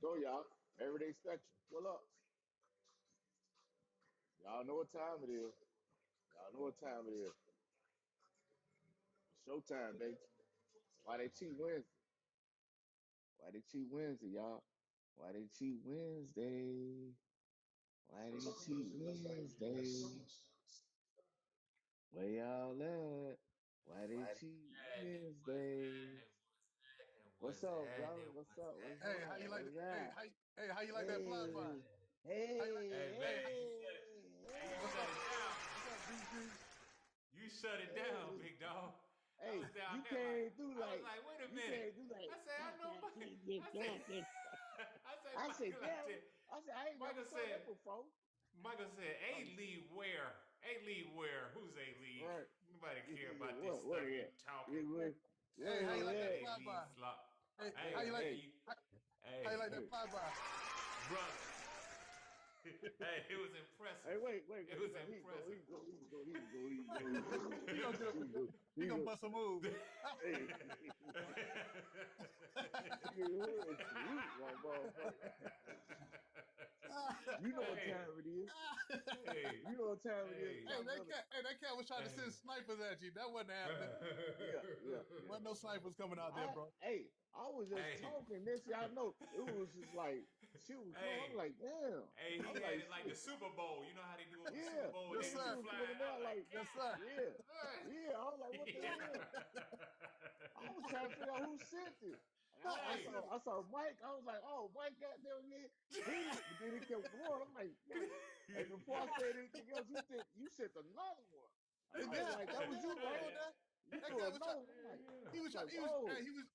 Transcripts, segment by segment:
go, y'all. Everyday spectrum. Pull up. Y'all know what time it is. Y'all know what time it is. Showtime, baby. Why they cheat Wednesday? Why they cheat Wednesday, y'all? Why they cheat Wednesday? Why they cheat Wednesday? Where y'all at? Why they cheat Wednesday? What's up, brother? What's up? What's Hey, how you up? like? What's Hey, up? how you like that fly by? Hey, How you like? hey, Hey Hey, man, hey, you what's shut up? it down. What's up, BG? You shut it down, hey, big dog. I hey, was down you there like, came through I was like, like, wait a you minute. came through like, I said, I I know got Mike. to I said, get I said, I said, Michael out damn. there. I ain't never Michael saw said, that before. Michael said, Um, A League where? A League where? Who's A League? right. Nobody care Yeah, about this what stuff are you that? talking. Yeah, Hey, what hey, how you Talking like about that that is A fly League by? slop. Hey, that? Hey, how Hey, you, how you hey, like that fly by? brother. Hey, it was impressive. hey, It he was go, he go, impressive. he go, he go, he go, he go, he go, he He go, gonna get a, he go, he he gonna go. bust a move. Hey, nigga, salute my motherfucker. You know what hey, time it is. hey, You know what time it is, hey, my brother. That cat was trying to hey. send snipers at you. That wasn't happening. Yeah, yeah, yeah. Wasn't no snipers coming out there, bro. I was just Hey, talking this. Y'all know it was just like she was going. I'm hey, like, damn. hey, he I'm had like, it like the shit. Super Bowl. You know how they do over the Super Yeah, Bowl? Yes, They yeah. hit She you sir. was flying coming out down like, like, Yes, sir. yeah, God, yeah. I was like, what the hell? I was trying to figure out who sent it. And I hey. said, I saw Mike. I was like, oh, Mike got there. Yeah. But then he kept going. I'm like, yeah. And before I said anything else, you sent another one. And I was yeah, like, that was yeah, you, I right? told that. You That threw cat was trying. another one. He I was was trying. like, whoa.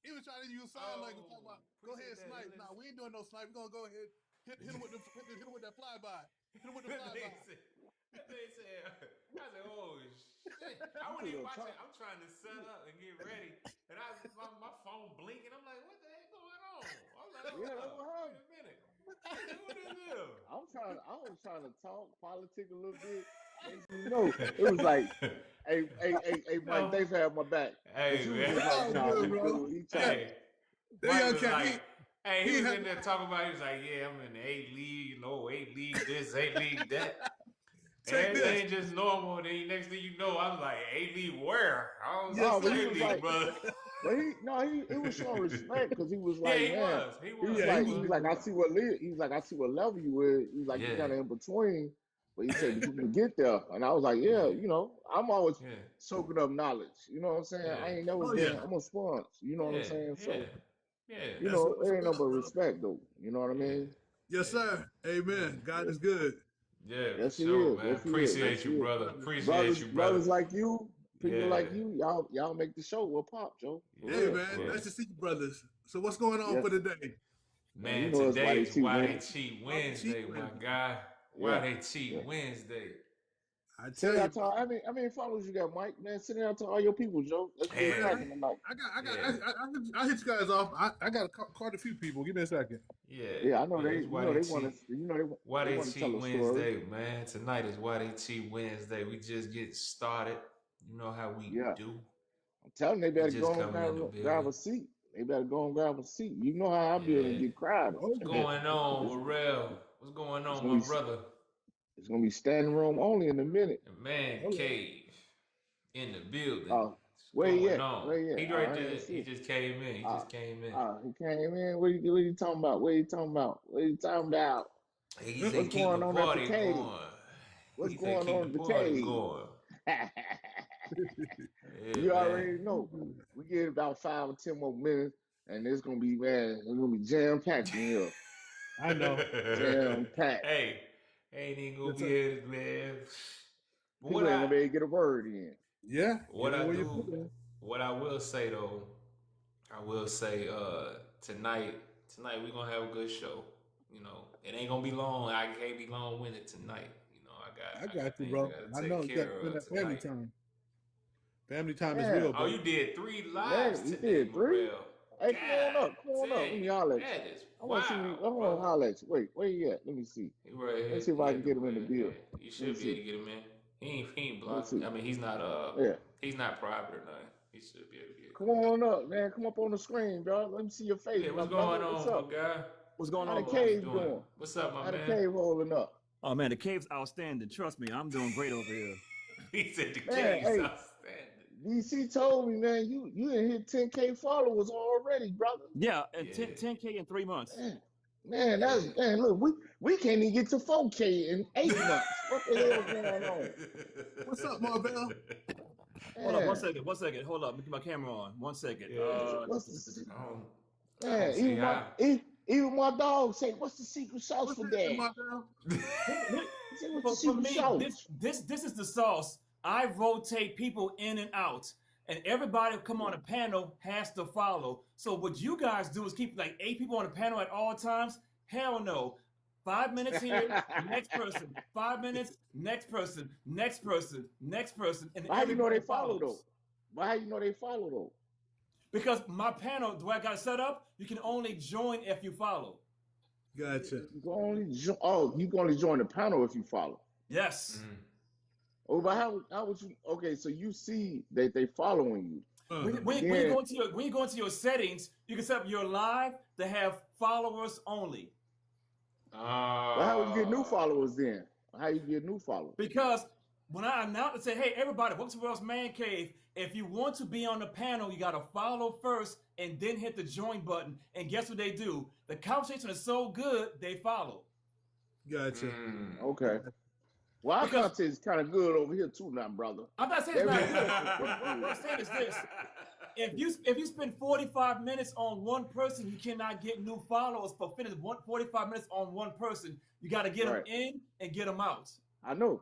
He was trying to use sign language. Oh, Talking about, go appreciate ahead, that. He snipe. lives. Nah, we ain't doing no snipe. We gonna go ahead, hit him with the hit him with that flyby. Hit him with the That flyby. thing said, I said, oh shit. I You wasn't threw even the watching. top. I'm trying to set up and get ready. And my phone blinking. I'm like, what the heck going on? I'm like, Yeah, hold that's up. what Wait happened. a minute. I said, what is this? I was trying to talk politics a little bit. Next thing you know, it was like, hey, Mike, No. thanks for having my back. Cause Hey, you was man. just It's like, all nah, good, we bro. good. He trying Yeah, to, Hey, that Mike young was cat. like, hey, he He was had in there talking about, he was like, yeah, I'm in the A League, you know, A League this, A League that. And check this. everything just normal. Then next thing you know, I'm like, A League where? I don't Yes, no, see but he sir. A was League, like, brother. he was showing respect because he was Yeah, like, he man, was. He he was was. Yeah, he He like, was. was. I see what level you is. He was like, you Yeah. kind of in between. But he said, Yeah. but you can get there. And I was like, yeah, Yeah. I'm always Yeah. soaking up knowledge. You know what I'm saying? I Yeah. ain't never Oh been, yeah. I'm a sponge. You know what I'm Yeah. saying? Yeah. So, Yeah. That's it what's ain't no up, but bro. respect though. You know what I Yeah. mean? Yes, Yeah. sir. Yeah. Amen. God Yes, is good. Yeah, for yes, he sure, is. man. Yes, he is. Thank Yes, Appreciate he you, you, is. brother. brother. Appreciate you, brother. Brothers like you, people like Yeah. you, y'all make the show with pop, Joe. For Hey, Yeah. real, man. for Yeah. real. Nice to see you, brothers. So what's going on for Yes, the day? man. You Man, know it's why today they is cheat Why They win. Cheat Why they cheat Wednesday, my Wednesday? guy. Why Yeah, They yeah. Cheat Wednesday. I Send tell it you, out to bro. all, I mean, followers you got, Mike. Man, send it out to all your people, Joe. Let's get it Man, Yeah. cracking tonight. Yeah. I hit you guys off. I got quite a few people. Give me a second. Yeah. Yeah, I know Yeah. they, It's Why They they want Cheat. to, Why they They want to tell Cheat a story. Wednesday, man. Tonight is Why They Cheat Wednesday. We just get started. You know how we Yeah, do. I'm telling them they We better just go and coming in the grab building. a seat. They better go and grab a seat. You know how I build and Yeah. get crowded. Oh What's yeah. going on, It's, Morel? What's going it's on, gonna my be, brother? it's gonna be standing room only in a minute. The man Oh yeah. cave in the building. Oh, What's where he going at? on? Where he at? He right I ain't there. He see. just came in. He Uh, just came in. he came in. What are you talking about? What are you talking about? What are you talking about? He Huh? said What's keep the going on at the party cave? going. What's He said going keep on the at the party cave? going. Yeah, You man. already know. We get about 5 or 10 more minutes, and it's gonna be man. It's gonna be jam packed in here. I know. Jam packed. Hey, ain't even gonna Yes, be sir. able to, man. But People ain't gonna be able to get a word in. Yeah. Get what in I where you fit do, in. what I will say though, I will say tonight we're gonna have a good show. You know, it ain't gonna be long. I can't be long winded tonight. You know, I I got got you, things I bro. gotta I take know you got to care spend of that family tonight. time. Family time is real, Damn, Oh, bro. you did 3 lives man, he today, did three. Morel. Hey, come on God up, come on up. Let me dang, holler at you. that is I want to see me. I wild, want to brother. holler at you. Wait, where you at? Let me see. He right Let me here. see if He I can at the get him in the yeah. bill. You Let me should be able see. to get him in. He ain't Let me blocked. see. I mean, Yeah, he's not private or nothing. He should be able to get come come in. on up, man. Come up on the screen, bro. Let me see your face, Yeah, my what's brother. going What's on, my up? guy? What's going How on, the How boss? you cave doing? doing? What's up, my How the man? cave holding up? Oh man, the cave's outstanding. Trust me, I'm doing great over here. He said the Man, cave's hey, outstanding. DC told me, man, you didn't hit 10K followers already, brother. Yeah, and Yeah, 10K in 3 months. Man, yeah. man. Look, we can't even get to 4K in 8 months. What the hell going on? What's up, Marvell? Hold up, Man, 1 second. Hold up, let me get my camera on. 1 second. Yeah. what's the secret? Um, I don't Man, see how. even my dog say, "What's the secret sauce What's for happening, dad?" Marvell? He said, "What's the For secret me, sauce?" this is the sauce. I rotate people in and out, and everybody who come on Yeah. the panel has to follow. So what you guys do is keep like 8 people on the panel at all times? Hell no. 5 minutes here, next person. 5 minutes, next person, next person, next person, and But how you know everybody they follow though? follows. But how you know they follow though? Because my panel, the way I got it set up, you can only join if you follow. Gotcha. You can only join the panel if you follow. Yes. Mhm. Oh, but how would you? Okay, so you see that they following you. When you Then, go into your settings, you can set up your live to have followers only. but how would you get new Uh, followers then? How you get new followers? Because when I announce and say, hey, everybody, welcome to World's Man Cave, if you want to be on the panel, you got to follow first and then hit the join button. And guess what they do? The conversation is so good, they follow. Gotcha. Okay. Well, our Because content is kind of good over here too, now, brother. I'm not saying it's not good. Everything What I'm saying is this. If you spend 45 minutes on one person, you cannot get new followers for 45 minutes on one person. You got to get them Right. in and get them out. I know.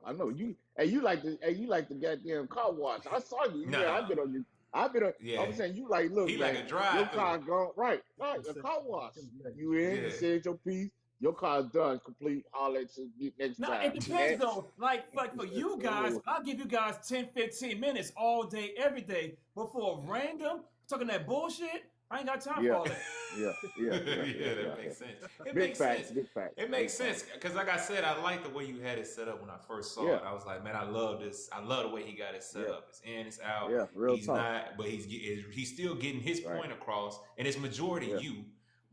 You like the goddamn car wash. I saw you. Yeah, Nah. I've been on you. I've been on. Yeah. I'm saying you like, look, He man, like a your drive-through. car gone right, a car wash. You in? Yeah. You said your piece. Your car's done, complete. Holler at you next Now, time. it depends Next. though. Like for you guys, I'll give you guys 10, 15 minutes all day, every day. But for a random talking that bullshit, I ain't got time for all that. Yeah, That makes sense. It Big makes facts, sense. big facts. It makes sense because, like I said, I like the way you had it set up when I first saw Yeah. it. I was like, man, I love this. I love the way he got it set Yeah. up. It's in, it's out. Yeah, real He's talk. not, but he's still getting his Right. point across, and it's majority Yeah. you,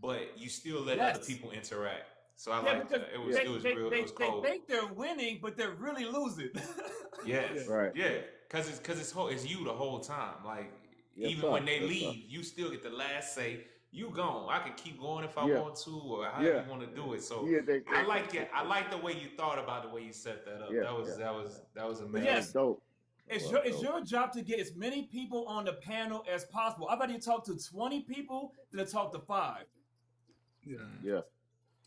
but you still let Yes. other people interact. So I Yeah, like because that. It was real. It was they cold. think they're winning, but they're really losing. Yes. Right. Yeah. Because it's you the whole time. Like Yes, even sir. when they Yes, sir. leave, you still get the last say. You gone. I can keep going if I Yeah. want to, or however you want to do it. So Yeah, I like it. I like the way you thought about the way you set that up. Yeah, That was But amazing. yes, dope. it's Well, it's your job to get as many people on the panel as possible. I'd rather you talk to 20 people than to talk to 5. Yeah.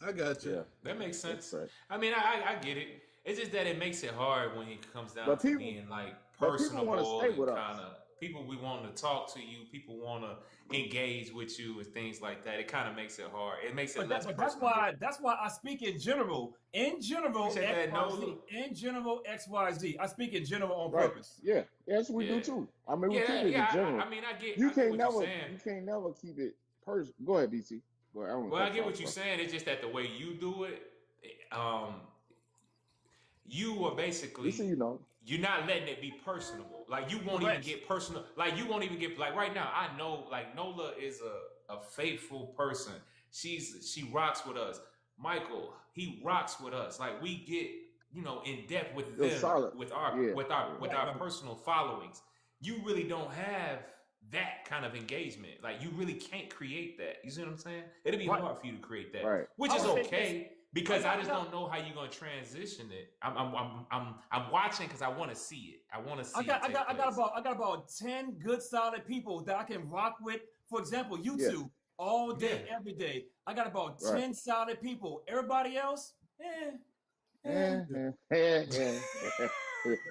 I got you. Yeah. That makes sense. That's right. I mean, I get it. It's just that it makes it hard when it comes down But to people- being like but people wanna personable stay and with us. kind of people we want to talk to you. People want to engage with you and things like that. It kind of makes it hard. It makes it But, less but that's personable. why I speak in general. In general, Appreciate that, XYZ. Nola. In general, XYZ. I speak in general on Right. purpose. Yeah. That's what we Yeah. do too. I mean, we keep Yeah, it in general. I mean, I get You what can't you're never saying. keep it personal. Go ahead, BC. Go ahead. Well, I get what you're saying. It's just that the way you do it, you are basically BC, you know. you're not letting it be personable. Like you won't Correct. even get personal. Like you won't even get like right now. I know like Nola is a faithful person. She rocks with us. Michael, he rocks with us. Like we get in depth with You're them solid. with our Yeah. with our with our Right. personal followings. You really don't have that kind of engagement. Like you really can't create that. You see what I'm saying? It'll be Right. hard for you to create that, Right. which I is would say okay because I I just got- don't know how you're gonna transition it. I'm watching because I want to see it. I want to see. I got it take place. about 10 good solid people that I can rock with. For example, you Yeah. two all day, Yeah. every day. I got about Right. 10 solid people. Everybody else,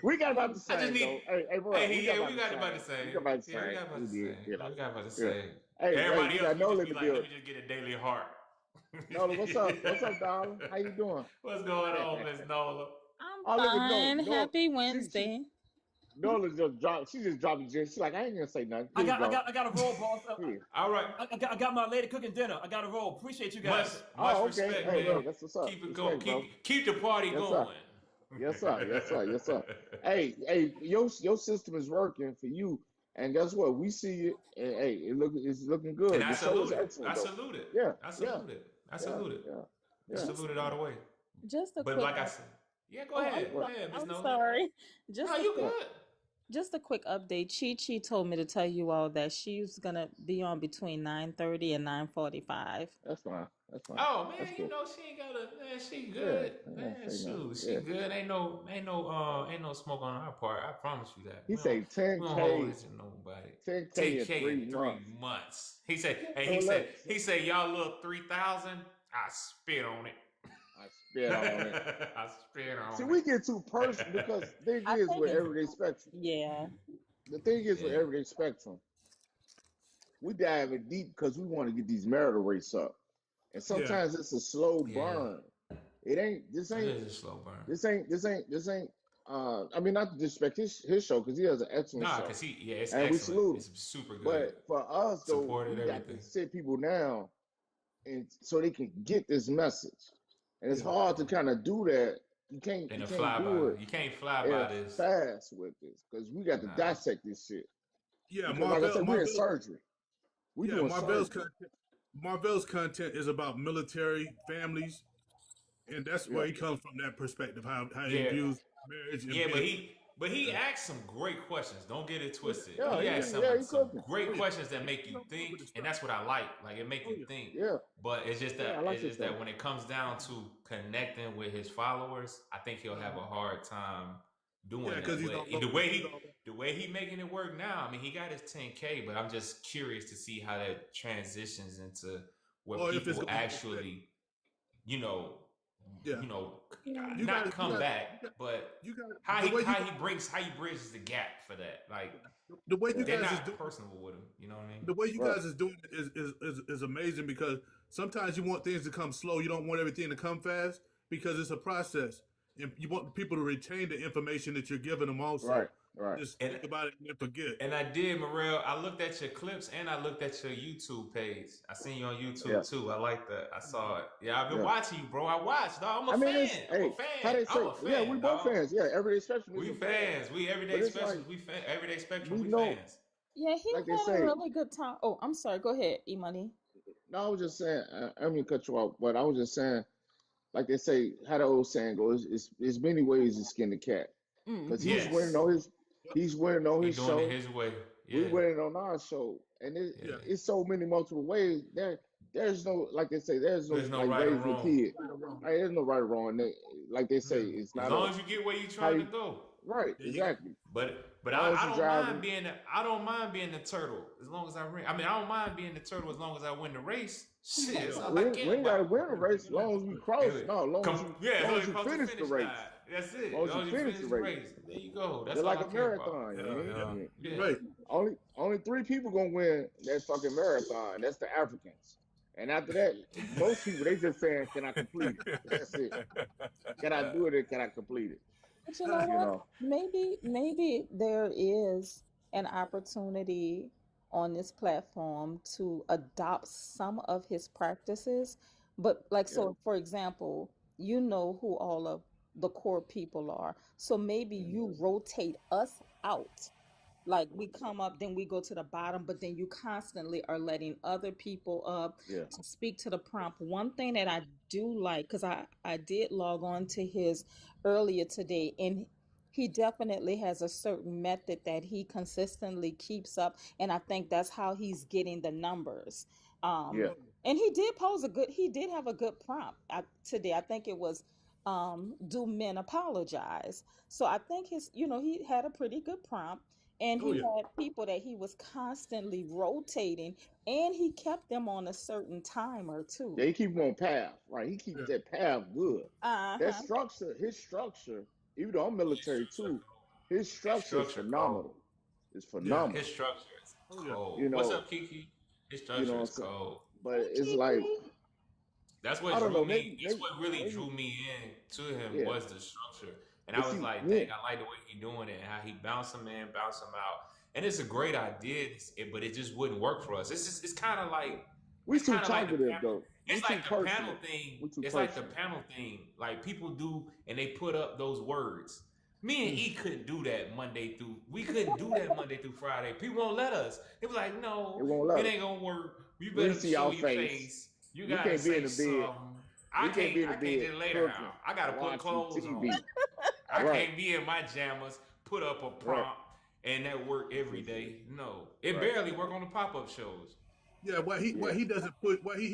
We got about the I just same need- though. Hey, bro, Hey, yeah, we got about the same. We got about the Yeah, we same. got about We the did, same. you know. We got about the Yeah. same. Hey, Everybody we else, got we Nola just in be the like, let building. me just get a daily heart. Nola, what's up? What's up, darling? How you doing? What's going on, Miss Nola? I'm Oh, look at Nola. fine. Nola, Happy Wednesday. Nola just dropped. She just dropped the gym. She's like, I ain't gonna say nothing. I Here you got a roll, boss. Here. All right. I got my lady cooking dinner. I got a roll. Appreciate you Much guys. Oh, okay. respect, Hey, man. that's what's up. Keep it Respect, going. bro. Keep the party Yes, sir. going. Yes, sir. Yes, sir. Yes, sir. Hey, your system is working for you, and guess what? We see it, and hey, it's looking good. And I The show is salute it. excellent. I though. salute it. Yeah, I salute it. I salute it. I Yeah. salute it all the way. Just a But quick. like I said, yeah, go Oh, ahead. Go What? ahead, Miss I'm Nolan. sorry. Just No, a you quick. good. Just a quick update. Chi told me to tell you all that she's gonna be on between 9:30 and 9:45. That's fine. That's fine. Oh That's man, you cool. know she ain't got a man. She Yeah, good, I man. ain't gonna say nothing. Shoot, she Yeah. good. Ain't no smoke on our part. I promise you that. He We say don't hold 10K, this to nobody. 10K in 10K in 3 3 months. months. He said, and So let's. he said, y'all little 3,000. I spit on it. I spit on it. I spit on See, it. we get too personal because the thing I is think with it's Everyday Spectrum. yeah. The thing is with Yeah. Everyday Spectrum, we dive in deep because we want to get these marital rates up, and sometimes it's a slow Yeah. burn. It ain't. This It ain't. is a slow burn. This ain't. I mean, not to disrespect his show because he has an excellent Nah, show, cause it's and we excellent. salute him. It's super good. But for us though, Supported we got everything. to sit people down, and so they can get this message. And it's hard to kind of do that. You can't And you a can't do flyby. it You can't fly by this. fast with this because we got to Nah. dissect this shit. Yeah, Because like I said, we're in Marvel. surgery. We Yeah, doing Marvel's surgery. content is about military families, and that's where he comes from. That perspective, how he Yeah. views marriage. And Yeah, being, but he asked some great questions. Don't get it twisted. Yeah, He asked he some cooking. great Oh, yeah. questions that make you He don't think, cover this and stuff. that's what I like. Like it make Oh, you yeah. think. Yeah, But it's just that I like it's this just that stuff. when it comes down to connecting with his followers, I think he'll have a hard time doing Yeah, that. 'cause he's But all the over way it. he making it work now, I mean, he got his 10K, but I'm just curious to see how that transitions into where Or if it's people gonna be actually, you know, Yeah. you know, You not got- come you got- back, but You got how the he way you, bridges the gap for that. Like the way you they're guys is not doing personable with him. You know what I mean? the way you Right. guys is doing it is amazing because sometimes you want things to come slow. You don't want everything to come fast because it's a process, and you want people to retain the information that you're giving them. Also, Right. just And- think about it and then forget. And I did, Morel. I looked at your clips and I looked at your YouTube page. I seen you on YouTube Yeah. too. I like that. I saw it. Yeah, I've been Yeah. watching you, bro. I watched. Dog. I'm a I mean, fan. it's I'm hey, a fan. how they say? I'm a fan. Yeah, we both dog. fans. Yeah, Everyday Spectrum. We is a fan. fans. We everyday But it's specials. like- We everyday spectrum. we We know- fans. Yeah, he Like they had say- a really good time. Oh, I'm sorry. Go ahead, E Money. No, I was just saying. I don't mean to cut you off, but I was just saying, like they say, how the old saying goes, it's many ways to skin the cat. Because he's Yes. winning on his He's show. doing it his way. We Yeah. winning on our show, and Yeah. it's so many multiple ways. There's no, like they say, there's no There's no like right or raising a wrong. kid. Right, there's no right or wrong. Like they say, it's As not long as you get where you're trying to go. right. Exactly. But As I long as you don't driving. mind being I don't mind being the turtle as long as I win. I mean, I don't mind being the turtle as long as I win the race. Shit, that's all We I ain't care gotta about. win a race as long as we cross. Yeah. No, as long as you cross finish the race. line. That's it. As long as you finish the race. There you go. That's They're all like I a care about. marathon. You know? Yeah. Right. Only 3 people gonna win that fucking marathon. That's the Africans. And after that, most people they just saying, "Can I complete it?" That's it. Can I do it? Or can I complete it? But you know You what? know. Maybe there is an opportunity on this platform to adopt some of his practices. But like, so for example, you know who all of the core people are. So maybe you rotate us out. Like we come up, then we go to the bottom, but then you constantly are letting other people up Yeah. to speak to the prompt. One thing that I do like, because I did log on to his earlier today, and he definitely has a certain method that he consistently keeps up, and I think that's how he's getting the numbers. Yeah. And he did have a good prompt today. I think it was, do men apologize? So I think he had a pretty good prompt. And Oh, he yeah. had people that he was constantly rotating, and he kept them on a certain timer too. Yeah, he keep them on path, right? He keeps that path good. Uh-huh. That structure, his structure, even though I'm military too, his structure is phenomenal. It's phenomenal. His structure is cold. You know- What's up, Kiki? His structure what I'm is saying? cold. But it's like, That's I what don't drew know, me. maybe- That's what really maybe- drew me in to him Yeah. was the structure. And But I was see, like, yeah. dang, I like the way he doing it and how he bounce them in, bounce them out. And it's a great idea, but it just wouldn't work for us. It's kind of like we it's too kinda like the talkative panel- though. We It's too like the personal. panel thing. We too It's like the personal. panel thing. Like people do, and they put up those words. Me and E couldn't do that Monday through. We couldn't do that Monday through Friday. People won't let us. They was like, no, They won't let it us. ain't gonna work. You We better see show our your face. face. You we gotta can't be in say the bed. something. We can't be in I the can't bed just lay down. cooking, I gotta put watching clothes on. TV. I Right, can't be in my jammers, put up a right, prompt, and that work every day. No, it right. barely work on the pop up shows. Yeah, Yeah, what he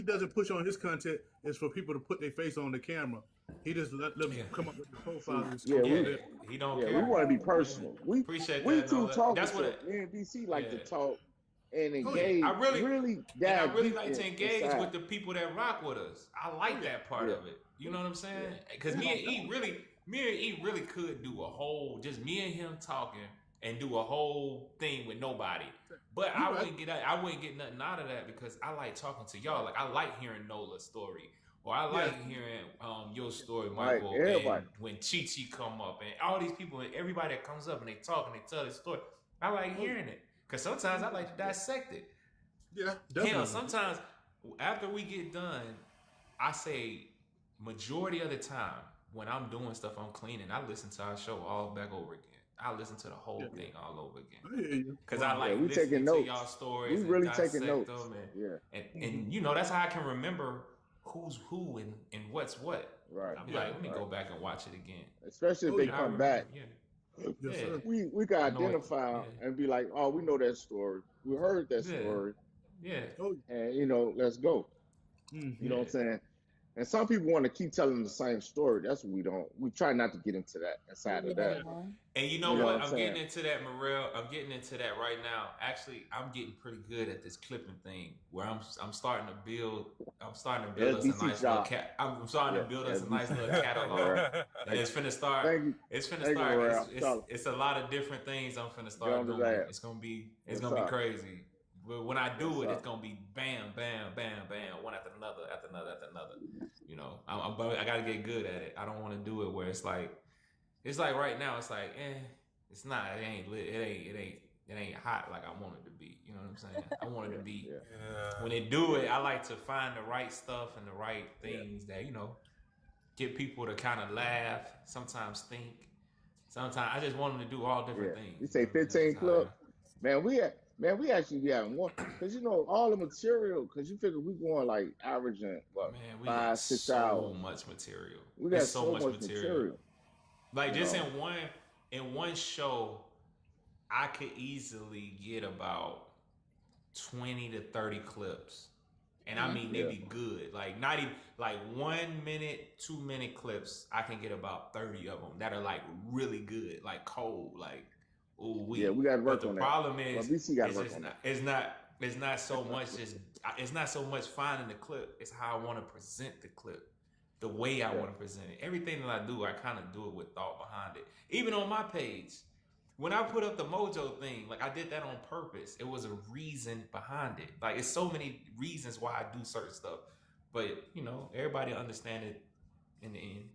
doesn't push on his content is for people to put their face on the camera. He just let them Yeah, come up with their see, profile and yeah, go yeah. from we, there. He don't yeah, we care. want to be Yeah, personal. appreciate We that, too Nola. talking That's what. shop. Me and DC like to Yeah. talk and Oh yeah, engage, really I dive really deep like to engage inside. with the people that rock with us. I like that part Yeah, of it. You know what I'm saying? yeah, Because me and E really could do a whole, just me and him talking and do a whole thing with nobody. But You right. I wouldn't get nothing out of that because I like talking to y'all. Like I like hearing Nola's story, or I Yeah. like hearing your story, like Michael. everybody. And when Chi Chi come up, and all these people, and everybody that comes up and they talk and they tell their story, I like hearing it because sometimes I like to dissect it. Yeah, Hell, definitely. sometimes after we get done, I say majority of the time when I'm doing stuff, I'm cleaning. I listen to our show all back over again. I listen to the whole Yeah. thing all over again I hear you. because I Wow. like Yeah, we listening taking to notes. y'all We stories and really taking dissect notes. them, Yeah, and you know that's how I can remember who's who and what's what. right, I'm Yeah. like, let me right. go back and watch it again. Especially if Oh they yeah. I come remember, back, yeah, Yes, yeah. sir. we can I know it. identify Yeah, and be like, oh, we know that story. We heard that yeah, story, yeah, Oh and let's go. You know yeah. what I'm saying? And some people want to keep telling the same story. That's what we don't. We try not to get into that inside of that. Yeah. And you know You know what what? I'm I'm getting saying? into that, Morel. I'm getting into that right now. Actually, I'm getting pretty good at this clipping thing. Where I'm starting to build. I'm starting to build us a SBC nice little job. cat. I'm starting Yeah, to build us a nice SBC little job. catalog, All right. and it's finna start. Thank you. It's finna Thank you, start. Morel. Charlie, It's a lot of different things I'm finna go start on to doing. that. It's Yes, gonna be sir. crazy. But when I Yes, do it, sir. it's gonna be bam, bam, bam, bam, one after another, after another, after another. You know, but I gotta get good at it. I don't want to do it where it's like right now. It's like, it's not. It ain't lit. It ain't hot like I want it to be. You know what I'm saying? I want it to be. Yeah. When they do it, I like to find the right stuff and the right things that get people to kind of laugh. Sometimes think. Sometimes I just want them to do all different Yeah. things. You say That's 15 just how I club. am. We actually be having one because all the material. Because you figure we going like averaging what Man, we got 5-6 so hours. much material. We It's got so so much much material. material. Like You just know. in one show, I could easily get about 20 to 30 clips. And I mean they Yeah. be good. Like not even like 1 minute, 2 minute clips. I can get about 30 of them that are like really good, like cold, like ooh Yeah, wee. we got to But work the on that. problem Well, is BC got to it's work just on not that. it's not so much just it's not so much finding the clip. It's how I want to present the clip. The way I Yeah. want to present it. Everything that I do, I kind of do it with thought behind it. Even on my page, when I put up the Mojo thing, like I did that on purpose. It was a reason behind it. Like it's so many reasons why I do certain stuff. But everybody understand it in the end.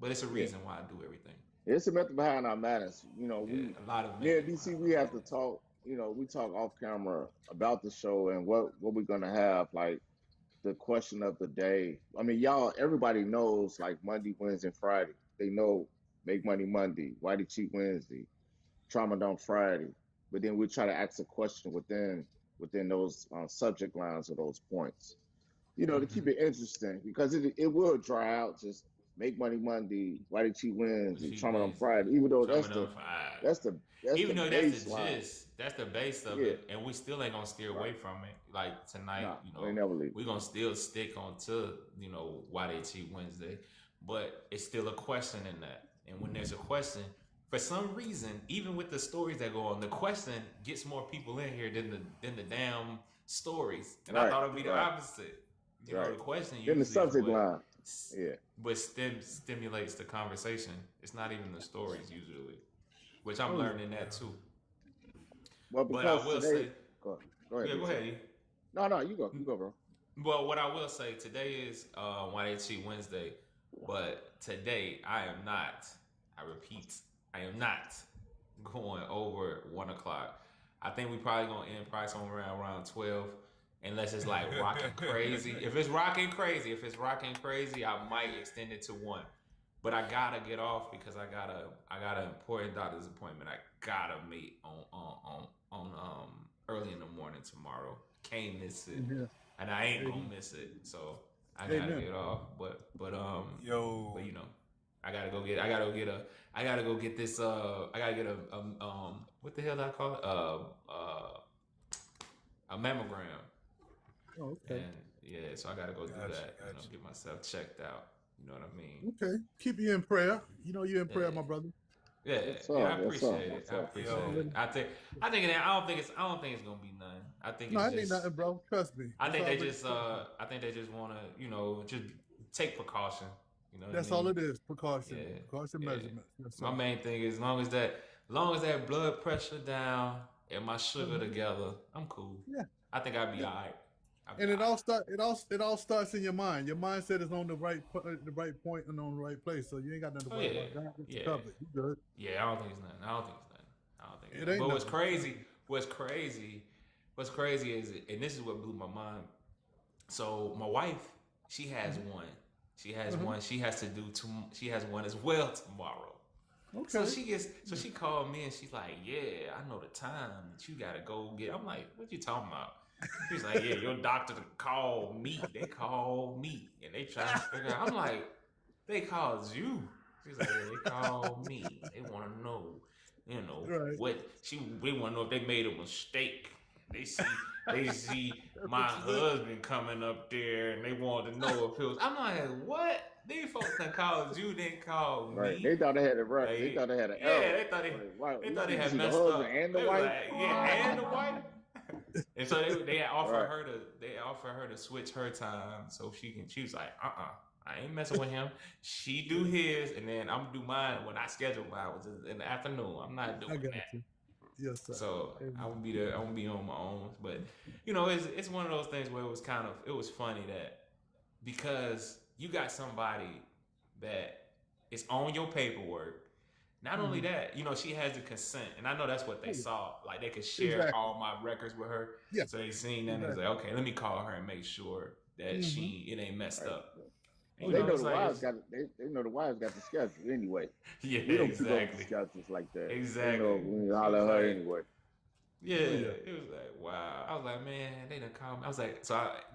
But it's a Yeah. reason why I do everything. It's a method behind our madness. Yeah, a lot of Me and men. DC, we have to talk. We talk off camera about the show and what we're gonna have. Like the question of the day. I mean, everybody knows like Monday, Wednesday, Friday. They know Make Money Monday, Whitey Cheat Wednesday, Trauma Dump Friday. But then we try to ask a question within those subject lines or those points. To keep it interesting because it will dry out. Just Make Money Monday, Whitey Cheat Wednesday, Cheat Trauma on Wednesday. Friday. Even though Trauma Dump Friday. that's the Even though that's the baseline. gist, that's the base of Yeah, it, and we still ain't gonna steer away from it. Like tonight, nah, we never leave. we're gonna still stick on to why they cheat Wednesday, but it's still a question in that. And when there's a question, for some reason, even with the stories that go on, the question gets more people in here than the damn stories. And I Right, thought it'd be the right, opposite. right. The question Then the usually is subject line. Yeah, what stimulates the conversation. It's not even the stories usually, which I'm Oh yeah. learning that too. well, But I because will today, say, go ahead, yeah, go BC. ahead. No, you go, bro. Well, what I will say today is Why They Cheat Wednesday, but today I am not. I repeat, I am not going over 1 o'clock. I think we probably gonna end probably somewhere around 12, unless it's like rocking crazy. If it's rocking crazy, I might extend it to 1. But I gotta get off because I got an important doctor's appointment. I gotta meet on early in the morning tomorrow. Can't miss it. Yeah. and I ain't gonna Amen. miss it. So I gotta Amen. get off. But Yo, you know, I gotta go get this. I gotta get a what the hell did I call it? A mammogram. Oh, okay. And yeah, so I gotta go do gotcha, that. You know, gotcha. get myself checked out. You know what I mean? Okay. Keep you in prayer. You know you're in prayer, Yeah. my brother. Yeah, What's yeah, I up? What's up? appreciate it. What's I up? appreciate Yo. it. I think I don't think it's gonna be none. I think No, it's it ain't just nothing, bro. Trust me. I It's think they already just I think they just wanna, you know, just take precaution. You know what that's I all mean? it is. Precaution. Yeah, Precaution yeah. measurements. Yes, My sir. main thing is as long as that blood pressure down and my sugar together, I'm cool. Yeah. I think I'll be Yeah. all right. And it all starts in your mind. Your mindset is on the right point and on the right place. So you ain't got nothing to worry about. God gets you covered. You good. Yeah, I don't think it's nothing. I don't think it's nothing. I don't think it's It nothing. ain't But nothing. what's crazy is, and this is what blew my mind. So my wife, she has one. She has one. She has to do two. She has one as well tomorrow. Okay. So she called me and she's like, "Yeah, I know the time that you gotta go get." I'm like, "What you talking about?" She's like, "Yeah, your doctor called me. They called me and they trying to figure out." I'm like, "They called you?" She's like, "Yeah, they called me. They want to know, you know, Right. They want to know if they made a mistake. They see That's my what you said. husband coming up there and they want to know if it was." I'm like, "What? These folks that called you didn't call Right. me." They thought they had it right. They Like, thought they had an yeah, error. they thought Right. they We thought they need to had see the messed husband up. and the They was wife. like, yeah, and the wife. And so they Right. offer her to switch her time so she can. She was like, I ain't messing with him. She do his, and then I'm gonna do mine when I schedule mine, which is in the afternoon. I'm not I doing got that. you. Yes, sir. So Amen. I'm gonna be there. I'm gonna be on my own. But you know, it's one of those things where it was funny that because you got somebody that is on your paperwork. Not only that, you know, she has the consent, and I know that's what they saw. Like they could share Exactly. all my records with her, Yeah. so they seen that and it's like, okay, let me call her and make sure that it ain't messed Right. up. Well, You they know, know it's the like wives got they know the wives got the schedule anyway. yeah, We don't keep up with the exactly, schedules like that. They exactly. know we It holler was at her like, anyway. yeah, Oh, yeah. it was like, wow. I was like, man, they done called me. I was like,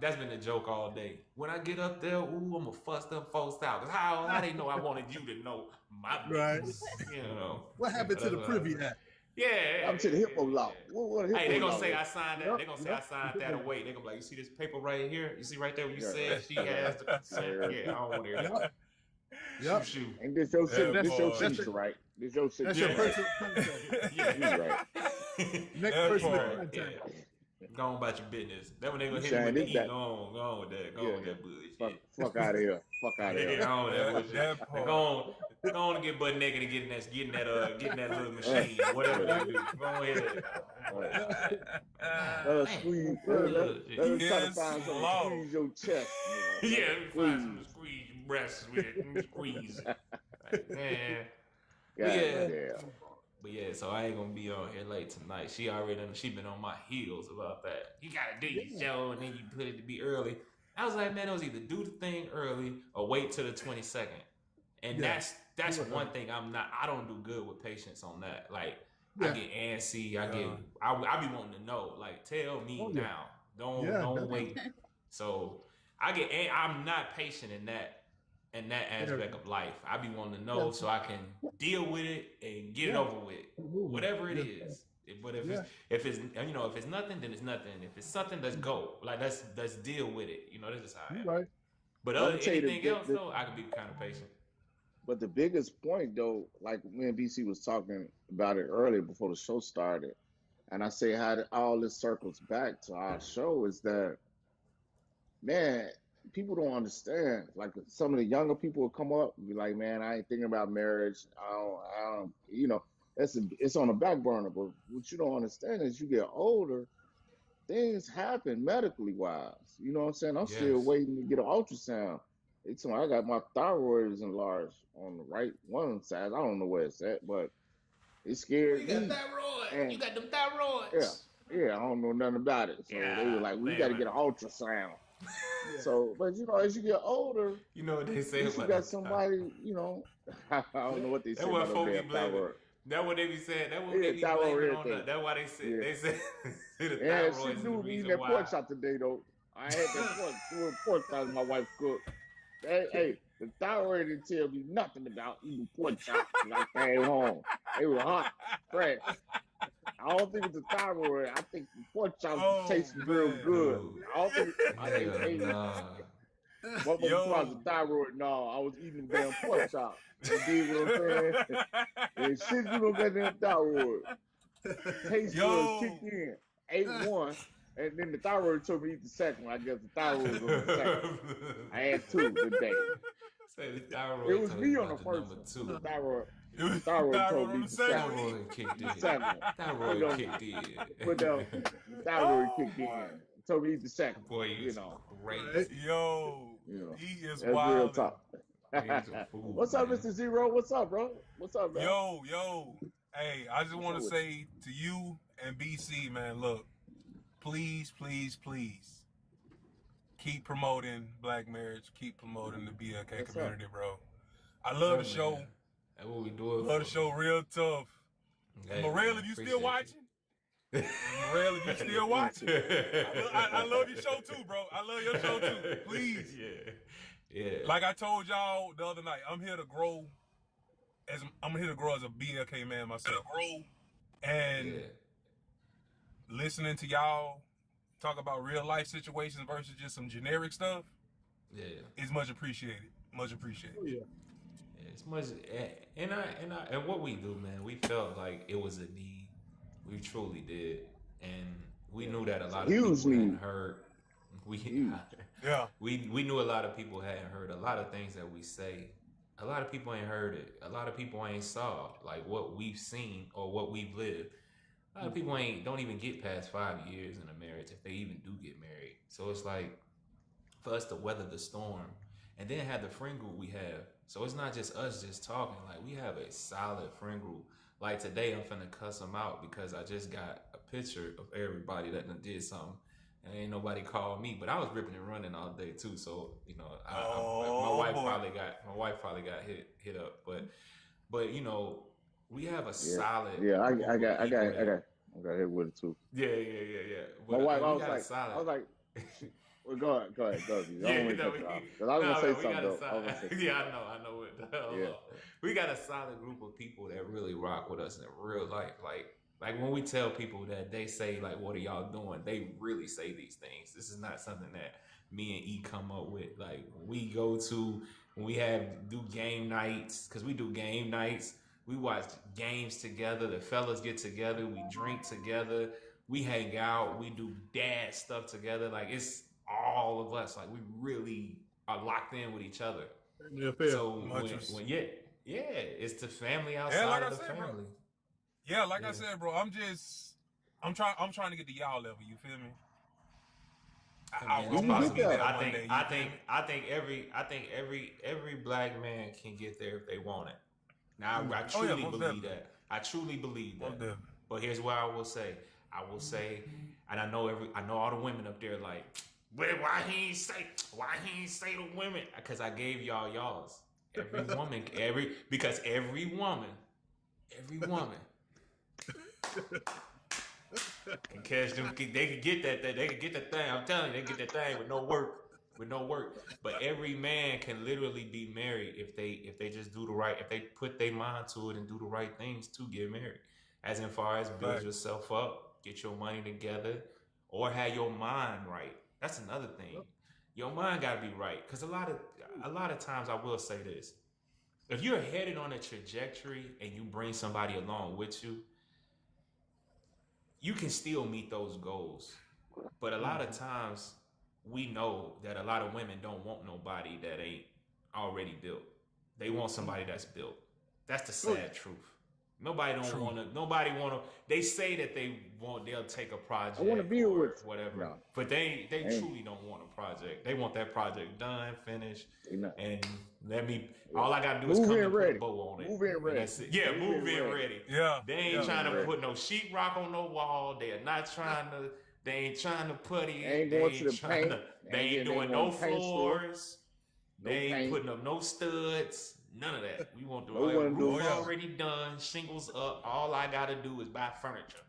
that's been the joke all day. When I get up there, I'm gonna fuss them folks out. Cause how they know I wanted you to know my Right. business, you know? What happened to That's the what I was Privy like. Act? Yeah. I'm to the hippo law. What Hey, they hippo gonna law say is? I signed that. They gonna say I signed that away. They gonna be like, you see this paper right here? You see right there where you Yeah, said she has the consent? yeah. Yeah, I don't want to hear that. Yep. Shoot. Ain't this your That this your part. signature, right? This your That's signature, your right? personal contact. Yeah. You right. Next That personal part. contact. Yeah. Go on about your business. That when they gonna You hit me saying with the this E. that? Go on with that. Go on with that bullshit. Fuck out of here. Fuck out of Yeah, here. go on with that bullshit. That Now part. go on and get butt naked and getting that little machine, whatever you do. Go ahead. Let us squeeze. Let us try to Yes, find something to Lord. squeeze your chest. You know, Yeah, let let me us find something to squeeze your breasts with. Let me squeeze. Like, man. But God yeah. damn. But yeah, so I ain't gonna be on here late tonight. She been on my heels about that. You gotta do your show and then you put it to be early. I was like, man, it was either do the thing early or wait till the 22nd. And Yeah. that's one thing I don't do good with patience on that. Like I Yeah. get antsy. I be wanting to know. Like tell me Oh, yeah. now. Don't Yeah, don't definitely. wait. So I'm not patient in that aspect of life. I be wanting to know so I can deal with it and get it over with. Whatever it is. But if it's you know, if it's nothing, then it's nothing. If it's something, let's go. Like let's deal with it. You know, this is how I am. Right. But I'm gonna tell you anything else though, I can be kind of patient. but the biggest point though, like me and BC was talking about it earlier before the show started, and I say how all this circles back to our show is that man, people don't understand. Like some of the younger people will come up and be like, "Man, I ain't thinking about marriage. I don't, you know, it's on the back burner." But what you don't understand is you get older, things happen medically wise. You know what I'm saying? I'm still Yes. waiting to get an ultrasound. It's I got my thyroid is enlarged on the right one side. I don't know where it's at, but it scared me. thyroid. You And got them thyroids. yeah, yeah, I don't know nothing about it. So they were like, "We got to get an ultrasound." So, but you know, as you get older, You know what they at say least you about got them somebody, you know, I don't know what they That say what about no folk be damn blaming. thyroid. That what they be saying. That what Yeah, they be thyroid blaming on. everything. That's why they say Yeah. the Yeah, thyroid she is the knew me eating reason that why. pork chop today though. I had that pork chops my wife cooked. Hey, the thyroid didn't tell me nothing about eating pork chops when I came home. They were hot, fresh. I don't think it's the thyroid. I think the pork chops Oh tasted real man. good. Dude, I don't think. I think hell they. nah. Motherfucker thought it was Yo. the thyroid. No, I was eating them damn pork chops. You dig what I'm saying? And shit, you don't get damn thyroid. Taste buds Yo. kicked in. Ate one, and then the thyroid told me to eat the second one. I guess the thyroid was on the second one. I had two today. Say the It thyroid was told me you on the about the first number one. two. The thyroid. It was Thyroid thyroid told on me the the second second one. one. Thyroid kicked The in. second one. You Thyroid know, kicked in. but the thyroid Oh kicked boy. in. Told me to eat the second Boy, one. he You is know. crazy. Yo. You know. He is That's real wildin'. talk. He's a fool, What's up, man. Mr. Zero? What's up, bro? What's up, man? Yo. Hey, I just What's want up to with say to you and BC, man, look, please keep promoting black marriage, keep promoting the BLK What's up? community, bro. I love the show. Man. That's what we do it Love the for. show real tough. Hey, Morel, man, if you appreciate still watching, Morel, if you still watching, I love your show too, bro. I love your show too. Please. Yeah. Like I told y'all the other night, I'm here to grow as a BLK man myself. And Yeah. listening to y'all talk about real life situations versus just some generic stuff Yeah. is much appreciated. Much appreciated. Oh, yeah. It's much, and what we do, man. We felt like it was a need. We truly did, and we knew that a lot of Huge people hadn't need. heard. We Huge. Yeah. we knew a lot of people hadn't heard a lot of things that we say. A lot of people ain't heard it. A lot of people ain't saw like what we've seen or what we've lived. A lot of people don't even get past 5 years in a marriage if they even do get married. So it's like for us to weather the storm and then have the friend group we have. So it's not just us just talking. Like we have a solid friend group. Like today, I'm finna cuss them out because I just got a picture of everybody that done did something, and ain't nobody called me. But I was ripping and running all day too. So you know, my wife probably got hit up. But you know, we have a Yeah. solid. Yeah, I group got of people that- hit with it too. Yeah. My But wife, we I was got a like, solid. well, go ahead, B. I don't Yeah, want to no, cut you we, off because I was no, gonna say we something got a though. I was gonna solid. say Yeah, I know what the hell. yeah. We got a solid group of people that really rock with us in real life. Like when we tell people that they say like, "What are y'all doing?" They really say these things. This is not something that me and E come up with. Like we go to when we do game nights because we do game nights. We watch games together. The fellas get together. We drink together. We hang out. We do dad stuff together. Like it's all of us. Like we really are locked in with each other. Yeah, fair. So Much when it's the family Yeah, outside like of I the said, bro. family. Yeah, like I Yeah. said, bro, I'm trying to get to y'all level, you feel me? I Man, You it's can get want to be there. there one day. I think every black man can get there if they want it. Now I Oh, yeah, truly most believe definitely. that. I truly believe Most that. definitely. But here's what I will say. And I know all the women up there like, why he ain't say the women? Because I gave y'all y'all's. Every woman can catch them. They can get that. They can get that thing. I'm telling you, they get that thing with no work. But every man can literally be married if they just do the right. If they put their mind to it and do the right things to get married. As in far as build Right. yourself up, get your money together, or have your mind right. That's another thing. Your mind got to be right. Because a lot of times, I will say this: if you're headed on a trajectory and you bring somebody along with you, you can still meet those goals. But a lot of times, we know that a lot of women don't want nobody that ain't already built. They want somebody that's built. That's the sad truth. Nobody want to. They say that they'll take a project I want to be or with whatever, no. but they Ain't. truly don't want a project. They want that project done, finished, You know. and all I gotta do is Move come in and put a ready. bow on it. Move in And ready. that's it. Yeah, move in ready. Yeah. They ain't Yeah. trying to Ready. put no sheetrock on no wall. They are not trying to. They ain't trying to putty. They ain't going to the trying paint. They ain't doing no floors. No They ain't paint. putting up no studs. None of that. We want the No one roof do- already done, shingles up. All I gotta do is buy furniture.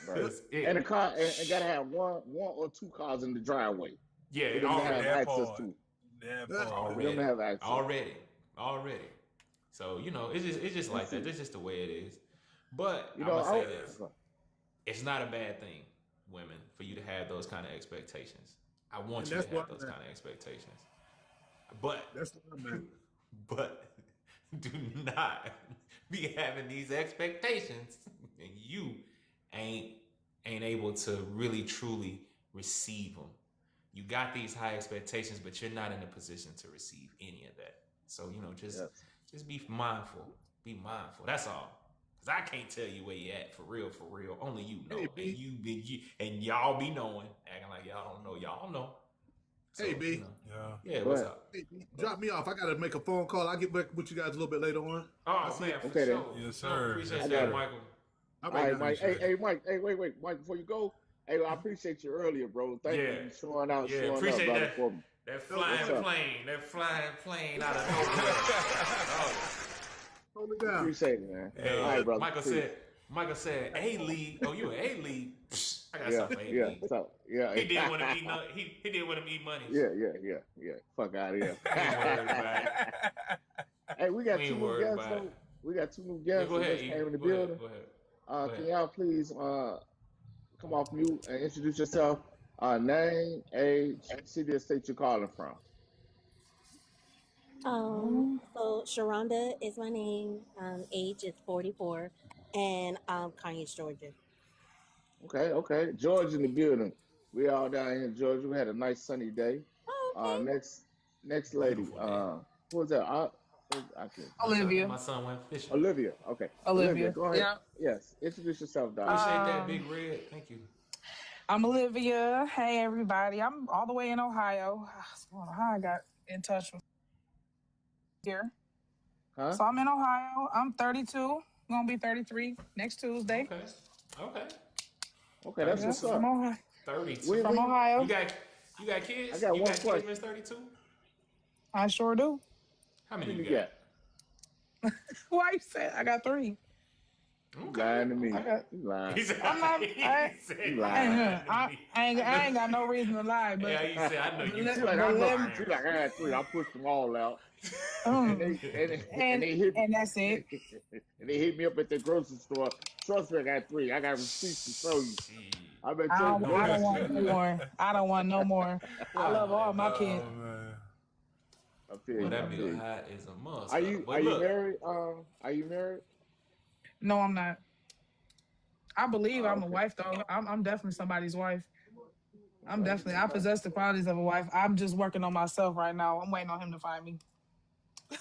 Right. That's it. And the car and gotta have one or two cars in the driveway Yeah, for them to have already. That access part. to. That That- part. For them to have access. Already. So it's just like that. That's just the way it is. But You I'm know, gonna say this: it's not a bad thing, women, for you to have those kind of expectations. I want And you that's to have what those I'm kind of expectations. But That's what I'm at. but do not be having these expectations and you ain't able to really truly receive them. You got these high expectations, but you're not in a position to receive any of that. So just be mindful. Be mindful. That's all. Cause I can't tell you where you at for real. Only you know, Hey, and y'all be knowing, acting like y'all don't know. Y'all know. So, Hey, B. Yeah. Go What's ahead. up? Hey, B, drop me off. I gotta make a phone call. I'll get back with you guys a little bit later on. Oh man, for Okay, then. sure. Yes, No, sir. appreciate I that, got it. Michael. All All right, right, Mike. Appreciate Hey, Mike. Hey, wait, Mike. Before you go, hey, I appreciate you earlier, bro. Thank you for showing out, Yeah, showing up, appreciate brother, that. for me. That What's up? flying plane out of nowhere. hold it down. Appreciate it, man. Hey, All right, brother. Michael said, A league. Oh, you an A league? I got Yeah, something for A yeah. league. So, yeah. He didn't want to eat no. He didn't want to eat money. Yeah. Fuck out of here. We ain't worried about it. Hey, we got We two ain't new worried guests, about it. though. We got two new Yeah, guests go that ahead. just came in the Go ahead. building. Go ahead. Can y'all please come off mute and introduce yourself? Name, age, city or state you're calling from. So Sharonda is my name. Age is 44, and I'm Conyers, Georgia. Okay. George in the building. We all down here in Georgia. We had a nice sunny day. Oh, okay. Next lady. Beautiful day. Who was that? I can't. Olivia. My son went fishing. Olivia. Okay. Olivia, go ahead. Yeah. Yes. Introduce yourself, darling. Appreciate that, Big Red. Thank you. I'm Olivia. Hey, everybody. I'm all the way in Ohio. I don't know how I got in touch with here. Huh? So I'm in Ohio. I'm 32. Gonna be 33 next Tuesday. Okay, that's what's From up. Ohio. 32. From Ohio. You got kids? I got You one got kids, question. Miss 32? I sure do. How How many many you you got? got? Why you say I got 3? You lying to me. I got. You lying. He said, I'm not. You I ain't got no reason to lie. But Yeah, he said, I know you. She like, she like, I had 3. I pushed them all out. And they hit and that's it. and they hit me up at the grocery store. Trust me, I got 3. I got receipts to show you. I bet I don't you. want no more. I don't want no more. I love all my kids. Oh man. I feel Well, you. that I be feel a you. hot is a must. Are you married? Are you married? No, I'm not. I believe I'm a Okay. wife, though. I'm definitely somebody's wife. I Okay. possess the qualities of a wife. I'm just working on myself right now. I'm waiting on him to find me.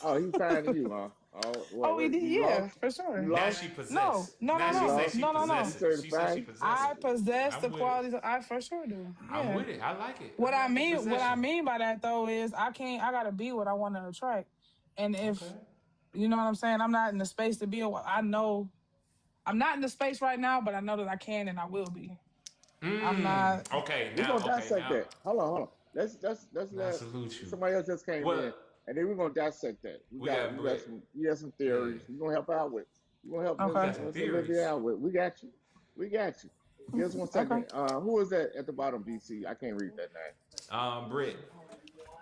Oh, he finding you, huh? Oh, Oh, he what? did? You Yeah, lost? for sure. You Now lost? she possess. No. Now she say she No. possess You it. She said she certified? possess I it. possess the I'm with qualities. I for sure do. it. Yeah. I'm with it. I like it. What I like the mean possession. by that though is I gotta be what I want to attract. And if Okay. you know what I'm saying, I'm not in the space to be I know I'm not in the space right now, but I know that I can and I will be. I'm not. Okay, We're gonna now, dissect that. Hold on. Let's now let salute you. somebody else just came in, What? and then we're gonna dissect that. We got Brett. We got some theories. Yeah. We're gonna help out with. We're gonna help We Okay. got some Miss theories. Olivia out with. We got you. Just one Okay. second. Who is that at the bottom, BC? I can't read that name. Brett.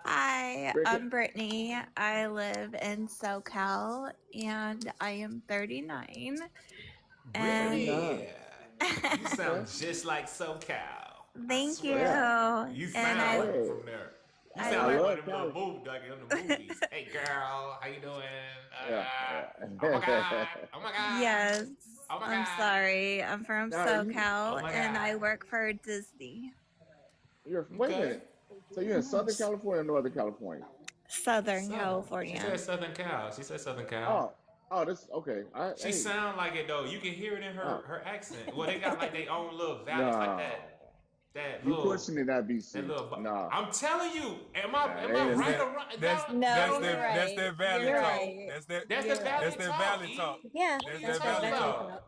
Hi, Rick, I'm Brittany. I live in SoCal and I am 39. And Brittany. You sound Okay. just like SoCal. thank you. Yeah. You And sound like you from there. You I sound like love one of them Cali. little movies, like in the movies. Hey girl, how you doing? Yeah. Oh my god. Oh my god. yes, Oh my I'm god. sorry. I'm from Now SoCal Oh my and I god. work for Disney. wait a Okay. minute. So you're in Southern California or Northern California? Southern Southern. She California. said Southern Cal. She said Southern Cal. This okay. She sound like it though. You can hear it in her accent. Well, they got like their own little valleys like No. that. That You little. pushing it, not BC. That little. No. I'm telling you. Am I ain't right it. or wrong? That's No, that's you're their right. that's their valley You're talk. right. That's their That's You're the right. valley that's their talk. valley E. talk. Yeah, What are you That's their that's talking their valley valley talk. talk.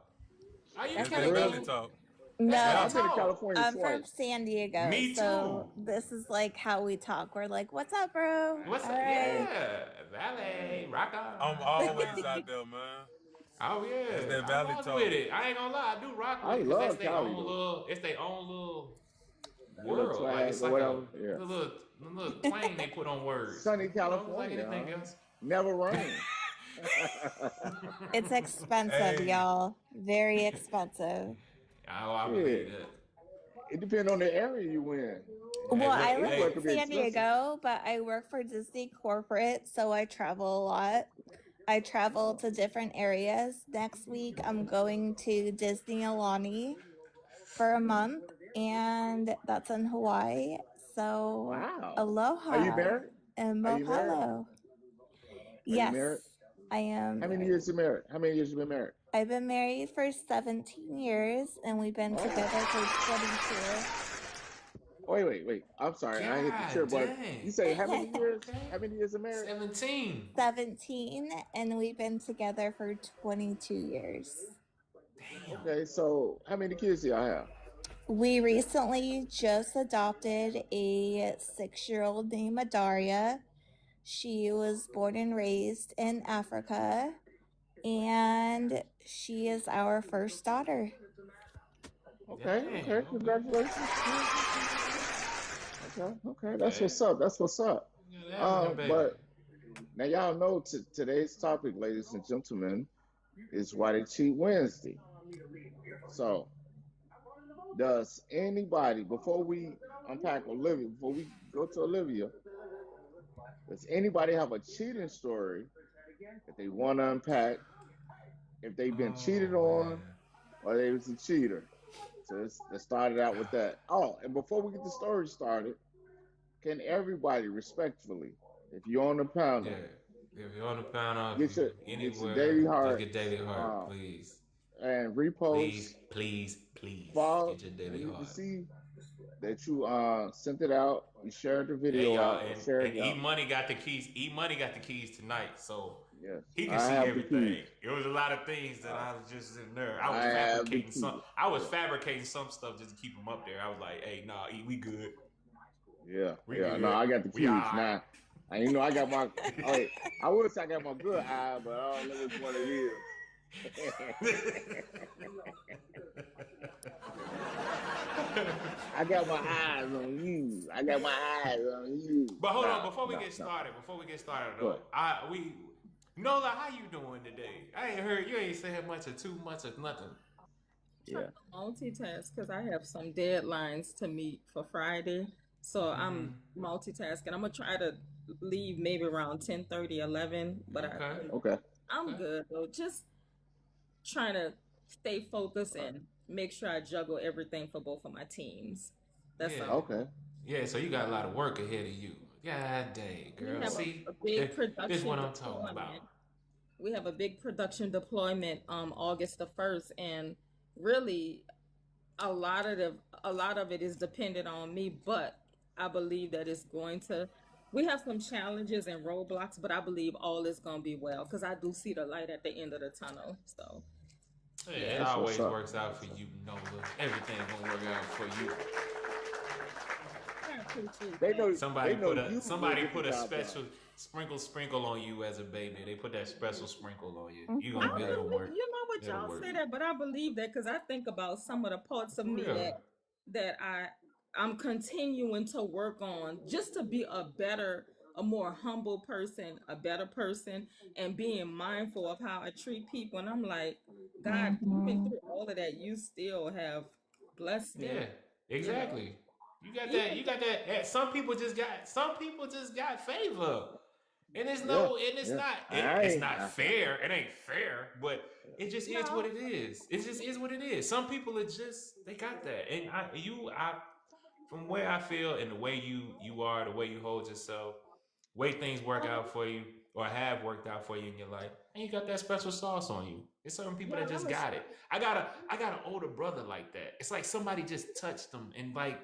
Are you That's kidding their me? valley talk. No, I've Valley been to talk. California I'm from twice. San Diego. Me So too. this is like how we talk. We're like, what's up, bro? What's All up? right. Yeah, Valley, rock I'm on. always out there, man. Oh That's yeah, that I valley rock talk. with it. I ain't gonna lie, I do rock with I it because love Cali though. it's their own little A little world. Like swag it's or like whatever. Yeah. a little twang they put on words. Sunny You know, it's like California, anything huh? else. Never rain. It's expensive, Hey, y'all. Very expensive. Oh, I believe Shit. that. It depends on the area you in. Hey, Well, what? I live Anywhere Hey, in could be San expensive. Diego, but I work for Disney corporate, so I travel a lot. I travel to different areas. Next week, I'm going to Disney Alani for a month, and that's in Hawaii. So, Wow. Are you aloha married? and Are you married? mahalo. Are you Yes, married? I am How many married. years you married? How many years you been married? I've been married for 17 years, and we've been together for Wait. I'm sorry. I hit the God chair, but you say how many 22. years? Okay. How many years of marriage? 17. 17, and we've been together for 22 years. Damn. Okay, so how many kids do y'all have? We recently just adopted a 6-year-old named Adaria. She was born and raised in Africa, and she is our first daughter. Okay, Dang, congratulations. Okay, that's what's Okay. up. That's what's up. Good having them, baby. But now y'all know today's topic, ladies and gentlemen, is Why They Cheat Wednesday. So, does anybody, before we unpack Olivia, before we go to Olivia, does anybody have a cheating story that they want to unpack? If they've been cheated Oh on man. or they was a cheater? So let's start it out with that. Oh, and before we get the story started, can everybody respectfully, if you're on the panel, Yeah. If you're on the panel, if get you your anywhere, daily just heart get daily heart, uh, please. and repost, Please follow get your when daily you can heart. see that you sent it out, you shared the Hey video y'all, out, or shared and it E out. Money got the keys. E Money got the keys tonight, so Yes, he can I see have the everything. keys. It was a lot of things that I was just in there. I was I have the fabricating some. keys. I was fabricating some stuff just to keep him up there. I was like, hey, nah, E, we good. We Yeah. No, good. I got the We all keys right. now. And you know, I got my. Oh, I would say I got my good eye, but I don't know which one it is. I got my eyes on you. But hold on, No. before we get started What? though, Nola, how you doing today? I ain't heard you ain't saying much or too much of nothing. Yeah. Trying to multitask because I have some deadlines to meet for Friday. So I'm Mm-hmm. multitasking. I'm gonna try to leave maybe around 10:30, 11, but Okay. Okay. I'm Okay. good though. Just trying to stay focused and make sure I juggle everything for both of my teams. That's Yeah. all. Okay. Yeah, so you got a lot of work ahead of you. God dang, We girl. have See, a big this is production what I'm talking about. deployment. We have a big production deployment August the 1st, and really a lot of it is dependent on me, but I believe that it's going to we have some challenges and roadblocks, but I believe all is going to be well because I do see the light at the end of the tunnel. So Yeah, it yeah. That's what's always up. works out for you, Nola. Everything gonna work out for you. I appreciate They that. know. Somebody They know put a you will somebody get the put a job done. special sprinkle on you as a baby. They put that special sprinkle on you. You I gonna Right. it'll believe, work. you know what It'll y'all work. say that, but I believe that because I think about some of the parts of For me real. that I'm continuing to work on just to be a more humble person, a better person, and being mindful of how I treat people. And I'm like, God, even Mhm. through all of that, you still have blessed me, Yeah, you know? exactly. You got that. Even You got that. Some people just got favor, and Yeah. it's Yeah. not. I It's ain't. not fair. It ain't fair, but it just is what no, it is. It just is what it is. Some people are just they got that, and from where I feel and the way you are, the way you hold yourself, way things work out for you or have worked out for you in your life, and you got that special sauce on you. It's certain people yeah, that I'm just a got it. I got an older brother like that. It's like somebody just touched them, and like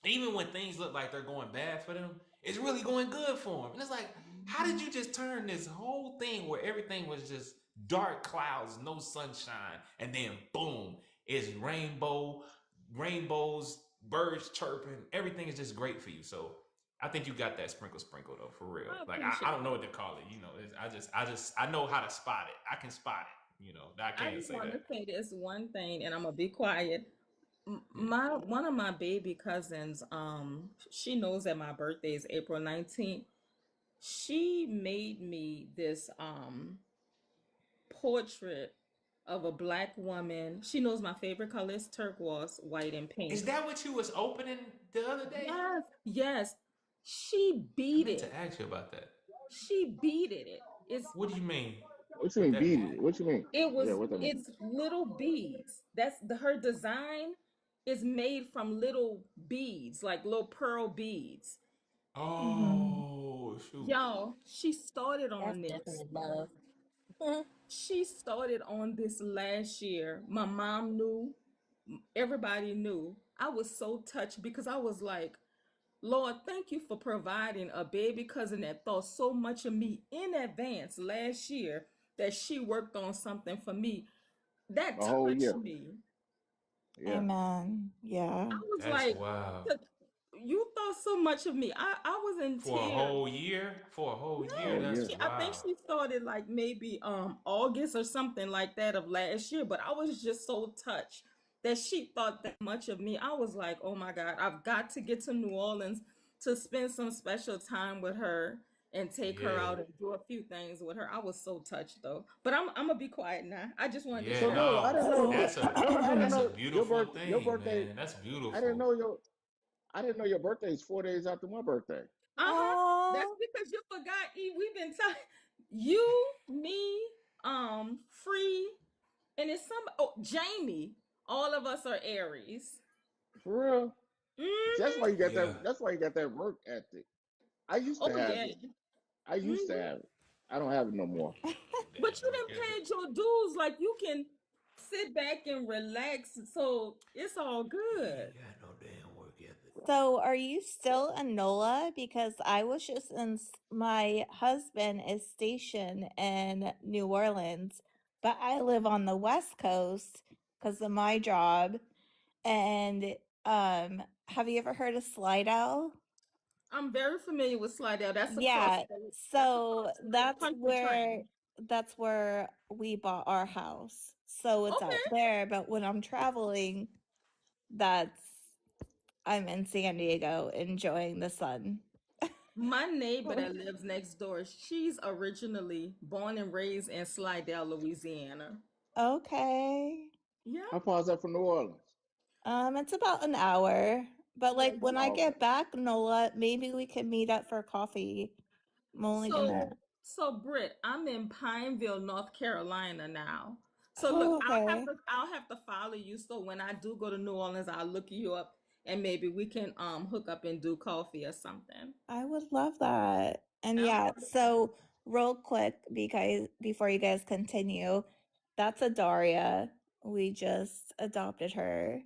even when things look like they're going bad for them, it's really going good for them. And it's like, how did you just turn this whole thing where everything was just dark clouds, no sunshine, and then boom, it's rainbows, birds chirping, everything is just great for you. So I think you got that sprinkle though, for real. I Like appreciate I don't know what to call it. You know, I know how to spot it. I can spot I I can't just say want to that. say this one thing, and I'm gonna be quiet. Yeah. My one of my baby cousins, she knows that my birthday is April 19th. She made me this portrait of a black woman. She knows my favorite color is turquoise, white, and Is pink. that what you was opening the other day? Yes, yes. She I beat meant to it. ask you about that. She beat it. What do you mean What you with mean that? beat it? What you mean? Yeah, what that mean? It's little beads. Her design is made from little beads, like little pearl beads. Hmm. Oh shoot. Y'all, she started That's on this. definitely love. She started on this last year. My mom knew, everybody knew. I was so touched because I was like, Lord, thank you for providing a baby cousin that thought so much of me in advance last year that she worked on something for me. That A whole touched year. me. Yeah. Amen. Yeah. I was That's like, wild. You thought so much of me. I was in For a tears. whole year? For a whole year? Yes, Whole That's year. I think wild. she started like maybe August or something like that of last year, but I was just so touched that she thought that much of me. I was like, "Oh my God, I've got to get to New Orleans to spend some special time with her and take her Yeah. out and do a few things with her." I was so touched though. But I'm gonna be quiet now. I just wanted to Yeah, So share that. Nola, I no. didn't know you. Oh, That's a Nola, I didn't that's a know beautiful your thing, birthday. man. That's I didn't beautiful. know your. I didn't know your birthday is 4 days after my birthday. Uh-huh. That's oh, because you forgot. We've been talking. You, me, Free, and it's Jamie. All of us are Aries. For real. That's why Hmm. you got Yeah. that. That's why you got that work ethic. I used Oh to have yeah. it. I used to Hmm. have it. I don't have it no more. But Damn you work didn't ethic. pay your dues. Like you can sit back and relax. So it's all He good. ain't got no damn work ethic. so are you still in NOLA? Because I was just in, my husband is stationed in New Orleans, but I live on the West Coast because of my job. And have you ever heard of Slidell? I'm very familiar with Slidell. That's across Yeah, state. That's so across state country train. that's where we bought our house. So it's out Okay. there, but when I'm traveling, that's I'm in San Diego enjoying the sun. My neighbor that lives next door, she's originally born and raised in Slidell, Louisiana. Okay. Yeah. How far is that from New Orleans? It's about an hour. But like when I Oh, okay. get back, Nola, maybe we can meet up for coffee. I'm only gonna Britt, I'm in Pineville, North Carolina now. So look, okay. I'll have to follow you. So when I do go to New Orleans, I'll look you up and maybe we can hook up and do coffee or something. I would love that. And yeah, Absolutely. so real quick, because before you guys continue, that's a Daria. We just adopted her,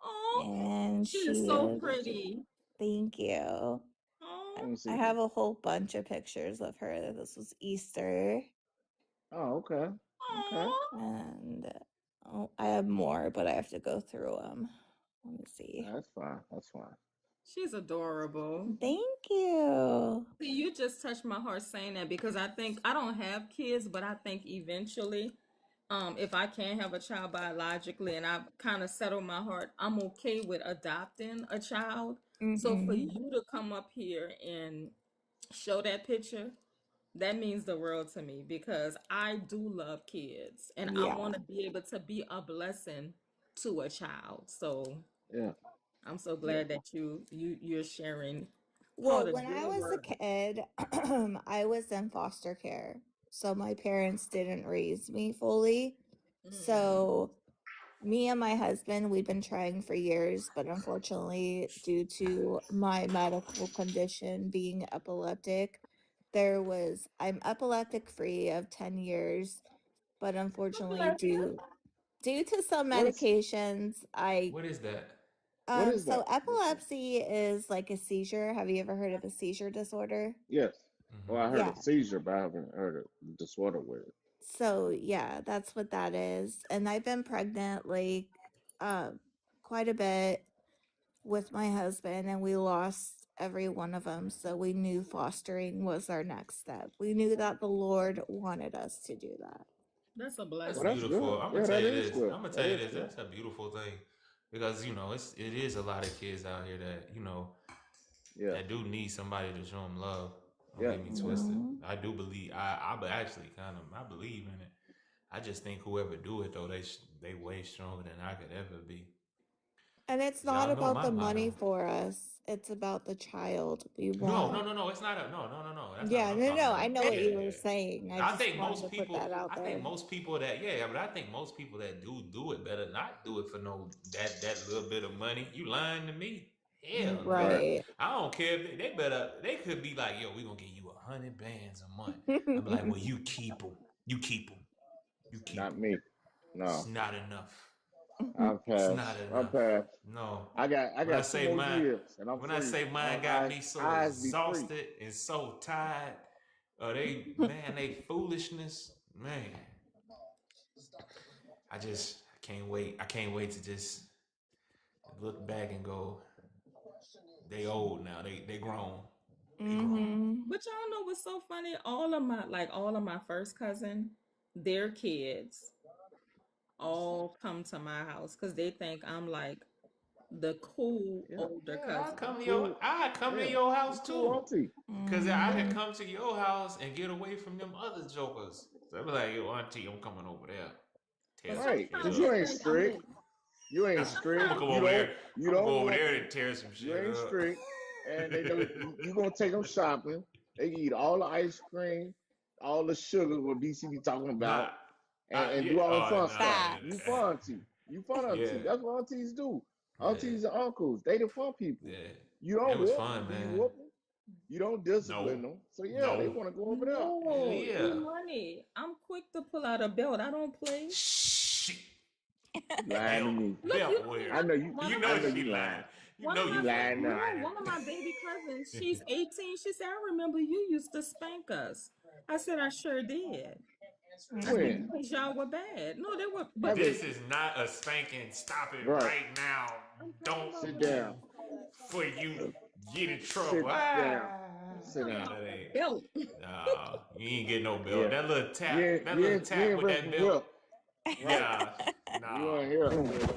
Oh, and she is she so is. pretty. Thank you. Let Oh, me I see. have a whole bunch of pictures of her. This was Easter, Oh, okay. Okay. oh, and oh, I have more, but I have to go through them. Let me see. That's fine. That's fine. she's adorable. Thank you. See, you just touched my heart saying that because I think I don't have kids, but I think eventually, if I can have a child biologically and I've kind of settled my heart, I'm okay with adopting a child. So for Mm-hmm. you to come up here and show that picture, that means the world to me because I do love kids and I Yeah. want to be able to be a blessing to a child. So Yeah. I'm so Yeah. glad that you're sharing part Well, of when I your was a work. kid, I was in foster care. So my parents didn't raise me fully. Mm. So me and my husband, we've been trying for years, but unfortunately, due to my medical condition being epileptic, I'm epileptic free of 10 years, but unfortunately Bless you. due to some What is medications, What is that? what is so that? epilepsy is like a seizure. Have you ever heard of a seizure disorder? Yes. Well, Mm-hmm. I heard Yeah. of seizure, but I haven't heard of disorder with it. So yeah, that's what that is. And I've been pregnant like quite a bit with my husband, and we lost every one of them. So we knew fostering was our next step. We knew that the Lord wanted us to do that. That's a That's Well, blessing. that's good. beautiful. I'm Yeah, gonna tell that you is this. good. I'm gonna That tell you is this. good. That's a beautiful thing, because it is a lot of kids out here that Yeah, that do need somebody to show them love. Don't yeah. get me twisted. Mhm. I do believe. Actually kind of I believe in it. I just think whoever do it though, they way stronger than I could ever be. And it's 'Cause not y'all know about my the money motto. for us. It's about the child. We No, want. no, no, no. It's not a no, no, no, no. That's not what Yeah, I'm no, talking no. I about. know Yeah, what yeah, you were yeah. saying. I I just think wanted most to put that people. out I there. think most people that yeah, but I think most people that do it better not do it for no that little bit of money. You lying to me? Hell no. Right. Right. I don't care if they better. They could be like, yo, we gonna give you 100 bands a month. I'm like, well, you keep them. You keep them. You keep Not them. me. It's No, not enough. I'll It's pass. not I'll enough. pass. No. I When I got two say more mine, years, and I'm when I free. say mine All got me so eyes be free. exhausted and so tired, they foolishness, man. I can't wait. I can't wait to just look back and go, they old now. They grown. They grown. Mhm. But y'all know what's so funny? All of my first cousin, their kids all come to my house because they think I'm like the cool Yeah, older Yeah, cousin. cool. I come to Yeah, your you house cool too. auntie. Cause I could Mhm. come to your house and get away from them other jokers. So I be like, yo, auntie, I'm coming over there. But Tear some Right, shit because sometimes you they up. ain't think I'm strict. the You ain't I'm strict. gonna come sometimes over there. You I'm gonna don't go over want there them. and tear some You shit ain't up. strict, and they know you gonna take them shopping. They can eat all the ice cream, all the sugar what DC be talking Nah, about, and yeah. do all the Oh fun no, stuff. Facts. You fun auntie. You fun yeah, auntie. That's what aunties do. yeah, Aunties and uncles, they the fun people. yeah. You It don't was whoop them. fun, Do you man. whoop them? You don't No, discipline them. So yeah, they no. want to go over there. Hell no, yeah. E-Money. I'm quick to pull out a belt. I don't play. Shit. You lying to Belt, me. Look, belt you know, where? I know you. one You of I know my know she you baby, lying. lying. You one know of You my you lying fucking no, now. one of my baby cousins, she's 18. She said, I remember you used to spank us. I said, I sure did. I said, When? Mhm. because y'all were bad. No, they were, but Haven't. This is not a spanking. Stop it Right. right now. I'm talking Don't about Sit when down. for you get in Sit trouble. down. Sit talking Nah, down. about that the ain't. belt. Nah, you ain't get no belt. Yeah. That little You tap ain't with ready that for belt. whip. Right. Nah, You nah, want to hear?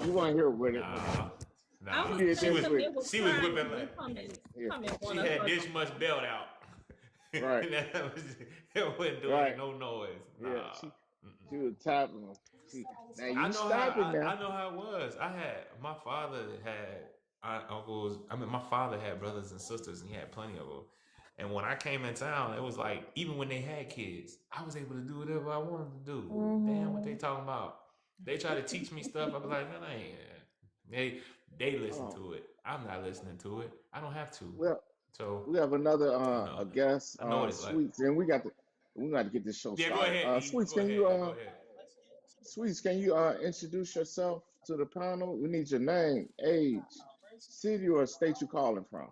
You want to hear with it? nah, I You nah. was did She telling this was them with they it. were she was crying whipping when they like Yeah. come in she one of had us. this much belt out. Right. It wasn't Right. doing no noise. Yeah. Nah. She was tapping. She. Now I you know stop it how now. I know how it was. My father had uncles. I mean, my father had brothers and sisters, and he had plenty of them. And when I came in town, it was like even when they had kids, I was able to do whatever I wanted to do. Damn, what they Mhm. talking about? They try to teach me stuff. I be like, man, I ain't. They listen Oh. to it. I'm not listening to it. I don't have to. Well, So we have another you know, a guest, I know what it's like. Sweets, and we got to get this show Yeah, go started. ahead, E. Sweets, Go ahead. Go ahead. Sweets, can you introduce yourself to the panel? We need your name, age, city, or state you calling from.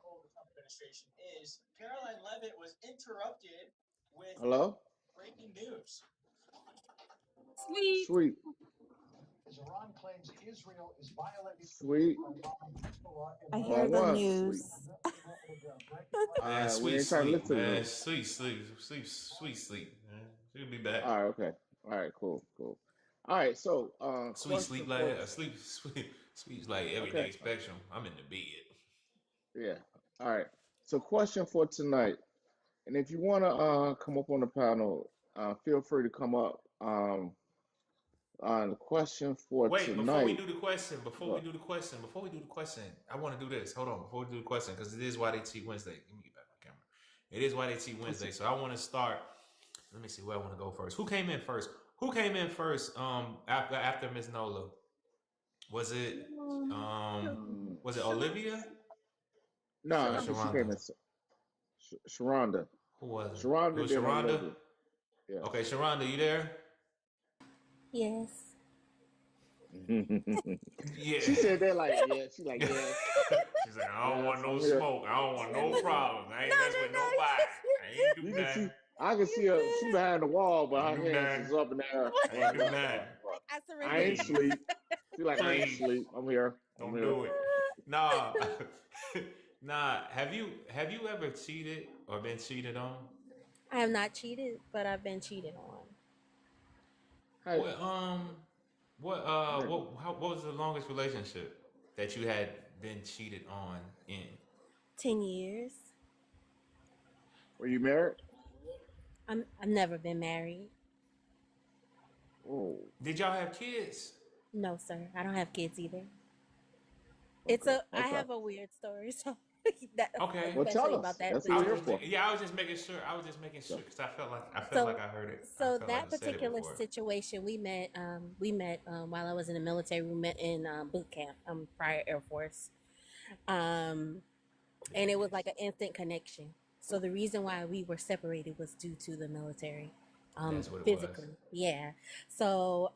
Hello, Sweet. sweet, sweet, I hear going the once, sweet. news. Man, We sweet ain't trying to sleep, listen to man. them. Sweet sleep, man. She'll be back. All right, okay, all right, cool, cool. All right, so Sweet question sleep like for that. Sweet's like okay, everyday spectrum. I'm in the bed. yeah, all right. So question for tonight, and if you want to come up on the panel, feel free to come up. The question for Wait, before we tonight. do the question, What? I want to do this. Hold on, before we do the question, because it is Why They Cheat Wednesday. Let me get back my camera. It is Why They Cheat Wednesday, so I want to start. Let me see where I want to go first. Who came in first? After Miss Nola? Was it Um, Mm, was it Sharonda. Olivia no, or I think she came Sharonda? in. Sharonda. Who was it? It Sharonda was then Sharonda. Olivia. Yeah. Okay, Sharonda, you there? Yes. Yeah. She said that like yeah. She like yes, She's like, I don't yes. want no I'm here. smoke. I don't want I'm no here. problems. I No, ain't mess no, with no. nobody. I ain't do You can nothing. see. I can see her. She behind the wall, but Ain't her do hands nothing. is up in the air. I ain't do nothing. I I ain't surrender. Please, sleep. She like I ain't please, sleep. I'm here. I'm don't here. do it. Nah, nah. Have you ever cheated or been cheated on? I have not cheated, but I've been cheated on. Hey, Brittany, what was the longest relationship that you had been cheated on in? 10 years. were you married? I've never been married. Oh, Did y'all have kids? No, sir. I don't have kids either. okay, I okay. have a weird story, so that Okay. Well, tell especially about us. that That's what I we're was here just particular. for. yeah, I was just making sure. I was just making sure So, because I felt like So I heard it. I so felt like that you said it particular before. situation we met while I was in the military. We met in boot camp, prior Air Force. Um and it was like Yes, an instant connection. So the reason why we were separated was due to the military, that's what it was. physically. Yeah. So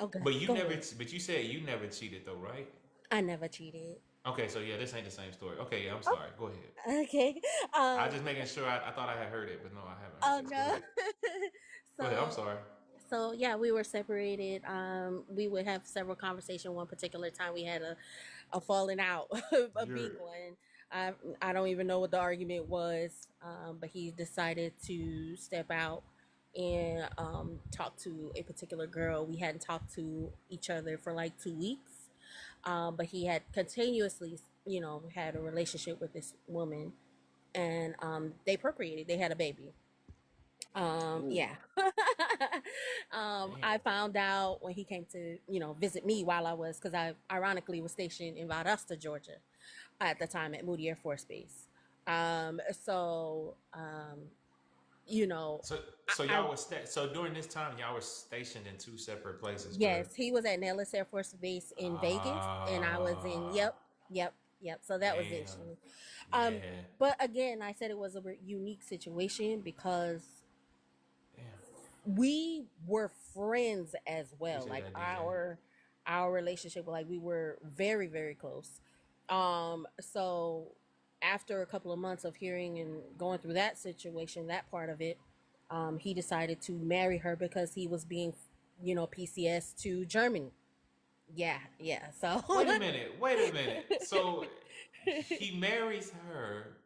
okay, But you go never. ahead. But you said you never cheated though, right? I never cheated. Okay, so yeah, this ain't the same story. Okay, yeah, I'm Oh, sorry. Go ahead. okay. I was Um. just making sure. I thought I had heard it, but no, I haven't heard Oh this. Go no. ahead. Go ahead. I'm so sorry. so yeah, we were separated. We would have several conversations. One particular time, we had a falling out, a big You're one. I don't even know what the argument was, but he decided to step out and talk to a particular girl. We hadn't talked to each other for like 2 weeks, but he had continuously, had a relationship with this woman, and they procreated. They had a baby. ooh, Yeah. I damn. found out when he came to, visit me while I was, because I ironically was stationed in Valdosta, Georgia at the time at Moody Air Force Base. So, you know, So I y'all was so during this time y'all were stationed in two separate places, correct? yes, he was at Nellis Air Force Base in Vegas, and I was in, Ah, yep. So that was damn. interesting. Um, Yeah. but again, I said it was a unique situation because Damn. we were friends as well. Appreciate Like that, DJ. our relationship, like we were very, very close. So after a couple of months of hearing and going through that situation, that part of it, he decided to marry her because he was being, PCS to Germany. Yeah, yeah. So Wait a minute. Wait a minute. So he marries her,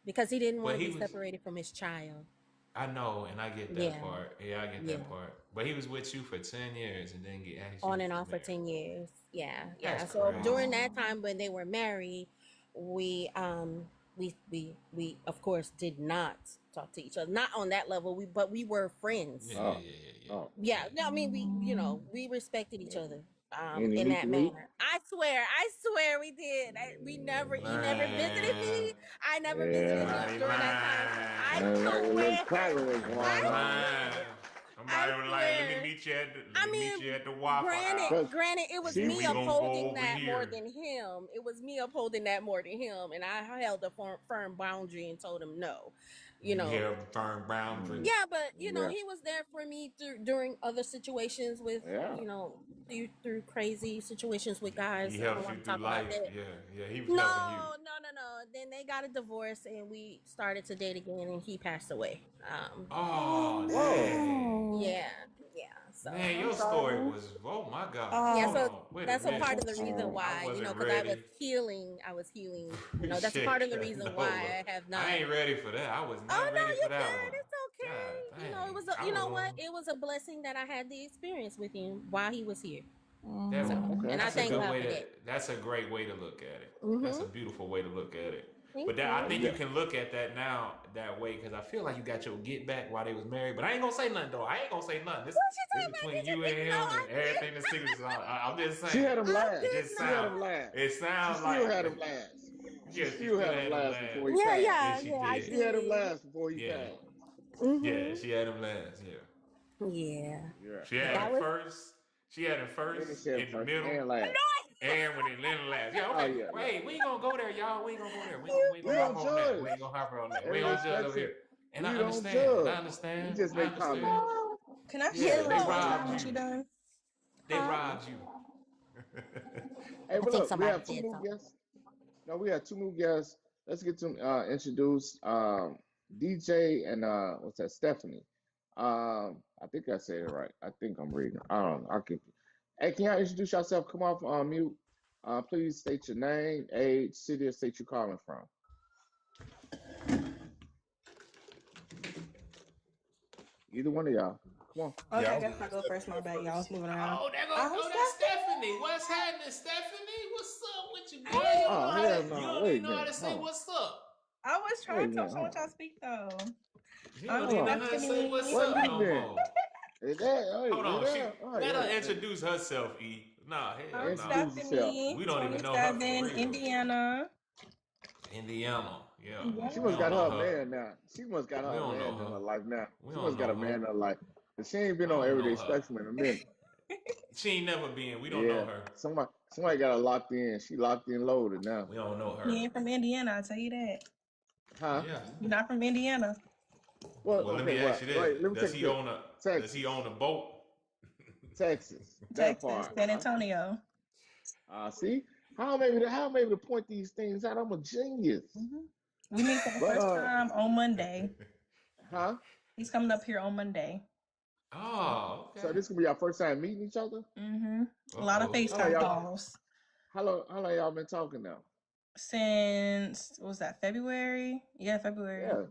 because he didn't want but to he be was. separated from his child. I know, and I get that Yeah, part. Yeah, I get yeah. that part. But he was with you for 10 years and then get asked you On and to off for marry. 10 years. Yeah, That's yeah. So during crazy. that time when they were married, we we of course did not talk to each other. Not on that level, but we were friends. Yeah, yeah, oh, yeah, yeah, oh. Yeah. yeah. No, I mean we respected each other Any in meet that to meet? manner. I swear we did. We never he never visited Man, me. I never visited Yeah, him somebody during that time. I lying. like a little swear. cracker was I going Somebody on. lying. I Somebody was like, swear. let I me meet you mean, at the Waffle granted, House, Cause granted, it was and then she, me we gonna go upholding over that more here. than him. It was me upholding that more than him, and I held a firm boundary and told him no. You You know, have a firm boundary. mm, yeah, but yeah, he was there for me during other situations with yeah. through crazy situations with He guys. I don't helps you want to through talk about life. that. Yeah, yeah. He was No, helping you. no. Then they got a divorce, and we started to date again, and he passed away. Oh Whoa. dang. Yeah, yeah. So. Man, I'm your story sorry. was, oh my God. Yeah, Hold Oh, so on. Wait a that's a I'm part minute. so of the reason sorry. I why, wasn't because I was ready. healing. I was healing. That's a part Appreciate of the that, reason why Nola. I have I not. ain't ready for that. I was Oh not no, ready for you're that good. one. It's God okay. It dang. was I was what? on. It was a blessing that I had the experience with him while he was here. That So, Okay, and I that's a thank good okay. God way for to. that. That's a great way to look at it. That's Mhm. a beautiful way to look at it. Thank But that I you. Well, you think you got can look at that now that way because I feel like you got your get back while they was married. But I ain't gonna say nothing though. I ain't gonna say nothing. What you This talking about? between Did you you and think? No, him I and did. everything. The secrets. I'm just she saying. had him I It last. did just She had sound. him not. last. It She sounds still like. had him last. She Yeah, she still still had him had him last last. before he Yeah, passed. Yeah, she I did. She had him did. last before he Yeah, passed. yeah, Mhm. she had him last. Yeah, Yeah, Yeah. she but had him that was. first. She had him Then he first, said in the first middle, and last. and when it then last. Yeah, Oh okay. yeah, yeah, Wait, we ain't gonna go there, y'all. We ain't gonna go there. You We ain't we gonna said. hop don't on that. We judge. ain't gonna hop on that. We Every ain't gonna judge respect over to here. And I we don't understand. And I judge. We understand. just I make understand. comments. Oh, can I Yeah, share they a So, story time robbed when she you. done? They huh? robbed you. Hey, I but think look, we somebody have two said new something. guests. No, we have two new guests. Let's get them introduced. DJ and what's that? Stephanie. I think I said it right. I think I'm reading. I don't know. I'll keep you. Hey, can y'all introduce yourself? Come off mute. Please state your name, age, city, or state you're calling from. Either one of y'all. Come on. Okay, Yeah, I I'll guess go I go next. first. My bad, y'all. I was moving around. Oh, there go, I was oh, that's Stephanie. What's happening, Stephanie? What's up with you, girl? You don't Oh know how hell to. You no! don't Wait even a know how minute. to say Hold on. what's up. I was Wait a trying to. I'm minute. trying Hold to on. y'all speak though. You I'm don't Hold even on. know how to say what's Stephanie. Where up you no been? more. Is that? Hold Wait, is on, that? Oh let her yeah. introduce herself. E. Nah, hell I'm nah. Introduce yourself. Stephanie, We don't even know her for 27, real. Indiana. Indiana, yeah. She We must Yeah. don't got know her her. man now. She must got We her don't know man in her her. life now. We She don't must got know a man in her. her life. But she ain't been I on don't know Everyday her. Spectrum in a minute. She ain't never been. We don't know Yeah. her. Somebody got her locked in. She locked in loaded now. We don't know He her. ain't from Indiana, I'll tell you that. Huh? Yeah. You're not from Indiana. Well, Well, let okay, me well, ask you this: wait, let me Does take he this. own a Does he Texas. own a boat? Texas. That Texas, part. San Antonio. See? How I'm able to point these things out? I'm a genius. hmm We meet for the But first time on Monday. huh? He's coming up here on Monday. Oh, So okay. this gonna be our first time meeting each other? A lot of Uh-oh. How long FaceTime y'all calls. how long y'all been talking now? Since what was that, February? Yeah, February. Yeah.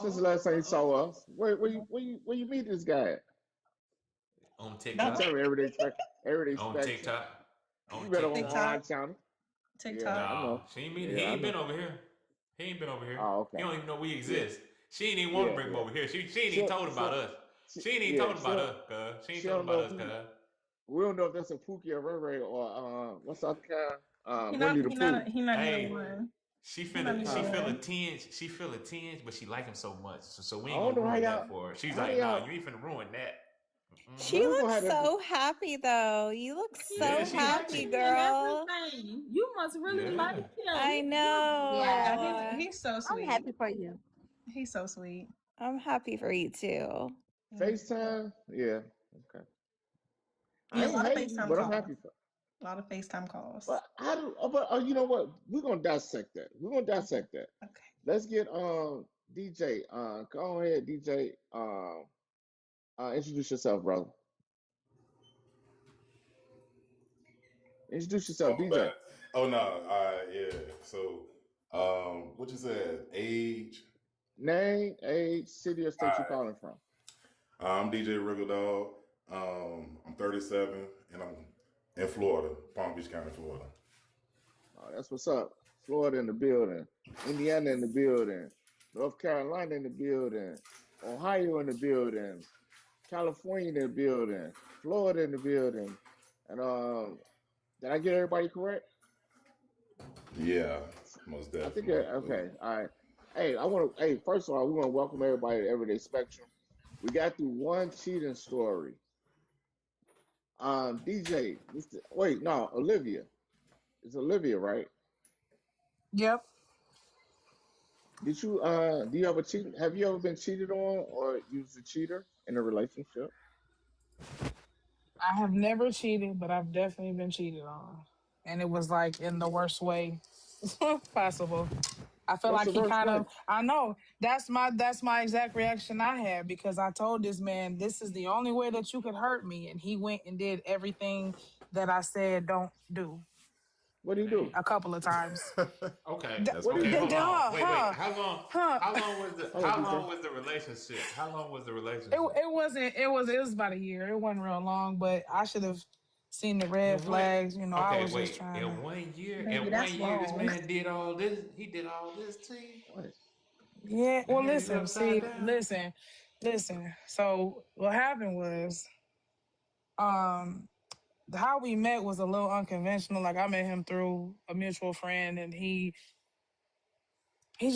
Since the Uh-oh. last time you saw Uh-oh. us. Where you meet this guy at? On You Don't TikTok. tell me everyday On spectrum. TikTok. On You better on TikTok. Hard TikTok, Channel. Yeah, TikTok. I Nah, know. she ain't mean. He Yeah, I ain't been know. over here. He ain't been over here. Oh, He okay. don't even know we Yeah, exist. She ain't even want to yeah, bring him yeah. over here. She ain't even She'll, told him about she'll, us. she, She ain't even yeah, told him about us, cuz. She ain't she told him don't know about if us, cuz. we don't know if that's a Pookie or Ray Ray or what's the other guy? He Winnie not the he not Pooh. he not neither Hey, one. she He not feel neither she Huh? feel a one. tinge. She feel a tinge, but she like him so much. So we I ain't don't gonna know ruin that for her. She's how do like, nah, y'all you ain't finna ruin that. She well we're gonna looks have that so happy though. You look Yeah, so He she happy, happy. and girl. everything. You must really Yeah. like him. I He beautiful. Yeah, know. he's so I'm sweet. happy for you. He's so sweet. I'm happy for you too. Yeah. FaceTime. Yeah. Okay. I Yeah, a ain't lot of hating, FaceTime but I'm calls. happy for A lot of FaceTime calls. but how do but you know what? We're gonna dissect that. We're gonna dissect that. Okay. Let's get DJ. Go ahead, DJ. Introduce yourself, brother. Introduce yourself, Oh, DJ. but oh no, yeah. So, what you said? Age. Name, age, city or state you I calling from. I'm DJ Wriggle Dog. I'm 37 and I'm in Florida, Palm Beach County, Florida. Oh, that's what's up. Florida in the building. Indiana in the building. North Carolina in the building. Ohio in the building. California in the building. Florida in the building. And did I get everybody correct? Yeah, most I think definitely. okay. All right. Hey, first of all, we want to welcome everybody to Everyday Spectrum. We got through one cheating story. DJ, wait, no, Olivia. It's Olivia, right? Yep. Do you ever cheat? Have you ever been cheated on or you was a cheater in a relationship? I have never cheated, but I've definitely been cheated on. And it was like in the worst way possible. I feel What's like the he worst kind way? of I know that's my exact reaction I had because I told this man this is the only way that you could hurt me and he went and did everything that I said don't do What do you do? a couple of times. Okay. D- That's What do you Okay. do? Hold on. Duh, Wait. Wait. huh, How long? huh. How long was the? Hold on, How DJ. long was the relationship? How long was the It relationship? wasn't it was about a year. It wasn't real long, but I should have seen the red In what? flags. I Okay. was just Wait. trying to. In 1 year. Baby, In that's 1 year, this long. man did all this. He did all this to you. What? Yeah. And Well, had you listen. upside See, down. listen. So what happened was, um, how we met was a little unconventional. Like I met him through a mutual friend, and he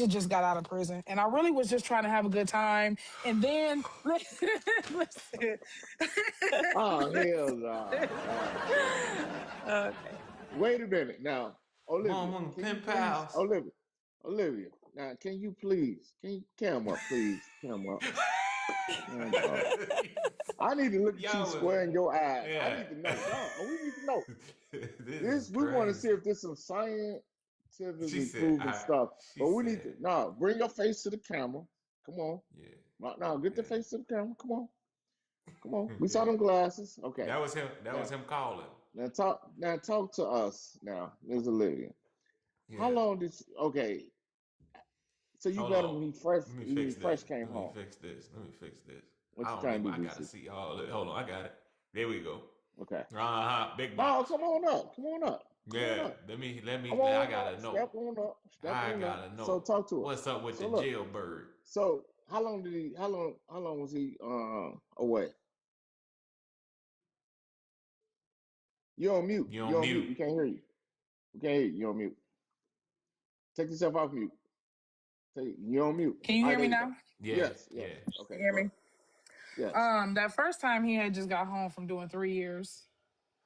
just got out of prison, and I really was just trying to have a good time. And then, listen. Oh hell no. Oh hell no. Okay. Wait a minute. Now, Olivia, Mom, can you pen please pals. Olivia, now can you cam up, please? Cam up. Cam up. I need to look at you Y'all was, square in your eyes. I yeah. need to know. No, we need to know. This is This we want to see crazy. if this some She scientifically said, proven stuff. she But we need to said, no bring your face to the camera. Come on. yeah, Now get the yeah, face to the camera. Come on. Come on. We saw yeah. them glasses. Okay. That was him. That Now was him calling. talk to us now, Ms. Olivia. How Yeah. long did so you Hold met him on. when he Let me when he fix this. first came Let me home. fix this. Let me fix this. What I you don't trying even. to I do, gotta BC? see. Hold on. I got it. There we go. Okay. Big No, box. come on up. Come on up. Come on Yeah. up. Let me. Come I on gotta up. know. Step on up. Step I on up. gotta So know. talk to us. What's up with So the look. jailbird? So how long was he away? You're on mute. You on You're on mute. mute? We can't hear you. We can't hear you. You're on mute. Take yourself off mute. You're on mute. Can you All hear right, me there you go. now? Yeah. Yes, Yeah. yes. Can Okay, you hear go me? ahead. Yes. That first time he had just got home from doing 3 years.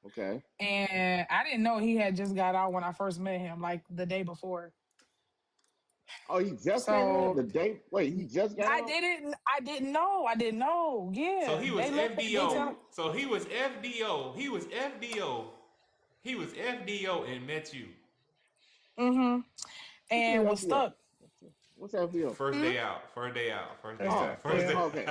Okay. And I didn't know he had just got out when I first met him, like the day before. Oh, he just came in the So day. Wait, he just got I out? didn't know. So Yeah. he was They FDO. tell So he was FDO. He was FDO. He was FDO and met you. mm-hmm. What's the And was FBO? stuck. What's FBO? First day out. First day out. First day Oh, out. First first. day. Yeah. Okay.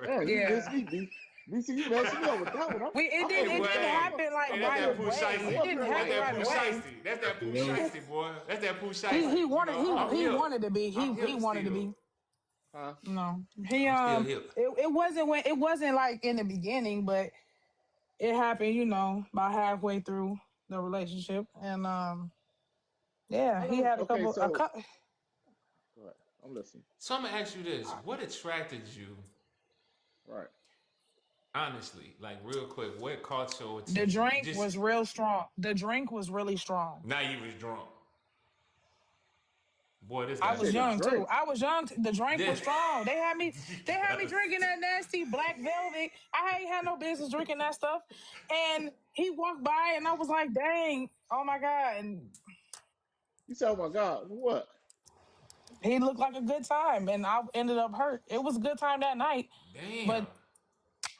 Yeah, you missed Yeah. me, B. BC, you messed me up with that one. It I'm didn't supposed to it be didn't saying, happen Hey, like that's I'm right that supposed, Pooh away. I'm It Shiesty. up didn't here That's like, happen that right Pooh away. Shiesty. That's that Pooh Shiesty, boy. That's that Pooh Shiesty. He wanted I'm he hip. wanted to be. I'm He hip wanted to still. be. huh? No. He I'm still hip. it wasn't like in the beginning, but it happened, about halfway through the relationship. And yeah, How he long? had Okay, a so, couple. go ahead. I'm listening. So I'm gonna ask you this: what attracted you, Right. honestly, like real quick? What caught your The attention? drink Just was real strong. The drink was really strong. now you was drunk. Boy, this I guy You was said the young drunk. too. drink. I was young. The drink was This, strong. They had me yes. drinking that nasty black velvet. I ain't had no business drinking that stuff. And he walked by, and I was like, "Dang, oh my god!" And You said, oh my God, what? he looked like a good time, and I ended up hurt. It was a good time that night, Damn. but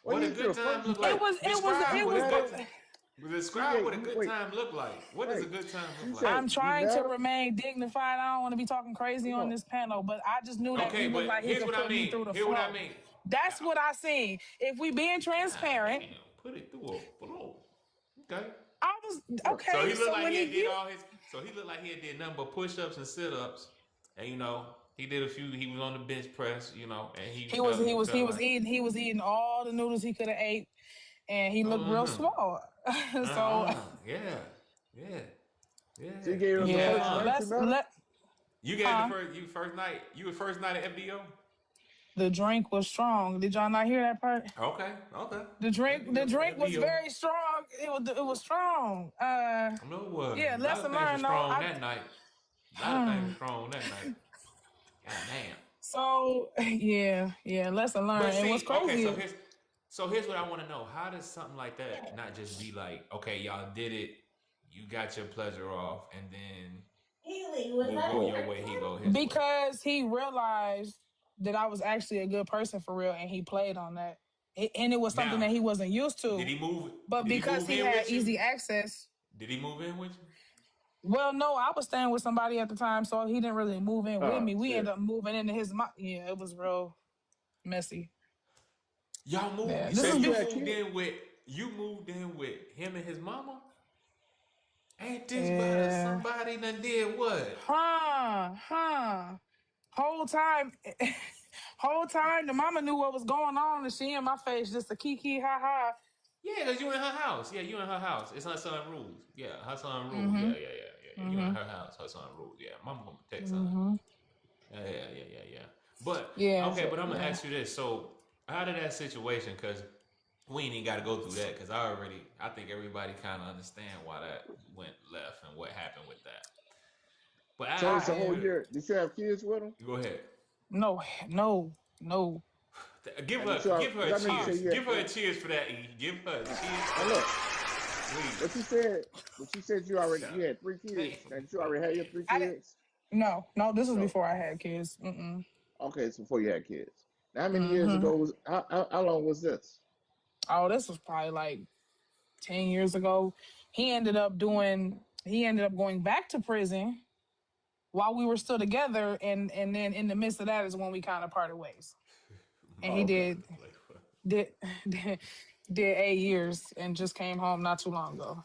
Well, What he a was your good time first look date. like. You Describe what a met good. her. She Describe gave what a you, good wait, time look like. What does a wait. good time You look like? said I'm you trying met to her. remain dignified. I don't want to be talking crazy Come on on. this panel, but I just knew that Okay, he looked but like he here's could what I put me mean. through the Here's what I flow. mean. That's what I seen. If we being God transparent, damn, put it through a flow. Okay. I was Right. So okay. he looked So like when he had he did all his. So he looked like he had did nothing but push-ups and sit-ups, and he did a few. He was on the bench press, and he he was felt he he was felt he was like. eating all the noodles he could have ate, and he looked real Uh-huh. small. So Yeah. Yeah. Yeah. So you gave Did him you the have first yeah, fun? night you let's met her? let You got the huh. first night. You was first night at FDO. The drink was strong. Did y'all not hear that part? Okay. Okay. The FDO. drink was FDO. very strong. It was strong. I know it was. Yeah. A lot of Lesson things were learned though. strong that night. A lot of things were strong that night. God damn. So yeah. Lesson But learned. And what's see, okay, crazy? so here's what I want to know. How does something like that not just be like, okay, y'all did it, you got your pleasure off, and then you go Well, your way, he go his way. Because he realized that I was actually a good person for real, and he played on that. And it was something Now, that he wasn't used did to. he move? But Did he because move he in had with you? easy access, Did he move in with you? well, no, I was staying with somebody at the time, so he didn't really move in with me. We shit. ended up moving into his. Yeah, it was real messy. Y'all Yeah, moved. this So But is you you had moved kids. in with him and his mama. Ain't this about yeah, somebody that did what? huh. Whole time, whole time, the mama knew what was going on, and she in my face just a kiki ha ha. Yeah, cause you in her house. Yeah, you in her house. It's her son rules. Yeah, her son rules. Mm-hmm. Yeah. You in Mm-hmm. her house. Her son rules. Yeah, mama gonna protect son. Mm-hmm. Yeah. But Yeah. okay, So but I'm gonna yeah. ask you this. So out of that situation, cause we ain't even got to go through that, cause I think everybody kind of understand why that went left and what happened with that. But So out it's of a whole Yeah. every, year. Did you have kids with him? go ahead. No. No. Give And her, did you have, give her because a I know you Huh. said cheers. you had, Give her a cheers for that. E. Give her a cheers for now that. look, Please. but you said you had three Damn. kids. Now, did you already have your three I didn't. kids? No. This was So, before I had kids. Mm-mm. okay, it's before you had kids. Now, how many years Mm-hmm. ago how long was this? Oh, this was probably like 10 years ago. He ended up going back to prison while we were still together, and then in the midst of that is when we kind of parted ways. And he Oh, okay. did did 8 years and just came home not too long ago.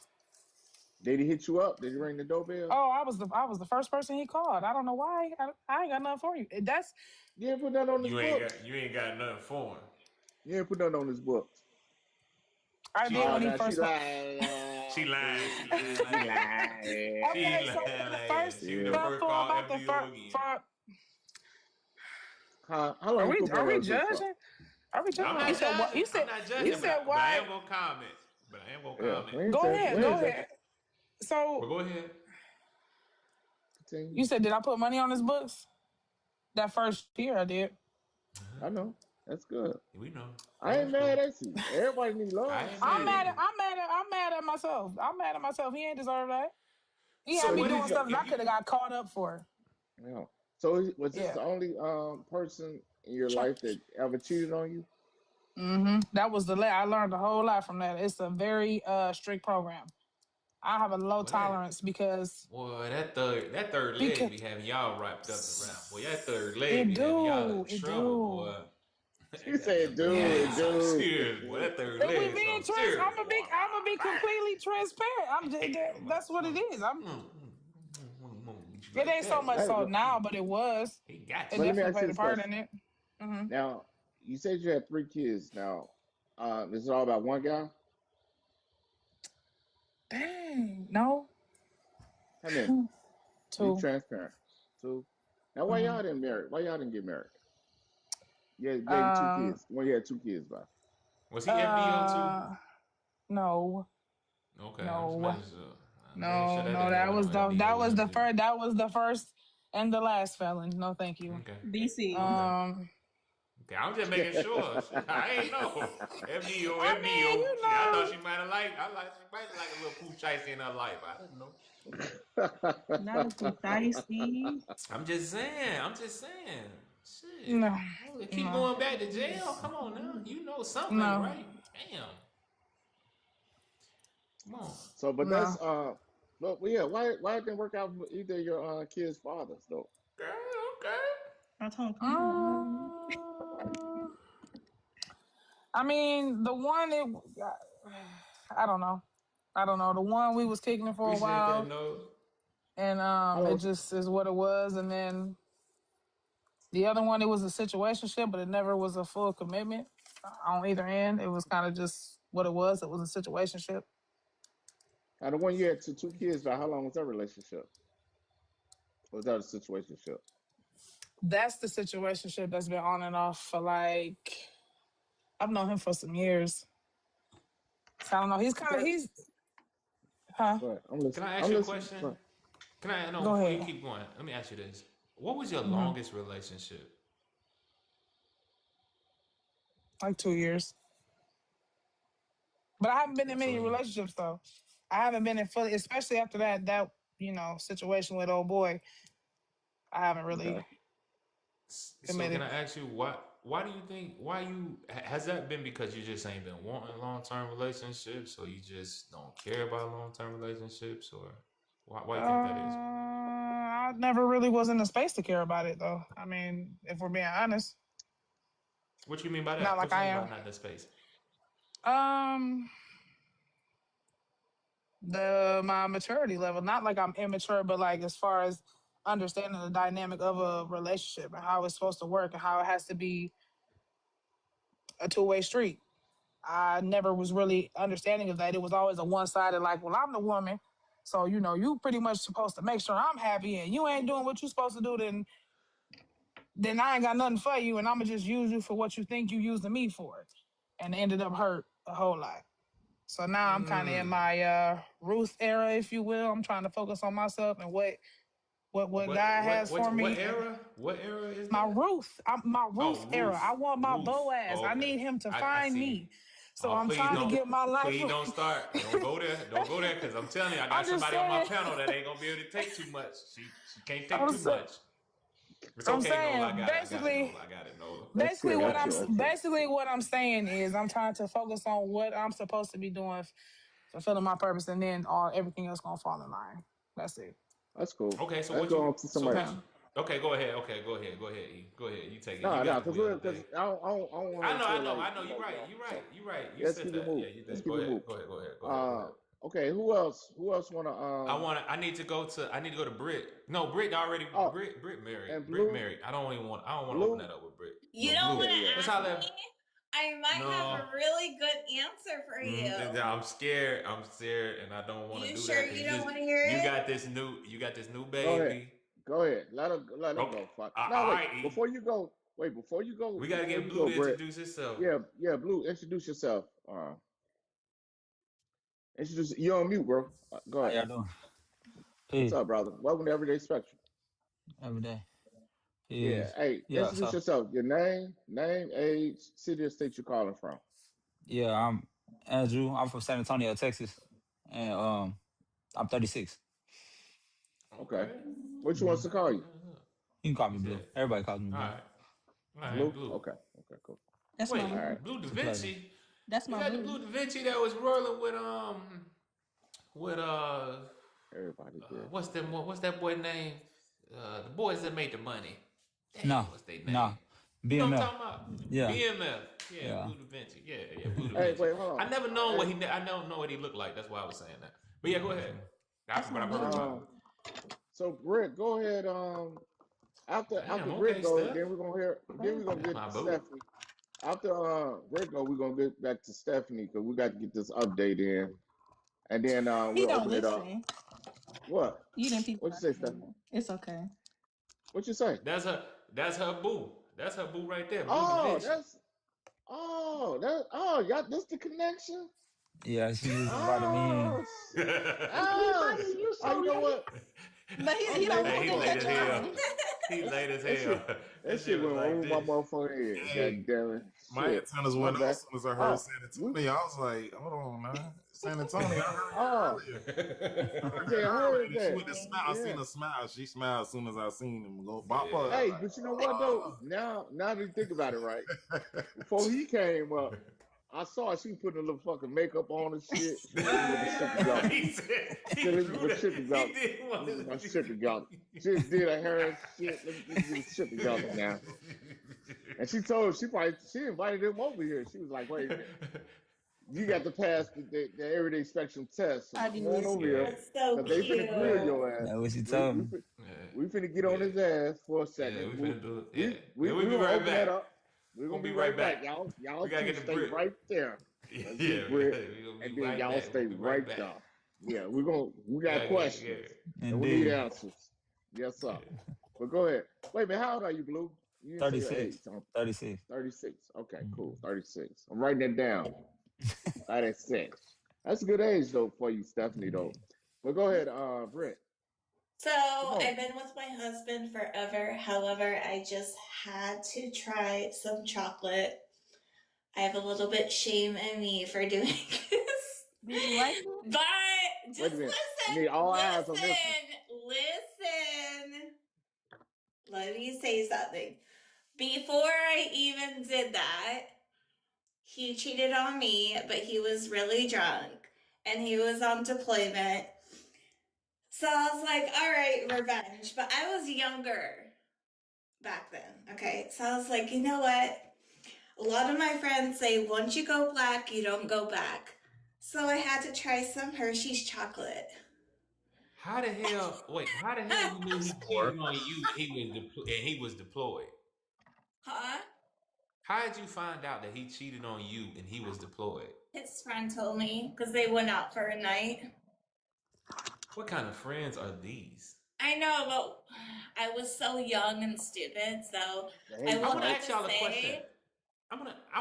Did he hit you up? Did he ring the doorbell? Oh, I was the first person he called. I don't know why. I ain't got nothing for you. That's You ain't put nothing on his You books. ain't got nothing for him. You ain't put nothing on his books. I She did Oh, when he now she first. lying. She lying. She lying. She lying. Okay, so lying. first, She the Yeah. first for call about the FBO again. How long you put Are money we on his books for? judging? Are we judging? I'm Nah. not You said what? judging. I'm not You judging, said but I why? am gonna comment. Yeah, we ain't Go judging. ahead. We Go ain't judging. ahead. So But go ahead. Continue. you said, did I put money on his books? That first year I did. I know. That's good. We know. I ain't That's cool. mad at you. Everybody need I love. ain't mad at you. I'm mad at myself. I'm mad at myself. He ain't deserve that. He So had me what doing if stuff that I you could have got caught up for. Yeah. So was this Yeah. the only person in your life that ever cheated on you? That was I learned a whole lot from that. It's a very strict program. I have a low tolerance because boy, that third leg be having y'all wrapped up around. Boy, that third leg be having y'all in trouble, boy. She said, dude, serious, boy. That third If we leg is being something serious. I'm gonna be completely transparent. That's what it is. It ain't so much so now, but it was. He got It But let me definitely ask you played a this part question. in it. Now, you said you had 3 kids. Now, is it all about one guy? Dang, no. How many? Be 2. transparent. 2. Now, why y'all didn't marry? Why y'all didn't get married? You gave 2 kids. When you had 2 kids, by. Was he FBO too? No. Okay, No. sure No, that was the first and the last felon. No, thank you. Okay. DC. Okay, I'm just making sure. I ain't know. FBO. I mean, you I know. thought she might have liked. She might have liked a little pooch ice in her life. I didn't know. Not a dicey. I'm just saying. Shit. No. Keep going back to jail. Come on now. You know something ain't No. right. Damn. Come on. So, but No. that's but yeah, why it didn't work out for either of your kids' fathers though? Okay. I told him. I mean, the one I don't know. The one we was kicking it for a Appreciate while, that note. and it just is what it was. And then the other one, it was a situationship, but it never was a full commitment on either end. It was kind of just what it was. It was a situationship. Now, the one you had 2 kids by, how long was that relationship? Or was that a situationship? That's the situationship that's been on and off for I've known him for some years. So I don't know. He's Go ahead, I'm listening. Can I ask you a question? Before ahead. you keep going, let me ask you this. What was your Mm-hmm. longest relationship? Like 2 years. But I haven't been in many relationships though. I haven't been in fully, especially after that situation with old boy. I haven't really committed. So can I ask you why do you think has that been because you just ain't been wanting long-term relationships, or you just don't care about long-term relationships, or why do you think that is? I never really was in the space to care about it though. I mean, if we're being honest. What you mean by that? Not like what you I mean am. by not the space? My maturity level, not like I'm immature, but like as far as understanding the dynamic of a relationship and how it's supposed to work and how it has to be a two-way street. I never was really understanding of that. It was always a one-sided, like, well, I'm the woman, so you pretty much supposed to make sure I'm happy, and you ain't doing what you're supposed to do, then I ain't got nothing for you, and I'ma just use you for what you think you using me for. And it ended up hurt a whole lot. So now I'm kind of in my Ruth era, if you will. I'm trying to focus on myself and what God has for me. What era? What era is my that? Ruth? My Ruth era. I want my Ruth. Boaz. Oh, I okay. need him to I find see. me. So Oh, I'm trying to get my life. Please don't start. Don't go there. Don't go there, because I'm telling you, I got somebody on my panel that ain't gonna be able to take too much. She can't take too much. It's I'm okay, saying, Nola. I got it, Nola. Basically what I'm saying is I'm trying to focus on what I'm supposed to be doing, fulfilling my purpose, and then everything else gonna fall in line. That's it. That's cool. Okay, so let's go on to somebody else. Okay, go ahead. Okay, go ahead. E. Go ahead. You take it. No, you got because I don't want to. I know. You're right. You said that. Yeah, you did. Go ahead. Okay, who else? Who else wanna I need to go to Brit. No, Brit already. oh, Brit married. and Brit Blue? married. I don't want to open Blue? that up with Brit. You But don't Blue, want Yeah, to yeah. let's ask holler. me? I might have No. a really good answer for you. I'm scared. I'm scared, and I don't want to You do sure that you because don't want to hear you it? got this new Go ahead. baby. Go ahead. Let her Okay. go. Fuck. All No, wait. right. Before you go, We gotta get Blue to Brett. introduce himself. Yeah, Blue, introduce yourself. Introduce you on mute, bro. Go How ahead. y'all doing? What's Peace. up, brother? Welcome to Everyday Spectrum. Every day. Yeah. Peace. Hey, Yeah, introduce so yourself. Your name, age, city or state you're calling from. yeah, I'm Andrew. I'm from San Antonio, Texas. And I'm 36. Okay. Okay. What you hmm wants to call you? You can call He me Blue. said, Everybody calls me "All Blue. right, all right, Blue? Blue. Okay. Okay, cool. That's my Wait, All right. boo. Blue Da It's a pleasure. Vinci. That's Is my that the boo. Blue Da Vinci that was rolling with Everybody good. what's that boy name? The boys that made the money. Damn, No, what's their name? no. You know what I'm BMF. talking about? Yeah, BMF. Yeah, yeah. Blue Da Vinci. Yeah, Blue Da Hey, Vinci. wait, hold I on. never known Hey, I don't know what he looked like. That's why I was saying that. But yeah, go ahead. That's But my I've heard boo. about him. so Britt, go ahead. After Damn, Britt okay, go, Steph. then we're gonna That's get my to boo. Stephanie. After Britt go, we're gonna get back to Stephanie because we got to get this update in, and then He we'll don't open it up. listen. What? You didn't people What you say, Stephanie? It's okay. What you say? That's her boo. That's her boo right there. Blue Da Oh, Vinci. y'all, this the connection? Yeah, she just invited me in. Oh, you know what? But he Okay, don't Hey, my want he to late catch as fault. hell. on. He That, late as that hell. shit, That that shit shit was went like over my this. motherfucking head. Hey, God damn it. my Shit. antennas My went off bad. as soon as I heard Oh, San Antonio. I was like, hold on, man. San Antonio, I heard oh, you earlier. I heard yeah, I her heard earlier. She that. went to smile. I Yeah. seen her smile. She smiled as soon as I seen him go bop up. I Hey, was but you know what though? Now that you think about it, right? Before he came up, I saw she putting a little fucking makeup on and shit. She was looking like a chicken jock. He said She he looking drew like a that. chicken He jock. did one. Looking like a chicken jock. She did her hair and shit. Look at this chicken jock now. And she invited him over here. She was like, wait a minute. You got to pass the everyday spectrum test. So I come on did. over Yeah. here. That's so Because they finna grill cute. your ass. That's what she We, told we, me. fin- Yeah. we finna get on Yeah. his ass for a Yeah, second. we finna do it. Yeah. We We'll be gonna right open back. that up. We're We'll gonna be be right right back. back. Y'all We gotta two get the stay brick. right there. Let's Yeah, get Brit. we gonna And be then right y'all back. stay We'll be right back. there. Yeah, we got Yeah, questions. And we need Indeed. answers. Yes, sir. But go ahead. Wait a minute, how old are you, Blue? You didn't say your age. 36. 36. 36. Okay, cool. Mhm. 36. I'm writing that down. 36. That's a good age though for you, Stephanie, though. But go ahead, Britt. So Come on. I've been with my husband forever. However, I just had to try some chocolate. I have a little bit shame in me for doing this. Did you like it? But Wait just a minute. I listen, need all eyes on this listen. Let me say something. Before I even did that, he cheated on me, but he was really drunk and he was on deployment. So I was like, all right, revenge. But I was younger back then, okay? So I was like, you know what? A lot of my friends say once you go black, you don't go back. So I had to try some Hershey's chocolate. How the hell? Wait, how the hell you knew he cheated on you and he was deployed? Huh? How did you find out that he cheated on you and he was deployed? His friend told me because they went out for a night. What kind of friends are these? I know, but I was so young and stupid, so I I want to wanted ask to y'all a question. say. I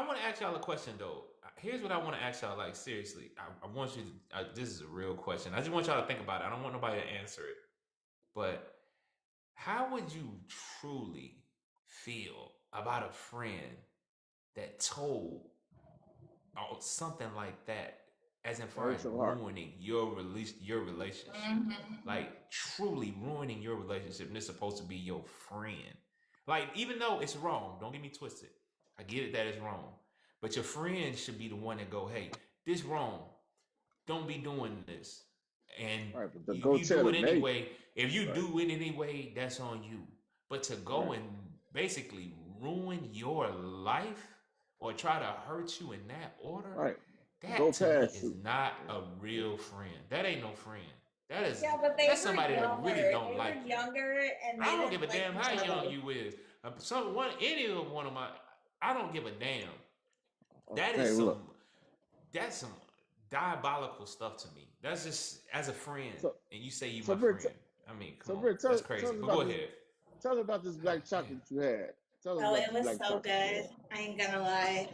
want to ask y'all a question though. Here's what I want to ask y'all. Like seriously, I want you to. This is a real question. I just want y'all to think about it. I don't want nobody to answer it. But how would you truly feel about a friend that told something like that, as in far as Hurts your heart. ruining your relationship, like truly ruining your relationship, and it's supposed to be your friend. Like even though it's wrong, don't get me twisted. I get it that it's wrong, but your friend should be the one that go, "Hey, this wrong. Don't be doing this." And Right, but if go you tell do it him, Nate. anyway, if you Right. do it anyway, that's on you. But to go Right. and basically ruin your life or try to hurt you in that order, Right. That Go to me past is you. not a real friend. That ain't no friend. Yeah, but they That's were somebody that younger. really don't They like were you. younger and I they don't give didn't a like damn each how young other. you is. Any of one of my, I don't give a damn. That Okay, is look. that's some diabolical stuff to me. That's just as a friend, So, and you say you so my Britt, friend. I mean, come so on, Britt, that's tell crazy. us But go about this. ahead. Tell us about this God black damn. chocolate you had. Tell us Oh, about it this was black so chocolate you good. I ain't gonna lie.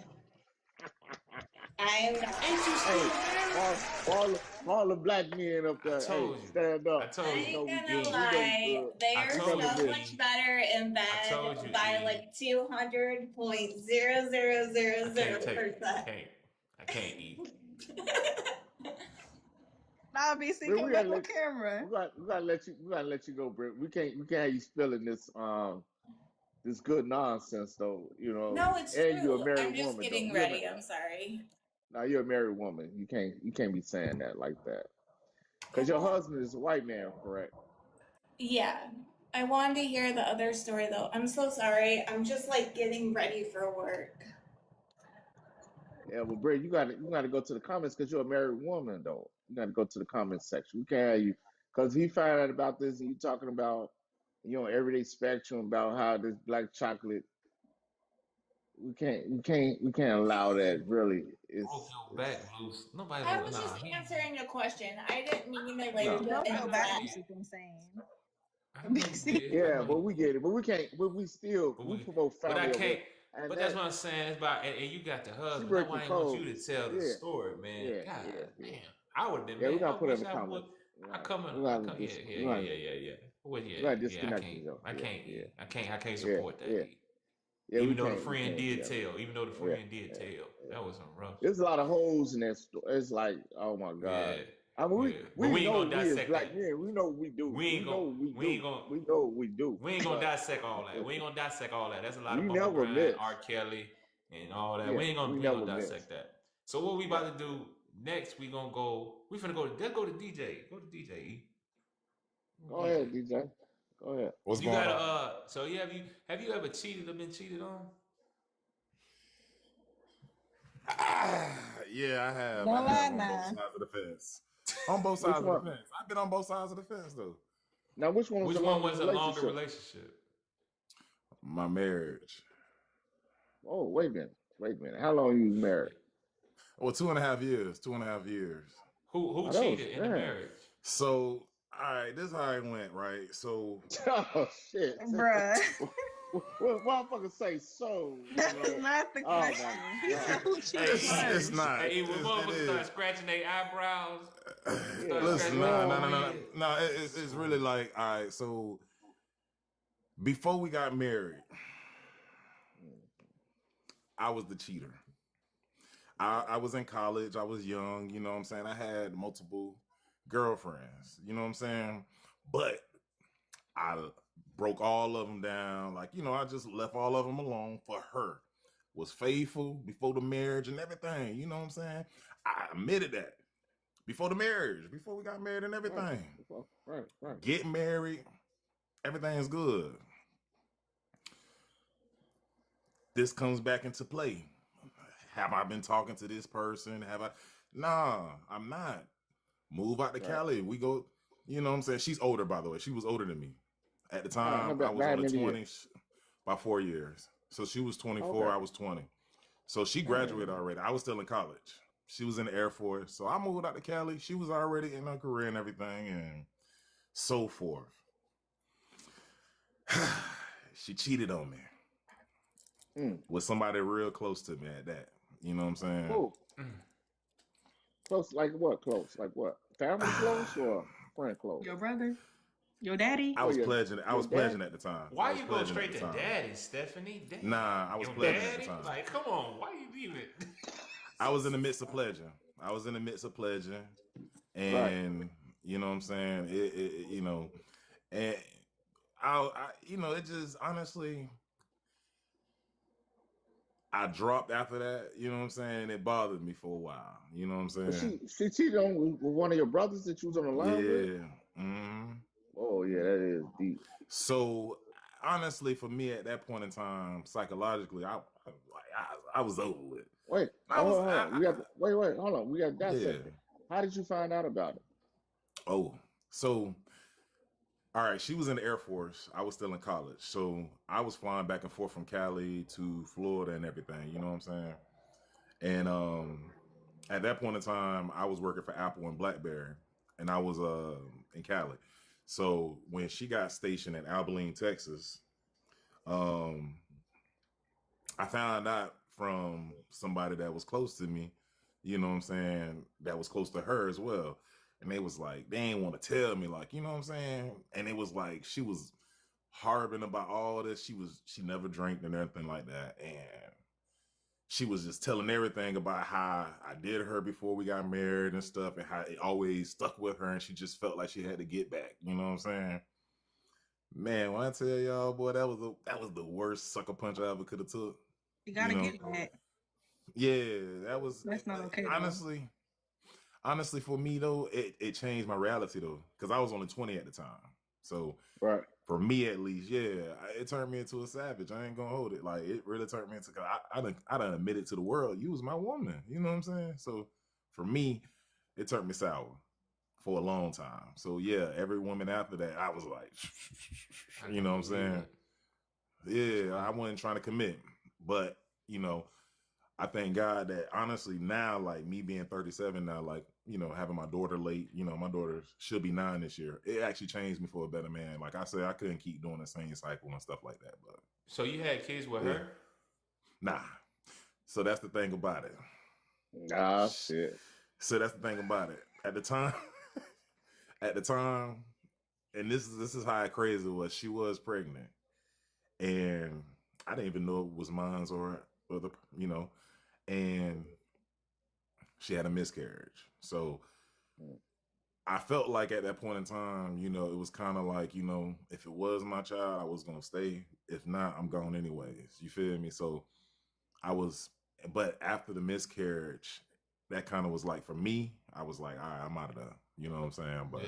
I'm Ain't you had. Hey, still married? all the black men up I there, hey, told you. stand I up. told I We you. know ain't we gonna good. E. We know we lie. good. They I are told Tell them so you, this. much E. better in I bed told you, by E. like 200.0000%. I can't take it. I can't eat. Nah, BC, Britt, come back on camera. we gotta let you go, Britt. We can't have you spilling this good nonsense though, No, it's and you're a true. married I'm just woman though. getting ready. I'm sorry. Now you're a married woman. You can't be saying that like that. I Because your want, husband is a white man, correct? yeah. I wanted to hear the other story though. I'm so sorry. I'm just like getting ready for work. Yeah, well, Brett, you gotta go to the comments because you're a married woman though. You gotta go to the comments section. We can't have you because he found out about this and you talking about everyday spectrum about how this black chocolate. We can't allow that. Really, Broke your it's back loose. Nobody I look. was Nah, just he. answering a question. I didn't mean it Yeah, like you no. to broke your I know back you loose imply. did. is insane. I know you BC. did. I Yeah, know but you we did. get it. But we can't. But we still But we we, promote but I family over can't. here, and But that's that what I'm saying. It's about, and you got the she husband. That's breaking why I ain't want you to codes. tell the Yeah, story, man. yeah, God yeah, yeah. damn, I would have been Yeah, we're mad. I gonna put it in wish the I would. comments. I come in. We're I gonna come. Yeah, just yeah, we're yeah, gonna yeah, yeah, yeah. Well, we're gonna yeah. I disconnect can't. you though. I Yeah, can't yeah, eat. I can't yeah, support that. yeah, Eat. yeah. Even though the We friend can't do did that. tell. Even though the Yeah, friend did yeah, tell. yeah. That was some rough shit. There's a lot of holes in that story. It's like, oh my Yeah, God. I mean, yeah. But we we ain't know gonna we as dissect black that. men, we know what we do. We ain't We gonna. know what we We ain't do. gonna. We know what we do. We ain't gonna But dissect all that. We ain't gonna dissect all that. That's a lot of we bumper never grind, miss. R. Kelly, and all that. Yeah, we We ain't never gonna miss. dissect that. So what we Yeah. about to do next? We gonna go. We finna go. Let's go to DJ. Go to DJ. E. Go DJ. ahead, DJ. Go ahead. What's You going gotta. on? So have you ever cheated or been cheated on? Yeah, I have. Don't lie On both now. sides of the fence. On both Which sides of the one? fence. I've been on both sides of the fence though. Now, which one was Which the one longest was a longer relationship? relationship? My marriage. Oh, wait a minute. Wait a minute. How long you married? Well, 2.5 years. 2.5 years. Who Oh, that was cheated in the damn. marriage? So, all right, this is how it went, right? So, Oh shit. Bruh. What motherfucker say so? That's not the Oh question. my He said God. who Hey, cheated it's first. not. hey, when It motherfuckers start is. scratching their eyebrows, Yeah. start scratching Listen, their Well, forehead. no. It's really like, all right. So before we got married, I was the cheater. I was in college. I was young. You know what I'm saying? I had multiple girlfriends. You know what I'm saying? But I broke all of them down. Like, I just left all of them alone for her. Was faithful before the marriage and everything. You know what I'm saying? I admitted that before the marriage, before we got married and everything. Right. Get married, everything's good. This comes back into play. Have I been talking to this person? Nah, I'm not. Move out to Right. Cali. We go, you know what I'm saying? She's older, by the way. She was older than me. At the How time, I was how on the many years? 20s by 4 years. So she was 24, Okay. I was 20. So she Damn. graduated already. I was still in college. She was in the Air Force. So I moved out to Cali. She was already in her career and everything and so forth. She cheated on me with somebody real close to me at that. You know what I'm saying? Who? Close like what? Close like what? Family close or friend close? Your brother? Your daddy? I was pledging. I your was dad? pledging at the time. Why I was you go pledging straight at the to time. daddy, Stephanie? Damn. Nah, I was Your pledging at daddy? the time. Like, come on, why you leaving? I was in the midst of pledging. Right. And you know what I'm saying? And it just honestly, I dropped after that. You know what I'm saying? It bothered me for a while. You know what I'm But saying? she cheated on with one of your brothers that you was on the line with? Yeah. Mm-hmm. Oh yeah, that is deep. So honestly, for me at that point in time, psychologically, I was over with. Wait, I was, hold on. We got wait, hold on. We got to yeah. dissect it. How did you find out about it? Oh, so all right. She was in the Air Force. I was still in college, so I was flying back and forth from Cali to Florida and everything. You know what I'm saying? And at that point in time, I was working for Apple and BlackBerry, and I was in Cali. So when she got stationed in Abilene, Texas, um, I found out from somebody that was close to me, you know what I'm saying, that was close to her as well. And they was like, they ain't want to tell me, like, you know what I'm saying? And it was like she was harping about all this. She never drank and everything like that. And she was just telling everything about how I did her before we got married and stuff, and how it always stuck with her, and she just felt like she had to get back. You know what I'm saying? Man, when I tell y'all, boy, that was the worst sucker punch I ever could have took. You gotta You know? get that. Yeah, that was That's not okay. honestly for me though, it changed my reality though, because I was only 20 at the time. So Right. for me at least, yeah, it turned me into a savage. I ain't gonna hold it. Like it really turned me into. Cause I done admitted to the world, you was my woman. You know what I'm saying? So for me, it turned me sour for a long time. So yeah, every woman after that, I was like, you know what I'm saying? Yeah, I wasn't trying to commit, but you know, I thank God that honestly now, like me being 37 now, like, you know, having my daughter late, you know, my daughter should be 9 this year. It actually changed me for a better man. Like I said, I couldn't keep doing the same cycle and stuff like that. But So you had kids with her? Nah. So that's the thing about it. Ah, shit. So that's the thing about it. At the time, and this is how crazy it was. She was pregnant, and I didn't even know it was mine or the, you know, and she had a miscarriage. So I felt like at that point in time, you know, it was kind of like, you know, if it was my child, I was gonna stay. If not, I'm gone anyways. You feel me? So I was, but after the miscarriage, that kind of was like for me, I was like, all right, I'm out of there. You know what I'm saying? But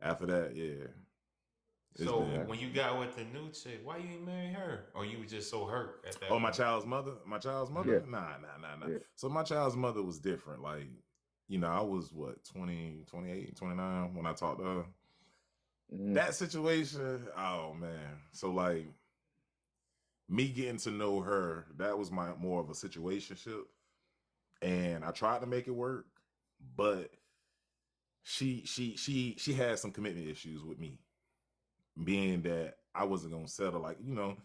after that, yeah. So when you got with the new chick, why you ain't marry her? Or you were just so hurt at that point? My child's mother? My child's mother? Yeah. Nah. Yeah. So my child's mother was different. Like, you know, I was what, 20, 28, 29 when I talked to her. Mhm. That situation, oh man. So like me getting to know her, that was my more of a situationship. And I tried to make it work, but she had some commitment issues with me. Being that I wasn't gonna settle, like, you know,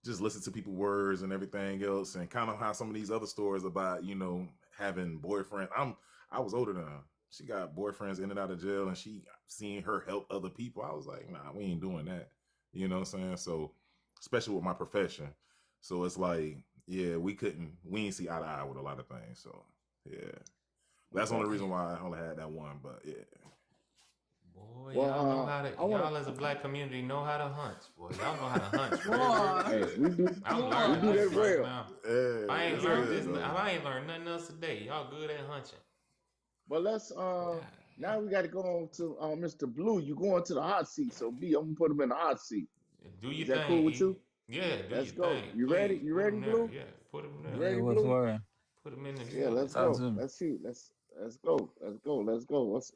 just listen to people's words and everything else, and kind of how some of these other stories about, you know, having boyfriend. I was older than her. She got boyfriends in and out of jail, and she seen her help other people. I was like, nah, we ain't doing that. You know what I'm saying? So, especially with my profession. So it's like, yeah, we ain't see eye to eye with a lot of things. So yeah, that's the only reason why I only had that one. But yeah. Boy, Well, y'all know how to. wanna- Y'all as a black community know how to hunt. Boy, y'all know how to hunt. Hey, we do. I'm We learning do this that right well. now. Yeah, I ain't it's learned good, this. though. I ain't learned nothing else today. Y'all good at hunting. But let's now we got to go on to Mr. Blue. You going to the hot seat? So B, I'm gonna put him in the hot seat. Do your Is that thing. cool with you? Yeah, do Let's your go. thing. You Please. ready? You Put ready, him there. Blue? Yeah, put him You there. ready, what's Blue? word? Put him in the Yeah, let's Talk go. to me. Let's shoot. Let's go. Let's go. Let's go. Let's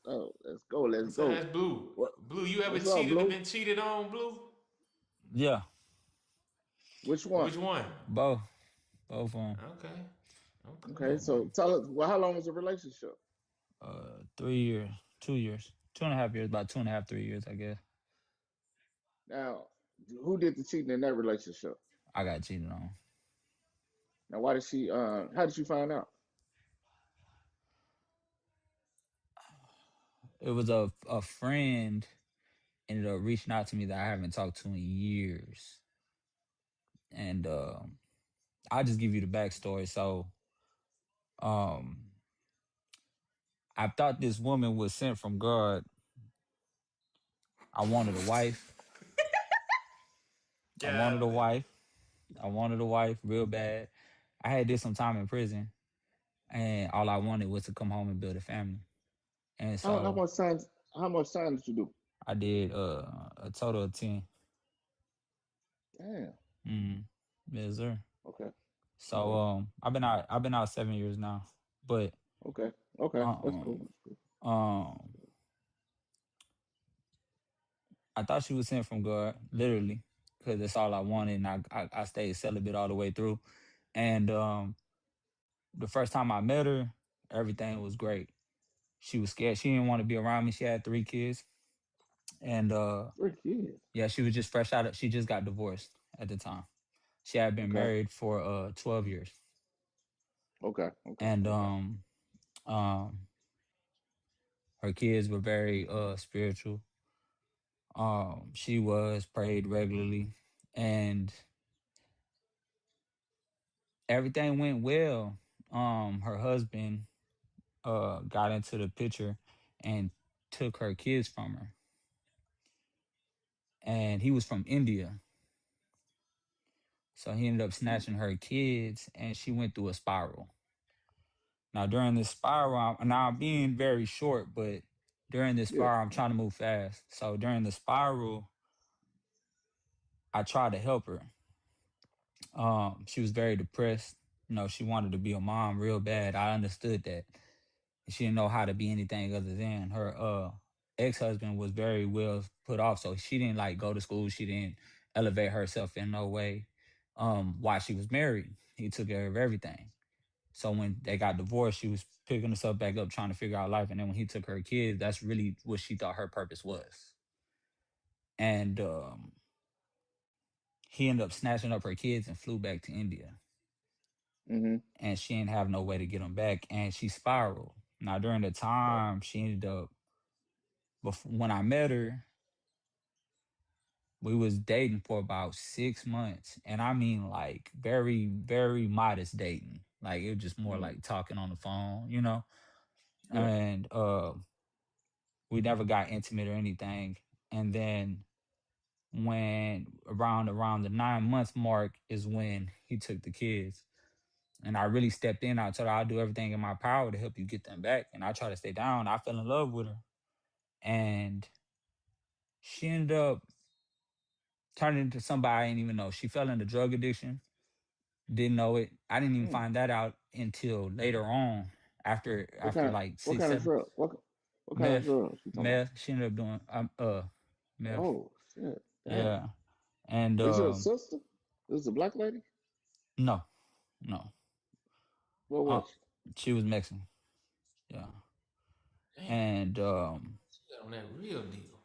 go. Let's Let's go. ask Blue. What? Blue, you ever What's up, cheated or Blue? been cheated on, Blue? Yeah, Which one? Which one? both of them. Okay. Okay, so tell us. Well, how long was the relationship? 3 years, 2 years, 2.5 years, about 2.5, 3 years, I guess. Now, who did the cheating in that relationship? I got cheated on. Now, why did she? How did you find out? It was a friend ended up reaching out to me that I haven't talked to in years, and I'll just give you the backstory. So, um, I thought this woman was sent from God. I wanted a wife. I wanted a wife. I wanted a wife real bad. I had did some time in prison, and all I wanted was to come home and build a family. And How so much time? How much time did you do? I did a total of 10. Damn. Mm-hmm. Yes, sir. Okay. So Okay. I've been out 7 years now. But Okay. Okay. That's um cool. That's cool. um I thought she was sent from God, literally, because that's all I wanted, and I stayed celibate all the way through. And the first time I met her, everything was great. She was scared. She didn't want to be around me. She had 3 kids, and 3 kids. yeah, she was just fresh out of. She just got divorced at the time. She had been Okay. married for 12 years, Okay. Okay. and Okay. um her kids were very spiritual. She was prayed regularly, and everything went well. Her husband got into the picture and took her kids from her, and he was from India. So he ended up Mm. snatching her kids, and she went through a spiral. Now, during this spiral, now I'm being very short, but during this Yeah. spiral, I'm trying to move fast. So during the spiral, I tried to help her. She was very depressed. She wanted to be a mom real bad. I understood that. She didn't know how to be anything other than her ex-husband was very well put off. So she didn't like go to school. She didn't elevate herself in no way. While she was married, he took care of everything. So when they got divorced, she was picking herself back up, trying to figure out life. And then when he took her kids, that's really what she thought her purpose was. And he ended up snatching up her kids and flew back to India. Mm-hmm. And she didn't have no way to get them back. And she spiraled. Now, during the Right. time, she ended up, when I met her, we was dating for about 6 months. And I mean, like, very, very modest dating. Like, it was just more Mm. like talking on the phone, Yeah. And we never got intimate or anything. And then when around the 9 months mark is when he took the kids. And I really stepped in. I told her I'll do everything in my power to help you get them back. And I tried to stay down. I fell in love with her. And she ended up turning into somebody I didn't even know. She fell into drug addiction. Didn't know it. I didn't even Mm. find that out until later on, after What after kind of like what six, kind of seven. drug? What kind of Meth, drugs you talking about? meth. She ended up doing meth. Oh shit! Damn. Yeah. And Is it a sister? Is it a black lady? no, no. What Uh, was she? she was Mexican. Yeah. Damn, And she got on that real deal.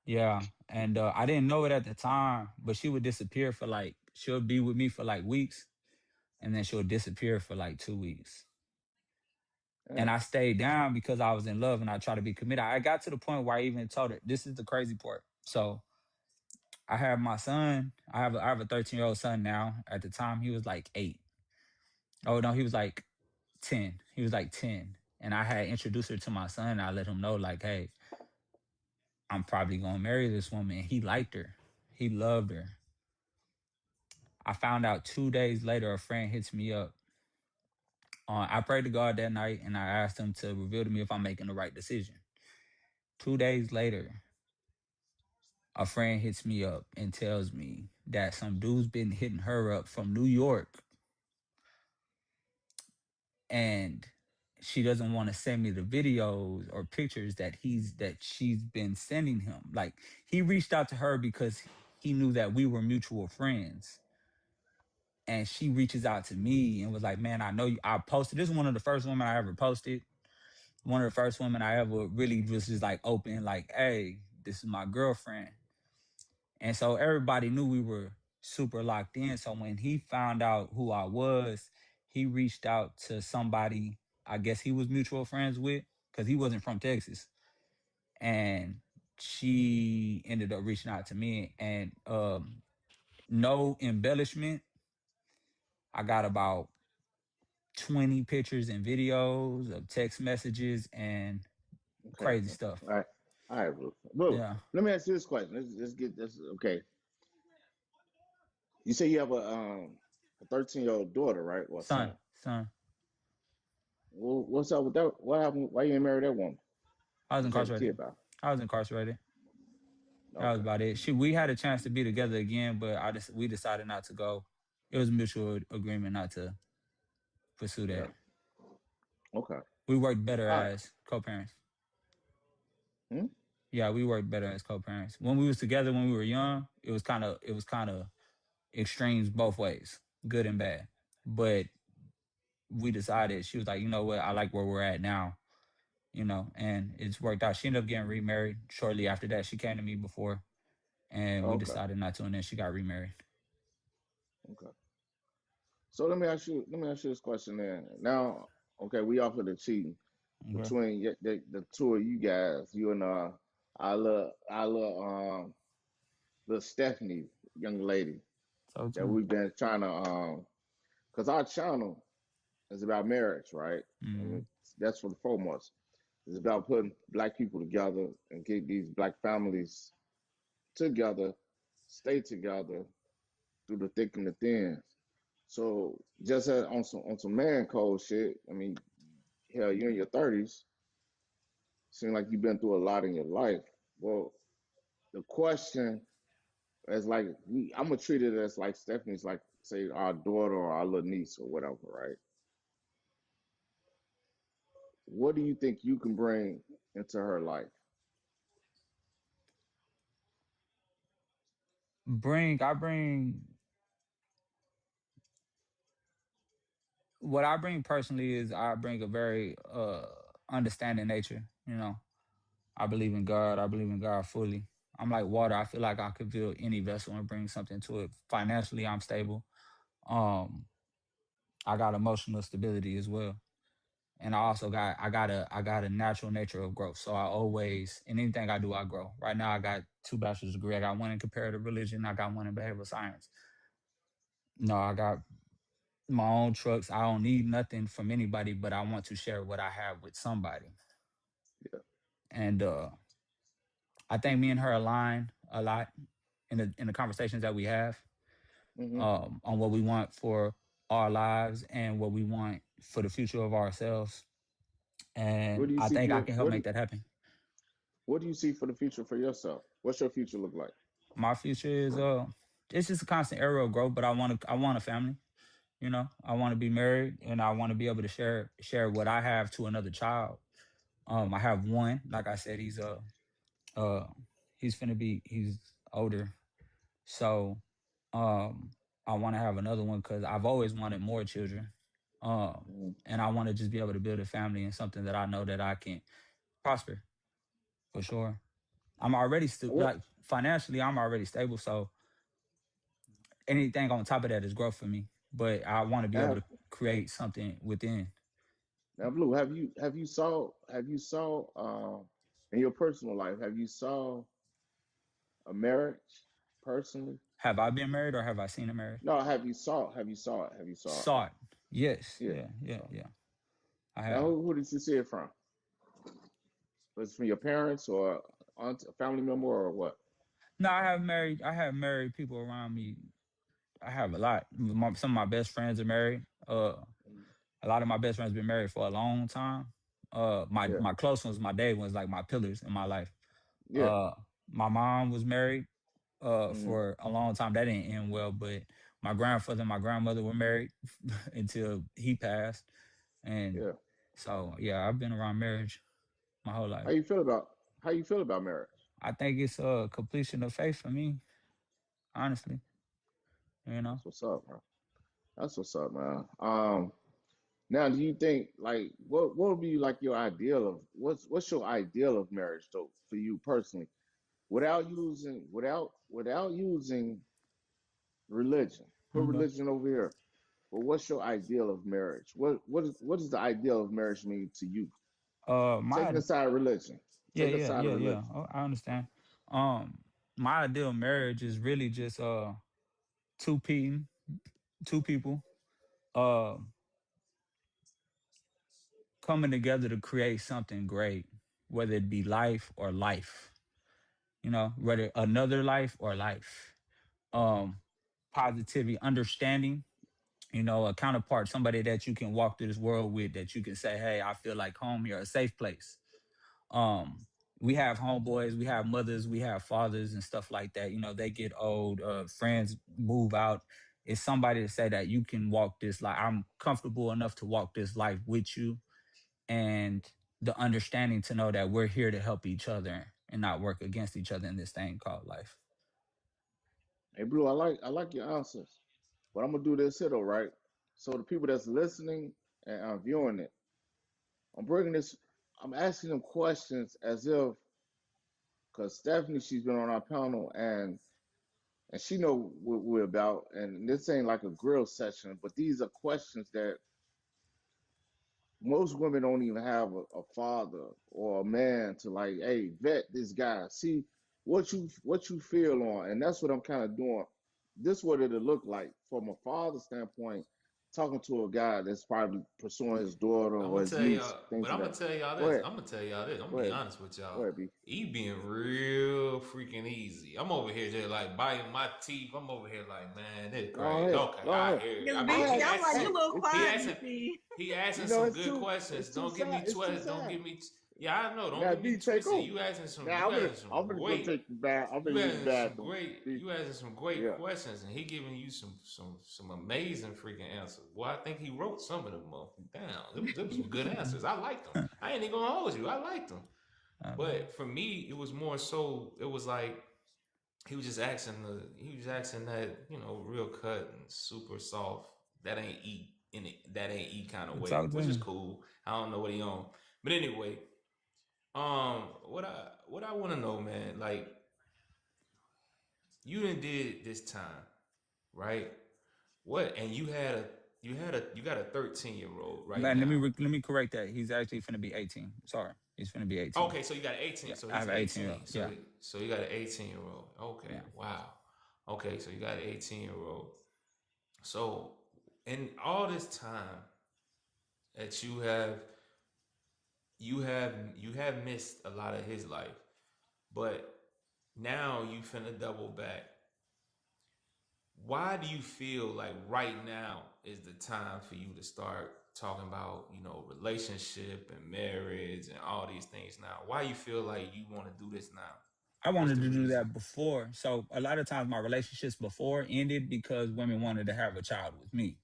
yeah, and I didn't know it at the time, but she would disappear for like she'll be with me for like weeks, and then she'll disappear for like 2 weeks. And Damn. I stayed down because I was in love and I tried to be committed. I got to the point where I even told her, this is the crazy part. So I have my son. I have a 13-year-old son now. At the time, he was like 8. Oh no, he was like 10. He was like 10. And I had introduced her to my son. I let him know, like, hey, I'm probably gonna marry this woman. And he liked her. He loved her. I found out 2 days later, a friend hits me up. I prayed to God that night and I asked him to reveal to me if I'm making the right decision. 2 days later, a friend hits me up and tells me that some dude's been hitting her up from New York and she doesn't want to send me the videos or pictures that she's been sending him. Like, he reached out to her because he knew that we were mutual friends. And she reaches out to me and was like, man, I know you. I posted. This is one of the first women I ever posted. One of the first women I ever really was just like open, like, hey, this is my girlfriend. And so everybody knew we were super locked in. So when he found out who I was, he reached out to somebody I guess he was mutual friends with, because he wasn't from Texas. And she ended up reaching out to me. And no embellishment, I got about 20 pictures and videos of text messages and Okay. crazy stuff. All right. All right, bro. Bro, Yeah. let me ask you this question. Let's get this. Okay. You say you have a 13-year-old daughter, right, or son? Son. Well, what's up with that? What happened? Why you ain't married that woman? I was What you have a kid incarcerated. about? I was incarcerated. That was Okay. about it. We had a chance to be together again, but we decided not to go. it was mutual agreement not to pursue Yeah. that. Okay. We worked better All right. as co-parents. Hmm? Yeah, we worked better as co-parents. When we was together when we were young, it was kind of extremes both ways, good and bad. But we decided, she was like, you know what, I like where we're at now, and it's worked out. She ended up getting remarried shortly after that. She came to me before, and we Okay. decided not to, and then she got remarried. Okay. So let me ask you this question then. Now, okay, we off of the cheating Okay. between the two of you guys, you and little Stephanie, young lady So that too. we've been trying to because our channel is about marriage, right? I Mm-hmm. mean, that's for the foremost. It's about putting black people together and get these black families together, stay together through the thick and the thin. So just on some man code shit. I mean, hell, you're in your 30s. Seem like you've been through a lot in your life. Well, the question is like I'm gonna treat it as like Stephanie's like say our daughter or our little niece or whatever, right? What do you think you can bring into her life? I bring what I bring personally is I bring a very understanding nature. I believe in God. I believe in God fully. I'm like water. I feel like I could build any vessel and bring something to it. Financially, I'm stable. Um, I got emotional stability as well, and I got a natural nature of growth. So I always in anything I do, I grow. Right now, I got 2 bachelor's degrees. I got one in comparative religion. I got one in behavioral science. No, I got my own trucks. I don't need nothing from anybody, but I want to share what I have with somebody. Yeah. And I think me and her align a lot in the conversations that we have, Hmm. on what we want for our lives and what we want for the future of ourselves. What And do you I see for think I your can help make that happen. what do you see for the future for yourself? What's your future look like? My future is it's just a constant era of growth, but I want a family. I want to be married, and I want to be able to share what I have to another child. I have one, like I said, uh he's older. So um I want to have another one because I've always wanted more children. Um Mhm. and I want to just be able to build a family and something that I know that I can prosper for sure. I'm already What like financially I'm already stable, so anything on top of that is growth for me. But I want to be able have to create something within. now, Blue? Have you saw in your personal life? Have you saw a marriage personally? Have I been married or have I seen a marriage? No, have you saw it? Have you saw it? Saw it. Yes. Yeah, Yeah, yeah, saw it. yeah. I Now, have. who did you see it from? Was it from your parents or aunt, a family member or what? No, I have married people around me. I have a lot. Some of my best friends are married. A lot of my best friends been married for a long time. My Yeah, my close ones, my day ones, like my pillars in my life. yeah. Uh, my mom was married Hmm. for a long time. That didn't end well, but my grandfather and my grandmother were married until he passed, and Yeah. so yeah, I've been around marriage my whole life. How you feel about how you feel about marriage? I think it's a completion of faith for me, honestly. You know. That's what's up, bro. That's what's up, man. Now, do you think like what would be like your ideal of what's your ideal of marriage though for you personally, without using religion? Put Okay. religion over here. But what's your ideal of marriage? What does the ideal of marriage mean to you? Taking My aside religion, Yeah, take yeah, aside yeah, yeah. religion. Oh, I understand. Um, my ideal marriage is really just two people, two people, uh, coming together to create something great, whether it be life or life. Whether another life or life. Um, Positivity, understanding. A counterpart, somebody that you can walk through this world with, that you can say, "Hey, I feel like home here, a safe place." um we have homeboys, we have mothers, we have fathers and stuff like that. They get old, friends move out, It's somebody to say that you can walk this life. I'm comfortable enough to walk this life with you, and the understanding to know that we're here to help each other and not work against each other in this thing called life. Hey, Blue, I like your answers, but I'm gonna do this here though, right? So the people that's listening and viewing it, I'm bringing this. I'm asking them questions as if, because Stephanie, she's been on our panel and she know what we're about. And this ain't like a grill session, but these are questions that most women don't even have a father or a man to like, hey, vet this guy, see what you feel on, and that's what I'm kind of doing. This what it'll look like from a father standpoint, talking to a guy that's probably pursuing his daughter I'm or gonna his tell niece, y'all, things but of I'm gonna that. tell y'all Go this. ahead, I'm gonna tell y'all this. I'm go gonna be ahead, honest with go y'all. ahead, B. He being real freaking easy. I'm over here just like biting my teeth. I'm over here like, man, this Go crazy. ahead, Okay, go I ahead. hear you. Because I I mean, B, he had, I'm like, asking, you a hey, little he quiet, asking, BC. he asking you know, some it's good two, questions. it's two Don't get sides, me it's two twisted. Don't sides. get me. Yeah, I know. Don't Now get me B, take twisted. over. You asking some. Now You asking some I'm gonna go great. take the bath. I'm gonna You use the asking some bathroom. great. B, You asking some great yeah. questions, and he giving you some amazing freaking answers. Well, I think he wrote some of them down. It was some good answers. I liked them. I ain't even gonna hold you. I liked them. But for me, it was more so. It was like he was asking that real cut and super soft. That ain't eat in it. That ain't eat kind of way, Talk to which is me. cool. I don't know what he on, but anyway, what I want to know, man, like you done did this time, right? What? And you got a 13-year-old right Man, now. let me correct that. He's actually finna be 18. Sorry, he's finna be 18. Okay, so you got an 18. Yeah, So I he's have an 18-year-old. 18. So Yeah, so you got an 18-year-old. Okay, yeah. wow. Okay, so you got an 18-year-old. So in all this time that you have missed a lot of his life, but now you finna double back. Why do you feel like right now is the time for you to start talking about relationship and marriage and all these things now? Why you feel like you want to do this now? I What's wanted the to do reason? that before. So a lot of times my relationships before ended because women wanted to have a child with me.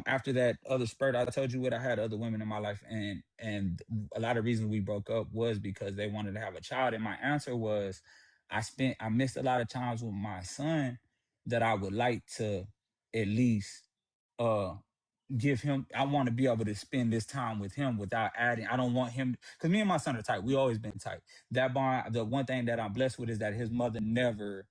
After that other spurt, I told you what, I had other women in my life, and a lot of reasons we broke up was because they wanted to have a child. And my answer was, I missed a lot of times with my son that I would like to at least uh give him. I want to be able to spend this time with him without adding. I don't want him, because me and my son are tight. We always been tight. That bond, the one thing that I'm blessed with is that his mother never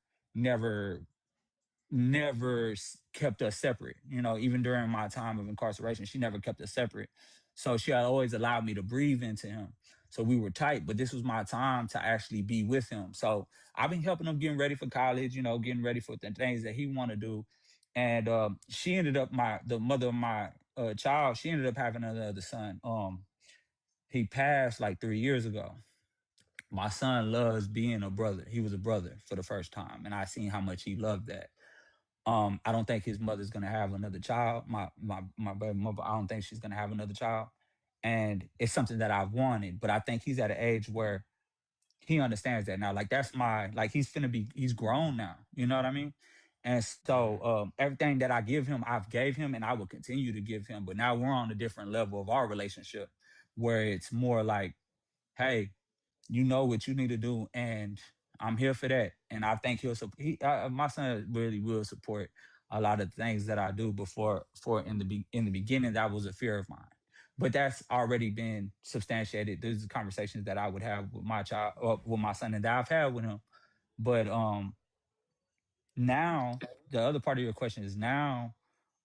kept us separate. Even during my time of incarceration, she never kept us separate. So she had always allowed me to breathe into him. So we were tight, but this was my time to actually be with him. So I've been helping him getting ready for college, getting ready for the things that he want to do. And she ended up, the mother of my child, she ended up having another son. He passed like 3 years ago. My son loves being a brother. He was a brother for the first time, and I seen how much he loved that. I don't think his mother's gonna have another child. My baby mother, I don't think she's gonna have another child. And it's something that I've wanted, but I think he's at an age where he understands that now. Like that's he's grown now. You know what I mean? And so everything that I give him, I've gave him and I will continue to give him. But now we're on a different level of our relationship where it's more like, hey, you know what you need to do, and I'm here for that. And I think my son really will support a lot of things that I do. For in the beginning, that was a fear of mine, but that's already been substantiated. These are conversations that I would have with my child, or with my son, and that I've had with him. But now the other part of your question is now,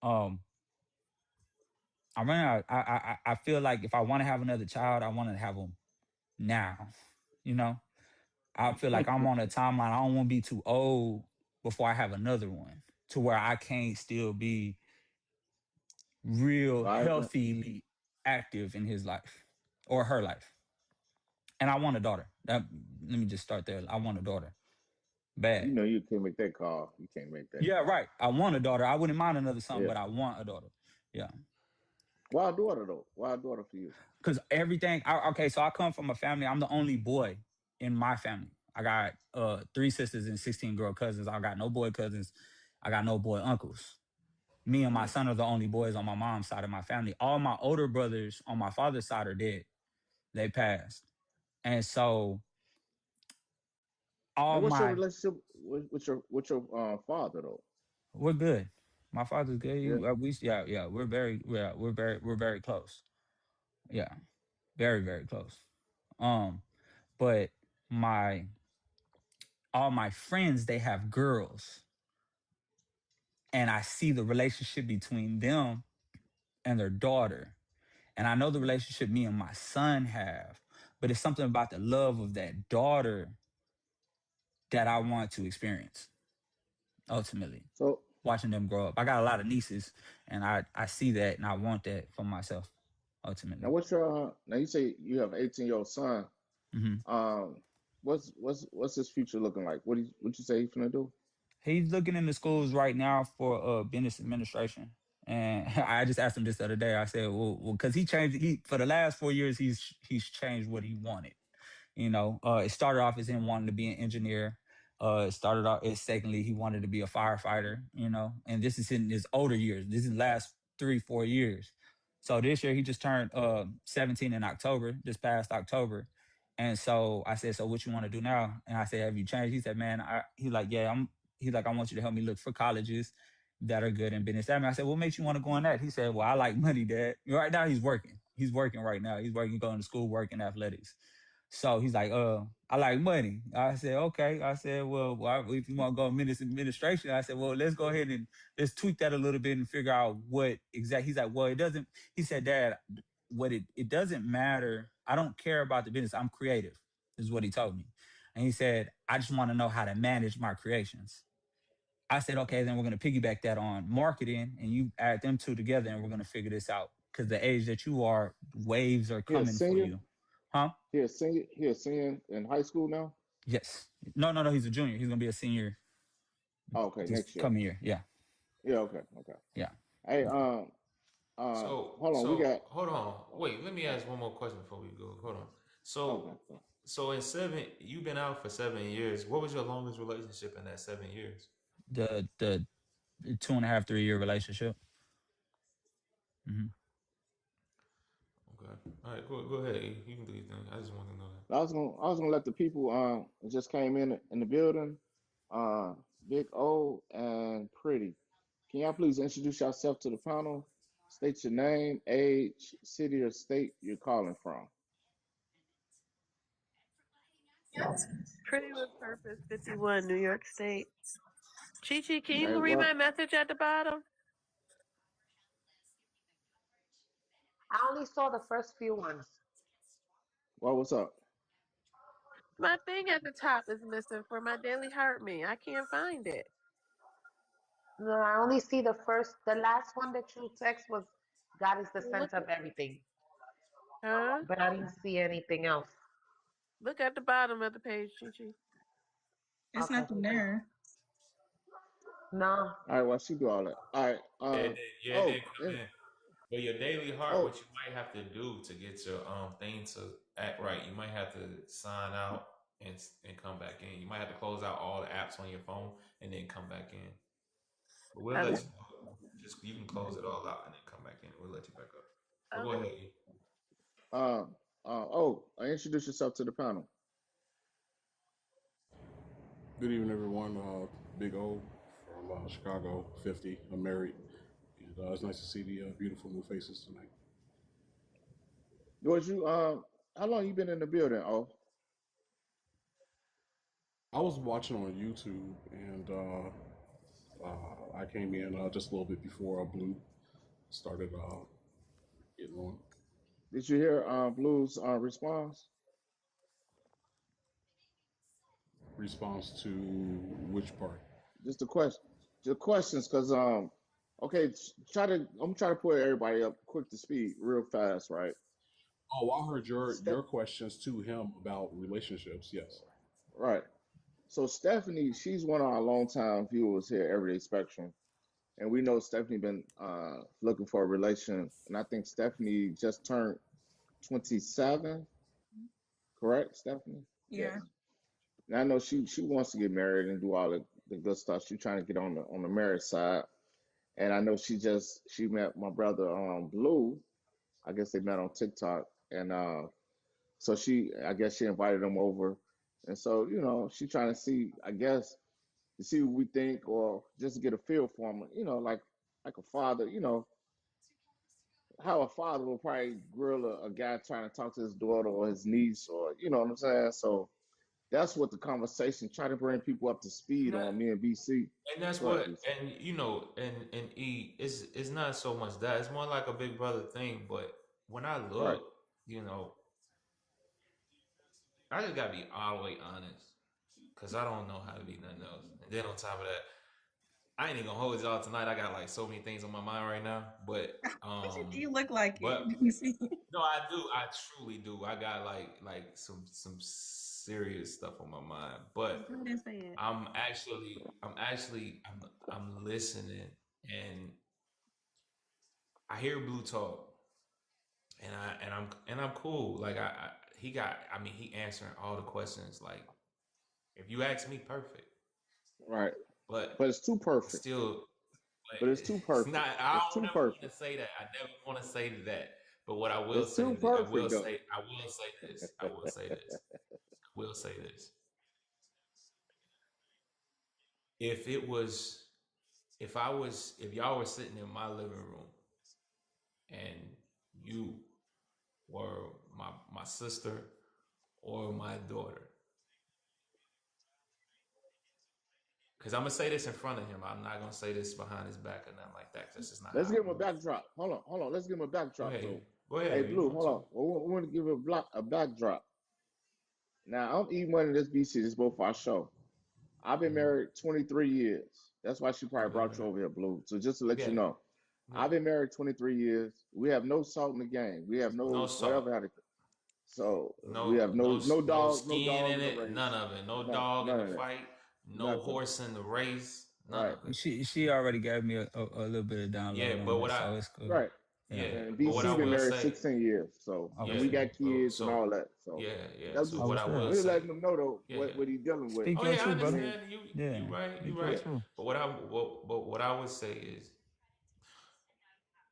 um, I run out. I feel like if I want to have another child, I want to have them now. You know, I feel like I'm on a timeline. I don't want to be too old before I have another one, to where I can't still be real Vibrant. healthily active in his life or her life. And I want a daughter. Let me just start there. I want a daughter. Bad. You know you can't make that call. You can't make that Yeah, call. right. I want a daughter. I wouldn't mind another son, Yeah. but I want a daughter. Yeah. Why a daughter though? Why a daughter for you? Because okay, so I come from a family. I'm the only boy in my family. I got 3 sisters and 16 girl cousins. I got no boy cousins. I got no boy uncles. Me and my son are the only boys on my mom's side of my family. All my older brothers on my father's side are dead. They passed. And so all And what's your my relationship with your father though? we're good. My father's good. Yeah. We're very close. Yeah, very very close. Um, but my all my friends, they have girls, and I see the relationship between them and their daughter, and I know the relationship me and my son have, but it's something about the love of that daughter that I want to experience ultimately. So Watching them grow up. I got a lot of nieces, and I see that, and I want that for myself now ultimately. what's your now you say you have an 18-year-old son. Hmm. Um, what's his future looking like? What you say he's gonna do? He's looking into schools right now for business administration. And I just asked him this the other day. I said, well, because he changed. He for the last 4 years, he's changed what he wanted. It started off as him wanting to be an engineer. It started off as secondly, he wanted to be a firefighter, and this is in his older years. This is the last 3, 4 years. So this year he just turned 17 in October, this past October. And so I said, so what you want to do now? And I said, have you changed? He said, man, he's like, yeah, he's like, I want you to help me look for colleges that are good in business. I said, what makes you want to go in that? He said, well, I like money, Dad. Right now he's working. He's working right now. He's working, going to school, working athletics. So he's like, I like money. I said, okay. I said, well, if you want to go administration, I said, well, let's go ahead and let's tweak that a little bit and figure out what exactly. He's like, well, it doesn't. He said, Dad, what it doesn't matter. I don't care about the business. I'm creative, is what he told me. And he said, I just want to know how to manage my creations. I said, okay, then we're going to piggyback that on marketing and you add them two together and we're going to figure this out. Because the age that you are, waves are He a coming for senior? you. Huh? He a senior in high school now? Yes. No. He's a junior. He's gonna be a senior Oh, okay, this next year. coming year. Yeah. Yeah, okay. Yeah. Hey, hold on, we So got hold on. Wait, let me ask one more question before we go. Hold on. So okay. so in you've been out for 7 years. What was your longest relationship in that 7 years? The 2.5, 3 year relationship. Hmm. Okay. All right, go ahead. You can do your thing. I just want to know that. I was gonna let the people that just came in the building, uh Big O and Pretty. Can y'all please introduce yourself to the panel? State your name, age, city or state you're calling from. Pretty with Purpose, 51, New York State. Chi, can Hey, you read my message at the bottom? I only saw the first few ones. what's up? My thing at the top is missing for my Daily Heart Me. I can't find it. No, I only see the last one that you text was God is the center of everything. Huh? But I didn't see anything else. Look at the bottom of the page, Chi. It's Okay. nothing there. No. All right, well, she do all that. All right. It did come in. But your daily heart, what Oh, you might have to do to get your thing to act right, you might have to sign out and come back in. You might have to close out all the apps on your phone and then come back in. But we'll let you know. You can close it all out and then come back in. We'll let you back up. But go ahead. introduce yourself to the panel. Good evening, everyone. Big O from Chicago, 50. I'm married. And it's nice to see the beautiful new faces tonight. Was you how long you been in the building? Oh, I was watching on YouTube, and I came in just a little bit before Blue started getting on. did you hear Blue's response? Response to which part? Just the question, the questions, because okay, I'm trying to put everybody up quick to speed, real fast, right? Oh, I heard your Ste- questions to him about relationships. Yes. right. So Stephanie, she's one of our longtime viewers here, at Everyday Spectrum, and we know Stephanie been looking for a relation, and I think Stephanie just turned 27, correct, Stephanie? Yeah. And I know she wants to get married and do all the good stuff. She's trying to get on the marriage side. and I know she met my brother Blue. I guess they met on TikTok, and so I guess she invited him over, and so she trying to see, I guess, to see what we think, or just to get a feel for him, like a father, how a father will probably grill a guy trying to talk to his daughter or his niece, or you know what I'm saying. So that's what the conversation, try to bring people up to speed Not, on me and BC. and that's Go ahead, what, BC. and and E, it's not so much that, it's more like a big brother thing. But when I Right. look, I just gotta be all the way honest, cause I don't know how to be nothing else. And then on top of that, I ain't even gonna hold y'all tonight. I got like so many things on my mind right now. But You look like but it. You see? no, I do. I truly do. I got like some serious stuff on my mind. But Go ahead and say it. I'm listening, and I hear Blue talk, and I'm cool. Like he answering all the questions. Like, if you ask me, perfect. Right. But But it's too perfect. still, But it's too it's perfect. not. I It's don't too ever want to perfect. say that. I never want to say that. But what I will It's say, too I will perfect though. say, I will say this. I will say this. I will say this. If it was, if y'all were sitting in my living room and you were my sister or my daughter, because I'm gonna say this in front of him. I'm not gonna say this behind his back or nothing like that. This is not Let's how give I him a move. backdrop. Hold on. Let's give him a Go backdrop ahead. though. Go Hey, ahead. You Blue, want hold to? on. We want to give a backdrop. Now, I'm eating one of this BC. This is both our show. I've been married 23 years. That's why she probably brought you over here, Blue. So just to let you Yeah. know, Yeah. I've been married 23 years. We have no salt in the game. We have No no salt. whatever. So we No, have no, no no dog, no skin dog in in the it. None race. of it. No dog in None the of that. fight. No Nothing. horse in the race. None Right. of it. She already gave me a little bit of Yeah, download but on what it, I so it's cool. Right. Yeah. And but what I BC been will married say, 16 years. So, Oh, and for yeah. we sure. got kids and So all that. So yeah. that was So Oh, just, for what I sure. will we're just say, letting them know though yeah. what he's dealing with. Speak Oh your yeah, I truth, brother. Yeah. understand. Yeah. You right. You Speak your right. Yeah. truth. But what I would say is,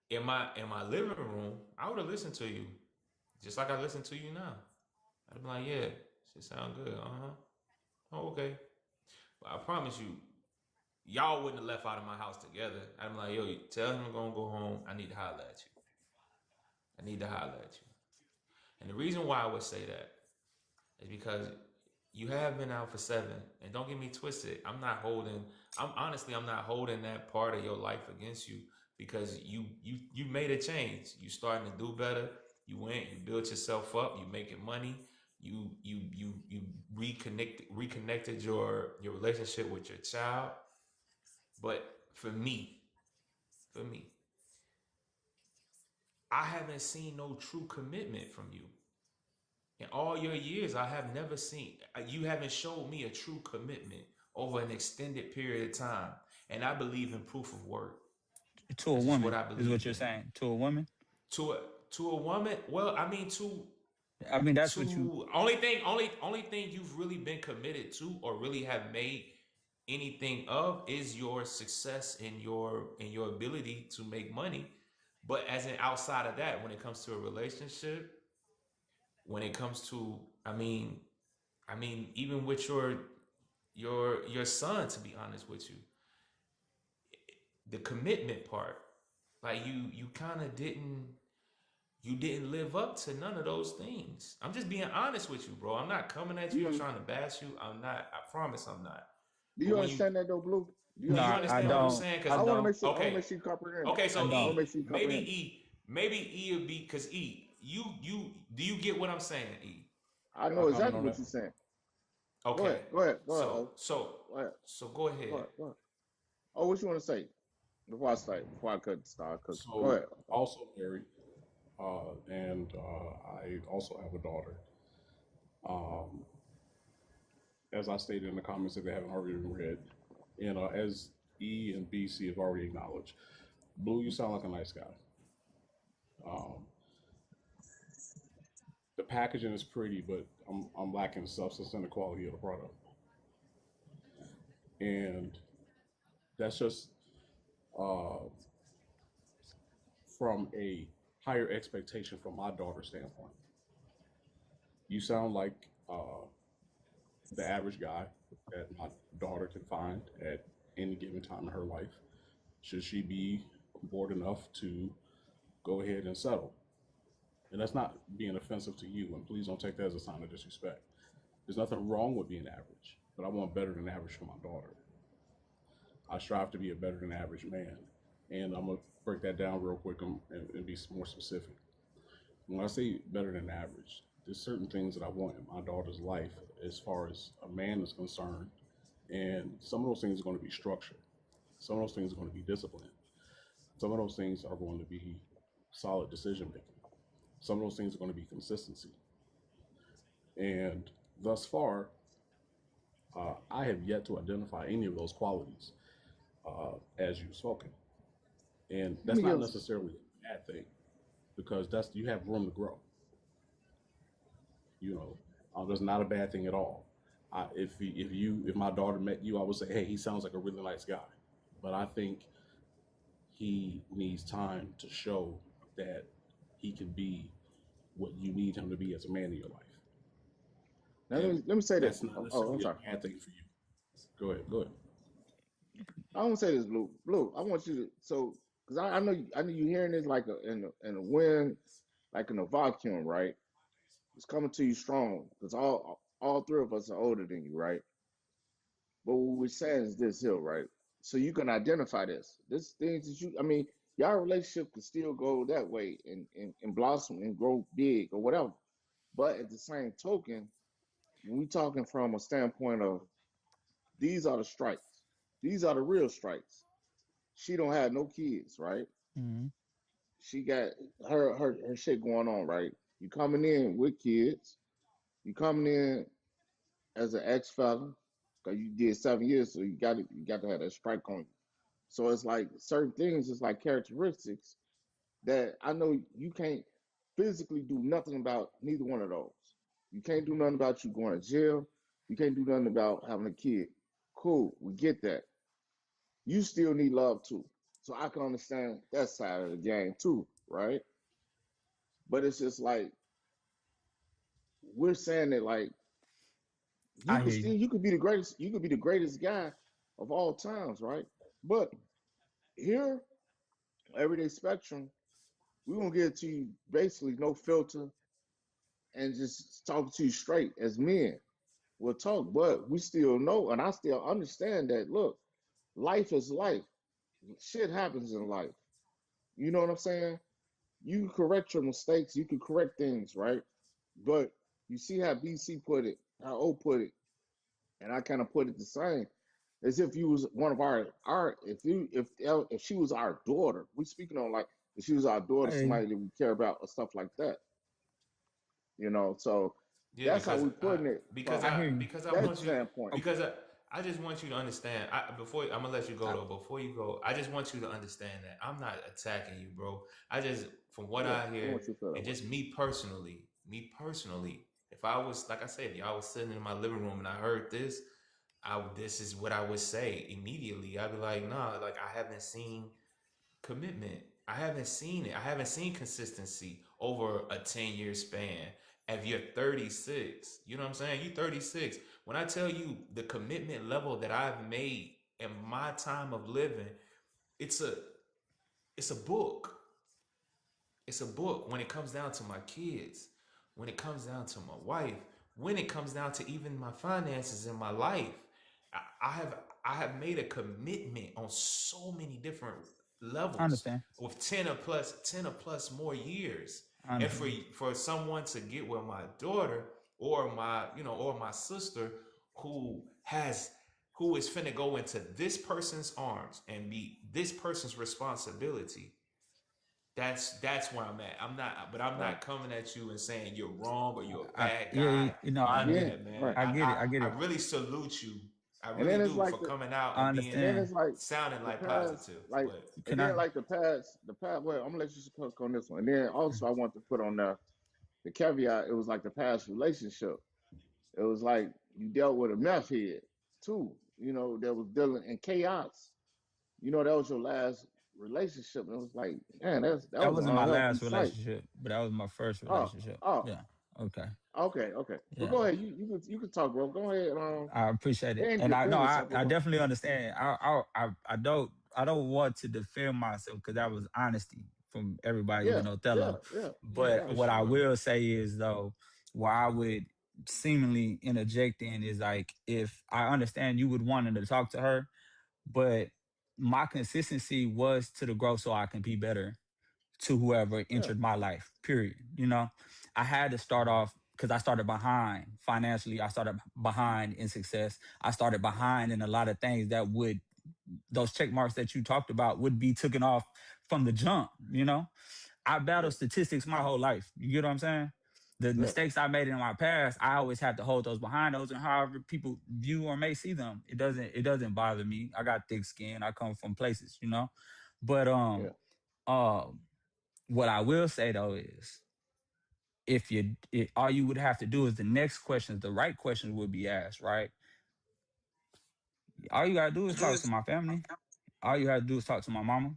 in my living room, I would have listened to you, just like I listen to you now. I'd be like, yeah, shit sound good. Oh, okay. But I promise you, y'all wouldn't have left out of my house together. I'm like, yo, tell him I'm gonna go home. I need to holler at you. I need to holler at you. And the reason why I would say that is because you have been out for 7, and don't get me twisted. I'm not holding that part of your life against you, because you made a change. You starting to do better. You built yourself up. You making money. You reconnected your relationship with your child. But for me, I haven't seen no true commitment from you. In all your years, I have never seen, you haven't showed me a true commitment over an extended period of time. And I believe in proof of work. To a That's just what woman I is what believe you're in. saying. To a woman. To a to a woman, well, I mean, I mean, that's what you. to only thing you've really been committed to, or really have made anything of, is your success and your ability to make money. But as an outside of that, when it comes to a relationship, when it comes to, I mean, even with your son, to be honest with you, the commitment part, like you kind of didn't live up to none of those things. I'm just being honest with you, bro. I'm not coming at you trying to bash you. I'm not. I promise I'm not. Do But you when you understand that though, Blue? Do you do No, you understand? I understand what I'm don't. saying? I Because I want to don't. make sure. I want to okay, make sure you comprehend it. okay. I So I want don't. to make sure you comprehend it. Maybe E would be, because E, you do you get what I'm saying, E? I Can I know comment exactly on what that? you're saying. Go Okay. ahead. Go ahead. Go ahead. So Oh, so go ahead. so go ahead. Go ahead. Oh, what you want to say before I start? Before I cut start cooking. Go So, ahead. also married, and I also have a daughter. Um, as I stated in the comments, if they haven't already read, and as E and BC have already acknowledged, Blue, you sound like a nice guy. Um, the packaging is pretty, but I'm lacking substance and the quality of the product, and that's just uh, from a higher expectation from my daughter's standpoint. You sound like the average guy that my daughter can find at any given time in her life. Should she be bored enough to go ahead and settle? And that's not being offensive to you, and please don't take that as a sign of disrespect. There's nothing wrong with being average, but I want better than average for my daughter. I strive to be a better than average man. And I'm going to break that down real quick and be more specific. When I say better than average, there's certain things that I want in my daughter's life as far as a man is concerned. And some of those things are going to be structure. Some of those things are going to be discipline. Some of those things are going to be solid decision making. Some of those things are going to be consistency. And thus far, I have yet to identify any of those qualities as you've spoken. And Let that's me not give. necessarily a bad thing because you have room to grow. You know, that's not a bad thing at all. If my daughter met you, I would say, hey, he sounds like a really nice guy, but I think he needs time to show that he can be what you need him to be as a man in your life, Now and let me say this. that's not Oh, I'm necessarily sorry. a bad thing for you. Go ahead, go ahead. I want to say this, Blue. Blue, I want you to because I know you hearing this like in a wind, like in a vacuum, right? It's coming to you strong because all three of us are older than you, right? But what we're saying is this here, right? So you can identify this. This things that I mean, y'all relationship can still go that way and blossom and grow big or whatever. But at the same token, when we talking from a standpoint of these are the strikes, these are the real strikes. She don't have no kids, right? Mm-hmm. She got her shit going on, right? You coming in with kids, you coming in as an ex fella, because you did 7 years, so you got to have that strike on you. So it's like certain things, it's like characteristics that I know you can't physically do nothing about neither one of those. You can't do nothing about you going to jail. You can't do nothing about having a kid. Cool, we get that. You still need love too. So I can understand that side of the game too, right? But it's just like we're saying that like I hear you. you could be the greatest, you could be the greatest guy of all times, right? But here, Everyday Spectrum, we gonna get to you basically no filter and just talk to you straight as men. We'll talk, but we still know and I still understand that look, life is life. Shit happens in life. You know what I'm saying? You correct your mistakes, you can correct things, right? But you see how BC put it, how O put it, and I kind of put it the same, as if you was one of our if she was our daughter. We speaking on like if she was our daughter, I hear you. somebody that we care about or stuff like that. So Yeah, that's how we putting it from I hear you. because I that want you standpoint. Okay. because I just want you to understand. Before I'm gonna let you go I, though. Before you go, I just want you to understand that I'm not attacking you, bro. I just from what Yeah, I I hear want you to feel that and way. just me personally, if I was like I said, if y'all was sitting in my living room and I heard this, this is what I would say immediately. I'd be like, nah, like I haven't seen commitment. I haven't seen it. I haven't seen consistency over a 10-year span. If you're 36, you know what I'm saying? You 36. When I tell you the commitment level that I've made in my time of living, it's a it's a book. It's a book when it comes down to my kids, when it comes down to my wife, when it comes down to even my finances in my life. I have I have made a commitment on so many different I levels understand. with 10 or plus more years. I And understand. for someone to get with my daughter or my, or my sister who has who is finna go into this person's arms and be this person's responsibility, that's where I'm at. I'm Right. not coming at you and saying you're wrong or you're a I bad yeah, guy. I None of Yeah, that, man. right. I get it. I get I it. really salute you. I And really then it's do like for coming out I and and being then understand. it's like sounding the like past, positive. like, But and Can then I? like the past. Well, I'm gonna let you cook on this one. And then also I want to put on the caveat. It was like the past relationship. It was like you dealt with a meth head too. That was dealing in chaos. you know that was your last relationship, and it was like, man, that That was an wasn't my unhealthy last sight. relationship, but that was my first Oh, relationship. oh, Yeah. Okay. okay. But Yeah. go ahead, you can talk, bro. Go ahead. I appreciate Go it, ahead and and I no, defend yourself, I bro. definitely understand. I don't want to defend myself because that was honesty from everybody, Yeah, even yeah, Othello. yeah, Yeah, But for right. what I sure. will say is though, where I would seemingly interject in is like if I understand you would want to talk to her, but my consistency was to the growth so I can be better to whoever Yeah, entered my life, period. You know, I had to start off because I started behind financially. I started behind in success. I started behind in a lot of things that would, those check marks that you talked about would be taken off from the jump. You know, I yeah, battled statistics my whole life. You get what I'm saying? The yeah, mistakes I made in my past, I always have to hold those behind those, and however people view or may see them, it doesn't bother me. I got thick skin. I come from places, you know. But yeah, uh, what I will say though is, all you would have to do is the next questions, the right questions would be asked, right? All you gotta do is talk to my family. All you have to do is talk to my mama.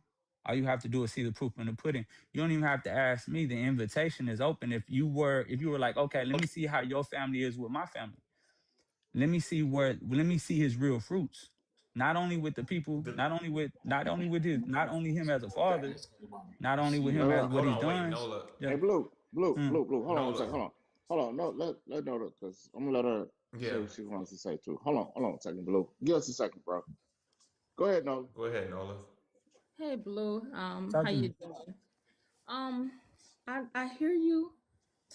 All you have to do is see the proof in the pudding. You don't even have to ask me. The invitation is open. If you were like, okay, let me see how your family is with my family. Let me see his real fruits. Not only with the people, The, not only him as a father, not only with him as yeah. what hold he's on, wait, done. Nola, Yeah. Hey, Mm. Hold on one Nola. second. Hold on. No, let know that because I'm gonna let her Yeah, say what she wants to say too. Hold on a second, Blue. Give us a second, bro. Go ahead, no. go ahead, Nola. Hey Blue, Talk how to you me. doing? Um, I hear you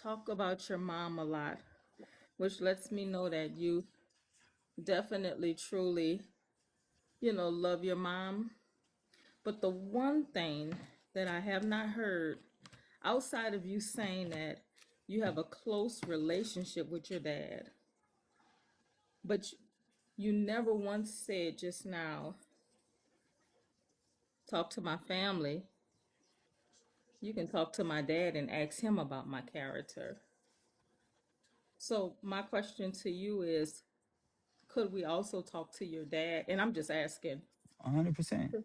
talk about your mom a lot, which lets me know that you definitely truly, love your mom. But the one thing that I have not heard outside of you saying that you have a close relationship with your dad, but you never once said just now, talk to my family. You can talk to my dad and ask him about my character. So my question to you is, could we also talk to your dad? And I'm just asking. 100%.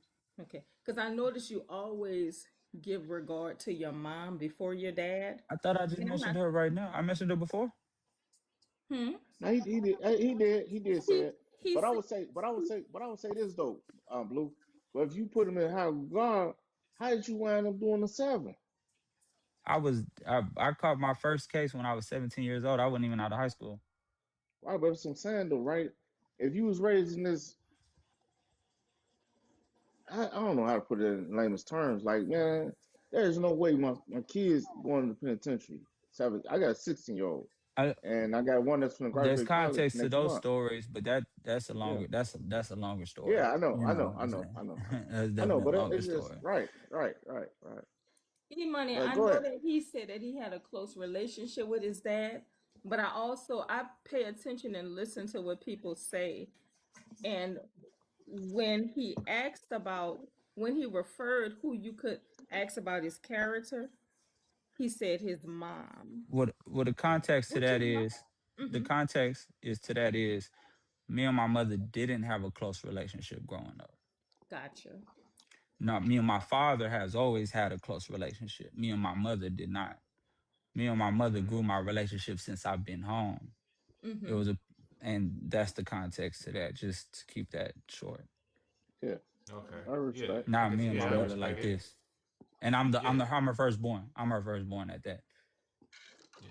Okay. Because I notice you always give regard to your mom before your dad. I thought I just And I'm mentioned not, her right now. I mentioned her before. hmm? No, he did say He, it. he But I said, would say, this though, Blue. But if you put him in high regard, how did you wind up doing the 7? I caught my first case when I was 17 years old. I wasn't even out of high school. Right, but it's what I'm saying though, right? If you was raised in this, I don't know how to put it in layman's terms. Like, man, there's no way my kids going to the penitentiary. I got a 16-year-old, I and I got one that's going to There's graduate college context to next those month. stories, but that's a Yeah, longer that's a longer story. yeah, I know, You I know know, what I I'm know, saying? I know, That's I know. definitely a But longer it's just story. right. E-Money, But I go know ahead. that he said that he had a close relationship with his dad, but I pay attention and listen to what people say. And when he asked about, when he referred who you could ask about his character, he said his mom. What the context to Which that is not. is, the Mm-hmm. context is to that is me and my mother didn't have a close relationship growing up. Gotcha. Now, me and my father has always had a close relationship. Me and my mother did not. Me and my mother Mm, grew my relationship since I've been home. It Mm-hmm. was a, and that's the context to that. Just to keep that short. Yeah, okay. I Yeah, respect. I Not can. me I and my Yeah, I respect. mother respect like it. this. And I'm Yeah, her firstborn. I'm her firstborn at that. yeah,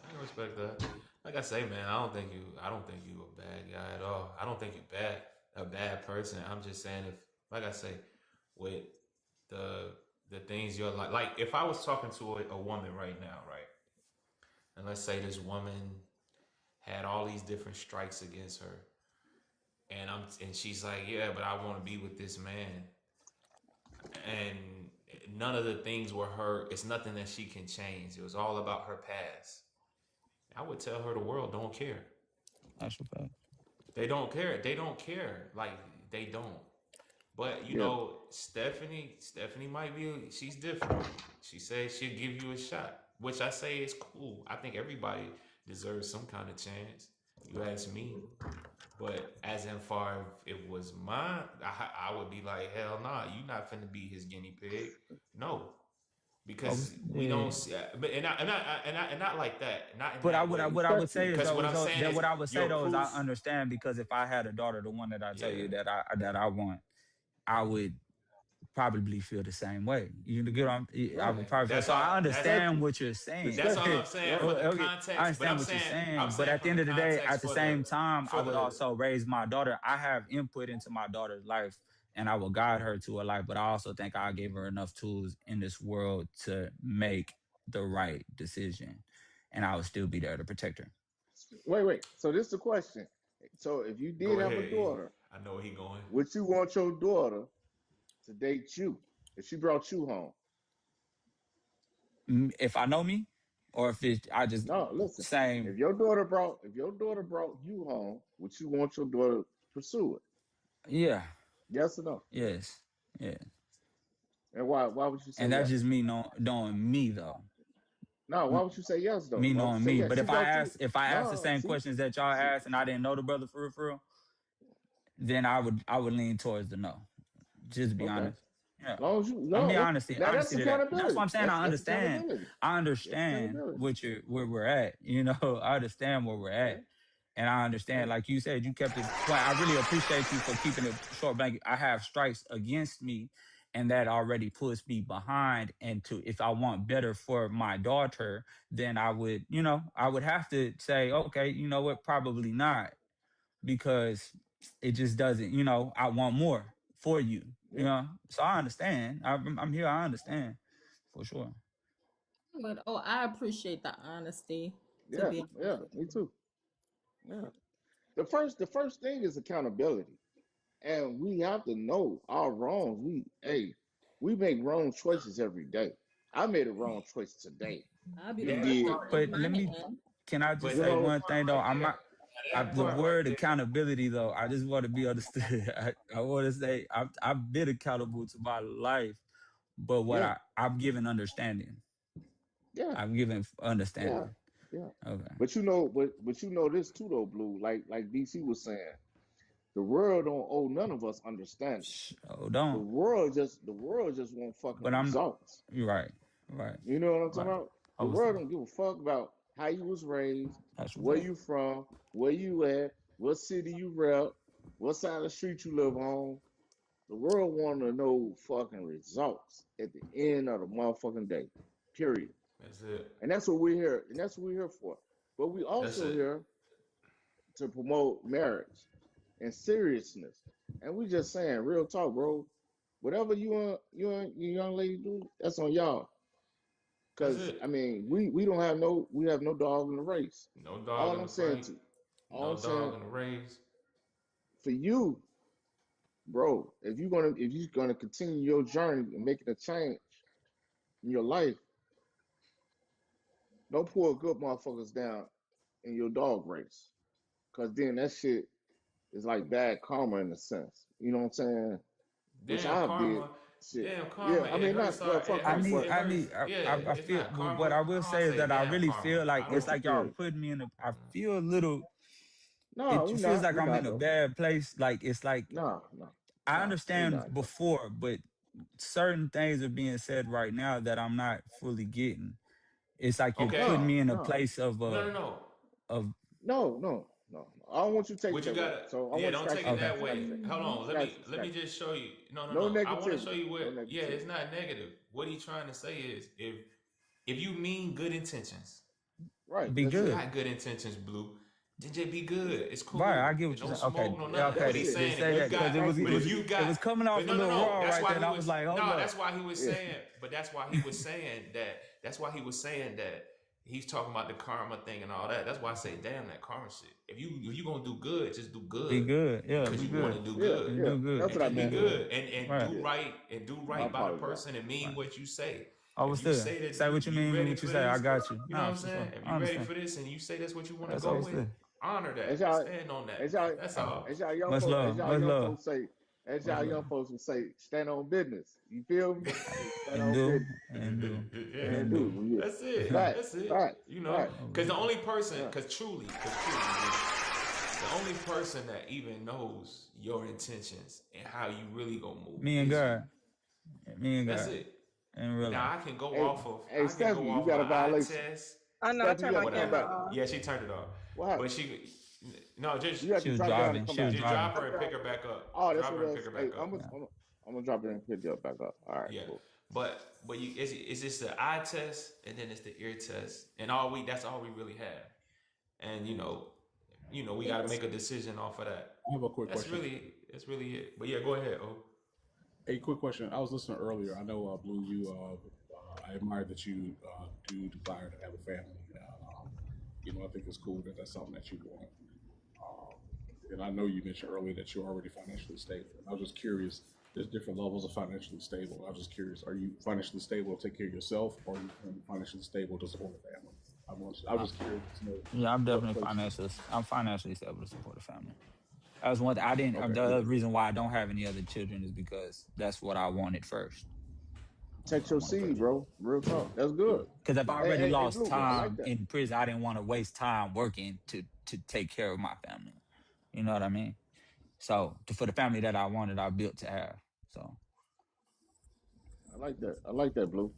I can respect that. Like I say, man, I don't think you a bad guy at all. I don't think you're a bad person. I'm just saying if, like I say, with the the things you're like if I was talking to a woman right now, right, and let's say this woman had all these different strikes against her, and she's like, yeah, but I want to be with this man, and none of the things were her. It's nothing that she can change. It was all about her past. I would tell her the world don't care. That's a fact. They don't care. They don't care. Like they don't. But you Yeah, know, Stephanie might be. She's different. She says she'll give you a shot, which I say is cool. I think everybody deserves some kind of chance. You ask me. But as in far if it was mine, I would be like, hell nah, you not finna be his guinea pig. No, Oh, because we yeah. don't see, but and not like that, not in But that way. what I would say is Because though what is I'm saying that is what I would say your though is I proof. understand, because if I had a daughter, the one that I tell Yeah, you that I want, I would probably feel the same way. You get what I yeah. would probably feel. That's So all. I That's understand what you're saying. that's all I'm saying for the Okay, I context. But understand what you're I'm saying. But saying at the from end the of the day, context at the for same time, I would the also raise my daughter. I have input into my daughter's life, and I will guide her to a life. But I also think I gave her enough tools in this world to make the right decision, and I would still be there to protect her. Wait. So this is the question. So if you go did have a ahead. E. daughter, I know where he going. would you want your daughter to date you if she brought you home? If I know me, or if it, I just No, listen. same. If your daughter brought you home, would you want your daughter to pursue it? Yeah. Yes or no? Yes. Yeah. And why? Why would you say And that's yes? just me knowing me though. No, why would you say yes though? Me Why would you knowing say me. yes? But She brought you. if I ask the No, same questions that y'all see, asked and I didn't know the brother for real, then I would lean towards the no. Just to be okay. honest. Yeah. Long as you I no, mean that's now that's honesty to that. That's what accountability. I'm saying. That's accountability. I That's understand accountability. where we're at. You know, I understand where we're Yeah, at. And I understand, yeah, like you said, you kept it quiet. I really appreciate you for keeping it short blanket. I have strikes against me, and that already puts me behind. And to if I want better for my daughter, then I would, I would have to say, okay, you know what, probably not, because it just doesn't, I want more for you, yeah, So I understand. I'm here. I understand for sure. But I appreciate the honesty, to yeah, be yeah. honest with Me you. too. Yeah. The first thing is accountability, and we have to know our wrongs. We make wrong choices every day. I made a wrong choice today. I'll be the You Yeah, first that to did, part. admit But let me, mine. can I just But you say know, one thing though? right there, that The part right word there. accountability though, I just want to be understood. I want to say I've been accountable to my life, but yeah, I'm giving understanding. yeah, I'm giving yeah, understanding. yeah. Okay. But you know this too though, Blue. Like DC was saying, the world don't owe none of us understanding. Oh, don't. The world just want fucking But I'm. results. You're right. Right. You know what I'm talking Right. about? The Obviously, world don't give a fuck about how you was raised, that's where right. you from, where you at, what city you rep, what side of the street you live on. The world want to know fucking results at the end of the motherfucking day. Period. That's it. And that's what we're here. And that's what we're here for. But we That's also it. here to promote marriage and seriousness. And we just saying, real talk, bro. Whatever you and your young lady do, that's on y'all. That's Cause it. I mean, we have no dog in the race. No dog All in I'm the saying fight. to all No I'm saying dog in the race. for you, bro, if you're gonna continue your journey and making a change in your life, don't pull good motherfuckers down in your dog race. Cause then that shit is like bad karma in a sense. You know what I'm saying? Which Damn I did. karma. Shit. Damn Yeah, karma. I It mean hurts. not well, It fuck hurts. karma, but It hurts. Yeah. I It's feel. not What karma. I will I don't say is say that I damn really karma. feel like I it's what you don't. like y'all feel? putting me in a. I feel a little. No, It we feels not. like We I'm not in a though. bad place. Like it's like No, no, I no, we understand not though. before, but certain things are being said right now that I'm not fully getting. It's like you're Okay. putting No, me in a no. place of No. of No, no, no. I don't want you to take it What you that way. gotta, So I yeah, want to don't scratch take it that. okay. that Scratch way. that. Hold on, Scratch it. let me Scratch it. just show you. No, No I want to show negativity. you No what. Yeah, negativity. it's not negative. What he's trying to say is, if you mean good intentions, Right. Be if That's you it. good. got good intentions, Blue, then just be That's good. it. It's Right, I cool. get And what you're no saying. Okay, smoke, no yeah, nothing. okay. That's But he's it. Just saying say if you that That's it. because got, Thank you, but if DC. you it got, was coming off but a little no. raw That's right why there, and he I was was like, hold no. up. That's why he was Yeah. saying. But that's why he was saying that. That's why he was saying that. He's talking about the karma thing and all that. That's why I say, damn, that karma shit. If you gonna do good, just do Be good good. Yeah, because be you want good. to do Yeah. good And Yeah. do good. That's and what I just be And meant. do good and right. do Yeah. right I by the apologize. person and mean Right. what you say. If you Understood. say that Say what you you mean and ready what you for say. I this, got you. you know what Nah, I'm for saying? sure. If I you ready understand. for this and you say that's what you want to That's go with, understood. honor As that. y'all, Stand on that. as y'all, That's Uh, all. much as love. y'all Much young love. folks say, Much love. stand on business. You feel me? Stand And on do. business. And do. Yeah. And And do. do. Yeah. That's it. Right. That's it. Right. You know, Right. because the only person, Right. because truly, The only person that even knows your intentions and how you really gonna move Me and is you. God. Me and That's God. it. In real Now life. Hey, hey, I can go Stephanie, you off of got an a eye violation. test, I know. I Stephanie, turned you my have to come camera back. whatever. off. Yeah, she turned it off. What? But no, You have She to was drop down and driving. come She was back. driving. drop her and pick her back up. Oh, that's Drop what her it and pick is. her Hey, back up. Yeah. I'm gonna drop it and pick you back up. All right, Yeah. cool. But you it's just the eye test and then it's the ear test. And all we that's all we really have. And we gotta make a decision off of that. I have a quick question. That's really it. But yeah, go ahead. Oh. A quick question. I was listening earlier. I know, Blue, I admire that you do desire to have a family. I think it's cool that that's something that you want. And I know you mentioned earlier that you're already financially stable. I was just curious. There's different levels of financially stable. I was just curious. Are you financially stable to take care of yourself, or are you financially stable to support a family? I was just curious to know. Yeah, I'm what definitely place. I'm financially stable to support a family. That was one. I didn't. Okay. The other reason why I don't have any other children is because that's what I wanted first. Take your seed, bro. Real talk. That's good. Because if I Hey, already hey, lost Blue, I like time that. in prison, I didn't want to waste time working to take care of my family. You know what I mean? So for the family that I wanted, I built to have. So I like that. I like that, Blue.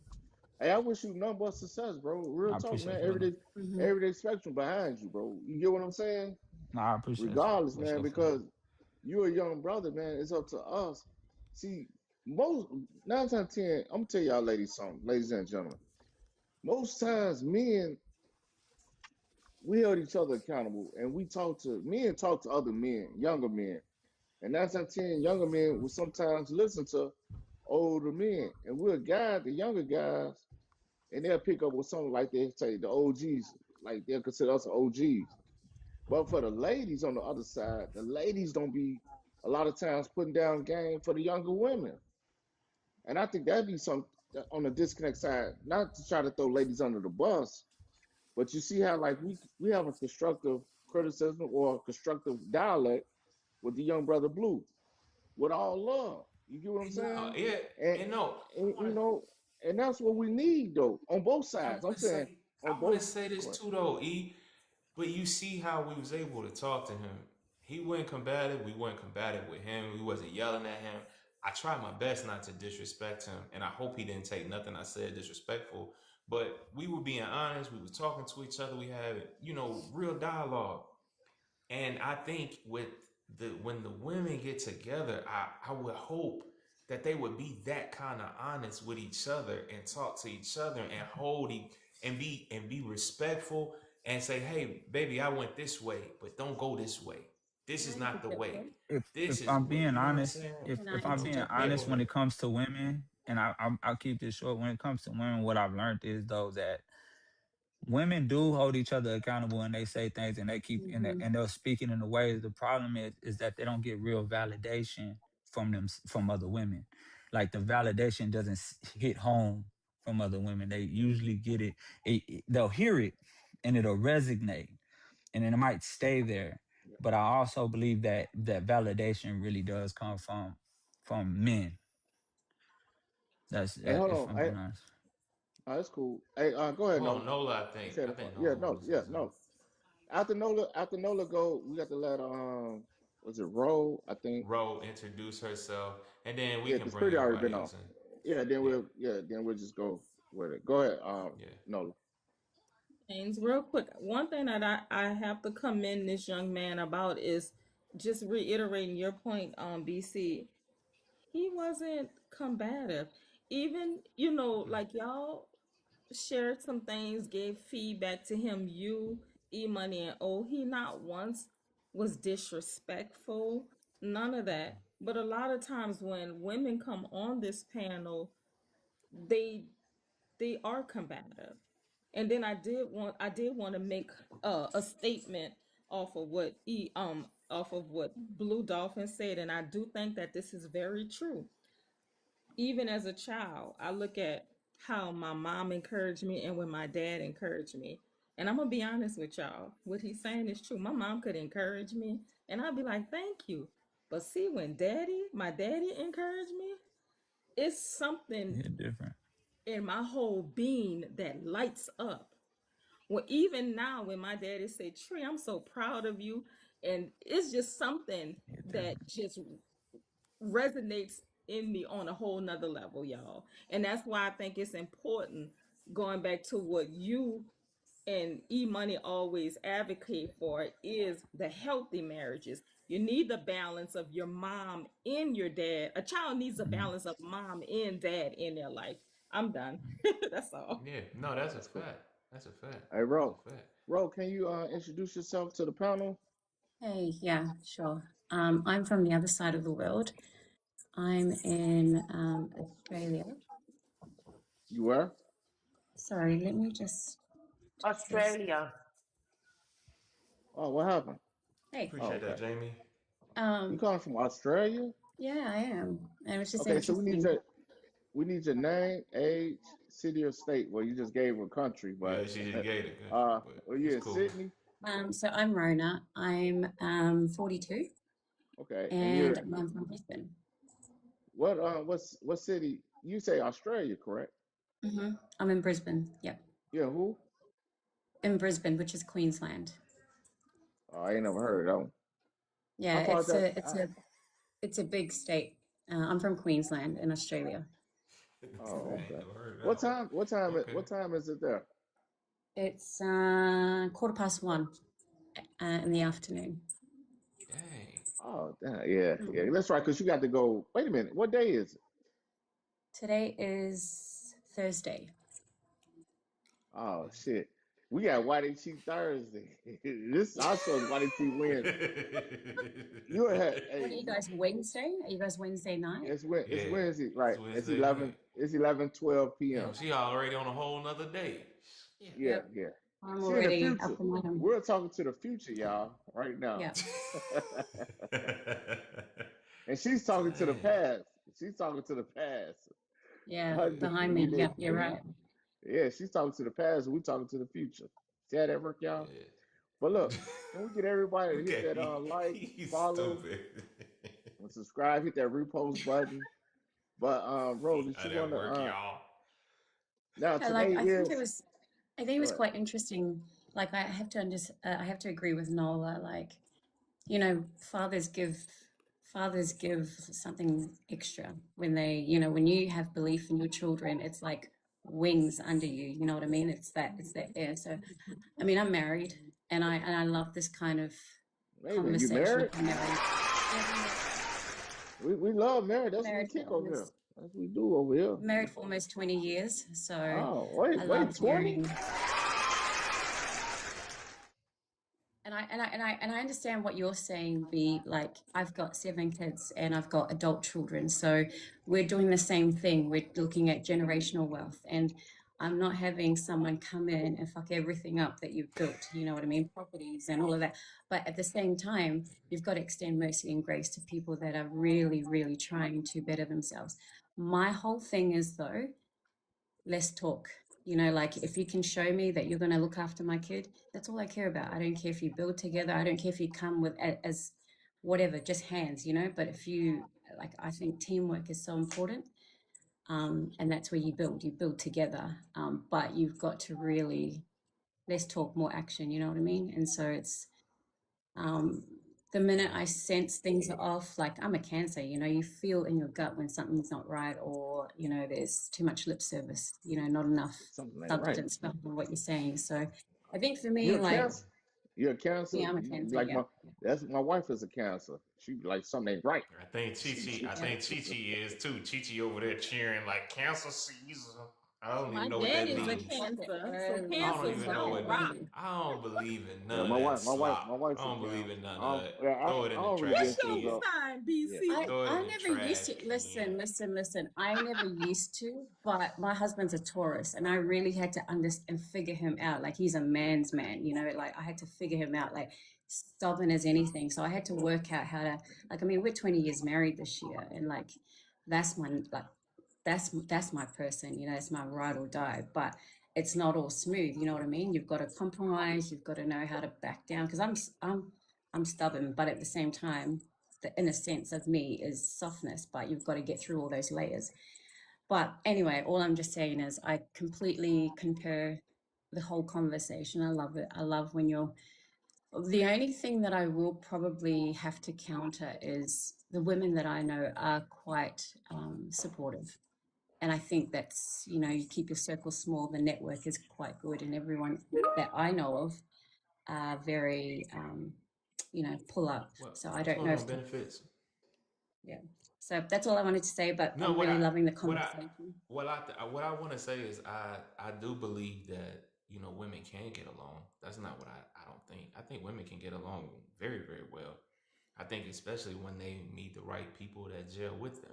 Hey, I wish you nothing but success, bro. Real I talk, man. appreciate you, brother. Everyday spectrum behind you, bro. You get what I'm saying? No, I appreciate you Regardless, for man, sure. because you're a young brother, man. It's up to us. See, most 9 times 10, I'm gonna tell y'all ladies something, ladies and gentlemen. Most times men, we hold each other accountable and men talk to other men, younger men. And 9 times 10, younger men will sometimes listen to older men. And we'll guide the younger guys and they'll pick up with something like they say the OGs, like they'll consider us OGs. But for the ladies on the other side, the ladies don't be a lot of times putting down game for the younger women. And I think that'd be some on the disconnect side, not to try to throw ladies under the bus, but you see how like we have a constructive criticism or constructive dialect with the young brother Blue, with all love. You get what I'm saying? Yeah, And, and no, and that's what we need though, on both I sides. want I'm to saying say, on I want to both. say this Go ahead. too, though, E. But you see how we was able to talk to him. He wasn't combative. We weren't combative with him. We wasn't yelling at him. I tried my best not to disrespect him, and I hope he didn't take nothing I said disrespectful. But we were being honest. We were talking to each other. We had, real dialogue. And I think when the women get together, I would hope that they would be that kind of honest with each other and talk to each other and and be respectful and say, "Hey, baby, I went this way, but don't go this way. This is not the way. This If is the I'm way." being You know what I'm honest, saying? if I'm being Yeah, go honest when ahead. it comes to women, and I'll keep this short. When it comes to women, what I've learned is though that women do hold each other accountable and they say things and they keep and they're speaking in the ways. The problem is that they don't get real validation from other women. Like the validation doesn't hit home from other women. They usually get they'll hear it and it'll resonate and then it might stay there. But I also believe that validation really does come from men. That's Hey, hold if on. I'm Hey, being honest. that's cool. Hey, go ahead, Hold on, Nola. Nola. You said I it fun. think Yeah, Nola no, was yeah, saying something. no. After Nola go, we got to let was it Roll? I think. Ro introduce herself, and then we Yeah, can because bring Pretty already everybody been on. else in. Yeah, Yeah, then we'll just go with it. Go ahead, yeah. Nola. Things real quick. One thing that I have to commend this young man about is just reiterating your point, BC. He wasn't combative. Even, like y'all shared some things, gave feedback to him, you, E Money, and he not once was disrespectful. None of that. But a lot of times when women come on this panel, they they are combative. And then I did want to make a statement off of what Blue Dolphin said, and I do think that this is very true. Even as a child, I look at how my mom encouraged me and when my dad encouraged me. And I'm gonna be honest with y'all, what he's saying is true. My mom could encourage me, and I'd be like, "Thank you." But see, when my daddy encouraged me, it's something Yeah, different. in my whole being that lights up. Well, even now, when my daddy say, "Tree, I'm so proud of you," And it's just something that just resonates in me on a whole nother level, y'all. And that's why I think it's important, going back to what you and E-Money always advocate for, is the healthy marriages. You need the balance of your mom and your dad. A child needs a balance of mom and dad in their life. I'm done. That's all. Yeah, no, that's a That's cool. fact. That's a fact. Hey, That's Ro. a fact. Ro, can you introduce yourself to the panel? Hey, yeah, sure. I'm from the other side of the world. I'm in Australia. You were? Sorry, let me just. Australia. Oh, what happened? Hey. Appreciate that, Jamie. You calling from Australia? Yeah, I am. And it was just Okay, so interesting. we need your name, age, city, or state. Well, you just gave a country, Yeah, but she just gave the country, are but you it's in cool. Sydney? So I'm Rona. I'm 42, Okay, and and I'm from Brisbane. what city? You say Australia, correct? I'm in Brisbane. Yep. Yeah, who? In Brisbane, which is Queensland. Oh, I ain't never heard of that one. Yeah, How far is that? it's a big state. I'm from Queensland in Australia. Oh, okay. What time? What time is it there? It's 1:15 in the afternoon. Dang. Oh, yeah. That's right. Because you got to go. Wait a minute. What day is it? Today is Thursday. Oh shit. We got Why They Cheat Thursday. This our show is Why They Cheat Wednesday. What are you guys, Wednesday? Are you guys Wednesday night? It's Wednesday, right? It's Wednesday 11. night. It's 11:12 p.m. Damn, she already on a whole nother day. Yeah. I'm See, in the already future. up and running. We're talking to the future, y'all, right now. Yeah. And she's talking to the past. She's talking to the past. Yeah, behind me. Yep, you're right. Yeah, she's talking to the past, and we're talking to the future. See how that work, y'all? Yeah. But look, can we get everybody to hit that like, follow, and subscribe, hit that repost button. But Ro, did you want to now today I think it was quite interesting. Like I have to agree with Nola. Like, you know, fathers give something extra when they, you know, when you have belief in your children, it's like wings under you. You know what I mean? It's that air. So, I mean, I'm married, and I love this kind of conversation. You married? We love married. That's what we kick over here. That's what we do over here. Married for almost 20 years. So wait, 20? And I understand what you're saying, B. Like, I've got 7 kids and I've got adult children. So we're doing the same thing. We're looking at generational wealth. And I'm not having someone come in and fuck everything up that you've built, you know what I mean? Properties and all of that. But at the same time, you've got to extend mercy and grace to people that are really, really trying to better themselves. My whole thing is, though, let's talk. You know, like, if you can show me that you're going to look after my kid, that's all I care about. I don't care if you build together. I don't care if you come with as whatever, just hands, you know. But if you, like, I think teamwork is so important. And that's where you build together. But you've got to really, let's talk, more action, you know what I mean? And so it's, the minute I sense things are off, like, I'm a Cancer, you know, you feel in your gut when something's not right, or, you know, there's too much lip service, you know, not enough substance behind what you're saying. So I think for me, you're a Cancer? Yeah, I'm a Cancer. Like my wife is a Cancer. She like something ain't right. I think Chi-Chi is too. Chi-Chi over there cheering like Cancer season. I don't even know what that means. My dad is a Cancer, so Cancers don't rock. I don't believe in none of my that wife, I don't believe in none of that. Yeah, Throw it in the trash. What's your sign, BC? I never used to. Listen. I never used to, but my husband's a Taurus, and I really had to understand and figure him out. Like, he's a man's man, you know, like, I had to figure him out, like, stubborn as anything. So I had to work out how to, like, I mean, we're 20 years married this year, and like, that's my person, you know, it's my ride or die. But it's not all smooth, you know what I mean? You've got to compromise, you've got to know how to back down, because I'm stubborn, but at the same time, the inner sense of me is softness, but you've got to get through all those layers. But anyway, all I'm just saying is I completely concur the whole conversation. I love it. I love when you're The only thing that I will probably have to counter is the women that I know are quite supportive. And I think that's, you keep your circle small, the network is quite good, and everyone that I know of are very, pull up. So I What's don't going know on, if benefits? yeah. So that's all I wanted to say, but No, I'm what really I loving the what I conversation. what I want to say is I do believe that women can get along. That's not what I don't think. I think women can get along very very well. I think especially when they meet the right people that gel with them.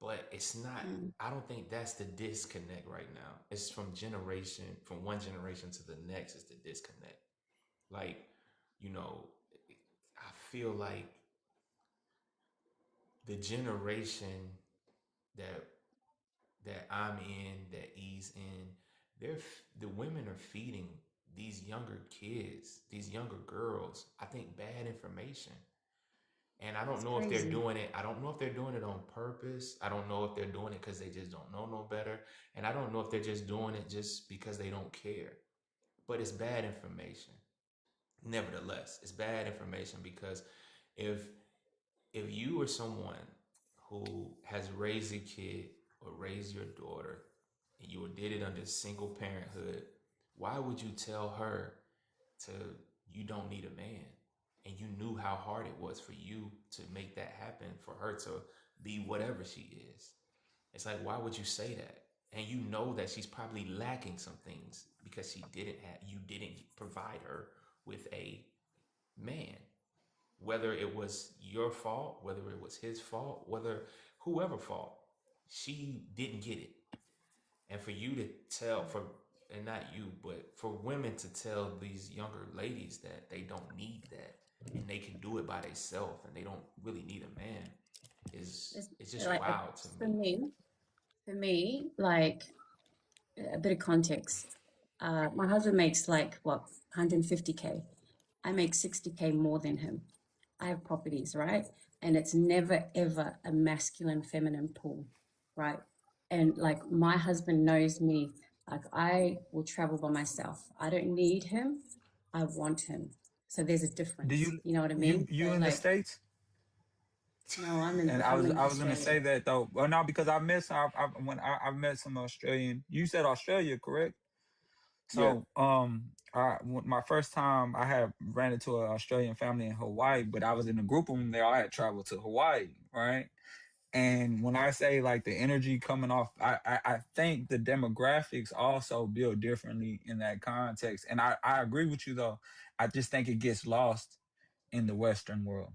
But it's not. Mm. I don't think that's the disconnect right now. It's from one generation to the next. Is the disconnect. Like, I feel like the generation that I'm in, that E's in, the women are feeding these younger kids, these younger girls, I think bad information. And I don't It's know if they're crazy. doing it. I don't know if they're doing it on purpose. I don't know if they're doing it because they just don't know no better. And I don't know if they're just doing it just because they don't care. But it's bad information. Nevertheless, it's bad information because if you are someone who has raised a kid or raised your daughter and you did it under single parenthood, why would you tell her to you don't need a man? And you knew how hard it was for you to make that happen, for her to be whatever she is. It's like, why would you say that? And you know that she's probably lacking some things because you didn't provide her with a man, whether it was your fault, whether it was his fault, whether whoever fault, she didn't get it. And for you to tell, and not you, but for women to tell these younger ladies that they don't need that and they can do it by themselves and they don't really need a man it's just Like wild to for me. me, like a bit of context. My husband makes like what 150K. I make 60K more than him. I have properties, right? And it's never ever a masculine feminine pool, right? And like my husband knows me, like I will travel by myself. I don't need him. I want him. So there's a Do difference. You know what I you mean? you So in the like States? no, And I I'm was in I was gonna Australia. say that though. Well, no, because I've met some Australian. You said Australia, correct? Yeah. So my first time I had ran into an Australian family in Hawaii, but I was in a group of them there. I had traveled to Hawaii, right? And when I say like the energy coming off, I think the demographics also build differently in that context. And I agree with you though. I just think it gets lost in the Western world.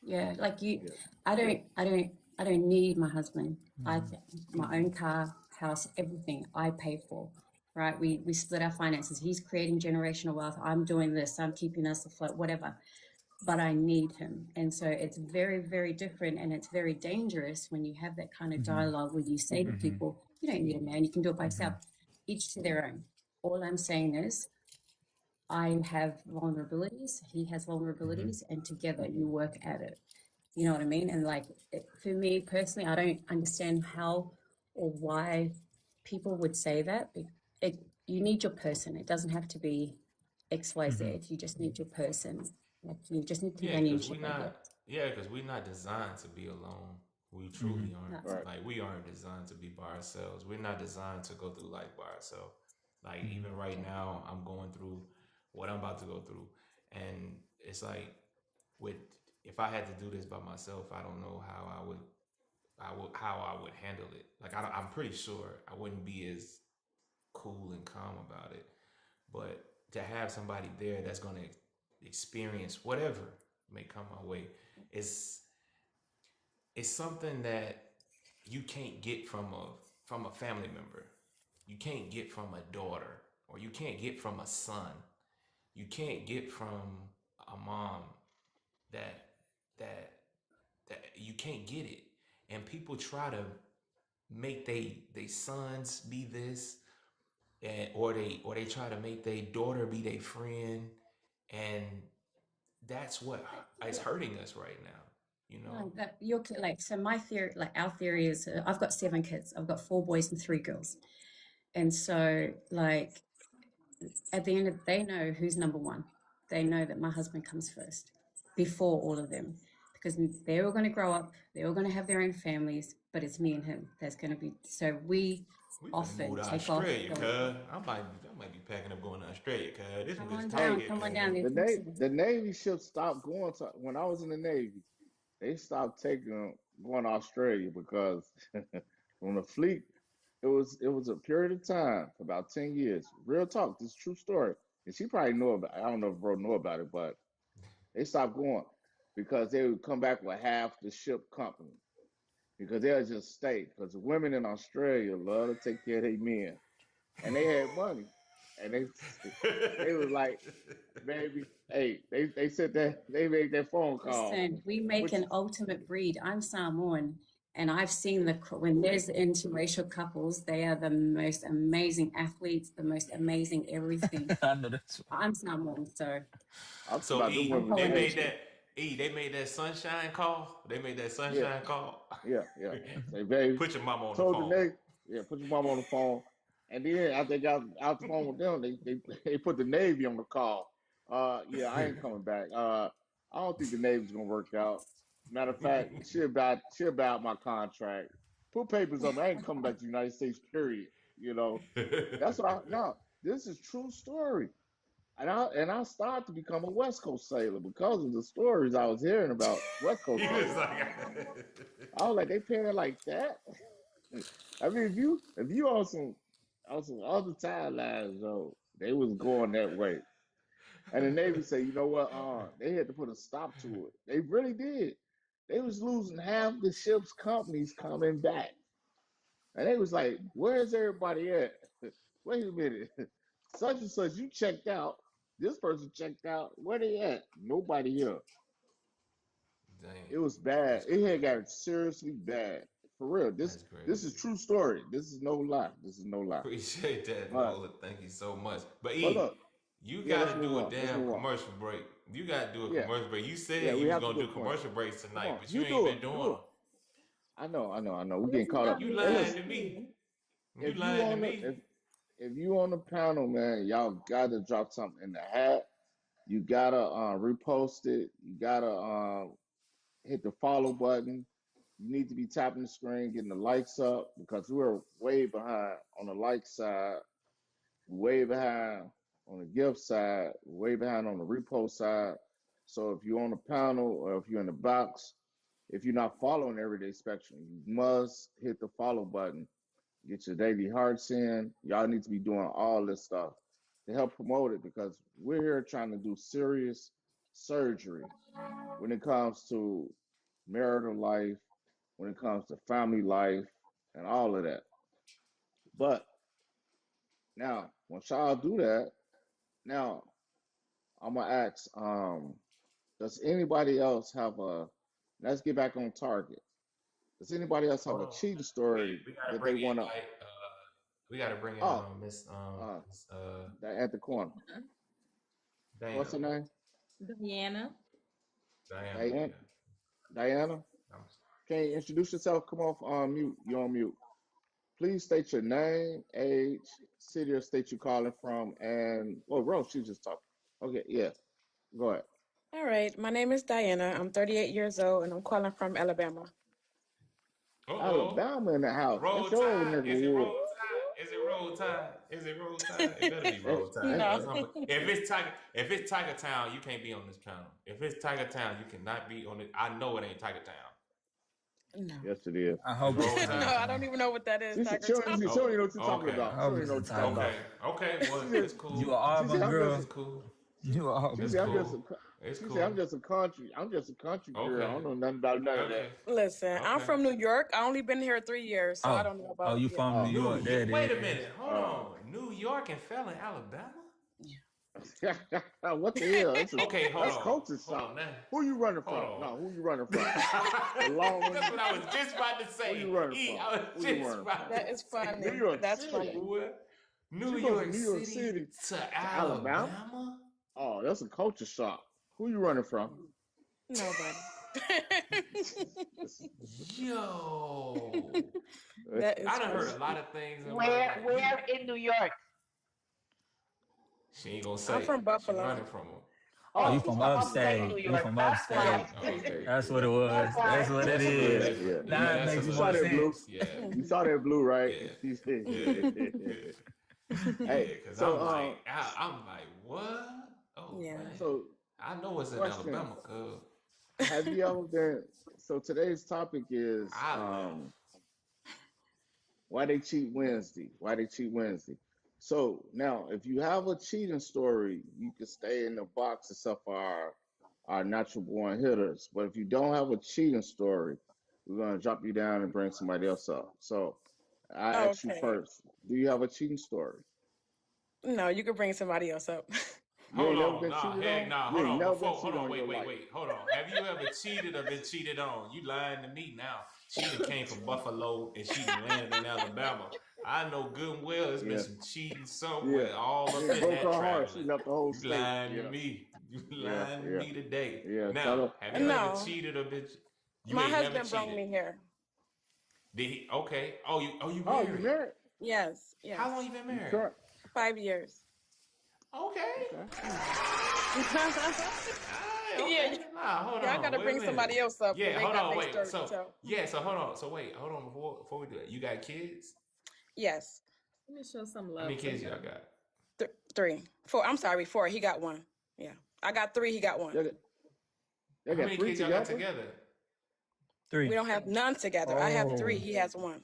Yeah, like you, Yeah. I don't need my husband. I, Mhm. my own car, house, everything I pay for, right? We split our finances. He's creating generational wealth. I'm doing this. I'm keeping us afloat, whatever. But I need him, and so it's very, very different, and it's very dangerous when you have that kind of Mhm. dialogue where you say to Mhm. people, "You don't need a man. You can do it by yourself." Mhm. Each to their own. All I'm saying is I have vulnerabilities, he has Mhm. vulnerabilities, and together you work at it. You know what I mean? And like for me personally, I don't understand how or why people would say that. You need your person. It doesn't have to be Mhm. XYZ. You just need your person. Like you just need Yeah, because companionship, I guess. we're not designed to be alone. We truly Mhm. aren't. No. Right. Like, we aren't designed to be by ourselves. We're not designed to go through life by ourselves. Like, Mhm. even right now, I'm going through what I'm about to go through, and it's like, with if I had to do this by myself, I don't know how how I would handle it. Like, I'm pretty sure I wouldn't be as cool and calm about it. But to have somebody there that's going to experience whatever may come my way is something that you can't get from a family member. You can't get from a daughter, or you can't get from a son. You can't get from a mom that that that you can't get it. And people try to make they sons be this, and or they try to make their daughter be their friend, and that's what is hurting us right now. You know. No, that you're like so. My theory, like our theory, is I've got 7 kids. I've got 4 boys and 3 girls, and so like at the end of they know who's number one. they know that my husband comes first before all of them, because they're all going to grow up, they're all going to have their own families, but it's me and him that's going to be. So we We finna often move to take off. Australia, cuz. I might be packing up going to Australia, cuz. This Come some on good down, talk come on here, down. cuz. The Navy ships stopped going to when I was in the Navy. They stopped going to Australia because on the fleet, it was a period of time for about 10 years. Real talk, this is a true story. And she probably know about. I don't know if bro know about it, but they stopped going because they would come back with half the ship company because they'll just stay because the women in Australia love to take care of their men and they had money and they was like, baby, hey, they said that they made that phone call. Listen, we make Which an ultimate breed. I'm Samoan, and I've seen when there's interracial couples, they are the most amazing athletes, the most amazing everything. I know that's I'm Samoan, so I'm talking So about them I'm women was Polynesian. They made that sunshine call. They made that yeah, sunshine call. yeah. Say, baby, Put your mama on the told the phone. Navy, yeah, put your mom on the phone. And then after they got out the phone with them, they put the Navy on the call. Yeah, I ain't coming back. I don't think the Navy's gonna work out. Matter of fact, she about my contract. Put papers on me. I ain't coming back to the United States, period. You know, that's what I no, this is true story. And I started to become a West Coast sailor because of the stories I was hearing about West Coast He was sailors. like, I was like, they paying like that? I mean, if you on some other timelines, though, they was going that way. And the Navy said, you know what? They had to put a stop to it. They really did. They was losing half the ship's companies coming back, and they was like, "Where's everybody at? Wait a minute, such and such, you checked out. This person checked out. Where they at? Nobody here. dang, It was bad. that's It had crazy. got seriously bad. For real. This That's this is crazy. true story. This is no lie. This is no lie. Appreciate that, But Nola. Thank you so much. But but E, look, you yeah, let's gotta move do a on. Let's damn move on. commercial break. You gotta do a Yeah, commercial break. You yeah, said we you was have to gonna do a do commercial. commercial breaks Come tonight, on, but you you ain't do been it. doing Do it. them. I know. We getting caught up. You Hey, lying listen, to me. You if you lying to on the me. if you on the panel, man, y'all gotta drop something in the hat. You gotta repost it. You gotta hit the follow button. You need to be tapping the screen, getting the likes up because we're way behind on the like side, way behind on the gift side, way behind on the repost side. So if you're on the panel or if you're in the box, if you're not following Everyday Spectrum, you must hit the follow button. Get your daily hearts in. Y'all need to be doing all this stuff to help promote it because we're here trying to do serious surgery when it comes to marital life, when it comes to family life, and all of that. But now, once y'all do that, now I'm gonna ask, does anybody else have a? Let's get back on target. Does anybody else have Hold a on. cheating story We gotta that they bring in wanna? like we gotta bring in Oh, Miss uh, Miss at the corner. What's Dana. her name? Diana. Diana. Diana. Yeah. Diana. I'm, Can you introduce yourself? Come off on mute. You're on mute. Please state your name, age, city or state you're calling from, and Rose, she just talked. Okay, yeah, go ahead. All right, my name is Diana. I'm 38 years old and I'm calling from Alabama. uh-oh. Alabama in the house. That's Roll your old Tide. nigga Is it wood. Roll Tide? Is it Roll Tide? Is it Roll Tide? It better be That, Roll Tide. that, No. Cause if it's Tiger Town, you can't be on this channel. If it's Tiger Town, you cannot be on it. I know it ain't Tiger Town. No. yes, it is. I It's hope it's Roll No, Tiger Tide. I don't Town. even know what that is, She said Tiger she don't, Top. she Oh, don't even know what you're talking okay. I about. She hope don't even it's know a what you're talking Tiger about. Town. Okay. Well, She said, it's You cool. a she said, Auburn I'm just girl. It's cool. You a she Auburn It's said, I'm girl. just cool. a, It's she said, cool. I'm just a country girl. I Okay. don't know nothing about none of that. Okay. Listen, I'm Okay. from New York. I only been here 3 years, so I Oh, don't know oh, about, you yeah. from New Oh, York? There it Wait a is. minute. Hold oh. on. New York and fell in Alabama? What the hell? Okay, hold That's on. culture Hold shock. on now. Who you running Hold from? on. No, who you running from? The That's Longman. what I was just about to Who you say. running E, from? I was Who you just running about from? to That is say, New funny. York That's City. funny. boy. She New goes from York New York City City to to Alabama. Alabama? Oh, that's a culture shock. Who you running from? Nobody. Yo. That I is done heard funny. a lot of things in my Where life. where in New York? She ain't gonna I'm say. from She Buffalo. running from him. Oh, you she's from from upstate upstate. New You York. from That's upstate. why. Okay. That's what it was. That's That's why. what it That's a little Yeah, is. yeah. different. Yeah, Now it that's a makes You little saw more that different. blue. sense. Yeah, You saw that blue, right? yeah, She said, yeah, yeah, "Hey, yeah. Because so I'm like, what? Oh Yeah. man, so I know it's in question: Alabama, cuz have you ever been? So today's topic is Alabama. why they cheat Wednesday? Why they cheat Wednesday? So now, if you have a cheating story, you can stay in the box except for our natural born hitters. But if you don't have a cheating story, we're gonna drop you down and bring somebody else up. So I ask you Okay. first: do you have a cheating story? No, you could bring somebody else up. You Hold ain't never on, been nah, cheated heck on? nah, You hold ain't on. never been Hold cheated on, on in your life. hold on. Have you ever cheated or been cheated on? You lying to me now. She done came from Buffalo and she done landed in Alabama. I know good and well there's been Yeah, some cheating yeah. somewhere all up Yeah, in broke her that heart. She traveling. left the whole You state. lying to Yeah, me. You yeah, lying to yeah, me today. yeah. Tell Now, her. have you ever No, cheated or been you my ain't never husband brought cheated? me here. Did he okay. You Oh, you married. married? Yes, How long yes. you been You married? current? 5 years. Okay. Okay. Alright, Yeah, okay. Nah, hold y'all on. gotta Wait a bring minute. somebody else up because Yeah, they hold got on. their Wait. story to tell. So hold on. So wait, hold on before we do that. You got kids? Yes, Let me show some How many love to kids y'all him. got? three, four. I'm sorry, four. He got one. Yeah, I got three. He got one. They How got many three kids y'all got together? together? We 3. don't have none together. I have three. Oh. He has one.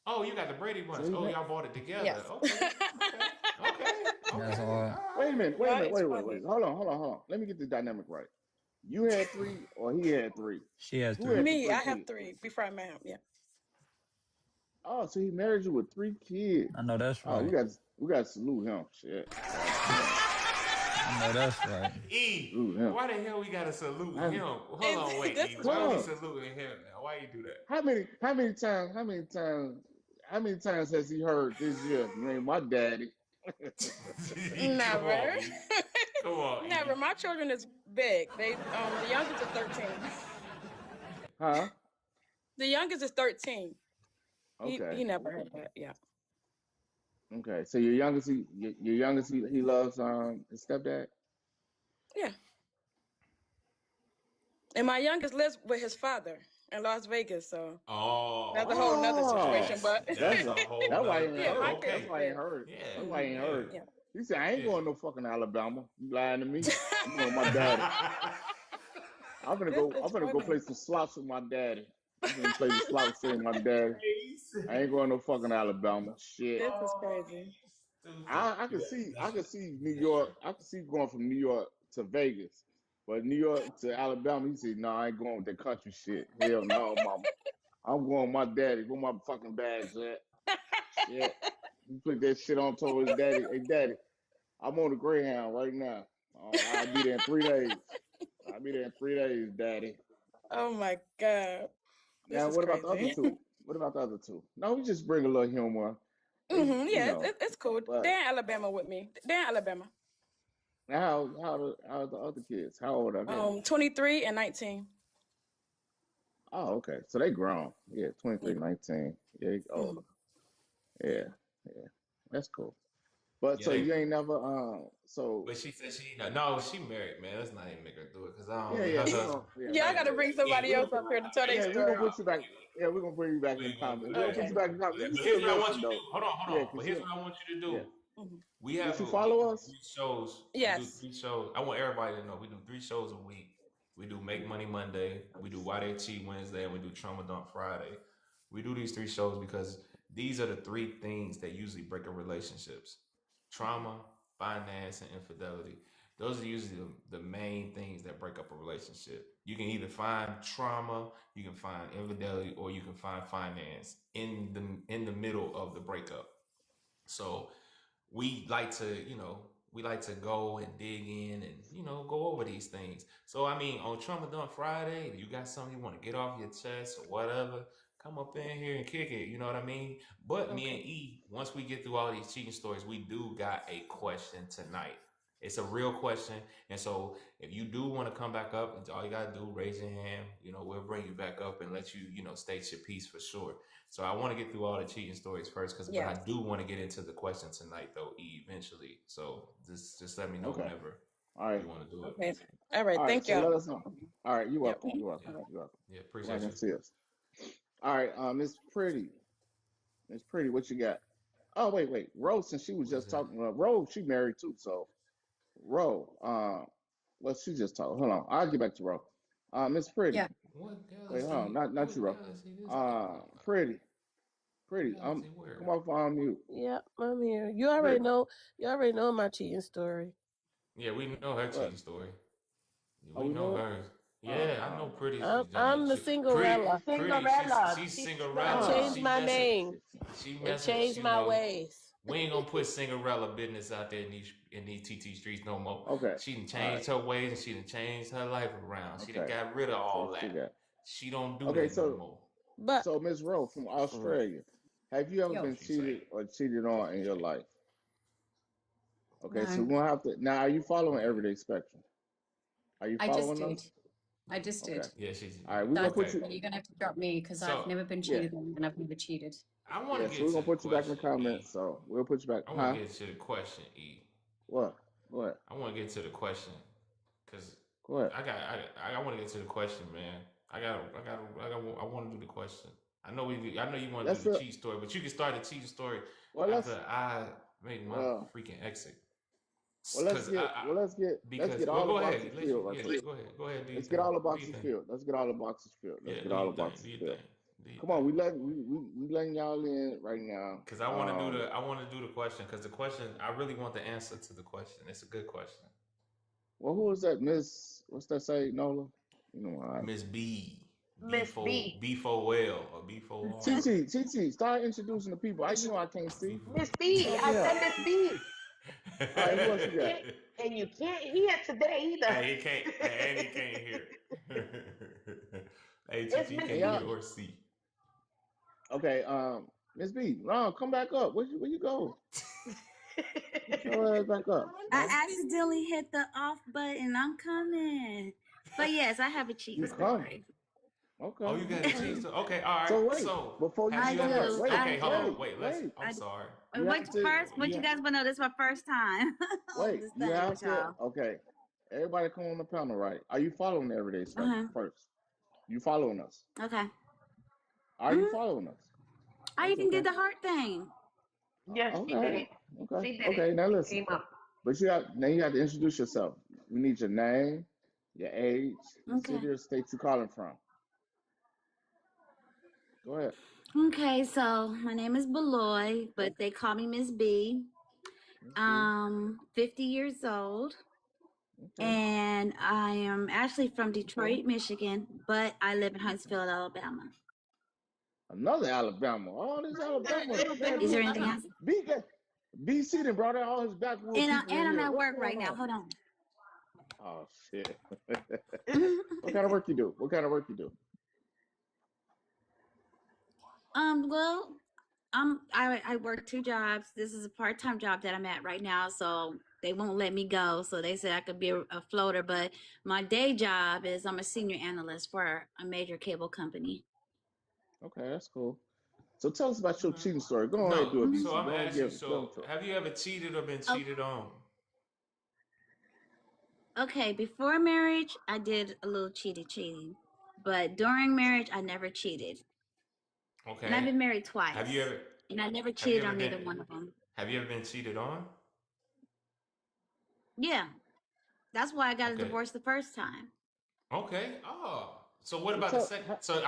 Oh, you got the Brady So bunch. he Oh, met. y'all bought it together. Yes. Okay. That's All hard. Wait a right. minute. Wait a Yeah, minute. it's Wait. funny. Hold on. Let me get the dynamic right. You had three, or he had three? She has Who 3. had the Me, three I have kids? three before I met him. Yeah. Oh, so he married you with three kids. I know that's Oh, right. we got to salute him. Shit. God damn. I know that's right. E, Salute him. why the hell we gotta salute I, him? Hold on, wait, This E. is Why are we funny. huh? saluting him now? Why you do that? How many times has he heard this year? You ain't my daddy. Come Never. on, E. Come on, Never. E. My children is big. They the youngest is 13. Huh? The youngest is 13. Okay. He never heard that. Yeah. Okay. So your youngest, he loves his stepdad. Yeah. And my youngest lives with his father in Las Vegas, so that's a whole nother Oh, situation. That's But that's a whole that's why I nother ain't yeah, thing. my heard. kids That's is Okay. why I ain't big. heard. Yeah. That's why I ain't Yeah. heard. Yeah. He said, I ain't Yeah. going no fucking Alabama. You lying to me. I'm going with my daddy. This I'm is gonna go funny. play some slots with my daddy. I'm gonna play the slots with my daddy. I ain't going no fucking Alabama. Shit. This is crazy. Stupid. I can see New York. I can see going from New York to Vegas, but New York to Alabama. He said, "No, I ain't going with that country shit. Hell no, mama. I'm going with my daddy. Where my fucking bags at? Shit. He put that shit on. Told his daddy, "Hey, daddy, I'm on the Greyhound right now. I'll be there in 3 days. I'll be there in 3 days, daddy." Oh my God. This Now, is what about the other crazy. two? What about the other two? No, we just bring a little humor. They, you Yeah, know, it's cool. but They're in Alabama with me. They're in Alabama. how the other kids? How old are they? 23 and 19. Oh, okay. So they grown. Yeah, Yeah. 23, 19. Yeah, they Mhm. older. Yeah, yeah. That's cool. But Yeah, so they. you ain't never so But she said no, she married, man. Let's not even make her do it because I don't. yeah, Her we husband. gonna yeah, Yeah, I gotta bring somebody else up here to tell their we're gonna story. put you back. Yeah, we're gonna bring you back We in ain't gonna comment. do We're gonna that. put you Okay. back in comment. You But still here's what I want listen you to do. though. Hold Yeah, on. But cause here's you what I want you to yeah. do. Mhm. We Did have you we follow do us? 3 shows. We do Yes. 3 shows. I want everybody to know we do 3 shows a week. We do Make Money Monday. We do Why They Cheat Wednesday, and we do Trauma Dump Friday. We do these 3 shows because these are the three things that usually break up relationships: trauma, finance, and infidelity. Those are usually the main things that break up a relationship. You can either find trauma, you can find infidelity, or you can find finance in the middle of the breakup. So we like to, we like to go and dig in and, go over these things. So, I mean, on Trauma Dump Friday, if you got something you want to get off your chest or whatever, come up in here and kick it. You know what I mean? But me and Okay. E, once we get through all these cheating stories, we do got a question tonight. It's a real question. And so if you do want to come back up, all you got to do, raise your hand. We'll bring you back up and let you, state your piece for sure. So I want to get through all the cheating stories first, but I Yes. do want to get into the question tonight though, eventually. So just let me know Okay. whenever. All right. You want to do it? Okay. All right. All right. Thank So y'all. let us know. All right. You're Yep. welcome. You're welcome. Yeah. You're welcome. Yeah, Come appreciate back and you. see us. All right. Miss Pretty. Miss Pretty, what you got? Oh, wait. Rose, since she was Who's just that? talking, Rose, she married too. So, Rose, well, she just talked. Hold on. I'll get back to Rose. Miss Pretty. Yeah. What Wait, galaxy? hold on. Not What you, Rose. galaxy this nigga? Pretty. Galaxy where? Come off on mute. Yeah, I'm here. You already know. You already know my cheating story. Yeah, we know her What? cheating story. Oh, We we know know it? hers. Yeah, I know Pretty. I'm the Cinderella. She's I Cinderella. changed She my messing. name She and messing. changed You my know, ways. we ain't gonna put Cinderella business out there in these TT streets no more. Okay. She done All changed her ways and she done changed her life around. She done Okay. got rid of all So she that. got. She don't do Okay, that no more. But so Miss Rose from Australia, have you ever Yo. been She say. cheated or cheated on in your life? Okay, so No, we're gonna have to. Now, are you following Everyday Spectrum? Are you I just following did. us? I just Okay. did. Yeah, she's All right, we're gonna That's put okay. you. you're gonna have to drop me because I've So never been Yeah, cheated on and I've never cheated. I want yeah. to So get we're to gonna the put you back in the question, comments. E. So we'll put you back. I want Huh? to get to the question, E. What? What? I want to get to the question because Go ahead. I want to get to the question, man. I want to do the question. I know you want to Let's do the feel. cheat story, but you can start the cheat story Well, let's. after I make my Well, freaking exit. well, let's Cause get. Well, let's because get well, all the go ahead. boxes Let you filled right yeah. quick. Go ahead. Do your Let's get thing. all the Do your boxes thing. filled. Let's get all the boxes filled. Let's Yeah. get Do all your the thing. boxes Do your filled. thing. Do your Come on, thing. we letting y'all in right now. Cause I want to do the question. Cause the question I really want the answer to the question. It's a good question. Well, who is that, Miss? What's that say, Nola? You know, Miss B. Miss B. B4 well or B4 R. TT, start introducing the people. I I can't see. Miss B. Help I me said out. Miss B. All right, who else you got? And you can't hear today either. Hey, he can't hear. Hey, It's TT Miss can't y'all. hear or see. Okay, Miss B, no, come back up. Where you go? Get your ass back up. I accidentally hit the off button. I'm coming. But yes, I have a cheating You come. story. Okay. Oh, you got a cheese. Okay, all right. So wait, So before you have I you say do. ever? that, wait, Okay, hold on. Wait, wait. I'm sorry. You What have to. first? What you guys want to know? This is my first time on Wait, this you thing have with to. y'all. Okay, everybody come on the panel, right? Are you following the Everyday Spectrum Uh-huh. first? You following us? Okay. Are you following us? I That's even okay. did the heart thing. Yes, she did it. Okay. She did Okay. it. Now She listen. came up. But you have to introduce yourself. We need your name, your age, the Okay. city or state you're calling from. Go ahead. Okay, so my name is Beloy, but they call me Miss B. 50 years old. Okay. And I am actually from Detroit, Michigan, but I live in Huntsville, Alabama. Another Alabama. All this Alabama. Is there anything else? BC done brought out all his backwoods people in And I'm here. at What's work right going now. on? Hold on. Oh shit. What kind of work you do? Well, I work 2 jobs. This is a part-time job that I'm at right now, so they won't let me go. So they said I could be a floater, but my day job is I'm a senior analyst for a major cable company. Okay, that's cool. So tell us about your cheating story. Go ahead and do it, BC. So I'm gonna ask you. Give So them have you ever cheated or been cheated on? Okay, before marriage, I did a little cheating, but during marriage, I never cheated. Okay. And I've been married twice. Have you ever? And I never cheated on either one of them. Have you ever been cheated on? Yeah, that's why I got a divorce the first time. Okay. Oh, so what about the second? So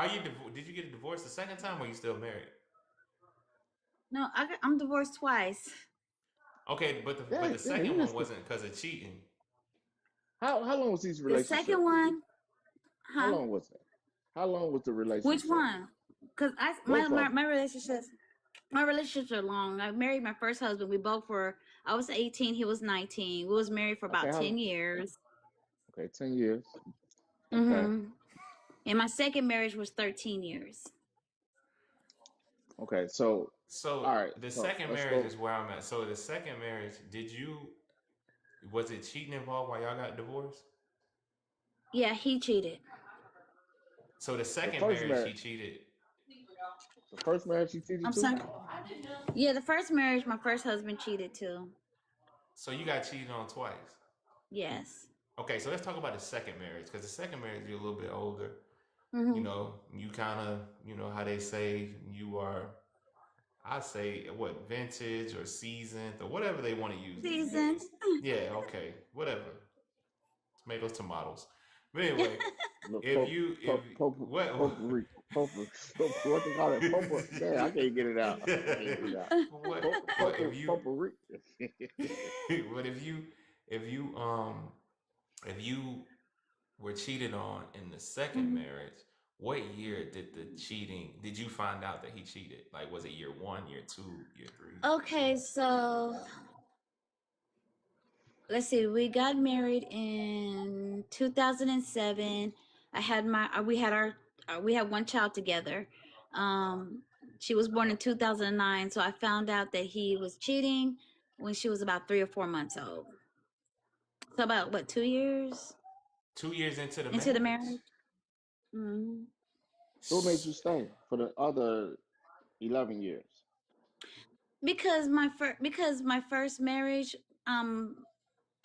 did you get a divorce the second time, or are you still married? No, I'm divorced twice. Okay, but the second one wasn't because of cheating. How long was these relationships? The second one, How long was it? How long was the relationship? Which one? Because my relationships are long. I married my first husband. I was 18, he was 19. We was married for about 10 years. Okay, 10 years. Mm-hmm. And my second marriage was 13 years. Okay, so all right. The second marriage is where I'm at. So the second marriage, was it cheating involved while y'all got divorced? Yeah, he cheated. So the second marriage, he cheated. The first marriage, he cheated too? I'm sorry. Yeah, the first marriage, my first husband cheated too. So you got cheated on twice? Yes. Okay, so let's talk about the second marriage, because the second marriage you're a little bit older. Mm-hmm. You know, you kind of, you know how they say you are. I say what, vintage or seasoned or whatever they want to use these Seasoned. days. Yeah, okay, whatever. Tomatoes, tomatoes. But anyway, Look, if you if what potpourri, what they call it? Potpourri. Damn, I can't get it out. I can't get it out. what if you Potpourri. but if you were cheated on in the second marriage, what year did you find out that he cheated? Like, was it year 1, year 2, year 3? Okay, so let's see. We got married in 2007. We had one child together. She was born in 2009, so I found out that he was cheating when she was about 3 or 4 months old. So about what, 2 years? 2 years into the marriage. Mm-hmm. So what made you stay for the other 11 years? Because my first marriage, I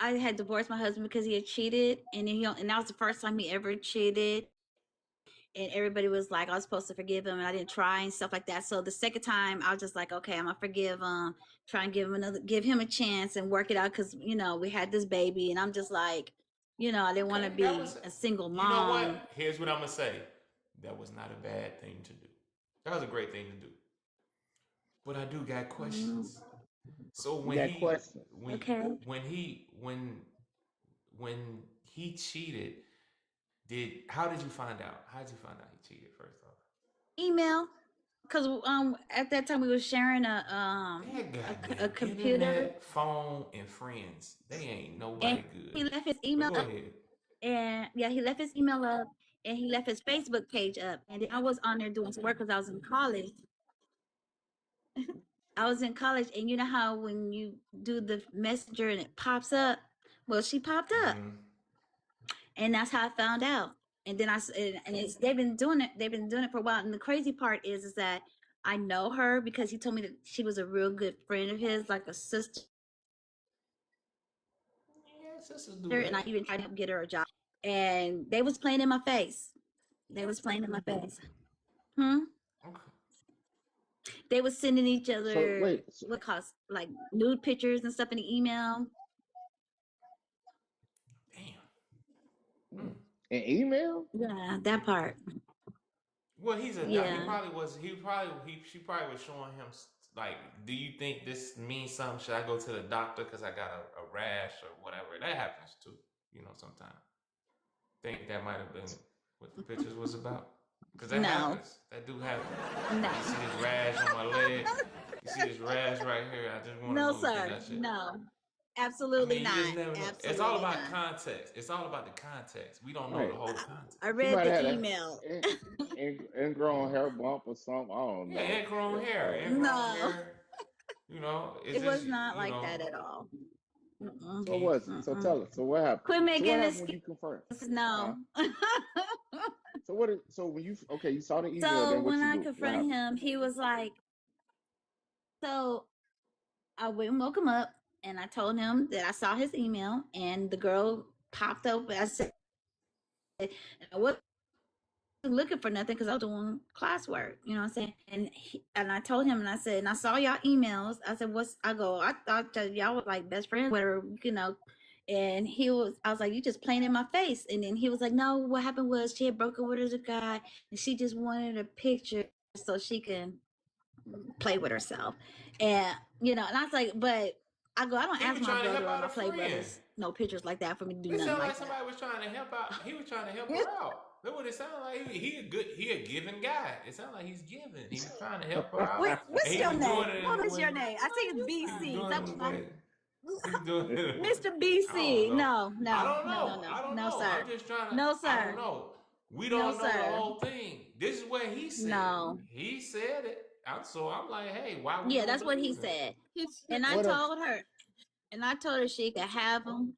had divorced my husband because he had cheated, and that was the first time he ever cheated. And everybody was like, I was supposed to forgive him, and I didn't try and stuff like that. So the second time, I was just like, okay, I'm gonna forgive him, try and give him a chance and work it out, because we had this baby, and I'm just like, I didn't want to be a single mom. You know what? Here's what I'm gonna say. That was not a bad thing to do. That was a great thing to do. But I do got questions. So when he cheated, how did you find out? How did you find out he cheated first off? Email, because at that time we were sharing a computer. Internet, phone, and friends. They ain't nobody good. He left his email up. And he left his email up, and he left his Facebook page up. And then I was on there doing some work because I was in college. And you know how when you do the messenger and it pops up? Well, she popped up. And that's how I found out. And then they've been doing it for a while. And the crazy part is that I know her because he told me that she was a real good friend of his, like a sister. Yeah, sisters do that. And I even tried to get her a job. And they was playing in my face. They was sending each other like nude pictures and stuff in the email. Damn. An email? Yeah, that part. Well, he's a she probably was showing him like, do you think this means something? Should I go to the doctor because I got a rash or whatever? That happens too, sometimes. Think that might have been what the pictures was about? Because that happens. That do happen. No. You see this rash on my leg? You see this rash right here? I just want to No, know sir. that shit. No. Absolutely not. Absolutely it's all about context. It's all about the context. We don't know the whole context. I read the email. Ingrown hair bump or something. I don't know. Yeah, ingrown hair. It was not like that at all. So what? So tell us. So what happened? Quit making this. When you confirmed? No. So when you saw the email. So then what when you I do? confronted him, he was like, so I went and woke him up, and I told him that I saw his email, and the girl popped up. I said, I wasn't looking for nothing because I was doing classwork, you know what I'm saying? And I told him, and I said, and I saw y'all emails. I said, I thought that y'all were like best friends, whatever, And I was like, you just playing in my face. And then he was like, no, what happened was she had broken with a guy, and she just wanted a picture so she can play with herself. And, and I was like, but I don't ask my brother or my play brothers no pictures like that for me to do nothing like that. Somebody was trying to help out. He was trying to help her out. That's what it sounded like. He a giving guy. It sounded like he's giving. He was trying to help her out. What's your name? What is your name? I think it's BC. That's Mr. BC. No, sir. I'm just trying to. No, sir. I don't know. We don't know the whole thing. This is what he said. No. He said it. So I'm like, hey, why? Yeah, that's what he said. And I told her she could have him.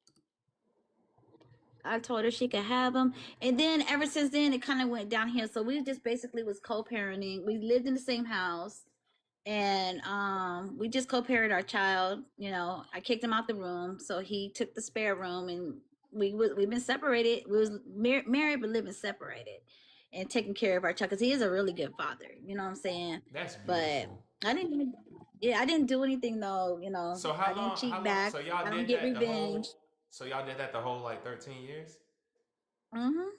And then ever since then, it kind of went downhill. So we just basically was co-parenting. We lived in the same house. and we just co-parented our child. You know, I kicked him out the room, so he took the spare room, and we've been separated. We was married but living separated, and taking care of our child because he is a really good father. You know what I'm saying? That's But beautiful. I didn't even, yeah, I didn't do anything though. You know, So I didn't cheat back. so y'all I don't did get that revenge. the whole like 13 years? Mm-hmm. Oh,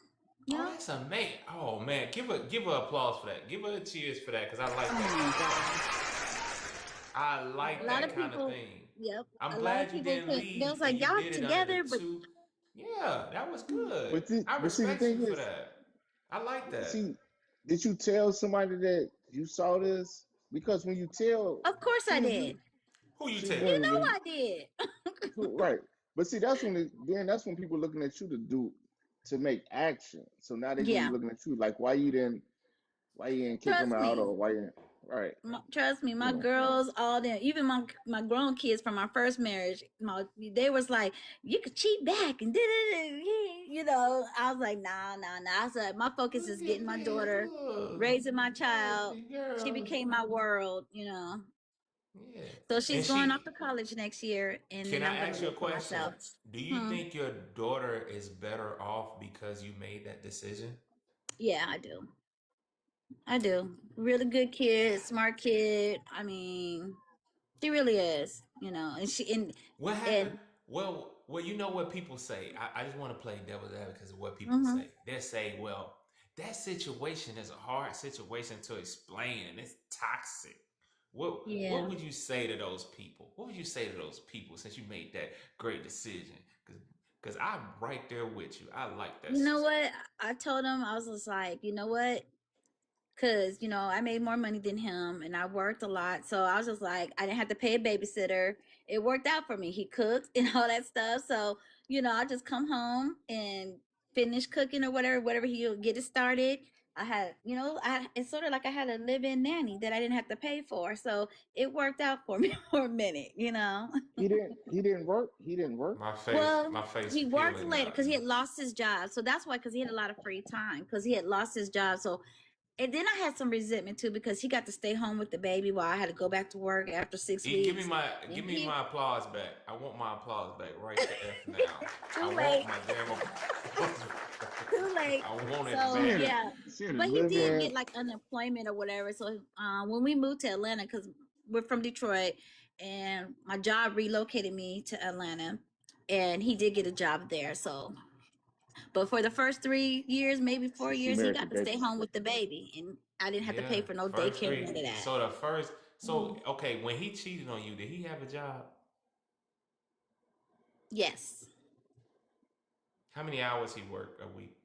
Yeah. that's amazing. Oh man, give her applause for that. Give her a cheers for that, because I like Oh that. my God. I like A lot that of kind of people, thing. yep. I'm A lot of glad you people didn't couldn't. They leave was and like, you y'all did it under the together, but two. Yeah, that was good. But I see, the respect you thing for is, that. I like that. see, did you tell somebody that you saw this? Because when you tell, of course I soon as did. Who you see, tell? You know I did. right. But see, that's when people looking at you to make action. So now they're gonna be Yeah. looking at you like, why you didn't kick them Trust out, me. or why you right? Trust me, You my know, girls, all them, even my grown kids from my first marriage, they was like, you could cheat back and you know. I was like, nah. I said my focus is getting my daughter, raising my child. She became my world, you know. Yeah. So she's And going off to college next year, and can then I'm I gonna ask you a live for question? myself. Do you think your daughter is better off because you made that decision? Yeah, I do. I do. Really good kid, smart kid. I mean, she really is, you know. What happened? And Well, you know what people say. I just want to play devil's advocate because of what people mm-hmm. say. They say, well, that situation is a hard situation to explain and it's toxic. What Yeah. would you say to those people? What would you say to those people since you made that great decision? Because I'm right there with you. I like that. You know what? I told him, I was just like, you know what? Because, you know, I made more money than him and I worked a lot. So I was just like, I didn't have to pay a babysitter. It worked out for me. He cooked and all that stuff. So, you know, I just come home and finish cooking or whatever he'll get it started. I had, you know, it's sort of like I had a live-in nanny that I didn't have to pay for. So it worked out for me for a minute, you know. he didn't work. He didn't work. Well, My face he worked peeling later now. because he had lost his job. So that's why, because he had a lot of free time because he had lost his job. So, and then I had some resentment too because he got to stay home with the baby while I had to go back to work after 6 Give weeks. me my applause back. I want my applause back right the F now. Too late. Want my damn applause. Too late. I want it So back. yeah, but he did get like unemployment or whatever. So when we moved to Atlanta, because we're from Detroit, and my job relocated me to Atlanta, and he did get a job there. So, but for the first 3 years, maybe 4 years, he got to stay home with the baby, and I didn't have to pay for no daycare, none of that. So okay, when he cheated on you, did he have a job? Yes. How many hours he worked a week?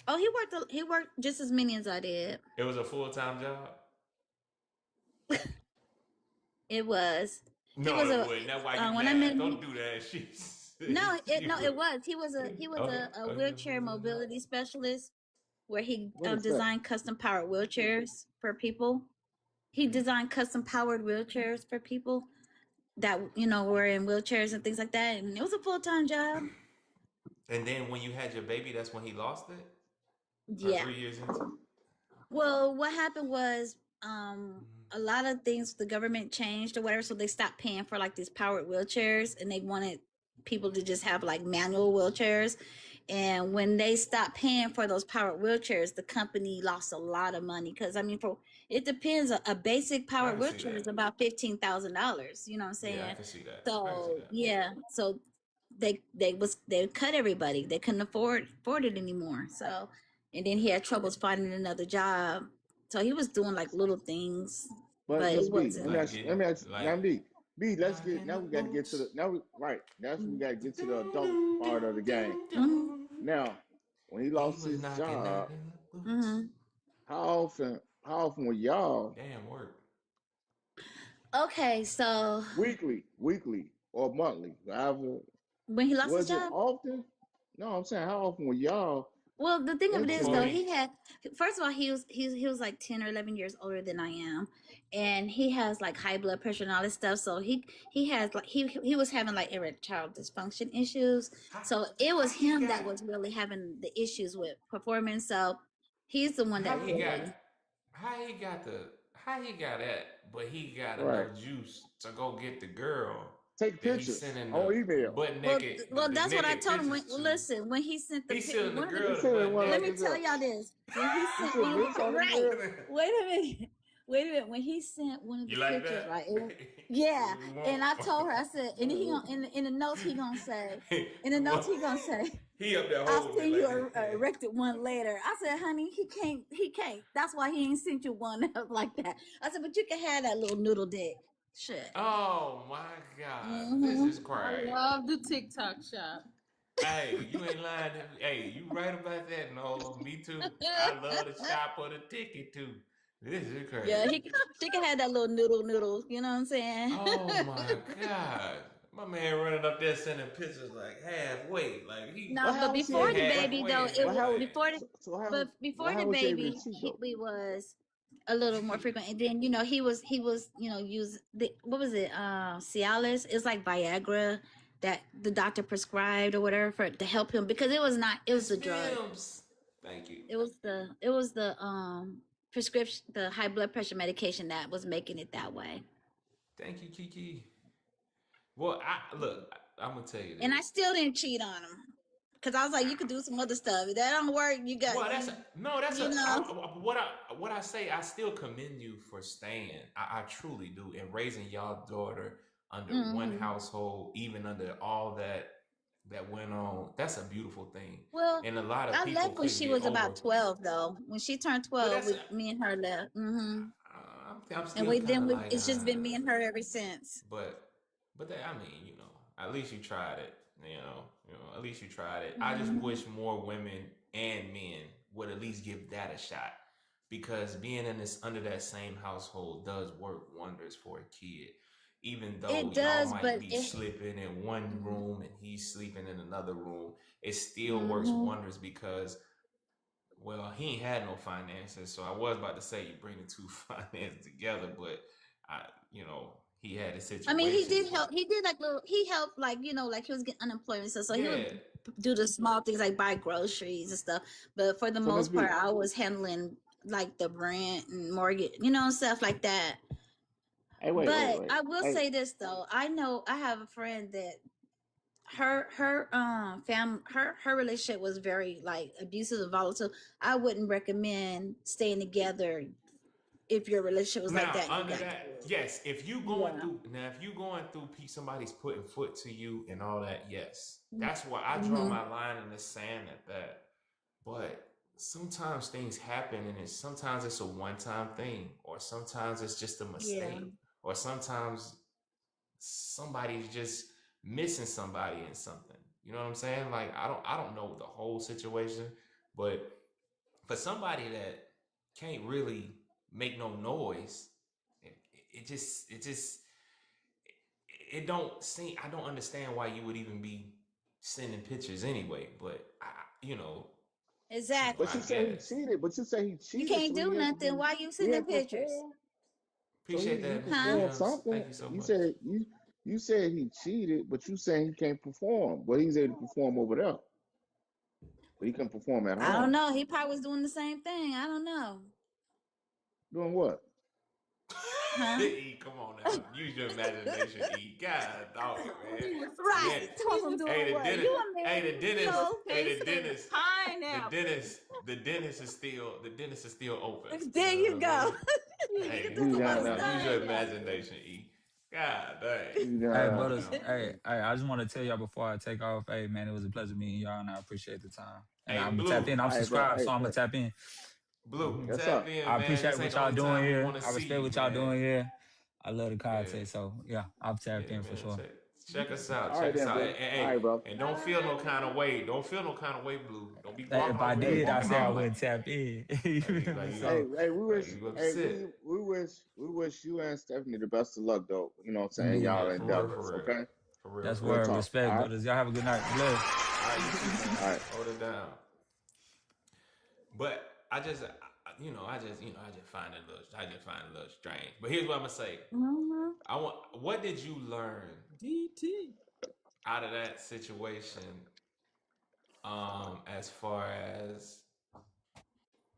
Oh, he worked just as many as I did. It was a full-time job? It was. No, it wouldn't. That's why you when I met don't do that. it was. He was a wheelchair mobility specialist where he designed custom powered wheelchairs for people. He designed custom powered wheelchairs for people that, you know, were in wheelchairs and things like that. And it was a full-time job. And then when you had your baby, that's when he lost it? Yeah. 3 years into? Well, what happened was a lot of things the government changed or whatever, so they stopped paying for like these powered wheelchairs and they wanted people to just have like manual wheelchairs. And when they stopped paying for those powered wheelchairs, the company lost a lot of money because I mean, it depends. A basic powered wheelchair is about $15,000. You know what I'm saying? Yeah, I can see that. So yeah, so they cut everybody. They couldn't afford it anymore. So, and then he had troubles finding another job. So he was doing like little things, but it wasn't. Let me ask now, B, let's get now. We got to get to the That's when we got to get to the adult part of the game. Now, when he lost his job, how often were y'all? Damn work. Okay, so weekly or monthly, however. When he lost his was it job? often? No, I'm saying how often were y'all? Well, the thing of it is, though, he had. First of all, he was like 10 or 11 years older than I am, and he has like high blood pressure and all this stuff. So he has like he was having like erectile dysfunction issues. So it was him that was really having the issues with performance. So he's the one that really. How how he got that? But he got Right. enough juice to go get the girl Take that he's pictures sending on the email. butt Well, naked, well, the that's what I naked told him. pictures to. Listen, when he sent the He's sending the one of the, He girl the sending butt one let on me naked. tell email. y'all this. When he He sent sent one of links the on right, email. wait a minute, wait a minute. When he sent one of the You like pictures, that? right? Yeah, You and I told her, I want? said, and he in the notes he gonna say, in the You notes want? he gonna say, He up there I'll holding it send you like a this. erected one later. I said, honey, he can't. That's why he ain't sent you one like that. I said, but you can have that little noodle dick. Shit. Oh my God, this is I crazy. love the TikTok shop. Hey, you ain't lying. Hey, you right about that, Nola. Me too. I love the shop or the ticket too. This is crazy. Yeah, she can have that little noodle. You know what I'm saying? Oh my God. My man running up there sending pictures like halfway. Like he No, But but how was he before able the to? baby though, halfway in it the But was how? butt. before the So how but was? before But the how was he able to baby, cheat though? we was a little more frequent, and then he was use the what was it Cialis? It's like Viagra that the doctor prescribed or whatever to help him because it was the drug. Films. Thank you. It was the prescription, the high blood pressure medication that was making it that way. Thank you, Kiki. Well, I'm gonna tell you And I this. still didn't cheat on him because I was like, you could do some other stuff. If that don't work, you got Well, that's you know. what I say. I still commend you for staying. I truly do, and raising y'all daughter under one Mm-hmm. household, even under all that went on. That's a beautiful thing, Well, and a lot of I people left when couldn't she get was over. about 12, though. When she turned But 12, that's me and her left. Mm-hmm. I'm And still kind of like it's just been me and her ever since. but that, I mean, at least you tried it. At least you tried it. I just Mm-hmm. wish more women and men would at least give that a shot because being under that same household does work wonders for a kid. Even though It y'all does, might but be it. sleeping in one room and he's sleeping in another room, it still works Mm-hmm. wonders because, well, he ain't had no finances, so I was about to say you bring the two finances together, but he had a situation. I mean, he did help. He did he helped like like he was getting unemployment, so he Yeah. would do the small things like buy groceries and stuff. But for the So Miss most part, B, I was handling like the rent and mortgage, stuff like that. hey, wait. But I will Hey, say this though, I have a friend that her her relationship was very like abusive and volatile. I wouldn't recommend staying together if your relationship was like Now, that and you under got that, kids. yes, if you Yeah. going through somebody's putting foot to you and all that, yes, that's why I draw Mm-hmm. my line in the sand at that. But sometimes things happen, and sometimes it's a one-time thing, or sometimes it's just a Yeah. mistake, or sometimes somebody's just missing somebody in something. You know what I'm saying? Like I don't know the whole situation, but for somebody that can't really make no noise, it don't seem. I don't understand why you would even be sending pictures anyway. But Exactly. but you I say he guess. cheated. But you say he You cheated, can't so do he had to nothing. be. Why you He sending had to pictures? perform. So Appreciate he that, Miss Huh? performed Williams. something. Thank you so You much. said you said he cheated, but you saying he can't perform. But he's able to perform over there. But he can perform at I don't home. know. He probably was doing the same thing. I don't know. Doing what? Huh? E, come on now. Use your imagination, E. God dog, man. Right. Tell him doing what? You a man. The dentist, Pineapple. the dentist is still open. There you go. Hey, You can do You some got other nothing. use stuff. your imagination, E. God dang. You Hey, got brothers. nothing. I just want to tell y'all before I take off. Hey, man, it was a pleasure meeting y'all, and I appreciate the time. And Hey, I'm gonna tap in. Blue. I'm All right, bro. subscribed, Hey, so I'm hey. gonna tap in. Blue, Yes, tap sir. in, I man. appreciate This ain't what the y'all only doing time we here. want to I see respect you, what y'all man. doing here. I love the Yeah. content, so yeah, I've tapped Yeah, in for man. sure. Check us out. All right Check us then, out. bro. All right, bro. And don't feel no kind of way. Don't feel no kind of way, Blue. Don't be Hey, walking if I over here did, I walking said I off wouldn't tap in. You feel me? So Hey, we like you upset. we wish you and Stephanie the best of luck, though. You know what I'm saying? yeah, Y'all Yeah, for real, endeavors, for real. okay? For real, that's for Real real. word. talk. Respect, All right. brothers. Y'all have a good night. Bless. All right, you too, man. All right. Hold it down. But I just find it a little strange. But here's what I'm gonna say. Mm-hmm. What did you learn DT. out of that situation? As far as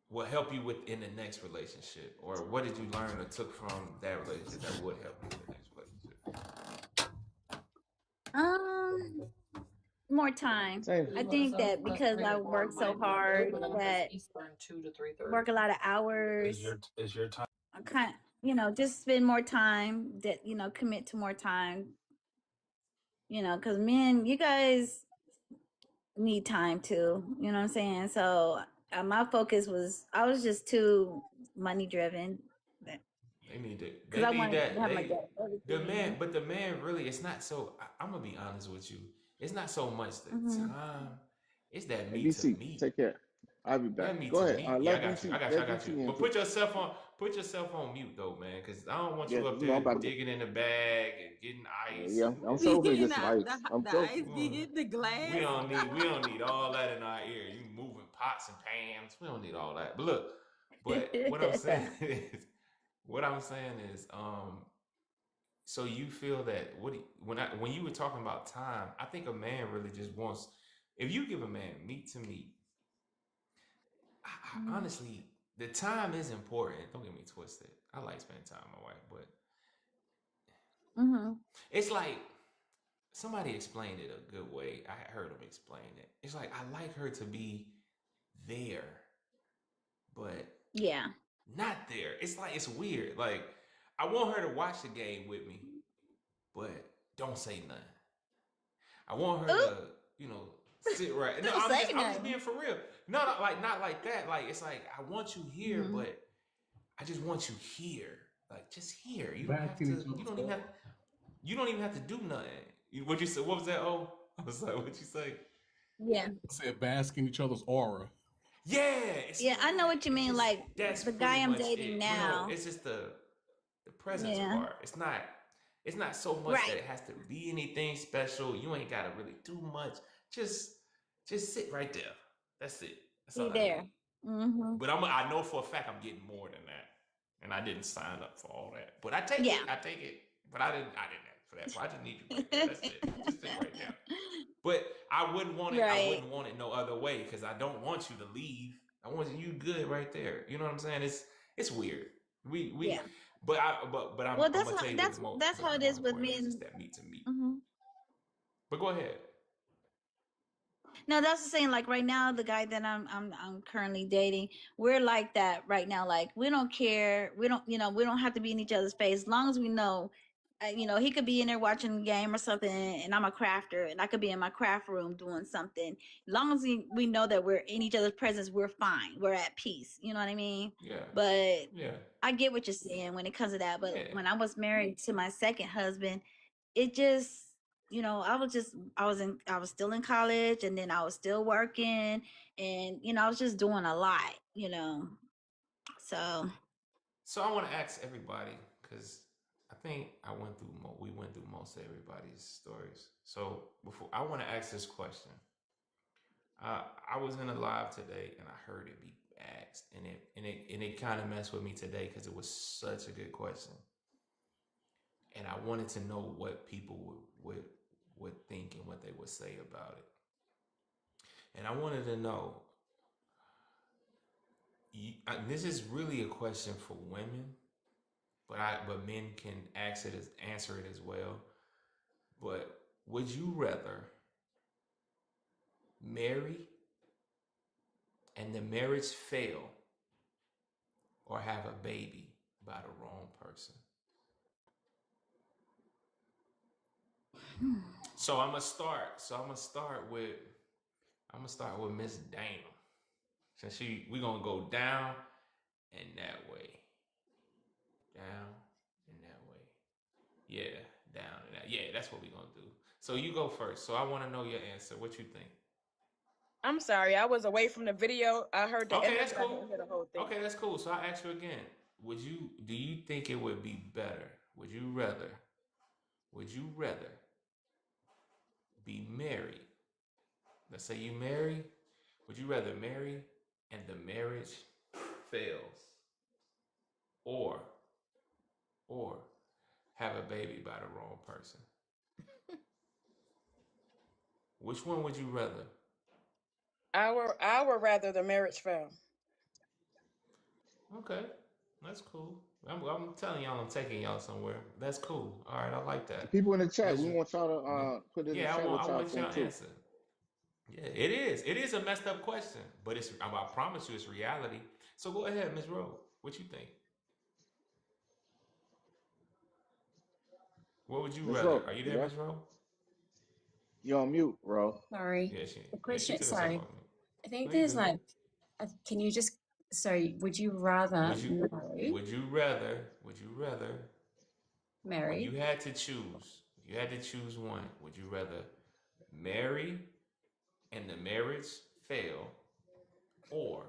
will help you within the next relationship, or what did you learn or took from that relationship that would help you in the next relationship? More time. Same. I think that because I work so hard, that work a lot of hours. Is your time? I kind, just spend more time. That commit to more time. Because men, you guys need time too. You know what I'm saying? So my focus was, I was just too money driven. They need to. Because They I need wanted that. to have my They the everything. man, but the man really. It's not so. I'm gonna be honest with you. It's not so much the time. It's that Hey, me to BC, me. take care. I'll be back. That me Go to ahead. me. Yeah, I Let got you. BC, I got you. I let got you. BC But answer. put yourself on. Put yourself on mute though, man, because I don't want Yeah, you up I'm there about to. digging in the bag and getting ice. Yeah, And I'm it's, sure finna You get some know, ice. I'm the sure. ice get the glass. we don't need all that in our ear. You moving pots and pans. We don't need all that. But look, but what I'm saying is, so you feel that when you were talking about time, I think a man really just wants. If you give a man meat to meat, honestly, the time is important. Don't get me twisted. I like spending time with my wife, but it's like somebody explained it a good way. I heard him explain it. It's like I like her to be there, but Yeah. not there. It's like it's weird. Like I want her to watch the game with me, but don't say nothing. I want her to, sit right. No, Don't I'm say just being nothing. for real. No, not like that. Like it's like I want you here, but I just want you here. Like just here. You don't have to. You don't even have. You don't even have to do nothing. What you said? What was that? Oh, I was like, what you say? Yeah. I said bask in each other's aura. Yeah. Yeah, I know what you mean. Like That's the guy pretty I'm much dating it. now. It's just the presence Yeah. part. It's not so much that Right. it has to be anything special. You ain't gotta really do much. Just sit right there. That's it. That's all Be I there. need. But I know for a fact I'm getting more than that. And I didn't sign up for all that. But I take it. But I didn't ask for that. So I just need you right there. That's it. Just sit right there. But I wouldn't want it. Right. I wouldn't want it no other way because I don't want you to leave. I want you good right there. You know what I'm saying? It's weird. We Yeah. but I'm Well, gonna that's tell how you that's what that's the how it more is with important me. is. It's that meat to meat. Mhm. But go ahead. No, that's the same. Like right now, the guy that I'm currently dating, we're like that right now. Like we don't care. We don't have to be in each other's face as long as we know. He could be in there watching a game or something, and I'm a crafter, and I could be in my craft room doing something. As long as we know that we're in each other's presence, we're fine. We're at peace. You know what I mean? Yeah. But Yeah. I get what you're saying when it comes to that. But Yeah. when I was married to my second husband, it just, I was still in college, and then I was still working, and I was just doing a lot. So So I want to ask everybody because I think we went through most of everybody's stories. So before I want to ask this question. I was in a live today and I heard it be asked, and it kind of messed with me today because it was such a good question, and I wanted to know what people would think and what they would say about it, and I wanted to know. This is really a question for women, but men can answer it as well. But would you rather marry and the marriage fail, or have a baby by the wrong person? So I'm gonna start with Miss Dana. Since we gonna go down and that way. Down and that way. Yeah, down and that. Yeah, that's what we gonna do. So you go first. So I wanna know your answer. What you think? I'm sorry, I was away from the video. I heard the Okay, end, that's but I cool. didn't hear the whole thing. Okay, that's cool. So I ask you again. Do you think it would be better? Would you rather be married? Let's say you marry. Would you rather marry and the marriage fails, or have a baby by the wrong person? Which one would you rather? I would rather the marriage fail. Okay, that's cool. I'm telling y'all, I'm taking y'all somewhere. That's cool. All right, I like that. People in the chat, Miss, we want y'all to Miss put in the yeah, chat I what y'all want y'all think to too. answer. Yeah, it is. It is a messed up question, but it's. I promise you, it's reality. So go ahead, Miss Rowe. What you think? What would you Miss rather? Rowe, Are you you there, there? Miss Rowe? You on mute, bro. Sorry. Yeah, The she question, took herself sorry. off mute. I think No, you there's good. like, can you just, sorry, would you rather Would you marry, would you rather when you marry, had to choose, one, would you rather marry and the marriage fail or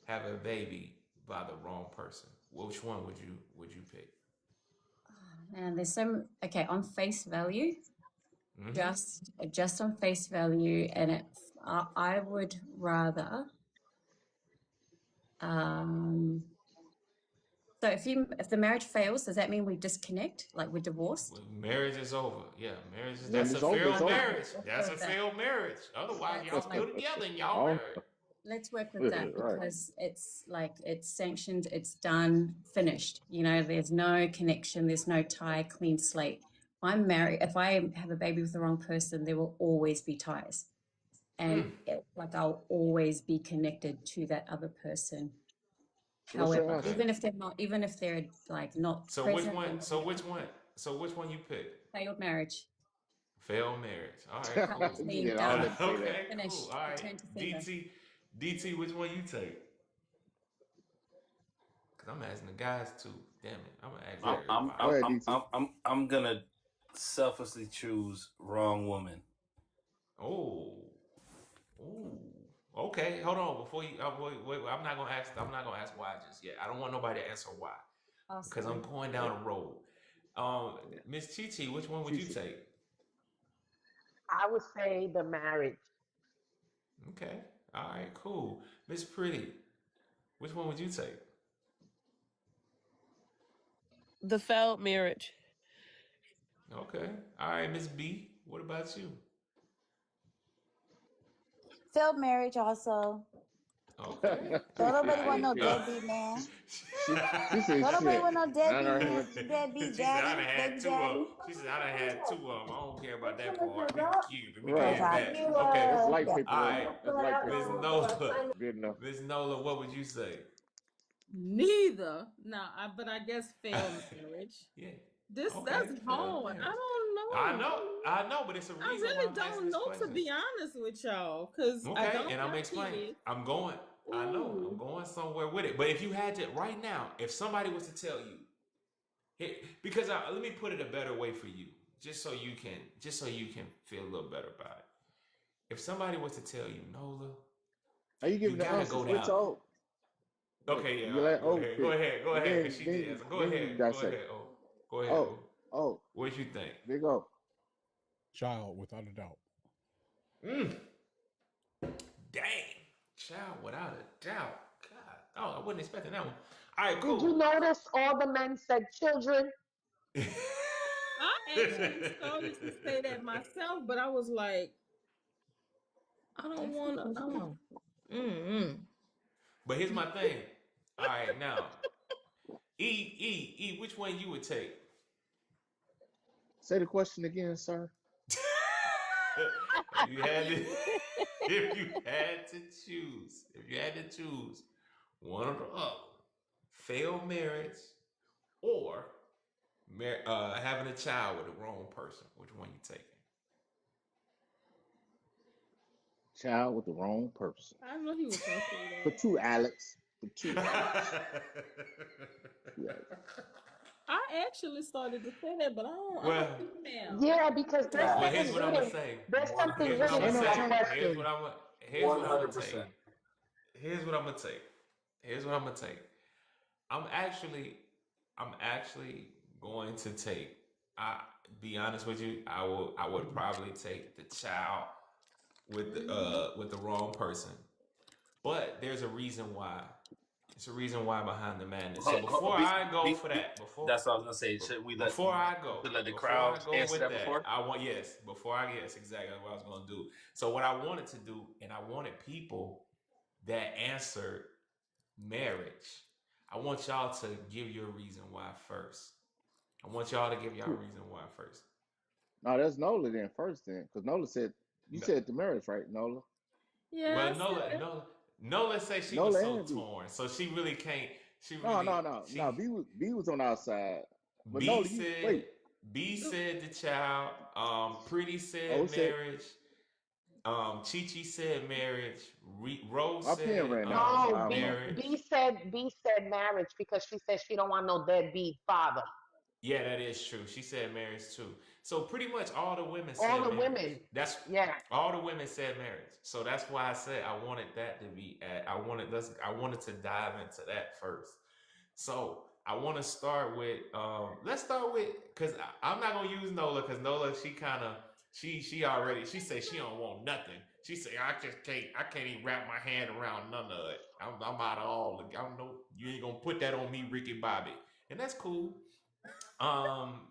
have a baby by the wrong person? Which one would you pick? and there's some, okay, on face value, Mm-hmm. just on face value, and I would rather, so if the marriage fails, does that mean we disconnect, like we're divorced? Well, marriage is over. Yeah, marriage is Then that's a it's over. It's failed over. marriage. Let's That's go a with that. failed marriage. Otherwise, y'all still together and y'all Oh, married. Let's work with that right. because it's like it's sanctioned, it's done, finished. You know, there's no connection, there's no tie, clean slate. I'm married. If I have a baby with the wrong person, there will always be ties, and like I'll always be connected to that other person. What's your However, answer? even if they're like not So present, which one you pick? failed marriage, Failed marriage. All right, cut, cool. clean, Yeah, all done, them say that. Okay, finished, cool. All right, return to sender. DT, which one you take? Cause I'm asking the guys too. Damn it, I'm gonna ask everybody. Go ahead, DT. I'm gonna selflessly choose wrong woman. Oh, okay. Hold on. Before you, wait. I'm not gonna ask why just yet. I don't want nobody to answer why, because I'm going down the road. Miss Chi, which one would you take? I would say the marriage. Okay. All right. Cool. Miss Pretty, which one would you take? The failed marriage. Okay. All right, Miss B, what about you? Failed marriage also. Okay. Don't nobody want no deadbeat man. She said Don't nobody shit. want no None deadbeat of man, her. deadbeat She said I done daddy, had baby two of them. daddy. She said I done had two of them. I don't care about that part. We can Right. add that. Okay. That's light Yeah. paper. All right. That's light Miss paper. Nola. Good enough. Miss Nola, what would you say? Neither. No, but I guess failed marriage. Yeah. That's Okay. hard. Failed marriage. I don't know. I know, but it's a reason I why really I'm asking don't this know, question. to be honest with y'all, because I Okay, don't and I'm have explaining. kids. I'm going. I know. I'm Ooh. going somewhere with it. But if you had to, right now, if somebody was to tell you, because let me put it a better way for you, just so you can feel a little better about it. If somebody was to tell you, Nola, Are you giving the gotta answers go with down. O? Okay, yeah, You all right, let go O ahead, pick. go And ahead, because she did answer. Go then you ahead, dissect. Oh, go ahead. Oh. What you think? Big O. Child, without a doubt. Dang, child, without a doubt. God, oh, I wasn't expecting that one. All right, cool. Did you notice all the men said children? I actually started to say that myself, but I was like, I don't want to. But here's my thing. All right, now, E, which one you would take? Say the question again, sir. If you had to choose one or the other, failed marriage or having a child with the wrong person, which one you taking? Child with the wrong person. I know he was going to say that. For two, Alex. Yeah. I actually started to say that, but I don't. Well, yeah, because there's something here's what I'm gonna hidden. say. There's something Here's what I'm hidden gonna in that say. question. Here's what I'm gonna take. Here's what I'm gonna take. I'm actually going to take. Be honest with you. I would probably take the child with the wrong person. But there's a reason why. It's a reason why behind the madness. So before I go for that, that's what I was gonna say. Should we let before I go let the before crowd I go answer with that that, before? I want exactly what I was gonna do. So what I wanted to do, and I wanted people that answered marriage, I want y'all to give your reason why first. I want y'all to give y'all reason why first. No, that's Nola then first then, because Nola said you No. said the marriage, right, Nola? Yeah, Well, I said it. Nola say she was Nola so and B. torn, so she really can't. She No, really no, no, no. she B was on our side, but B Nola, you said wait. B said the child. Pretty Oh, said said marriage. Chi Chi said marriage. Rose my pen said ran out. No, marriage. B said marriage because she said she don't want no deadbeat father. Yeah, that is true. She said marriage too. So pretty much all the women All said the marriage. women. That's Yeah. all the women said marriage. So that's why I said I wanted that to be. I wanted to dive into that first. So I want to start with. Let's start with because I'm not gonna use Nola because Nola she already she said she don't want nothing. She said I can't even wrap my hand around none of it. I'm out of all. I don't know. You ain't gonna put that on me, Ricky Bobby, and that's cool.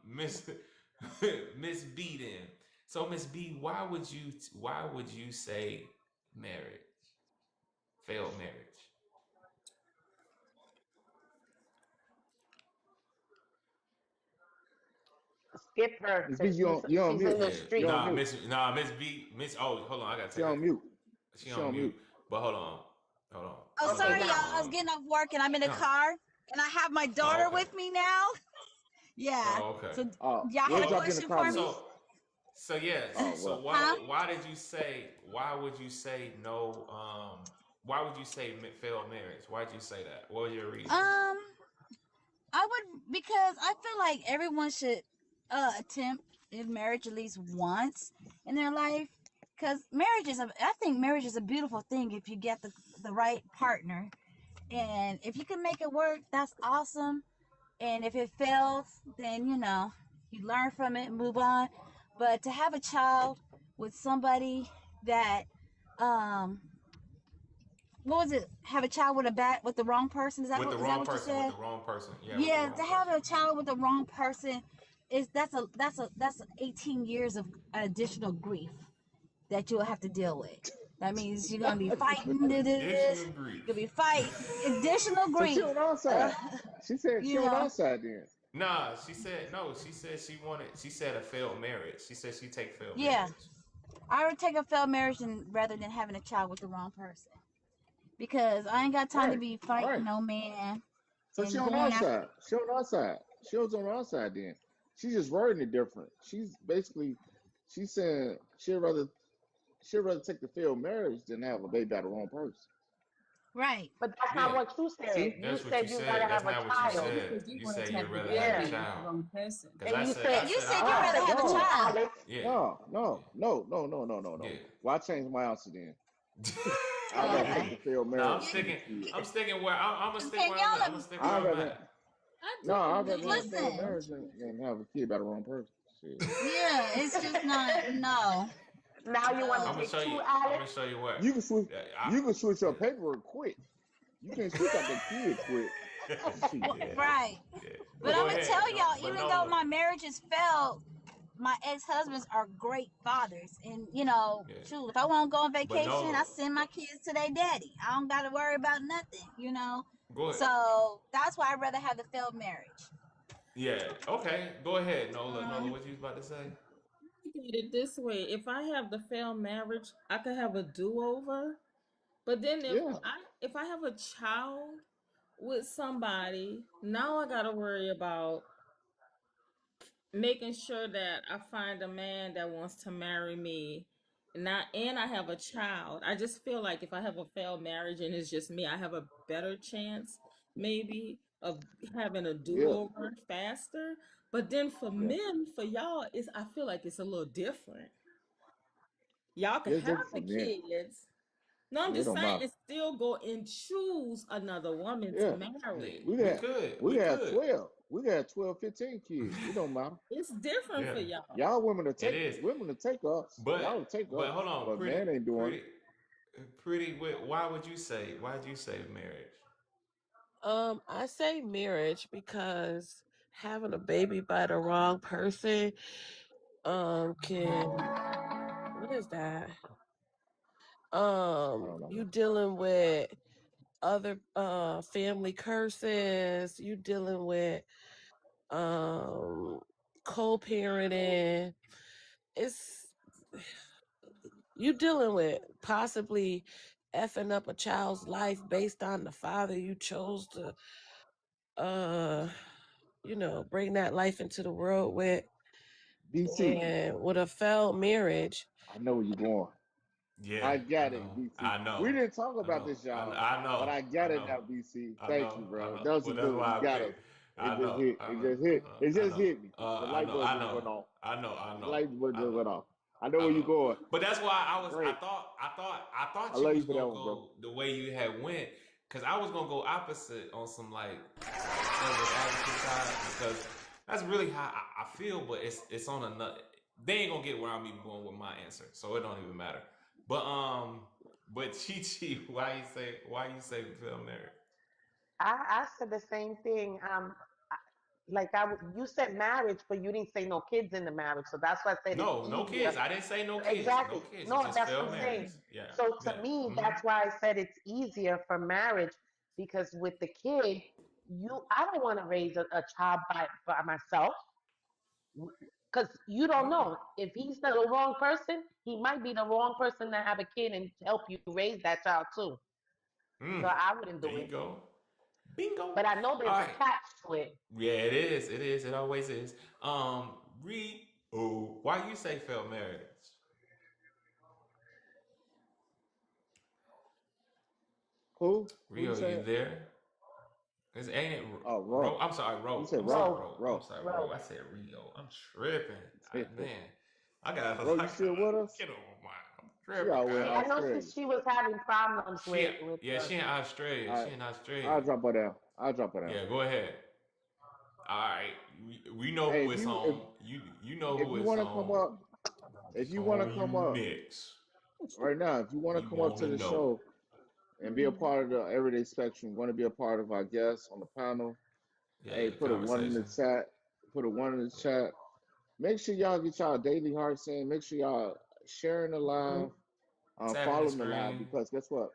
Miss Miss B then. So Miss B, why would you say marriage? Failed marriage. Skip her Miss B, because you on she's in mute. the Yeah. You street. on mute. Miss B, oh, hold on, I gotta She take her. on mute. She She on on mute. mute. But hold on. Hold on. Oh, I'm gonna Okay, sorry, let y'all. now. I was getting off work and I'm in the no. car and I have my Oh, daughter okay. with me now. Yeah. Oh, okay. So y'all had We'll a So drop you in the question for me? comments. so yeah. Oh So well. Huh? why would you say no why would you say failed marriage? Why did you say that? What was your reason? I would because I feel like everyone should attempt in marriage at least once in their life. Cause I think marriage is a beautiful thing if you get the right partner, and if you can make it work, that's awesome. And if it fails, then you learn from it, and move on. But to have a child with somebody that um what was it? Have a child with the wrong person? Is that With the that wrong what you person, with said? the wrong person. Yeah, with the Yeah, wrong to have person. a child with the wrong person is that's 18 years of additional grief that you'll have to deal with. That means you're gonna be fighting this. Additional grief. You'll be fighting additional So she grief. on our side. She said she You on our know, side then. Nah, she said no. She said a failed marriage. She said she take failed yeah. marriage. I would take a failed marriage rather than having a child with the wrong person because I ain't got time to Right. be fighting Right. no man So she and on our going after. side. She on our side. She was on our side then. She's just wording it different. She's saying she'd rather take the failed marriage than have a baby by the wrong person. Right. But that's Yeah. not what you said. See? You That's what you said you gotta said. That's have a not what you child. You said. said you You wanted said to you'd have the rather have baby a Yeah. with the child. wrong person. Because And you Yeah, said, you said you'd I rather have a No, child. Alex. yeah. no. Yeah. Well, I changed my answer then. I'd Oh, rather take okay. the failed No, marriage and keep the kid. I'm sticking where I'm gonna stick Can where I'm at. y'all I'm gonna stick where I'd I'm rather at. I no, do I'd rather believe have a failed listen? marriage and have a kid by the wrong person. Shit. Yeah, it's just not no. Now you want to I'm gonna No. show take two, you. I'm Alex? gonna show you what. You can switch. I, You can switch your paperwork quick. You can switch out that kid quick. Shit. yeah. Right. Yeah. But Go I'm gonna ahead. tell No, y'all, but even though no. my marriage has failed, my ex-husbands are great fathers. And Yeah. shoot, if I want to go on But vacation, I no. send my kids to their daddy. I don't gotta worry about nothing. Go ahead. So that's why I'd rather have the failed marriage. Yeah. Okay. Go ahead, Nola. Nola, Um, what you was about to say? look at it this way. If I have the failed marriage, I could have a do-over. But then Yeah. if I have a child with somebody, now I gotta worry about making sure that I find a man that wants to marry me. And I have a child. I just feel like if I have a failed marriage and it's just me, I have a better chance maybe of having a Yeah. do-over faster. But then for Yeah. men, for y'all, I feel like it's a little different. Y'all can It's have different the for men. kids. No, I'm It just don't saying, matter. and still go and choose another woman to Yeah. Yeah, marry. We we got could. we We got could. 12. We got 12, 15 kids. It don't matter. It's different Yeah. for y'all. Y'all It is. women to take us. Y'all to take But us. hold on, But man ain't doing it. pretty. Why would you say? Why'd you say marriage? I say marriage because having a baby by the wrong person can what is that? I don't know. You dealing with other family curses. You dealing with co-parenting. It's you dealing with possibly effing up a child's life based on the father you chose to bring that life into the world with. BC, And with a failed marriage. I know where you're going. Yeah, I got it, BC. I know. We didn't talk I about know. this, y'all. I know. But I got it now, BC. Thank you, I bro. know. That was a Well, that's good one. why You I got picked. it. It I just know. hit. I It know. just hit. It I just know. hit me. The light bulb just went off. I know. The light bulb just went off. I know where you're going. But that's why I Great. thought I you love you was for that gonna one, bro. go the way you had went, because I was gonna go opposite on some like devil's advocate side, because that's really how I feel. But it's on another. They ain't gonna get where I'm even going with my answer, so it don't even matter. But Chi Chi, why you say feel married? I said the same thing. You said marriage, but you didn't say no kids in the marriage, so that's why I said it's No easier. kids. I didn't say no kids. Exactly. No kids. No, It's just that's failed what I'm marriage. saying. Yeah. So to Yeah. me, that's why I said it's easier for marriage, because with the kid, I don't want to raise a child by myself, because you don't know if he's the wrong person. He might be the wrong person to have a kid and help you raise that child too. So I wouldn't There do you it. go. Bingo. But I know there's All a right. catch to it. Yeah, it is. It is. It always is. Reed. Oh, why you say failed marriage? Who? Who Rio, you there? Ain't it Oh, Ro? Ro. I'm sorry, Ro. You said I'm sorry, Ro. Ro. I'm Ro. sorry, Ro. I said Rio. I'm tripping. Man, I gotta Ro, you still with us? get over my. I'm She all the way in tripping, Yeah, I guys. know Australia. she was having problems She with she in Australia. All She right. in Australia. I'll drop her down. I'll drop her down. Yeah, go ahead. All right, we know Hey, who is on. You know if who you is want to come on. up, if you want to come You up next. right now, if you want to We come up want to to the know. show and be a part of the Everyday Spectrum, want to be a part of our guests on the panel, hey, put a one in the chat. Put a one in the chat. Make sure y'all get y'all daily hearts in. Make sure y'all sharing the live, following the live, because guess what?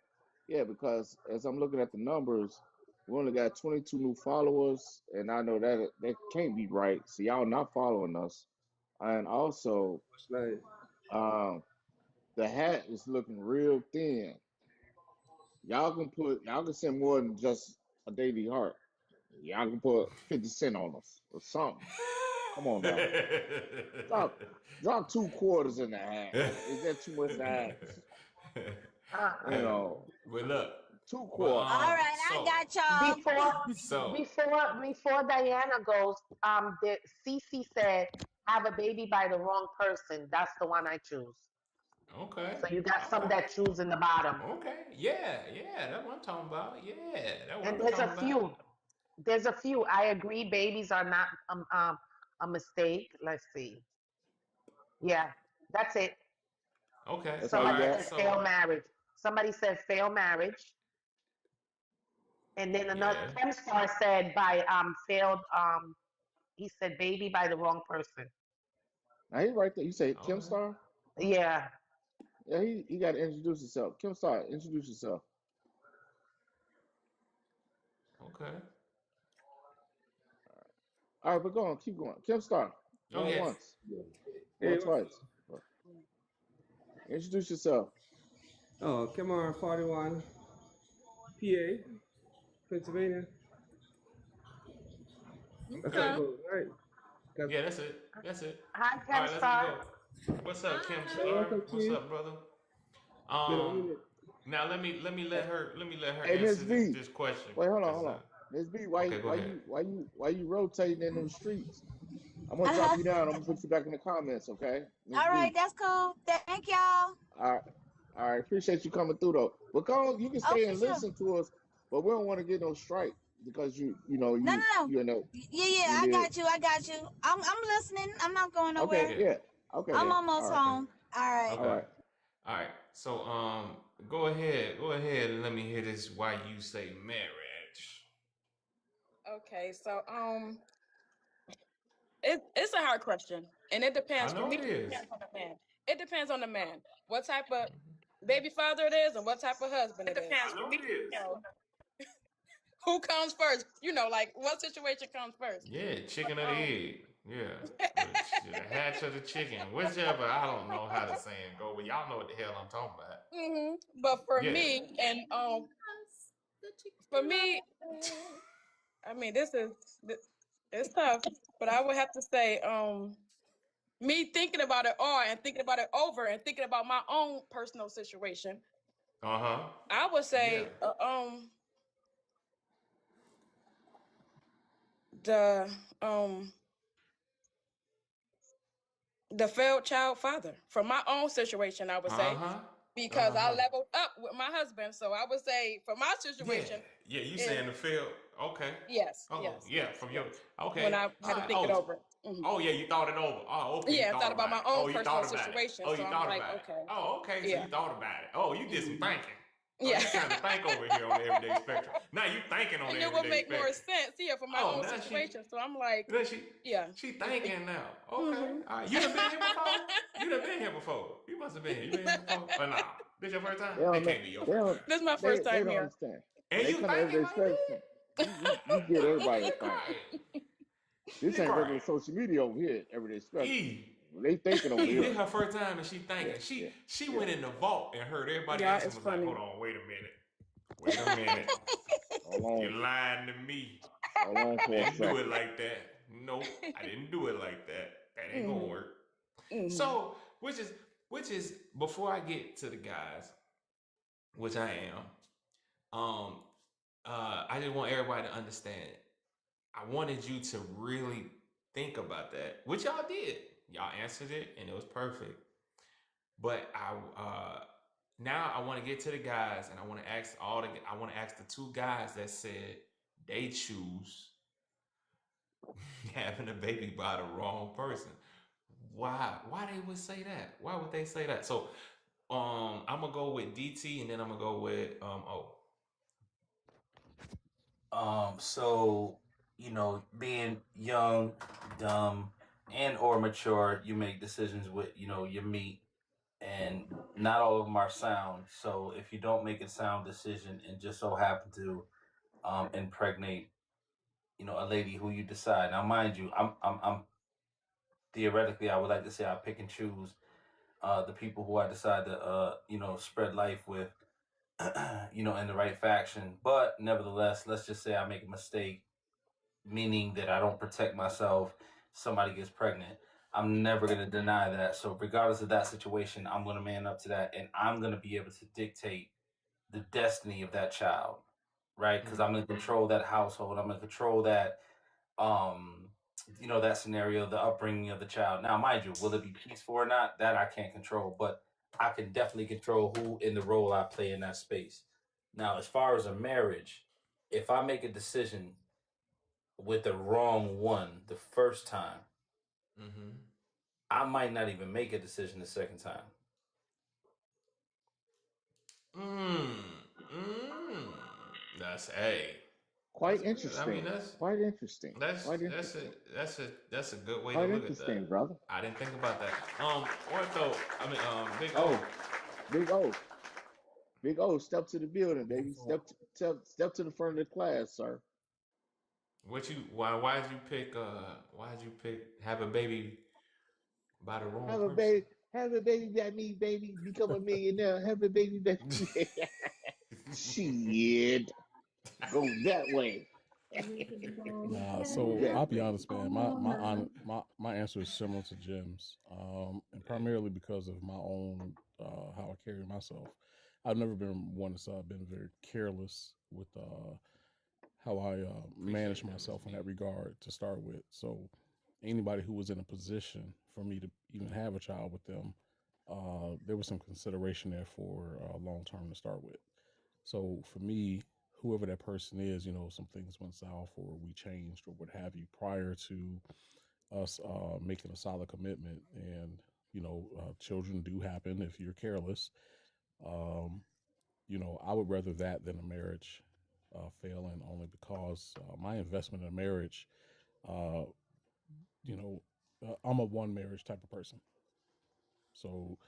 Yeah, because as I'm looking at the numbers, we only got 22 new followers, and I know that can't be right. So y'all not following us, and also, the hat is looking real thin. Y'all can send more than just a daily heart. Y'all can put 50 cents on us or something. Come on now. Drop 2 quarters in the hat. Is that too much to ask? You know. Well, look. 2 But, quarters. All right, I got y'all. Before Diana goes, Cece said, "Have a baby by the wrong person. That's the one I choose." Okay. So you got some that choose in the bottom. Okay. Yeah. That's what I'm talking about. Yeah. That's what And I'm talking about. There's a few. I agree. Babies are not a mistake. Let's see. Yeah, that's it. Okay. Somebody said fail marriage. Somebody said fail marriage. And then another Kemstar said by failed he said baby by the wrong person. Now he right there. You say Kemstar? Yeah. Yeah, he got to introduce himself. Kemstar, introduce yourself. Okay. All right, but go on, keep going. Kemstar, going once, going twice. Introduce yourself. Oh, Kemar 41, PA, Pennsylvania. That's how it goes, right? Yeah, that's it. Hi, All right, let's Kemstar. go. What's up, Kim Star? What's up, brother? Now let me let her answer this question. Wait, hold on. Ms. B, why you rotating in them streets? I'm gonna drop you down. I'm gonna put you back in the comments, okay? Ms. All right, B. that's cool. Thank y'all. All right. Appreciate you coming through though. But go on, you can stay and listen to us, but we don't want to get no strike because you know. No. You know. Yeah. I got you. I'm listening. I'm not going nowhere. Okay. Yeah. Okay. I'm almost home. All right. Okay. All right. So go ahead and let me hear this. Why you say marriage? Okay, so it's a hard question, and it depends. I know it is. Depends on the man. It depends on the man. What type of baby father it is, and what type of husband it is. I know it is. who comes first? Like what situation comes first? Yeah, chicken or the egg. Yeah. The hatch or the chicken. Whichever. I don't know how the saying go, but y'all know what the hell I'm talking about. But for Yeah. me, and for me, I mean, it's tough, but I would have to say, me thinking about it all and thinking about it over and thinking about my own personal situation. I would say, the failed child father. From my own situation, I would say, because I leveled up with my husband. So I would say, for my situation, yeah, you saying the failed? Okay. Yes. Oh, yes. yeah, yes, from yes. your okay. When I had to think it over. Oh yeah, you thought it over. Oh, okay. Yeah, I thought about my own personal situation. situation. Oh, you so thought I'm like, about it. okay. Oh, okay. So you thought about it. Oh, you did some thinking. Yeah. You trying to think over here on the everyday spectrum. Now you thinking on the everyday spectrum. It would make more sense, for my own situation. So I'm like, she thinking now. Okay. All right. You done been here before? You done been here before? You must have been here. You been here before? Or nah? This your first time? It can't be your first time. This is my first time They don't here. understand. And they you come to thinking everyday spectrum. You get everybody to think. This ain't regular social media over here. Everyday spectrum. They thinking over here. This her first time and she thinking. She went in the vault and heard everybody else and was like, hold on, wait a minute. Wait a minute. You're lying to me. Hold on for I didn't a second. do it like that. Nope, I didn't do it like that. That ain't gonna work. So, which is before I get to the guys, which I am, I just want everybody to understand it. I wanted you to really think about that, which y'all did. Y'all answered it, and it was perfect. But now I want to get to the guys, and I want to ask the two guys that said they choose having a baby by the wrong person. Why they would say that? Why would they say that? So I'm gonna go with DT, and then I'm gonna go with O. So being young, dumb, and or mature, you make decisions with your meat, and not all of them are sound. So if you don't make a sound decision and just so happen to impregnate a lady who you decide, now mind you, I'm theoretically, I would like to say I pick and choose the people who I decide to spread life with, in the right faction. But nevertheless, let's just say I make a mistake, meaning that I don't protect myself, somebody gets pregnant. I'm never going to deny that. So regardless of that situation, I'm going to man up to that, and I'm going to be able to dictate the destiny of that child, right? Because I'm going to control that household. I'm going to control that, that scenario, the upbringing of the child. Now, mind you, will it be peaceful or not? That I can't control, but I can definitely control who in the role I play in that space. Now, as far as a marriage, if I make a decision with the wrong one the first time, I might not even make a decision the second time. That's quite interesting. I mean, that's quite interesting. That's a good way to look at that, brother. I didn't think about that. Ortho. I mean, Big O. Big O, step to the building, baby. Step to the front of the class, sir. Why did you pick have a baby by the wrong person? Have a baby by me, baby. Become a millionaire. Have a baby by me. Shit. Go that way. Nah, so I'll be honest, man. My answer is similar to Jim's, and primarily because of my own how I carry myself. I've never been one that's been very careless with how I manage myself in that regard to start with. So anybody who was in a position for me to even have a child with them, there was some consideration there for long term to start with. So for me, whoever that person is, some things went south or we changed or what have you prior to us making a solid commitment. And, children do happen if you're careless. I would rather that than a marriage failing only because my investment in a marriage, I'm a one marriage type of person. So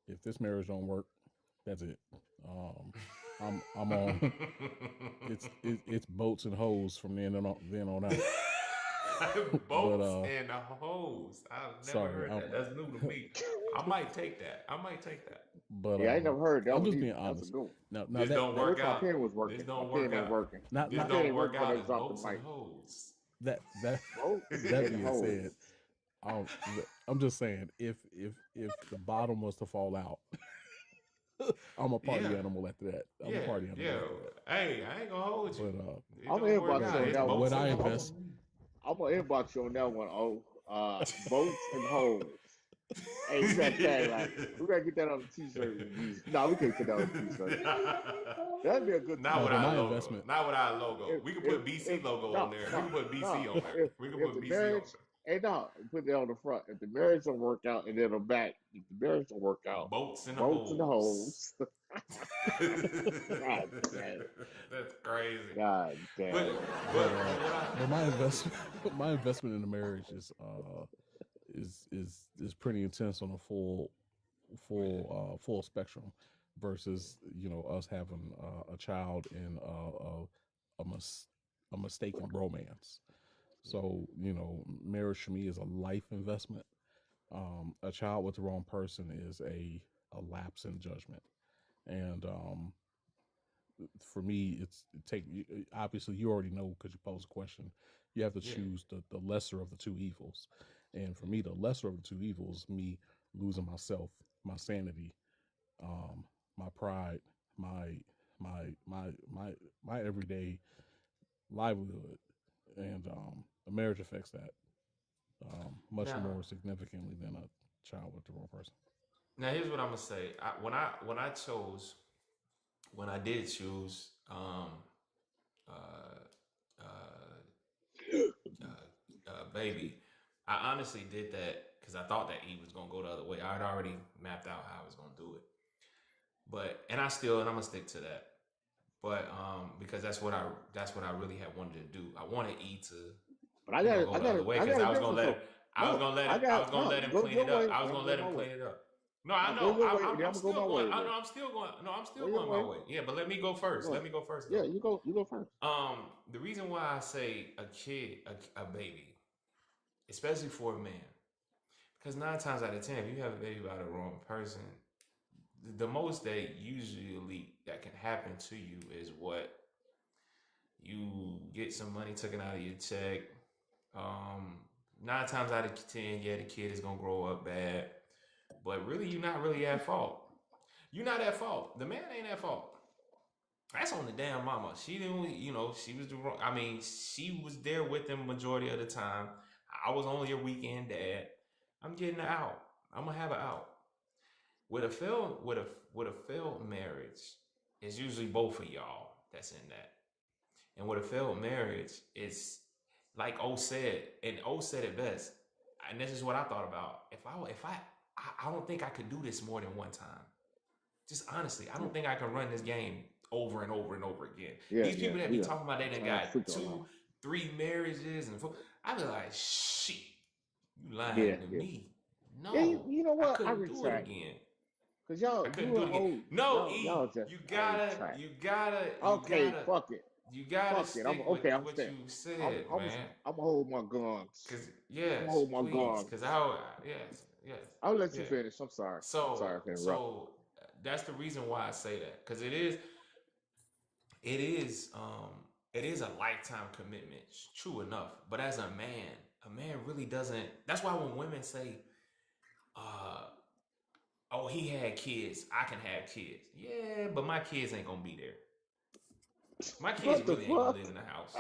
if this marriage don't work, that's it. I'm on. It's boats and hoes from then on out. Boats and hoes. I've never heard that. That's new to me. I might take that. But Yeah, I ain't never heard that I'm one just either. being That's a honest. good one. Now This that don't I work wish my out. pen was working. This My don't pen work ain't out. working. not This My pen don't ain't work working when out I as dropped the boats mic. and hoes. that Boats that and being hoes. said, I'm just saying if the bottom was to fall out, I'm a party Yeah. animal after that. I'm a Yeah. party animal Yeah. after that. Hey, I ain't gonna hold you. But It I'm gonna don't work inbox you out. on It's that one. boats what I and invest, hoes. I'm gonna inbox you on that one. Boats and hoes. Hey, we got tagline. We gotta get that on the t-shirt. No, we can't put that on the t-shirt. That'd be a good Not no, with but t-shirt. our my logo. investment. Not with our logo. We could put BC logo on there. We No, could put BC no. on there. We could If put the BC on marriage, hey, no, put that on the front. If the marriage don't work out, and then on the back, if the marriage don't work there. out, Boats and boats and hoes. hoes. God damn. That's crazy. God damn. But my investment in the marriage is pretty intense on a full spectrum versus us having a child in a mistaken bromance. So marriage for me is a life investment. A child with the wrong person is a lapse in judgment, and for me, obviously you already know because you posed a question. You have to choose the lesser of the two evils, and for me, the lesser of the two evils, me losing myself, my sanity, my pride, my my everyday livelihood, and a marriage affects that much Now, more significantly than a child with the wrong person. now here's what I'm gonna say. When I did choose, uh, baby, I honestly did that because I thought that Eve was gonna go the other way. I had already mapped out how I was gonna do it, and I'm gonna stick to that. But because that's what I really had wanted to do. I wanted E to But I go the other way because I was gonna let him. I was gonna let him go clean your it up. way. I was I'm gonna going let him my way. clean it up. No, I No, go know. your way. Then I'm I'm gonna go still my going. way. I Then. know. I'm still going. No, I'm still Go your going my way. way. Yeah, but let me go first. Go Let ahead. me go first. Yeah, Though. you go first. The reason why I say a kid, a baby, especially for a man, because 9 times out of 10, if you have a baby by the wrong person, the most that can happen to you is what you get some money taken out of your check. 9 times out of 10, yeah, the kid is gonna grow up bad, but really, you're not really at fault. You're not at fault. The man ain't at fault. That's on the damn mama. She didn't, she was the wrong. I mean, she was there with him majority of the time. I was only your weekend dad. I'm getting her out. I'm gonna have her out. With a failed marriage, it's usually both of y'all that's in that. And with a failed marriage, it's like O said, and O said it best. And this is what I thought about. I don't think I could do this more than one time. Just honestly, I don't think I can run this game over and over and over again. These people that be talking about they done got 2, 3 marriages and 4, I be like, shit, you lying to me. No, yeah, you know what? I couldn't do it again. Cause y'all, I couldn't do it again. No, y'all just you gotta. Okay, fuck it. You gotta fuck stick it. with what staying. you said, I'm man. gonna hold my guns. Cause yes, I'm hold my please. guns. Cause yes. I'll let you finish. I'm sorry. So, sorry to interrupt. So that's the reason why I say that. Cause it is a lifetime commitment. True enough. But as a man really doesn't. That's why when women say, oh, he had kids, I can have kids. Yeah, but my kids ain't gonna be there. My kids really ain't gonna live in the house.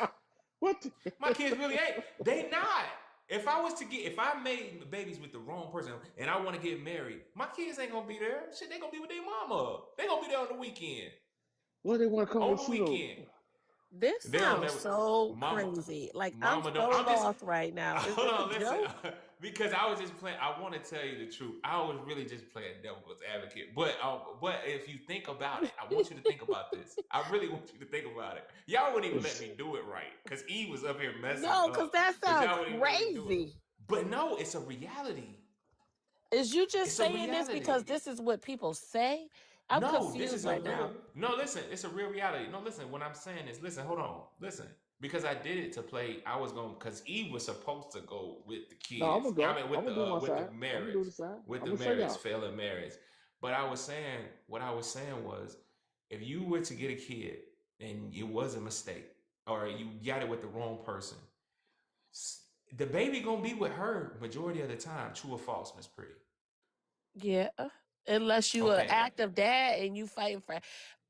What? My kids really ain't. They not. If I made babies with the wrong person and I want to get married, my kids ain't gonna be there. Shit, they gonna be with their mama. They gonna be there on the weekend. What they want to come on with the you? Weekend. This sounds so crazy. Like I'm so lost right now. Is Hold on, this a listen. joke? Because I was just playing. I want to tell you the truth. I was really just playing devil's advocate. But if you think about it, I want you to think about this. I really want you to think about it. Y'all wouldn't even let me do it right because E was up here messing up. No, because that sounds crazy. But no, it's a reality. Is you just saying this because this is what people say? I'm No, this confused is a right real. now. No, listen, it's a real reality. No, listen, what I'm saying is, listen, hold on, listen. Because I did it to play, I was going because Eve was supposed to go with the No, I'm kids. gonna go. I mean, I'm gonna do my with the side. I'm gonna do marriage, the side. with I'm the gonna say marriage, y'all. failing marriage. But I was saying, what I was saying was, if you were to get a kid and it was a mistake, or you got it with the wrong person, the baby gonna be with her majority of the time. True or false, Miss Pretty? Yeah. Unless you an Okay, active dad and you fighting for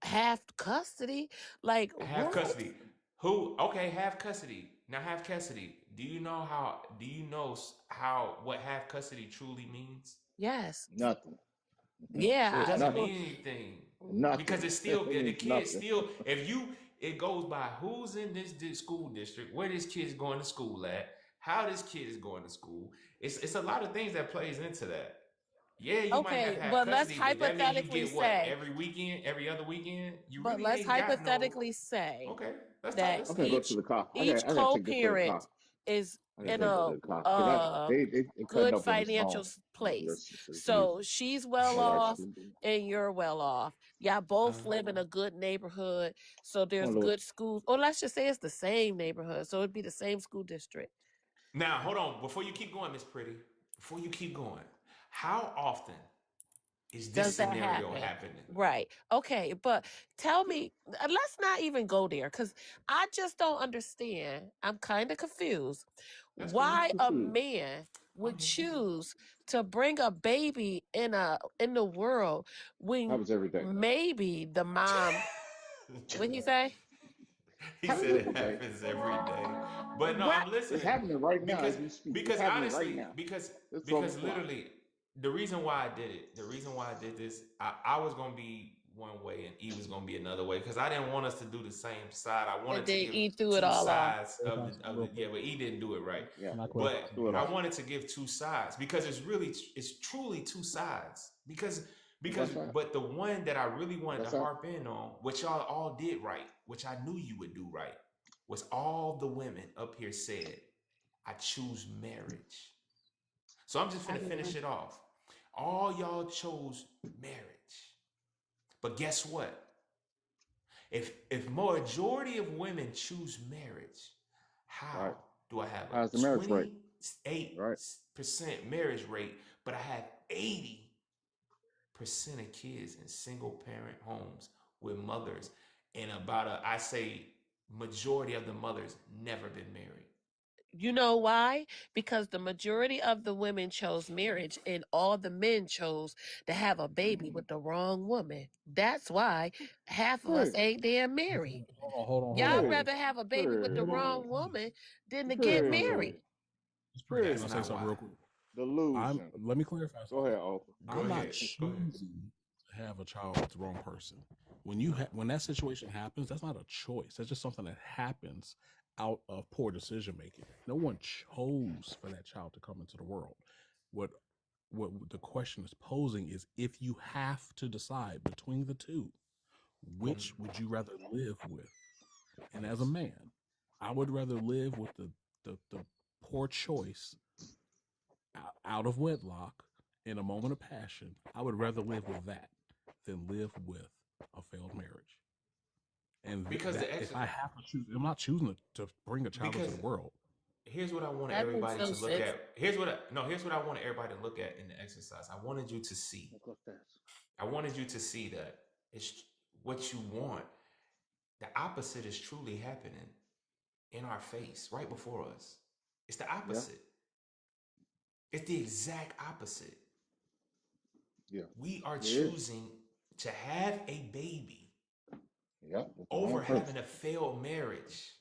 half custody. Like have what? custody. Who? Okay, have custody. Now have custody. Do you know how? Do you know how what have custody truly means? Yes. Nothing. It Yeah. doesn't Nothing. mean anything because Nothing. it's still It the means kid nothing. still. If you, it goes by who's in this school district, where this kid is going to school at, how this kid is going to school. It's a lot of things that plays into that. Yeah, you might Okay, have but let's custody, but that means you hypothetically get what say, every weekend, every other weekend. You but really let's ain't got no. hypothetically say Okay, let's talk. that Let's I'm say gonna go it. to the car. each I gotta take this to the co-parent car. is I gotta in take this a to the car because they cutting good up on this financial phone. place. Listen, so So Jesus. she's My well wife's off sleeping. and you're well off. Y'all Uh, both live in a good neighborhood. So Come on, there's Louis. good schools. Or let's just say it's the same neighborhood. So it'd be the same school district. now, hold on. Before you keep going, Miss Pretty. Before you keep going, how often is this Does that scenario happen? happening? Right. Okay. But tell me, let's not even go there because I just don't understand. I'm kind of confused That's cool. why a Confused. man I'm would here. choose to bring a baby in the world when Happens every day. maybe the mom, what he say? He Happens said every it day. happens every day. But no, Right. I'm It's listening happening right now because as we speak. It's because happening right honestly, now. because It's 12 because o'clock. literally the reason why I did it, the reason why I did this, I was gonna be one way and E was gonna be another way because I didn't want us to do the same side. I And wanted to then give E threw it two all off. sides Clarify of something the real yeah, quick. but E didn't do it right. Yeah. Can I But clarify Do it something? I all. wanted to give two sides because it's truly two sides because What's that? but the one that I really wanted to What's that? harp in on, which y'all all did right, which I knew you would do right, was all the women up here said, I choose marriage. So I'm just I finna finish mean, it off. All y'all chose marriage. But guess what? If majority of women choose marriage, Right. how do I have How's the a marriage rate? 28% marriage rate, but I have 80% of kids in single parent homes with mothers, and about I say majority of the mothers never been married. you know why? Because the majority of the women chose marriage and all the men chose to have a baby with the wrong woman. That's why half of us Pretty. ain't damn married. Hold Y'all on. Pretty. rather have a baby with the Pretty. Hold on. wrong woman than to get One Pretty. second. married. It's pretty. Can That's I Pretty. say not something why. real quick? Delusion. Let me clarify Go something. ahead, Arthur. Go I'm not ahead. Go ahead. choosing to have a child with the wrong person. When that situation happens, that's not a choice. That's just something that happens out of poor decision making. No one chose for that child to come into the world. What what the question is posing is if you have to decide between the two, Boom. which would you rather live with? And as a man, I would rather live with the poor choice out of wedlock in a moment of passion. I would rather live with that than live with a failed marriage. And Because that the ex if I have to choose, I'm not choosing to bring a child into because the world. here's what I want That makes everybody no to look sense. at. Here's what I want everybody to look at in the exercise. I wanted you to see. I wanted you to see that it's what you want. The opposite is truly happening in our face, right before us. It's the Yeah. opposite. It's the exact opposite. Yeah. We are It is. choosing to have a baby Yeah. With the over wrong person. having a failed marriage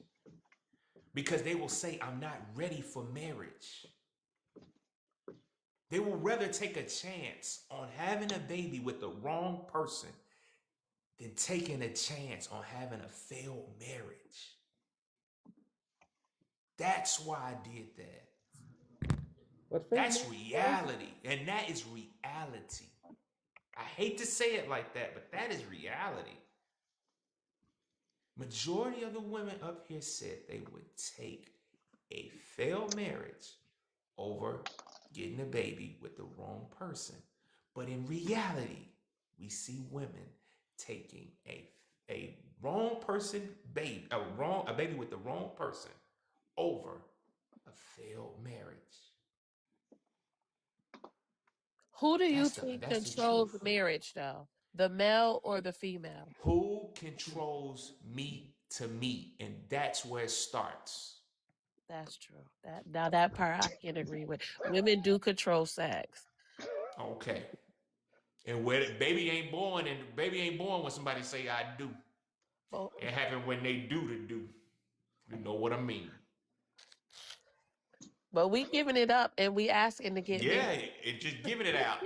because they will say, I'm not ready for marriage. They will rather take a chance on having a baby with the wrong person than taking a chance on having a failed marriage. That's why I did that. What That's family? reality. And that is reality. I hate to say it like that, but that is reality. Majority of the women up here said they would take a failed marriage over getting a baby with the wrong person. But in reality, we see women taking a wrong person baby, a baby with the wrong person over a failed marriage. Who do you That's think the controls truth. the marriage, though? The male or the female? Who controls meat to meat, and that's where it starts. That's true. That part I can agree with. Women do control sex. Okay. And where the baby ain't born, and the baby ain't born when somebody say I do. Oh, It happen when they do to do. You know what I mean? but we giving it up and we asking to get Yeah, married. it just giving it out.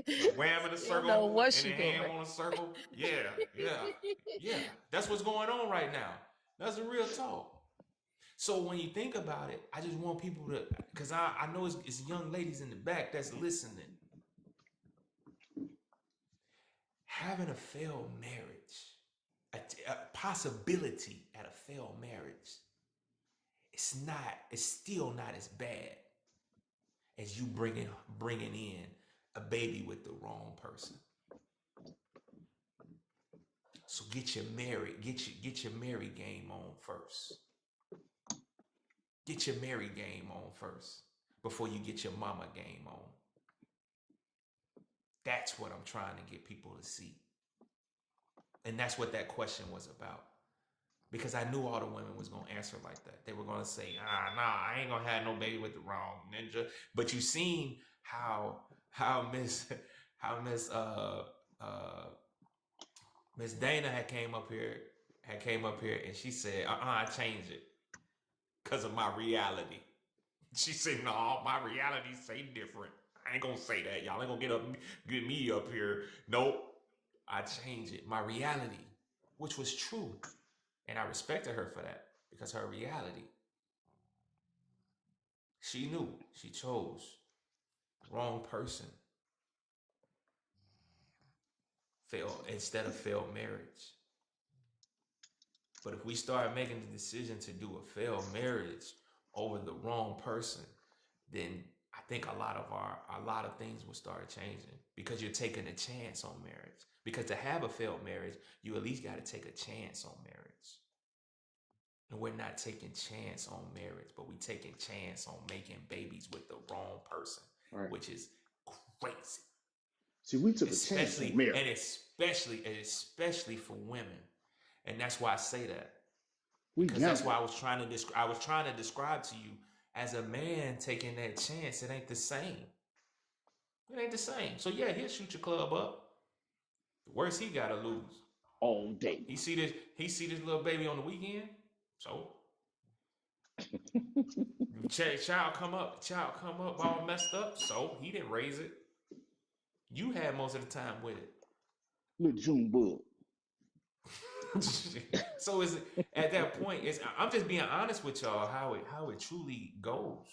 The wham in a You don't know circle what and the she ham doing. on a circle. Yeah. That's what's going on right now. That's a real talk. So when you think about it, I just want people to, because I know it's young ladies in the back that's listening. Having a failed marriage, a possibility at a failed marriage, it's still not as bad as you bringing in a baby with the wrong person. So get your married game on first. Get your married game on first before you get your mama game on. That's what I'm trying to get people to see. And that's what that question was about. Because I knew all the women was going to answer like that. They were going to say, nah, I ain't going to have no baby with the wrong ninja. But you seen how Miss Dana had came up here and she said, I changed it because of my reality. She said, no, my reality say different. I ain't gonna say that. Y'all ain't gonna get me up here. Nope. I changed it. My reality, which was true. And I respected her for that because her reality. She knew. She chose the wrong person. Instead of failed marriage. But if we start making the decision to do a failed marriage over the wrong person, then I think a lot of things will start changing because you're taking a chance on marriage. Because to have a failed marriage, you at least got to take a chance on marriage. And we're not taking chance on marriage, but we taking chance on making babies with the wrong person, Right. which is crazy. See, we took a chance on marriage. Especially for women. And that's why I say that. We Because that's gambled. why I was trying to describe to you, as a man taking that chance, it ain't the same. It ain't the same. So yeah, he'll shoot your club up. The worst he gotta lose. All day. He see this little baby on the weekend. So child come up all messed up. So he didn't raise it. You had most of the time with it. Little June bug. So is at that point, I'm just being honest with y'all how it truly goes.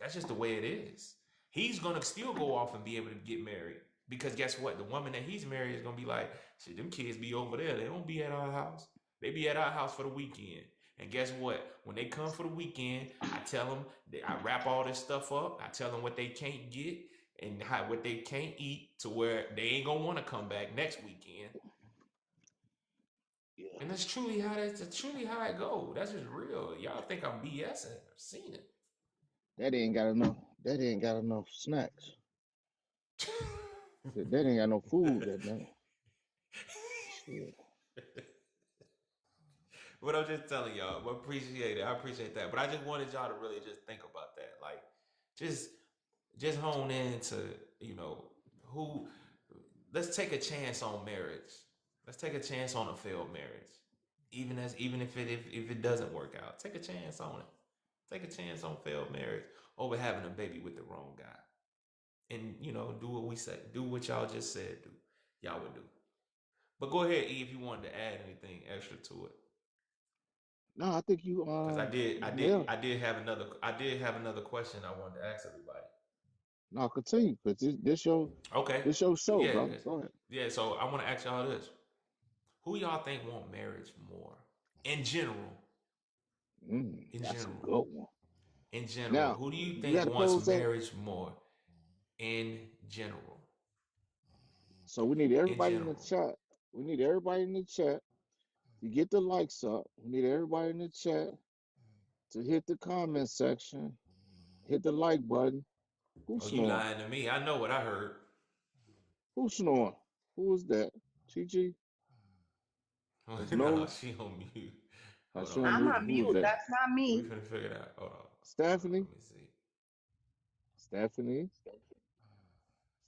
That's just the way it is. He's gonna still go off and be able to get married because guess what? The woman that he's married is gonna be like, shit, them kids be over there. They don't be at our house. They be at our house for the weekend. And guess what? When they come for the weekend, I tell them, I wrap all this stuff up. I tell them what they can't get and what they can't eat to where they ain't gonna want to come back next weekend. Yeah. And that's truly how it goes. That's just real. Y'all think I'm BSing? I've seen it. That ain't got enough snacks. That ain't got no food that night. Shit. But I'm just telling y'all, I appreciate it. I appreciate that. But I just wanted y'all to really just think about that. Like, just hone in to, who. Let's take a chance on marriage. Let's take a chance on a failed marriage. Even if it doesn't work out, take a chance on it. Take a chance on failed marriage over having a baby with the wrong guy. And do what we say. Do what y'all just said. Y'all would do. But go ahead, E, if you wanted to add anything extra to it. No, I think you Because I nailed. did have another question I wanted to ask everybody. No, continue, because this your show, Yeah, bro. Go ahead. Yeah, so I want to ask y'all this. Who y'all think want marriage more? In general. That's a good one. In general. Now, Who do you you think gotta wants pose that. marriage more? In general. So we need in everybody in the general. chat. We need everybody in the chat to get the likes up. We need everybody in the chat to hit the comment section, hit the like button. Who's Oh, you snoring? lying to me. I know what I heard. Who's snoring? Who is that? Chi? That's No, Nola? she on mute. Hold She on. on I'm mute? on Who is mute. that? That's not We me. finna figure it out. Hold on. Stephanie? Let me see. Stephanie?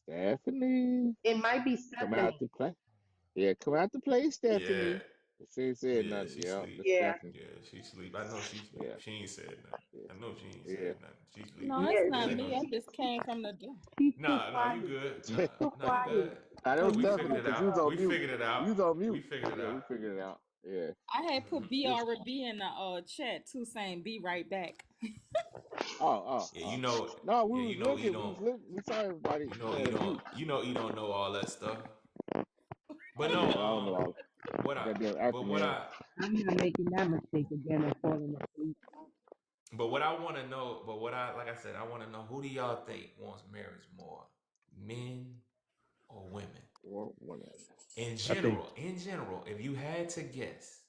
Stephanie? It might be Come out Stephanie. to play. Yeah, come out to play, Yeah. Stephanie. She ain't said Yeah, nothing. she Yeah, sleep. Miss Yeah. Stephanie. Yeah, she sleep. I know she sleep. Yeah, She ain't said nothing. yeah, I know she ain't yeah. said nothing. She sleep. No, it's Yeah, But not ain't she, no. me. I just came from the door. she's too Nah, you quiet. good. She's too Nah, you quiet. good. I know We She's figured Stephanie it because you was out. quiet. on We mute. figured it You was out. on We mute. figured it Yeah, we out. figured it out. Yeah. I had put This. BRB in the chat too, saying be right back. Yeah, you know. No, we Yeah, was you know. E looking. We don't. was looking. We saw everybody You know. had E a don't. mute. You know. E don't know all that stuff. But Yeah, no. I don't know all What I. that damn But what acronym. I. I'm not making that mistake again and falling asleep. But what I want to know. But what I. Like I said, I want to know who do y'all think wants marriage more, men or women? Or whatever. In I think general. In general, if you had to guess.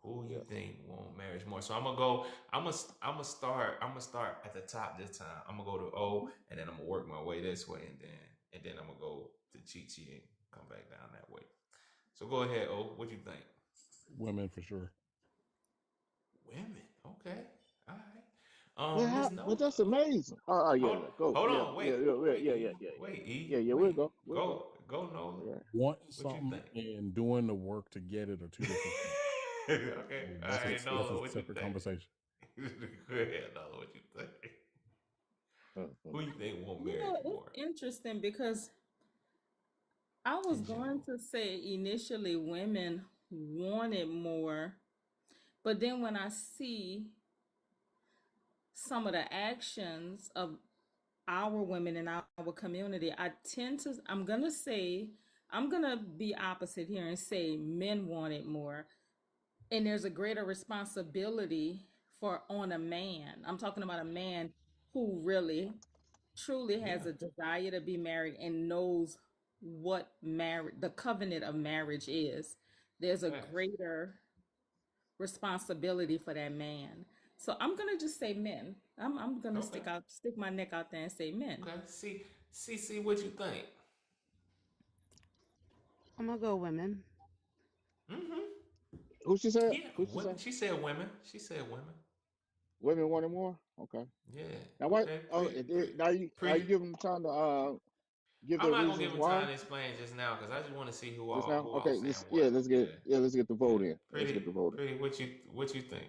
Who you Yeah. think want marriage more? So I'm gonna go. I'm gonna start. I'm gonna start at the top this time. I'm gonna go to O, and then I'm gonna work my way this way, and then I'm gonna go to Chi Chi and come back down that way. So go ahead, O. What you think? Women for sure. Women. Okay. All right. Miss Well, Nola. that's amazing. Oh, yeah, Hold. yeah. Go. Hold Yeah, on. yeah, Wait. yeah, yeah, Wait. yeah, E. yeah, yeah, Wait. yeah, E. yeah. We'll Wait. go. We'll go. Go. Go. Nola. Yeah. Wanting What you something think? and doing the work to get it are two different things. Okay. So All right. that's a Nola. What you separate think? conversation. Go ahead, Nola. What you think? Who you think want You marriage know, it's more? interesting because I was In going general. to say initially women wanted more, but then when I see some of the actions of our women in our community, I'm gonna be opposite here and say men want it more. And there's a greater responsibility for on a man. I'm talking about a man who really truly Yeah. has a desire to be married and knows what marriage the covenant of marriage is. There's a Facts. greater responsibility for that man. So I'm gonna just say men. I'm gonna Okay. stick my neck out there and say men. Okay. See what you think. I'm gonna go women. Mm-hmm. Who she said? Yeah. Who she Women. said? She said women. She said women. Women wanted more. Okay. Yeah. Now what? Okay. Oh, now you Pretty. give them time to give I'm their not gonna give reasons him why time to explain just now because I just want to see just now. who all Okay. saying Yeah. what. Yeah. Let's get the Yeah. vote in. Let's get the vote in. Pretty. What you think?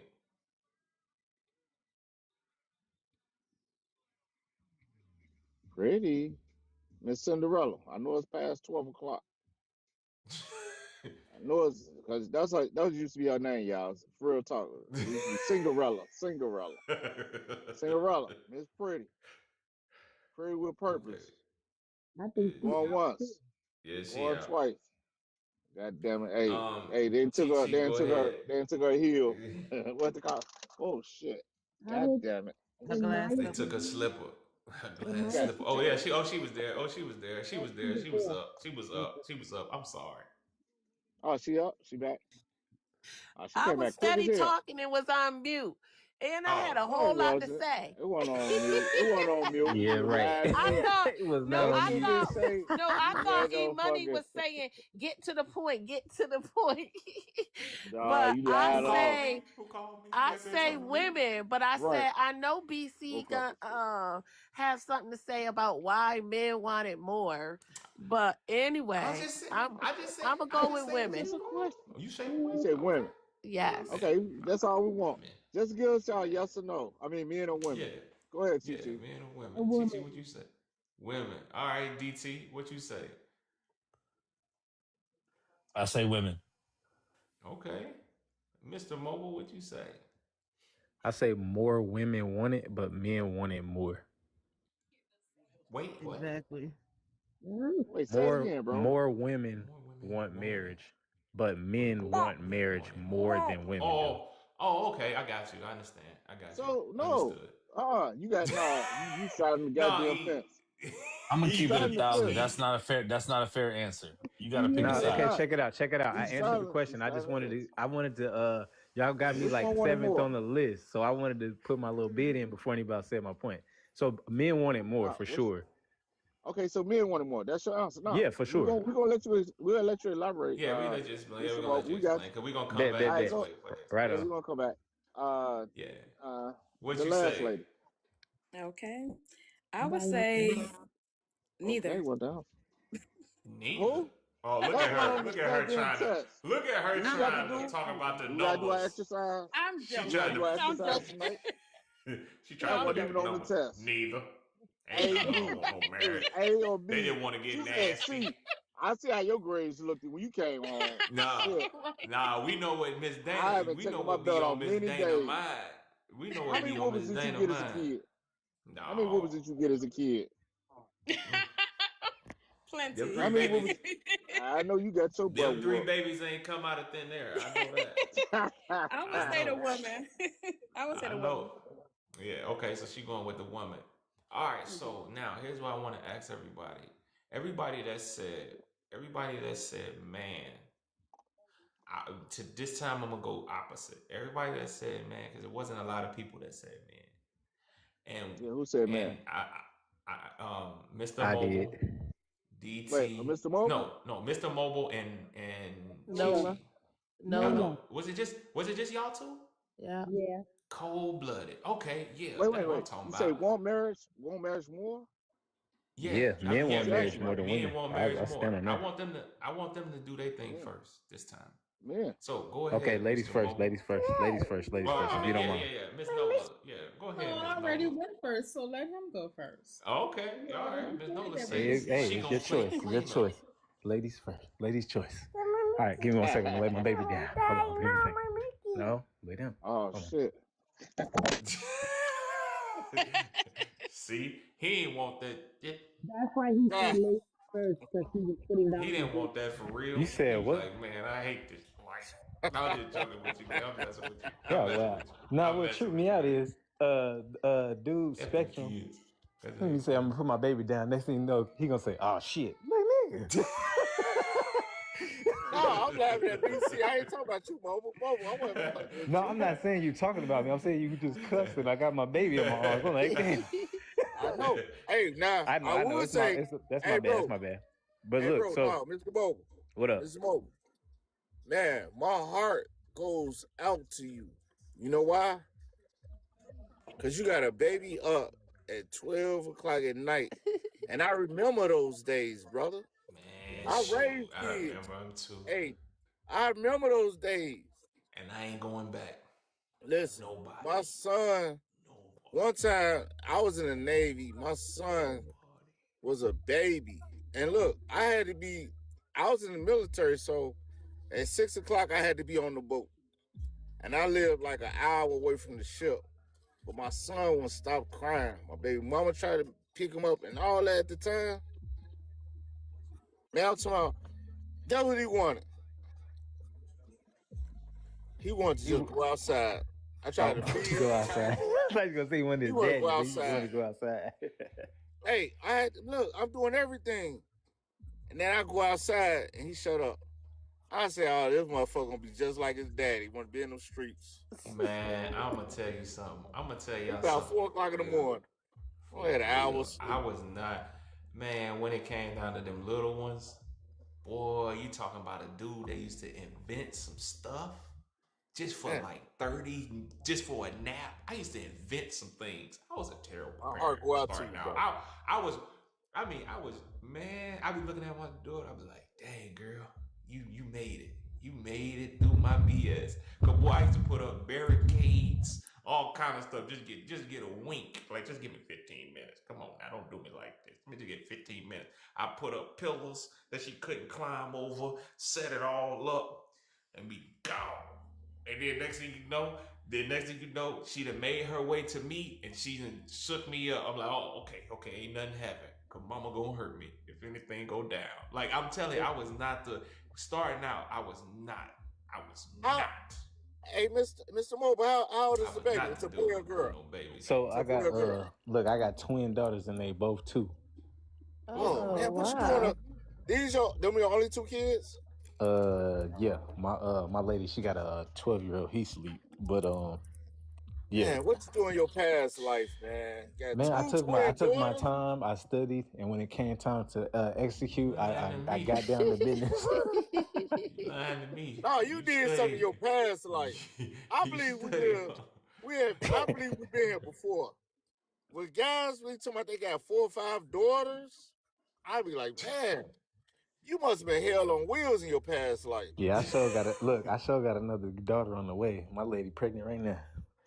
Pretty Miss Cinderella. I know it's past 12 o'clock. I know it's because that used to be her name, y'all. For real talk. It used to be Cinderella. Miss Pretty. Pretty with Okay. purpose. I think she's Going out too. once. Yeah, she Going out. twice. God damn it. Hey, Um, hey, they took her, TT, go ahead. they took her heel. What the call? Oh shit. How God did damn it. A and glass They Maya took slipper. a leave? slipper, a And glass Maya God slipper. Oh damn yeah, it. she was there. Oh, she was there. She oh, was she there. was She was there. up. She was up. She was up. I'm sorry. Oh, she up? She back? Oh, she I came was back quick as steady hell. talking and was on mute. And I had Oh, a No, it whole lot to wasn't. say. It wasn't on mute. It wasn't on mute. yeah, You right. lied I again. thought it was not no, First on I you mute. didn't thought say no, I you thought let E no Money fucking was saying get to the point, get to the point. nah, But you I who lied on called her. me? say Who called me? You I had said say something to me. women, but I Right. said I know BC Okay. gonna have something to say about why men want it more. But I anyway, just said. I'm I just said. I'm gonna I go just with said It's women. just a women. question. Oh, you say You women? said Okay. women. Yes. Women. Okay, that's all we want. Women. Just give us y'all yes or no. I mean, men or women. Yeah. Go ahead, Yeah. TT. Men or women. A TT, woman. what you say? Women. All right, DT, what you say? I say women. Okay. Mr. Mobile, what you say? I say more women want it, but men want it more. Wait, what? Exactly. Mm. Wait, say it More again, bro. more women More women want want it. marriage, but men But want men marriage want it more. more than women do. Oh, okay. I got you. I understand. I got you. So no. Understood. You got no. You shot in the No, goddamn E. fence. I'm gonna He's keep it trying to 1,000. flip. That's not a fair. That's not a fair answer. You got to pick a No, No, it's okay, side. not. check it out. Check it out. I He's answered the trying. He's question. I trying just to wanted answer. to. I wanted to. Y'all got me Which like one wanted seventh more? on the list, so I wanted to put my little bid in before anybody said my point. So men wanted more for What's sure. okay? So men wanted more. That's your answer. No, Yeah, for sure. we're gonna let you. We're gonna let you elaborate. Yeah, we let you explain. Yeah, Mr. we're gonna Mo, let you we got explain because we're gonna come Bet, back bet, All right, this bet. go. way for this. Right Yeah, we're on. gonna come back. Yeah. What The you last say? lady. Okay. I would say neither. Okay, well done. Neither. Who? Oh, look What's at wrong her. on this Look at her goddamn trying to. test? Look at her What we got to trying to do? talk about the We gotta do our numbers. exercise. I'm She We gotta trying do our to. I'm exercise joking. tonight. She That trying to wasn't look at even the on the numbers. test. Neither. A, Ain't B. no It was marriage. A or They B. didn't want to get She said nasty. C. I see how your grades looked when you came home. Shit. Nah, we know what Miss I Dana. haven't We know taken my what be belt on on Miss many Dana days. mind. We know How what many be on whoopings Miss did you Dana get as a mind. kid? How many whoopings did you get as a kid? Plenty. Them How three many babies. whoopings? I know you got your butt Them three whooped. babies ain't come out of thin air. I know that. I would I say the know. woman. I would say I the woman. know. Yeah, okay, so she going with the woman. All right, so now here's what I want to ask everybody. Everybody that said, man, to this time I'm gonna go opposite. Everybody that said man, because it wasn't a lot of people that said man. And Yeah, who said man? Mr. I Mobile, did. DT. Wait, Mr. Mobile? No, Mr. Mobile and Nola. Chi. Nola. Was it just y'all two? Yeah. Yeah. Cold blooded. Okay, yeah, Wait, that's what I'm talking You say about. want marriage more? Yeah, men want marriage more than men women. want I marriage more. stand on I that. want them to do their thing first this time. Man. So go ahead. Okay, ladies Mr. first. Mobile. Ladies first. Ladies first. Ladies first. If you don't mind. Yeah. Miss Nola. Yeah, go ahead, Oh, Miss I already Nola. went first, so let him go first. Okay, all right. Miss Nola Hey, says hey, she it's gonna your choice. It's your clean up. choice. Ladies first. Ladies choice. All right, give me 1 second. I'm gonna lay my baby down. Hold on. Give me a second. No, lay down. Oh shit. See, he ain't want that. That's why he said ladies first, because he was putting down. He didn't want that for real. You said he was what? like, man, I hate this. I'm just joking with you, man. I'm messing with you. Yeah, well, now what tripped me out is dude Spectrum. Let me say I'm gonna put my baby down. Next thing you know, he gonna say, "Oh shit, like nigga." No, I'm laughing at DC. I ain't talking about you, Mobile. I wasn't talking about No, you. I'm not saying you talking about me. I'm saying you just cussed and I got my baby in my arms. I'm like, damn. I know. Hey, now I know. would say, That's hey, my bad. bro. That's my bad. But Hey, look, bro, so no, Mr. Mobile. what up? Mr. Mobile. Man, my heart goes out to you. You know why? Because you got a baby up at 12 o'clock at night. And I remember those days, brother. Man, I raised I kids. remember him too. Hey, I remember those days. And I ain't going back. Listen, my son, one time I was in the Navy, my son was a baby. And look, I was in the military, so at 6 o'clock I had to be on the boat. And I lived like an hour away from the ship. But my son wouldn't stop crying. My baby mama tried to pick him up and all that at the time. Man, I'm talking about, that's what he wanted. He wanted to just go outside. I tried to feed him. Go outside. I thought you were gonna say he wanted his wanted to daddy. go He outside. wanted to go outside. Hey, I'm doing everything. And then I go outside and he shut up. I say, oh, this motherfucker gonna be just like his daddy. He wanna be in them streets. Man, I'm gonna tell you something. I'm gonna tell y'all About something. 4 o'clock in the morning. I had an hour sleep. I was not, man. When it came down to them little ones, boy, you talking about a dude that used to invent some stuff just for like 30, just for a nap. I used to invent some things. I was a terrible parent. I be looking at my daughter. I was like, dang, girl, you made it. You made it through my BS. Cause boy, I used to put up barricades, all kind of stuff. Just get a wink. Like, just give me 15 minutes. Come on, now, don't do me like this. Let me just get 15 minutes. I put up pillars that she couldn't climb over, set it all up, and be gone. And then next thing you know, she done made her way to me and she done shook me up. I'm like, oh, okay, ain't nothing happen. Cause mama gonna hurt me if anything go down. Like, I'm telling you, I was not starting out. I was not. Hey, Mr. Mobile, how old is the baby? It's a boy or girl? So I got twin daughters and they both 2. Oh man, what you wow. doing? Them your only 2 kids? Yeah, my lady, she got a 12-year-old. He sleep, but yeah. Man, what you doing in your past life, man? Got Man, 2 I twin took my daughters? time. I studied, and when it came time to execute, Lying to I me. got down to business. You lying to me. No, you You did something in study. your past life. I You believe study. I believe we've been here before. When guys we talking about they got 4 or 5 daughters, I be like, man, you must have been hell on wheels in your past life. Yeah, I sure got it. Look, I sure got another daughter on the way. My lady pregnant right now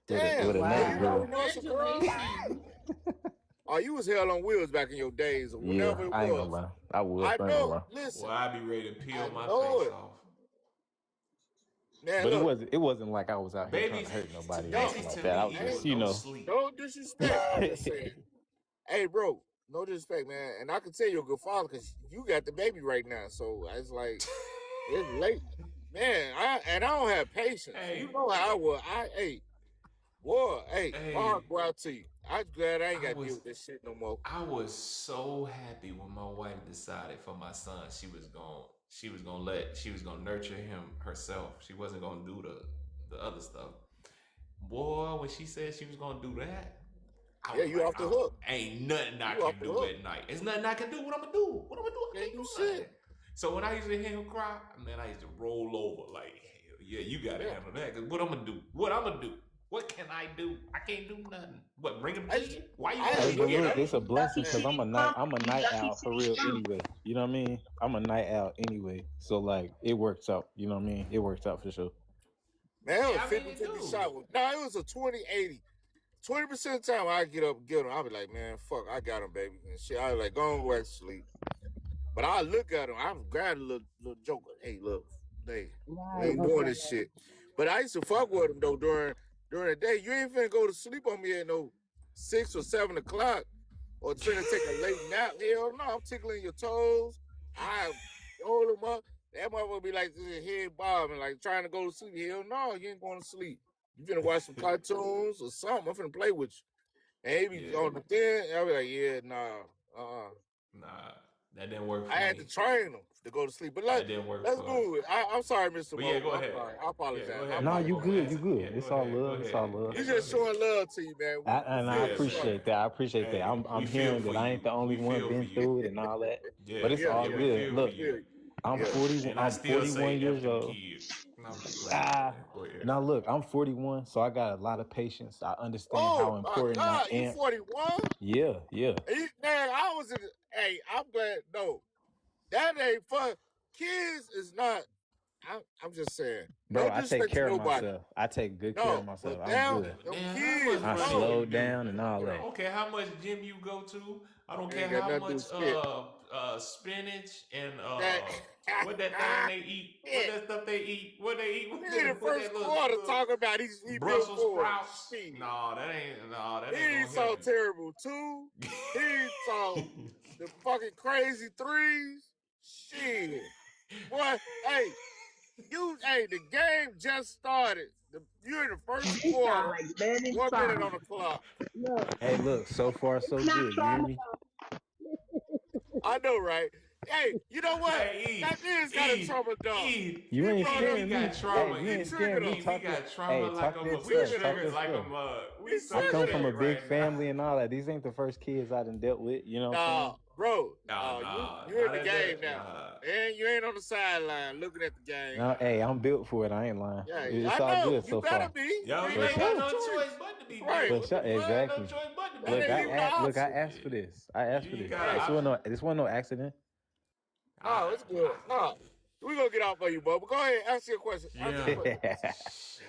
with Damn, another man, you Wow. already girl. know some girls? Oh, you was hell on wheels back in your days or whenever Yeah, it I ain't gonna was. lie. I I ain't gonna know. lie. Listen, Well, I be ready to I peel my know face it. off. Man, But look, it wasn't like I was out here trying to Babies, hurt nobody or no, nothing babies like to that. I me was equal just, no sleep. no disrespect. I'm just saying. Hey, bro, no disrespect, man. And I can tell you're a good father because you got the baby right now. So it's like, it's late. Man, I don't have patience. You Hey, know how I was. Boy, my hey, heart go out to you. I'm glad I ain't I got to deal was with this shit no more. I was so happy when my wife decided for my son she was gonna nurture him herself. She wasn't gonna do the other stuff. Boy, when she said she was gonna do that, I Yeah, was you like, off the oh, hook. ain't nothing I You off can the do hook. at night. It's nothing I can do. What I'm gonna do? What I'm gonna do? I Can't can't do do shit. nothing. So when I used to hear him cry, man, I used to roll over like, hell yeah, you gotta Yeah. handle that. Cause what I'm gonna do? What I'm gonna do? What can I do? I can't do nothing. What, bring him I to just, you? Why you I want had me to Hey, to but look get look, at, up? it's a blessing Lucky because man. I'm City a night Mom. I'm a night Lucky owl for City real Mom. anyway. You know what I mean? I'm a night owl anyway. So like it works out. You know what I mean? It works out for sure. Man, it was Yeah, I mean it 50-50 do. shot. No, it was a 20-80. 20% of the time I get up and get him, I'll be like, man, fuck, I got him, baby. And shit, I was like, go back to sleep. But I look at him, I grab a little joker. Hey, look, we Right. ain't doing Okay. this shit. But I used to fuck with him though during the day. You ain't finna go to sleep on me at no 6 or 7 o'clock or finna take a late nap. Hell no, I'm tickling your toes. I hold him up. That motherfucker be like this head bobbing, like trying to go to sleep. Hell no, you ain't going to sleep. You finna watch some cartoons or something. I'm finna play with you. And he be Yeah, on the thing. I'll be like, yeah, nah, nah, that didn't work I for had to me. train him to go to sleep. But That didn't work let's for us. go. I'm sorry, Mr. But yeah, Mo. go I'm ahead. sorry. I Yeah, go apologize. I ahead, No, Mo. you I'm gonna apologize. good, you answer. good. Yeah, go It's all ahead. Go love. It's all ahead. love. Yeah, We go just ahead. showing love to you, man. We And I feel Yeah, you, brother. appreciate that. I appreciate that. hey, I'm we feel hearing for that I ain't you. the only We one feel for been you. through it and all that. But Yeah, it's Yeah, all yeah, we good. feel for we Look, you. feel you. Yeah. And I I'm still 41 say F years them old. kids. No, I'm just playing. Ah, Go ahead. now look, I'm 41, so I got a lot of patience. I understand how Oh my important I God, you am. 41? Yeah, yeah. Man, I was in. Hey, I'm glad. No, that ain't fun. Kids is not. I'm just saying. Bro, No I take disrespect to care of nobody. myself. I take good care of No, myself. but I'm them, good. them Man, how much kids, I running no. you slowed do? down and all I that. don't care how much gym you go to. I don't care Ain't got how nothing to do much with shit. spinach and That what that thing they eat. What shit. that stuff they eat. What they eat We with in the with first that quarter little talking about he built Brussels for it. sprouts. Shit. That ain't He gonna saw help terrible too. He saw you. the fucking crazy threes. Shit. Boy, hey, the game just started. You're in the first He sound quarter, like Manny 1 minute on Song. the clock. Look, Hey, look, so far it's so not good. You hear me? traumatized. I know, right? Hey, you know what? Hey, That is kind of E, trauma dog. E, You He ain't brought up. we scaring got me. Hey, trauma. you He ain't E, triggered scaring me. E, us. we Talk your got trauma hey, like talk I'm. your He We stuff. triggered Talk us. triggered your like stuff. I'm. We He I come triggered from us. a suspect big right now. family and all that. These ain't the first kids I done dealt with. You know what I'm Nah, saying? bro. Nah, You're in nah, the game that now, nah. and you ain't on the sideline looking at the game. No, hey, I'm built for it. I ain't lying. Yeah, It's I all know. good You so better far. be. Yo, You you For ain't ain't got got a sure. no choice choice, but to be right? built. For What sure. the fuck? You ain't got no Exactly. choice but to be That Look, ain't built. even an I option. asked for this. I asked for You ain't this. got an Right? This wasn't no accident. No, it's good. No, we gonna get off of you, bud. But go ahead, ask your question. Ask your Yeah. question.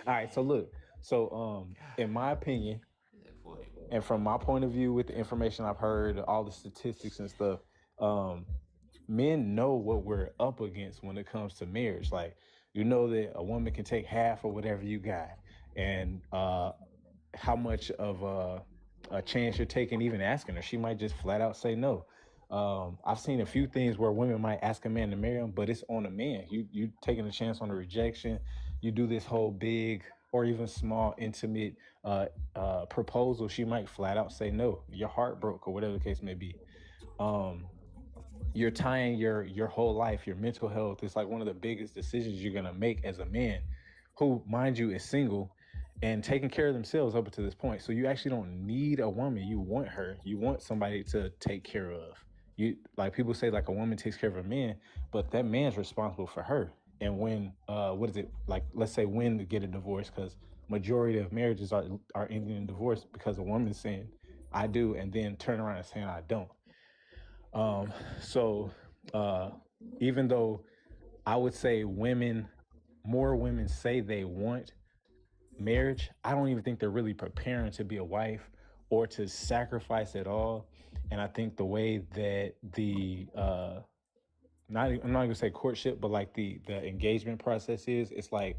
All right, so Shit. look. So in my opinion, That 41. and from my point of view with the information I've heard, all the statistics and stuff, men know what we're up against when it comes to marriage. Like, you know that a woman can take half or whatever you got, and how much of a chance you're taking even asking her. She might just flat out say no. I've seen a few things where women might ask a man to marry them, but it's on a man. You taking a chance on a rejection. You do this whole big or even small intimate proposal. She might flat out say no. Your heart broke or whatever the case may be. you're tying your whole life, your mental health. It's like one of the biggest decisions you're gonna make as a man, who, mind you, is single and taking care of themselves up to this point. So you actually don't need a woman. You want her. You want somebody to take care of. You, like people say, like a woman takes care of a man, but that man's responsible for her. And when what is it, like, let's say when to get a divorce, because majority of marriages are ending in divorce because a woman's saying I do and then turn around and saying I don't. So even though I would say more women say they want marriage, I don't even think they're really preparing to be a wife or to sacrifice at all. And I think the way that I'm not gonna say courtship, but like the engagement process is, it's like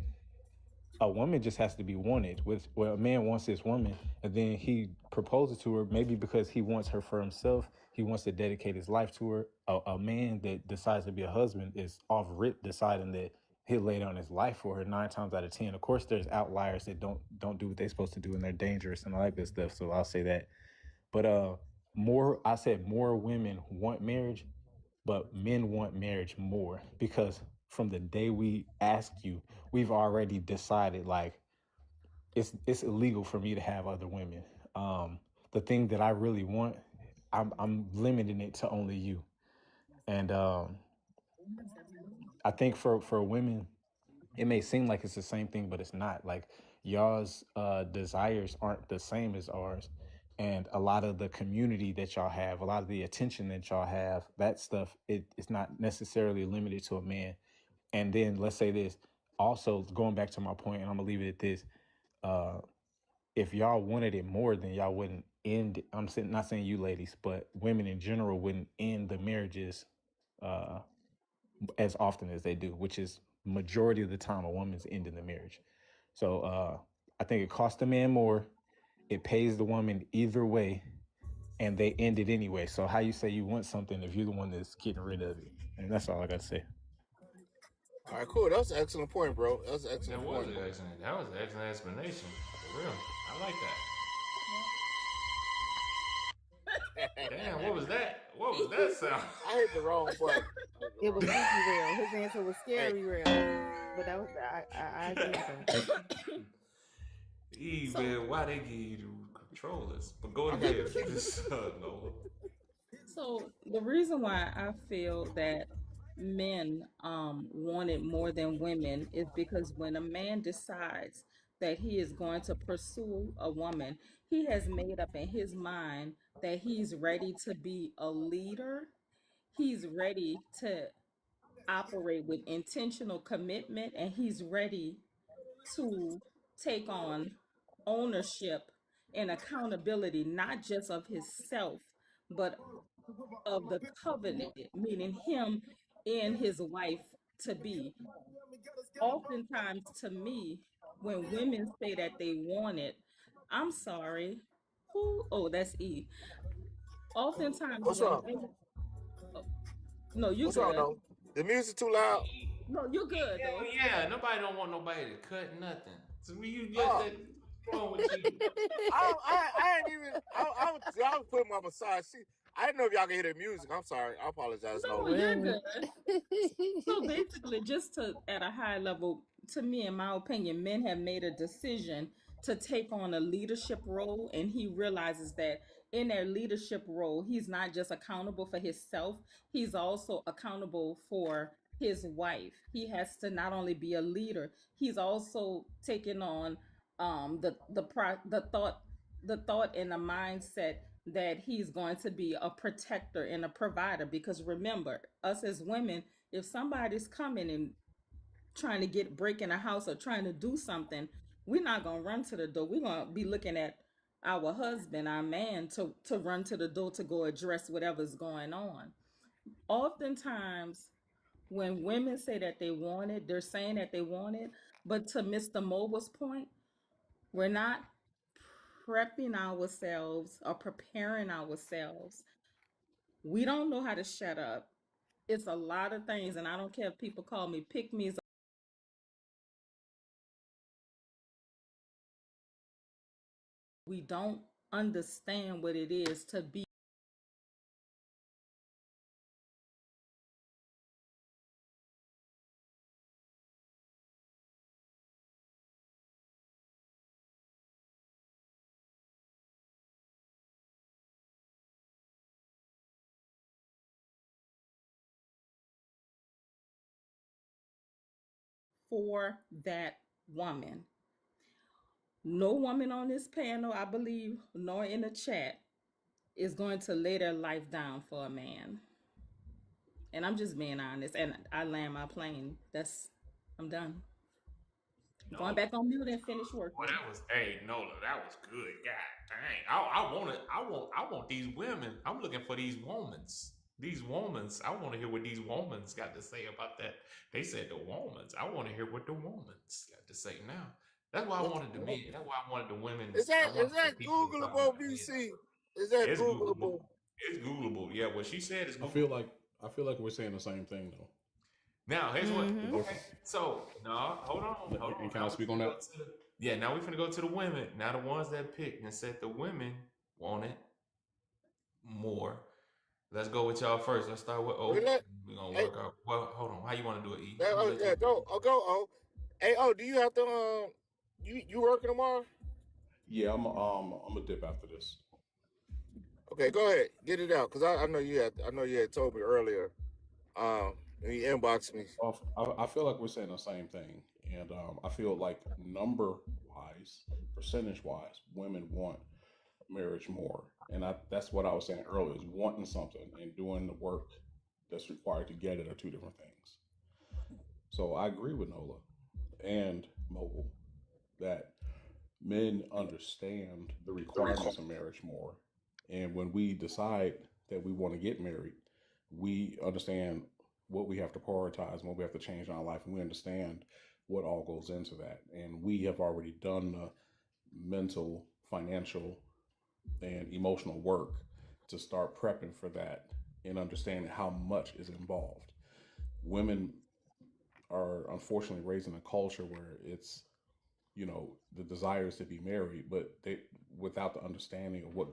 a woman just has to be wanted. With where a man wants this woman and then he proposes to her, maybe because he wants her for himself, he wants to dedicate his life to her. A man that decides to be a husband is off rip deciding that he'll lay down his life for her 9 times out of 10. Of course, there's outliers that don't do what they're supposed to do and they're dangerous and all that good stuff. So I'll say that. But I said more women want marriage, but men want marriage more because from the day we ask you, we've already decided like it's illegal for me to have other women. The thing that I really want, I'm limiting it to only you. And I think for women, it may seem like it's the same thing, but it's not. Like y'all's desires aren't the same as ours. And a lot of the community that y'all have, a lot of the attention that y'all have, that stuff, it's not necessarily limited to a man. And then let's say this, also going back to my point, and I'm gonna leave it at this. Uh, if y'all wanted it more, then y'all wouldn't end. Not saying you ladies, but women in general wouldn't end the marriages uh, as often as they do, which is majority of the time a woman's ending the marriage. So I think it costs the man more. It pays the woman either way, and they end it anyway. So how you say you want something if you're the one that's getting rid of it? And that's all I got to say. All right, cool. That was an excellent point, bro. That was an That excellent was point. an excellent. That was an excellent explanation. For real, I like that. Damn, what was that? What was that sound? I hit the wrong button. It was Easy Rail. His answer was Scary Rail. But that was I agree with that. Man, why they give you the controllers? But go ahead, finish Nola. So the reason why I feel that men want it more than women is because when a man decides that he is going to pursue a woman, he has made up in his mind that he's ready to be a leader. He's ready to operate with intentional commitment and he's ready to take on ownership and accountability, not just of himself, but of the covenant, meaning him and his wife to be. Oftentimes, to me, when women say that they want it, I'm sorry, who? Oh, that's E. Oftentimes, What's when wrong? women, oh, no, you What's wrong, good. though? The music too loud? No, you good Hell though. yeah, nobody don't want nobody to cut nothing. So you just Oh, that wrong with you. I ain't even. I was putting my massage seat. I didn't know if y'all can hear the music. I'm sorry. I apologize, No, Nola. you're good. So basically, just to at a high level, to me, in my opinion, men have made a decision to take on a leadership role, and he realizes that in their leadership role, he's not just accountable for himself, he's also accountable for his wife. He has to not only be a leader, he's also taking on the thought and the mindset that he's going to be a protector and a provider. Because remember, us as women, if somebody's coming and trying to break in a house or trying to do something, we're not gonna run to the door. We're gonna be looking at our husband, our man, to run to the door to go address whatever's going on. Oftentimes, when women say that they want it, they're saying that they want it. But to Mr. Mobile's point, we're not prepping ourselves or preparing ourselves. We don't know how to shut up. It's a lot of things, and I don't care if people call me pick me's. We don't understand what it is to be for that woman. No woman on this panel, I believe, nor in the chat, is going to lay their life down for a man. And I'm just being honest. And I land my plane. I'm done. No. Going back on mute and finish working. Well, that was Nola, that was good. God dang. I want these women. I'm looking for these womans. These womans. I want to hear what these womans got to say about that. They said the womans. I want to hear what the womans got to say now. That's why I wanted the men. That's why I wanted the women. Is that Googleable, BC? Is that Googleable? It's Googleable. Yeah, what she said is Googleable. I feel like we're saying the same thing though. Now here's what. Okay, so no, hold on. And can I speak on that? Yeah, now we're finna go to the women. Now the ones that picked and said the women wanted more. Let's go with y'all first. Let's start with O. We're gonna work out. Well, hold on. How you want to do it, E? Go O. Hey O, do you have to you working tomorrow? Yeah, I'm a dip after this. Okay, go ahead, get it out, cause I know you had told me earlier. You inboxed me. I feel like we're saying the same thing, and I feel like number-wise, percentage-wise, women want marriage more, and that's what I was saying earlier: is wanting something and doing the work that's required to get it are two different things. So I agree with Nola and Mobile that men understand the requirements of marriage more, and when we decide that we want to get married, we understand what we have to prioritize and what we have to change in our life, and we understand what all goes into that. And we have already done the mental, financial, and emotional work to start prepping for that and understanding how much is involved. Women are unfortunately raised in a culture where it's, the desire is to be married, but they without the understanding of what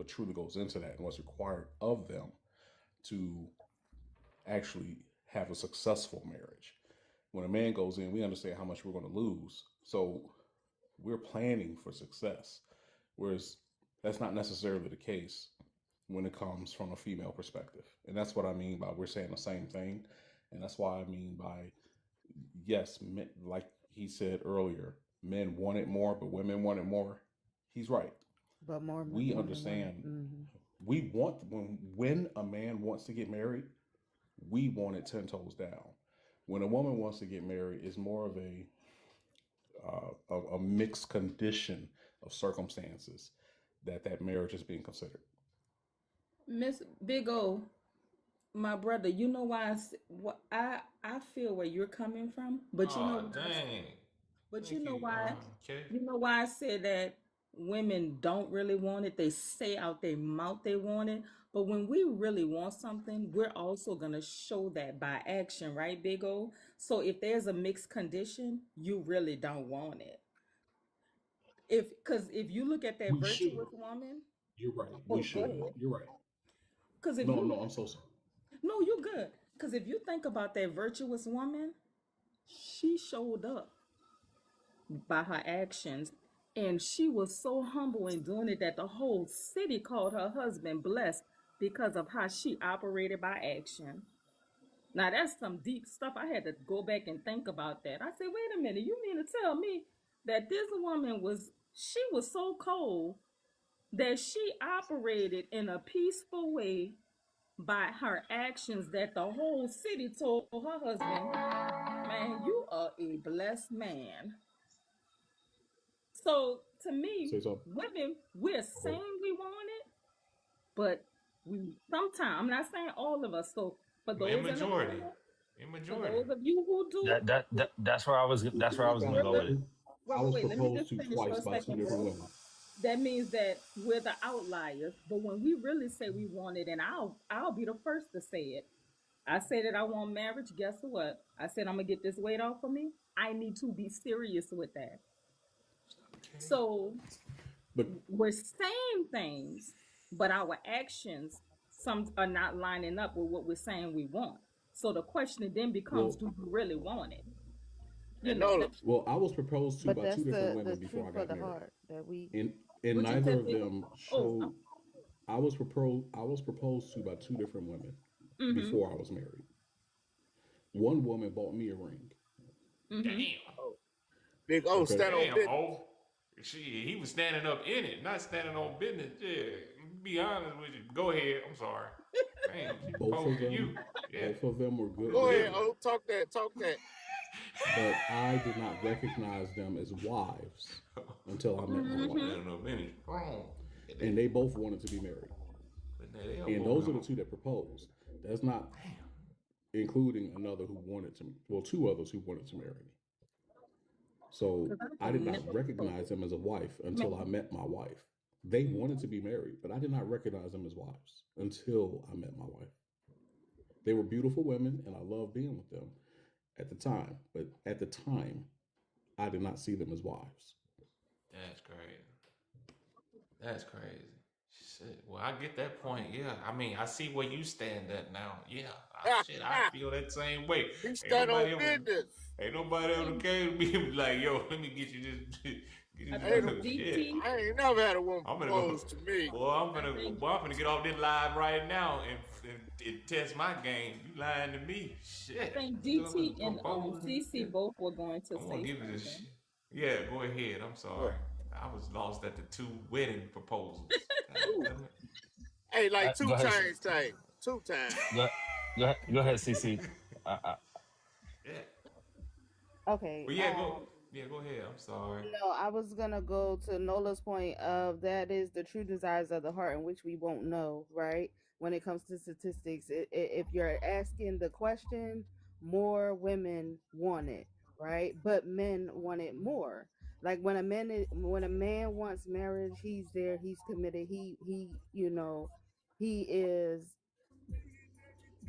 truly goes into that and what's required of them to actually have a successful marriage. When a man goes in, we understand how much we're going to lose. So we're planning for success. Whereas that's not necessarily the case when it comes from a female perspective. And that's what I mean by we're saying the same thing. And that's why I mean by, yes, men, like he said earlier, men want it more, but women want it more. He's right. But more. We understand. Mm-hmm. We want, when a man wants to get married, we want it 10 toes down. When a woman wants to get married, it's more of a mixed condition of circumstances that marriage is being considered. Miss Big O, my brother, you know why I feel where you're coming from, but you know, but you know why, you know why I said that women don't really want it. They say out their mouth they want it, but when we really want something, we're also gonna show that by action, right, Big O? So if there's a mixed condition, you really don't want it. Because if you look at that virtuous woman, you're right. We should. You're right. Because if no, I'm so sorry. No, you're good. Because if you think about that virtuous woman, she showed up by her actions, and she was so humble in doing it that the whole city called her husband blessed because of how she operated by action. Now that's some deep stuff. I had to go back and think about that. I said, wait a minute, you mean to tell me that this woman was so cold that she operated in a peaceful way by her actions that the whole city told her husband, man, you are a blessed man. So to me, women, we're saying we want it, but we sometimes, I'm not saying all of us, so for those in majority, for those of you who do that's where I was gonna go with it. I was proposed to twice by two different women. That means that we're the outliers. But when we really say we want it, and I'll be the first to say it. I say that I want marriage. Guess what? I said I'm gonna get this weight off of me. I need to be serious with that. Okay. So we're saying things, but our actions some are not lining up with what we're saying we want. So the question then becomes, do you really want it? Well, I was proposed to by two different women before I got married. And neither of them showed. I was proposed to by two different women before I was married. One woman bought me a ring. Damn. Big O, Okay. stand on Damn, business. oh. Shit, he was standing up in it, not standing on business. Yeah, be honest with you. Go ahead. I'm sorry. Damn, she Both of proposed to them, you. Yeah. both of them were good Go ahead, women, O. Talk that. but I did not recognize them as wives until I met my wife. Standing up in it. Wrong. And they both wanted to be married. But they And those are the two that proposed. That's not including another who wanted to, well, two others who wanted to marry me. So I did not recognize them as a wife until I met my wife. They wanted to be married, but I did not recognize them as wives until I met my wife. They were beautiful women, and I loved being with them at the time. But at the time, I did not see them as wives. That's crazy. That's crazy. Shit. Well, I get that point. Yeah. I mean, I see where you stand at now. Yeah. I feel that same way. He stand on Ain't business. nobody ever came to me and be like, yo, let me get you this. Get you I this ain't, shit. I ain't never had a woman I'm gonna propose to me. I'm gonna get off this live right now and test my game. You lying to me? Shit. I think DT and CC both were going to I'm gonna say give you this shit. something. Yeah, go ahead. I'm sorry. I was lost at the 2 wedding proposals. Hey, like two Go ahead. times thing. 2 times. Go ahead, CC. Yeah. Okay. But yeah, go ahead. I'm sorry. No, I was gonna go to Nola's point of that is the true desires of the heart, in which we won't know, right? When it comes to statistics, if you're asking the question, more women want it, right? But men want it more. Like when a man wants marriage, he's there, he's committed, he he is,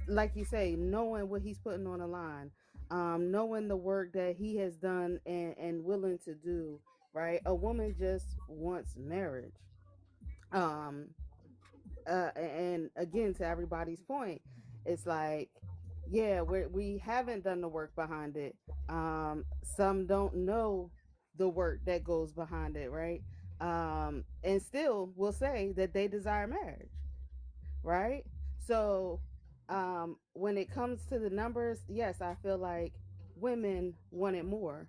like you say, knowing what he's putting on the line, knowing the work that he has done and willing to do, right? A woman just wants marriage. And again, to everybody's point, it's like, yeah, we haven't done the work behind it. Some don't know the work that goes behind it, right? And still will say that they desire marriage, right? So when it comes to the numbers, yes, I feel like women want it more.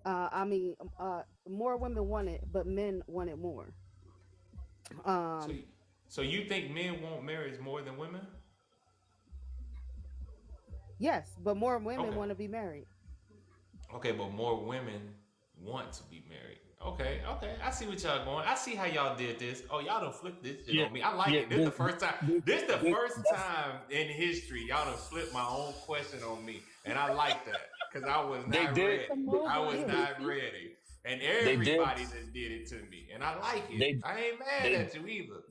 More women want it, but men want it more. So you think men want marriage more than women? Yes, but more women Okay. want to be married. Okay, but more women want to be married. Okay. I see what y'all going. I see how y'all did this. Oh, y'all done flipped this shit on me. I like it. This is the first time. This the first time in history y'all done flipped my own question on me, and I like that because I was not ready. I was not ready, and everybody that did it to me, and I like it. I ain't mad at you either.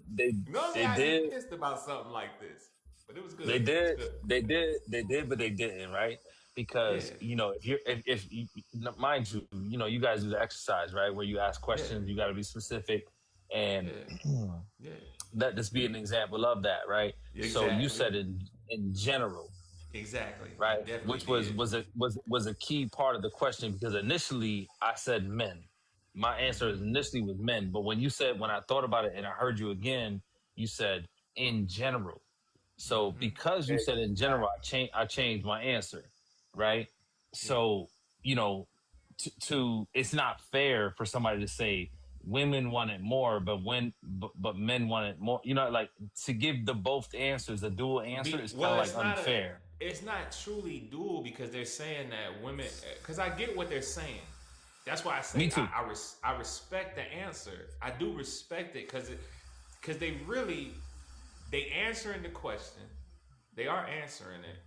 Normally I get pissed about something like this, but it was good. They did, but they didn't, right? Because if you, mind you, you guys do the exercise, right, where you ask questions, you got to be specific, and let this be an example of that, right? Exactly. So you said in general, exactly, right, which was a key part of the question, because initially I said men. My answer initially was men, but when I thought about it and I heard you again, you said in general. So because you said in general, I changed my answer, right? So, to it's not fair for somebody to say women want it more, but men want it more. Like to give the both answers, a dual answer is kind of like unfair. It's not truly dual because they're saying that women. Because I get what they're saying. That's why I say Me too. I respect the answer. I do respect it because they answering the question. They are answering it,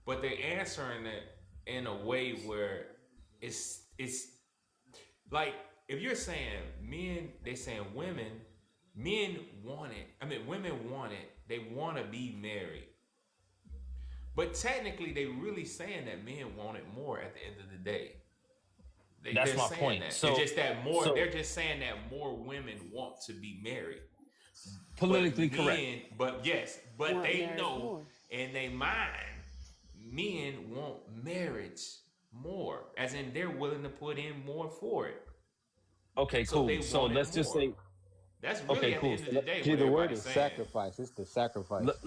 but they're answering it in a way where it's like if you're saying men, they're saying women want it. I mean, women want it. They want to be married. But technically, they really saying that men want it more at the end of the day. That's my point. That. So, it's just that more. They're just saying that more women want to be married. Politically correct. But they know more. In their mind, men want marriage more, as in they're willing to put in more for it. Okay, cool. So let's just say, That's really Okay, at the cool. end So of the day see, what the word everybody's is saying. sacrifice. It's the sacrifice. That's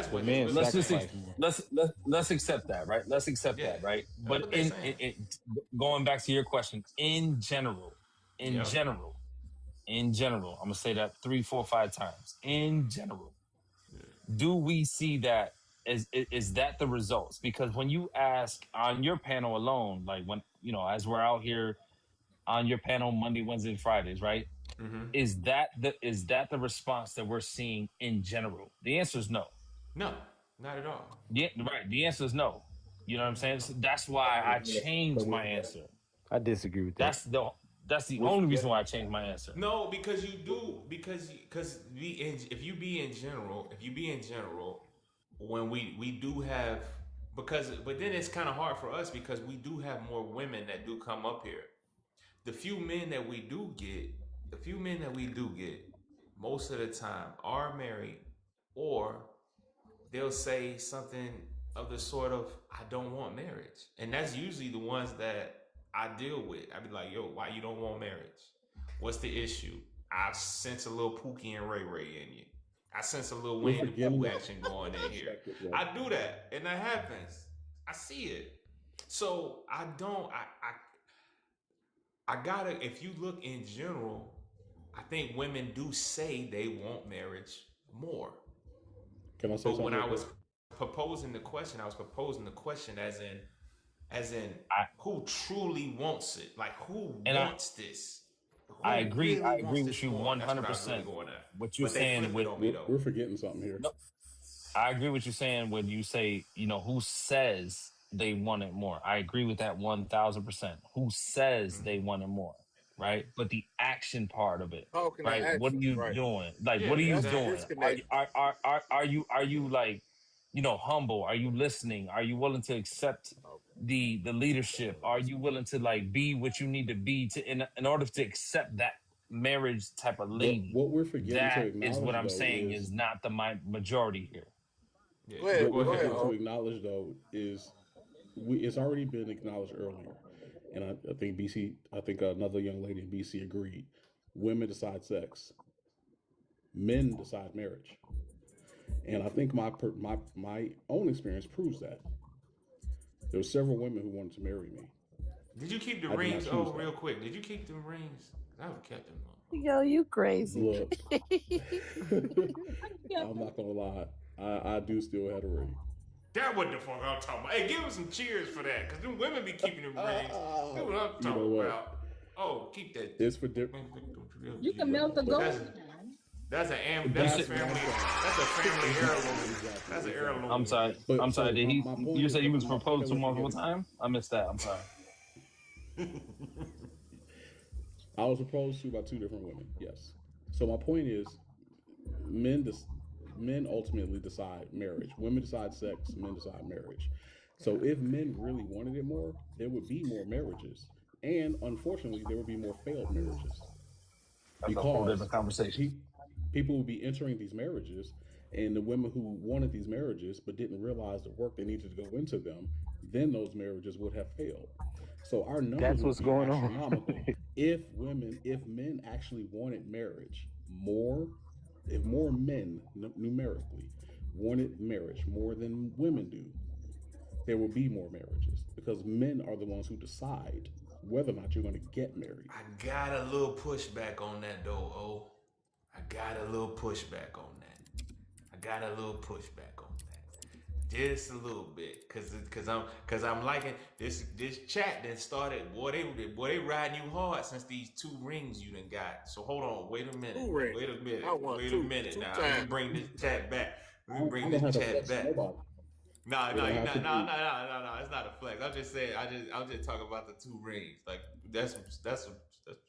The what men really let's just saying. sacrifice more. let's accept that, right? Let's accept Yeah, that, right? that's But what they saying. going back to your question, in general, Yep. I'm gonna say that 3, 4, 5 times. In general, do we see that? Is that the results? Because when you ask on your panel alone, like when as we're out here on your panel Monday, Wednesday, and Fridays, right? Mm-hmm. Is that the response that we're seeing in general? The answer is no. No, not at all. Yeah, right. The answer is no. You know what I'm saying? So that's why I changed my answer. I disagree with that. That's the only reason why I changed my answer. No, because you do because if you be in general, when we do have but then it's kind of hard for us because we do have more women that do come up here. The few men that we do get, most of the time are married, or they'll say something of the sort of, I don't want marriage. And that's usually the ones that I deal with. I be like, yo, why you don't want marriage? What's the issue? I sense a little Pookie and Ray Ray in you. I sense a little Winnie the Pooh action going in here. I do that, and that happens. I see it. So I don't, I gotta, if you look in general, I think women do say they want marriage more. Can I say But something? when I was proposing the question, as in who truly wants it? Like who wants this? Who I agree. really I agree wants with this you more? That's what I was 100%. really going at. What you're But they saying flip with it on me, though. We're forgetting something here. I agree with you saying when you say, who says they want it more. I agree with that 1,000%. Who says they want it more, right? But the action part of it, Talking right? to What are action, you right? doing? Like, Yeah, what are you That's the doing? disconnect. Are you like, humble? Are you listening? Are you willing to accept the leadership? Are you willing to like be what you need to be to in order to accept that marriage type of lady? What we're forgetting to That is what acknowledge, I'm though, saying is is not the majority here. Yeah, Go ahead. what we're Go ahead. forgetting to acknowledge, though, is it's already been acknowledged earlier, and I think another young lady in BC agreed. Women decide sex, men decide marriage, and I think my own experience proves that. There were several women who wanted to marry me. Did you keep the I did not rings? choose Oh, that. real quick. Did you keep them rings? I would have kept them. Yo, you crazy. Look, I'm not gonna lie, I do still have a ring. That what the fuck I'm talking about. Hey, give them some cheers for that, because them women be keeping them rings. That's what I'm You know talking what? about. Oh, keep that. It's for different. You can melt the gold. That's a family heirloom. That's an heirloom. I'm sorry. But- I'm sorry. so Did he? my point You is- said you was my point proposed to that we're multiple forgetting. times? I missed that. I'm sorry. I was proposed to by 2 different women. Yes. So my point is, men ultimately decide marriage. Women decide sex. Men decide marriage. So if men really wanted it more, there would be more marriages, and unfortunately, there would be more failed marriages. That's a whole different conversation. People would be entering these marriages, and the women who wanted these marriages but didn't realize the work they needed to go into them, then those marriages would have failed. So our numbers That's would what's be going on. astronomical if men actually wanted marriage more. If more men numerically wanted marriage more than women do, there will be more marriages, because men are the ones who decide whether or not you're going to get married. I got a little pushback on that, though, O. I got a little pushback on that. Just a little bit, cause I'm liking this chat that started. Boy, they riding you hard since these 2 rings you done got. So hold on, wait a minute. I want Wait two- a minute two now. times. Let me bring this chat back. I don't have to flex nobody. No, It would have to no. be- It's not a flex. I'm just saying. I'm just talking about the 2 rings. Like that's some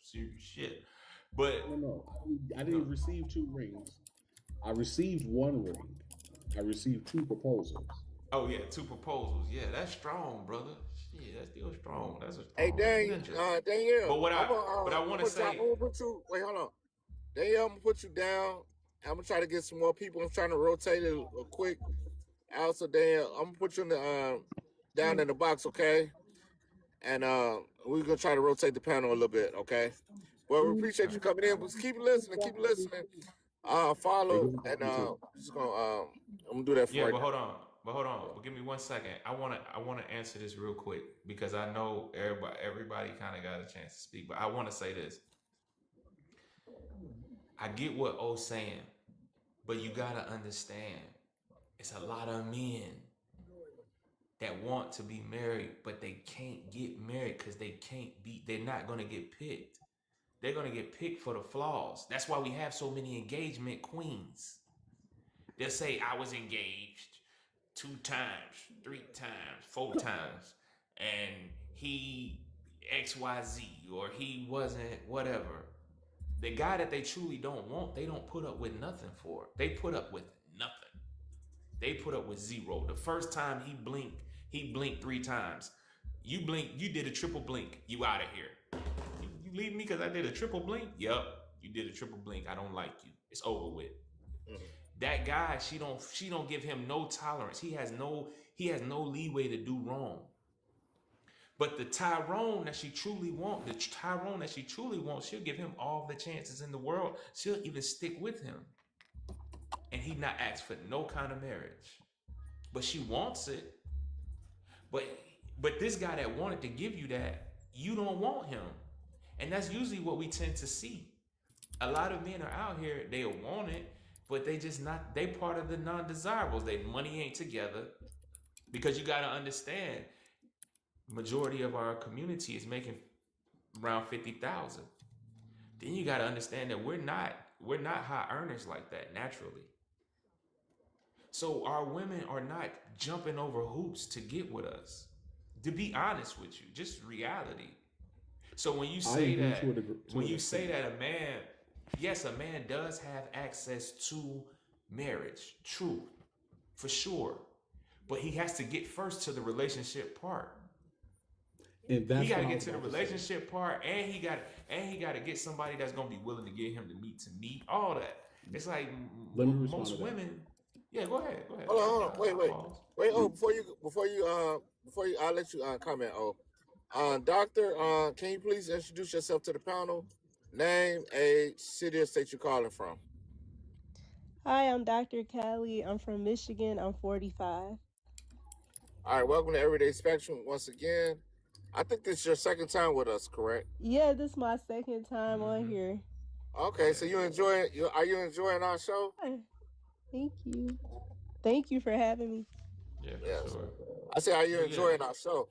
serious shit. But No. I didn't receive 2 rings. I received 1 ring. I received 2 proposals. oh yeah, 2 proposals. Yeah, that's strong, brother. Shit, that's still strong. That's a strong. Hey, Danielle. But what I want to say. I'm gonna put you. Wait, hold on. Danielle, I'm gonna put you down. I'm gonna try to get some more people. I'm trying to rotate it a quick. Also, Danielle, I'm gonna put you in the down in the box, okay? And we're gonna try to rotate the panel a little bit, okay? Well, we appreciate you coming in. But keep listening. Keep listening. Follow and just gonna I'm gonna do that for Yeah, right but now. hold on. But give me 1 second. I wanna answer this real quick because I know everybody kind of got a chance to speak, but I want to say this. I get what O's saying, but you gotta understand, it's a lot of men that want to be married, but they can't get married because they're not gonna get picked. They're gonna get picked for the flaws. That's why we have so many engagement queens. They'll say, I was engaged 2 times, 3 times, 4 times, and he XYZ, or he wasn't whatever. The guy that they truly don't want, they don't put up with nothing for. They put up with nothing. They put up with 0. The first time he blinked 3 times. You did a triple blink, you out of here. You leave me because I did a triple blink? Yup, you did a triple blink. I don't like you. It's over with. That guy, she don't give him no tolerance. He has no leeway to do wrong. But the Tyrone that she truly wants, she'll give him all the chances in the world. She'll even stick with him. And he not ask for no kind of marriage. But she wants it. But this guy that wanted to give you that, you don't want him. And that's usually what we tend to see. A lot of men are out here, they'll want it, but they part of the non-desirables. Their money ain't together. Because you gotta understand, majority of our community is making around 50,000. Then you gotta understand that we're not high earners like that naturally. So our women are not jumping over hoops to get with us. To be honest with you, just reality. So when you say that, a man, yes, a man does have access to marriage, true, for sure. But he has to get first to the relationship part. And that's he got to get to the relationship part, and he got to get somebody that's gonna be willing to get him to meet all that. It's like most women. Yeah, go ahead. Hold on. Wait. Oh, before you, I'll let you comment. Doctor, can you please introduce yourself to the panel? Name, age, city, or state you're calling from. Hi, I'm Dr. Callie. I'm from Michigan. I'm 45. All right, welcome to Everyday Spectrum once again. I think this is your second time with us, correct? Yeah, this is my second time on here. Okay, so are you enjoying our show? Thank you. Thank you for having me. Yeah, for sure. I say, are you enjoying our show?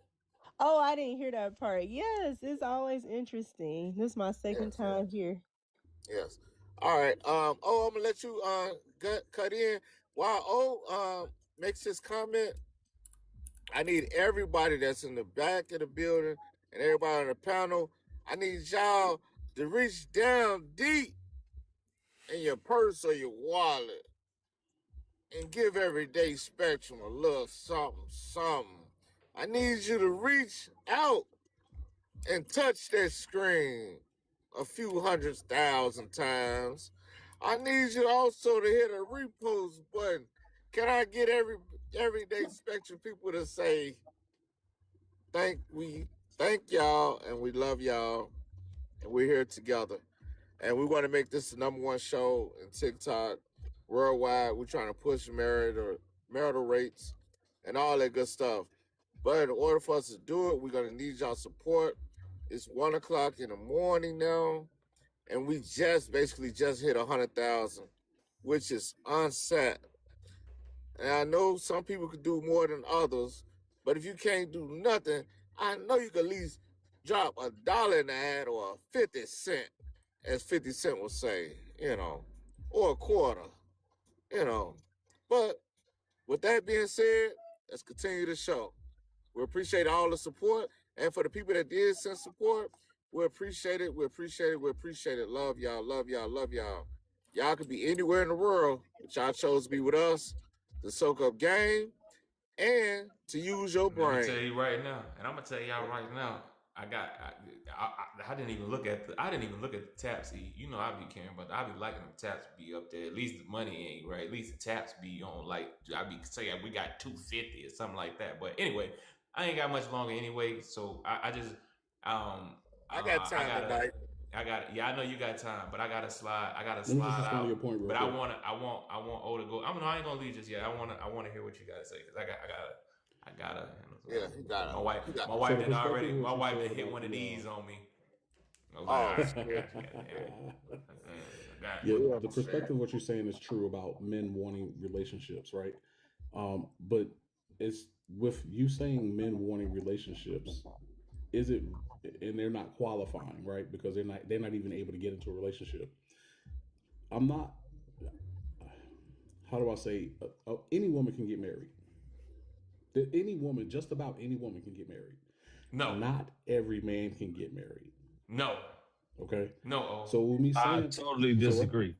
Oh, I didn't hear that part. Yes, it's always interesting. This is my second time here. Yes. All right. I'm gonna let you cut in while makes his comment. I need everybody that's in the back of the building and everybody on the panel. I need y'all to reach down deep in your purse or your wallet and give Everyday Spectrum a little something. I need you to reach out and touch that screen a few 100,000 times. I need you also to hit a repost button. Can I get Everyday Spectrum people to say thank y'all and we love y'all and we're here together. And we want to make this the #1 show in TikTok worldwide. We're trying to push marital rates and all that good stuff. But in order for us to do it, we're going to need y'all support. It's 1 o'clock in the morning now, and we basically just hit 100,000, which is unset. And I know some people could do more than others, but if you can't do nothing, I know you can at least drop $1 in the hat or 50 cents, as 50 Cent would say, or a quarter, But with that being said, let's continue the show. We appreciate all the support. And for the people that did send support, we appreciate it. We appreciate it. Love y'all. Y'all could be anywhere in the world, but y'all chose to be with us to soak up game and to use your brain. I'm gonna tell you right now, and I'm gonna tell y'all right now. I didn't even look at the taps. I be caring, but I be liking the taps be up there. At least the money ain't right. At least the taps be on. Like I be saying, we got 250 or something like that. But anyway, I ain't got much longer anyway. So I got time tonight. I know you got time, but I gotta slide. I gotta Let me just slide respond to out. your point real But quick. I want O to go. I ain't gonna leave just yet. I wanna hear what you gotta say because I gotta. Yeah, he got it. My wife So the did perspective already. of what My you wife said did hit about one of the, these on me. I was Oh, like, all right, yeah, the perspective of what you're saying is true about men wanting relationships, right? But it's with you saying men wanting relationships, is it, and they're not qualifying, right? Because they're not even able to get into a relationship. I'm not, how do I say, any woman can get married. Any woman, just about any woman can get married. No. Not every man can get married. No. Okay. No. So with me I saying, totally disagree.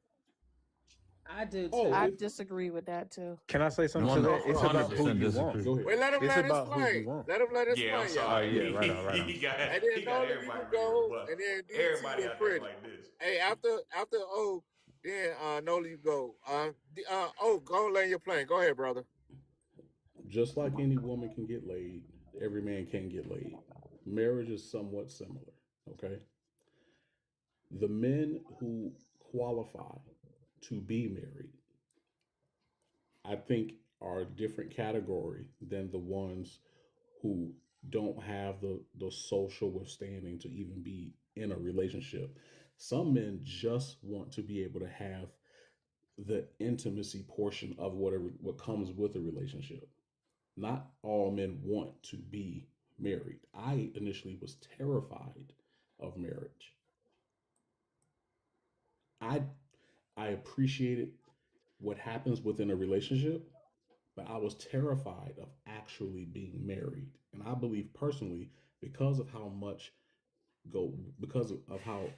I do too. Oh, I if- disagree with that too. Can I say something No, to no, that? It's about who 100% you disagree. want. Go ahead. Wait, let him It's let it about who you explain. want. Let him let it Yeah, I'm explain, sorry. y'all. Oh, yeah, right on, right on. He got And then Nolan, you everybody can go, ready to and then DT everybody and out there Pretty. like this. Hey, after O, then Nolan, you go. Go and land your plane. Go ahead, brother. Just like any woman can get laid, every man can get laid. Marriage is somewhat similar, okay? The men who qualify to be married, I think, are a different category than the ones who don't have the social withstanding to even be in a relationship. Some men just want to be able to have the intimacy portion of what comes with a relationship. Not all men want to be married. I initially was terrified of marriage. I appreciated what happens within a relationship, but I was terrified of actually being married. And I believe personally, because of how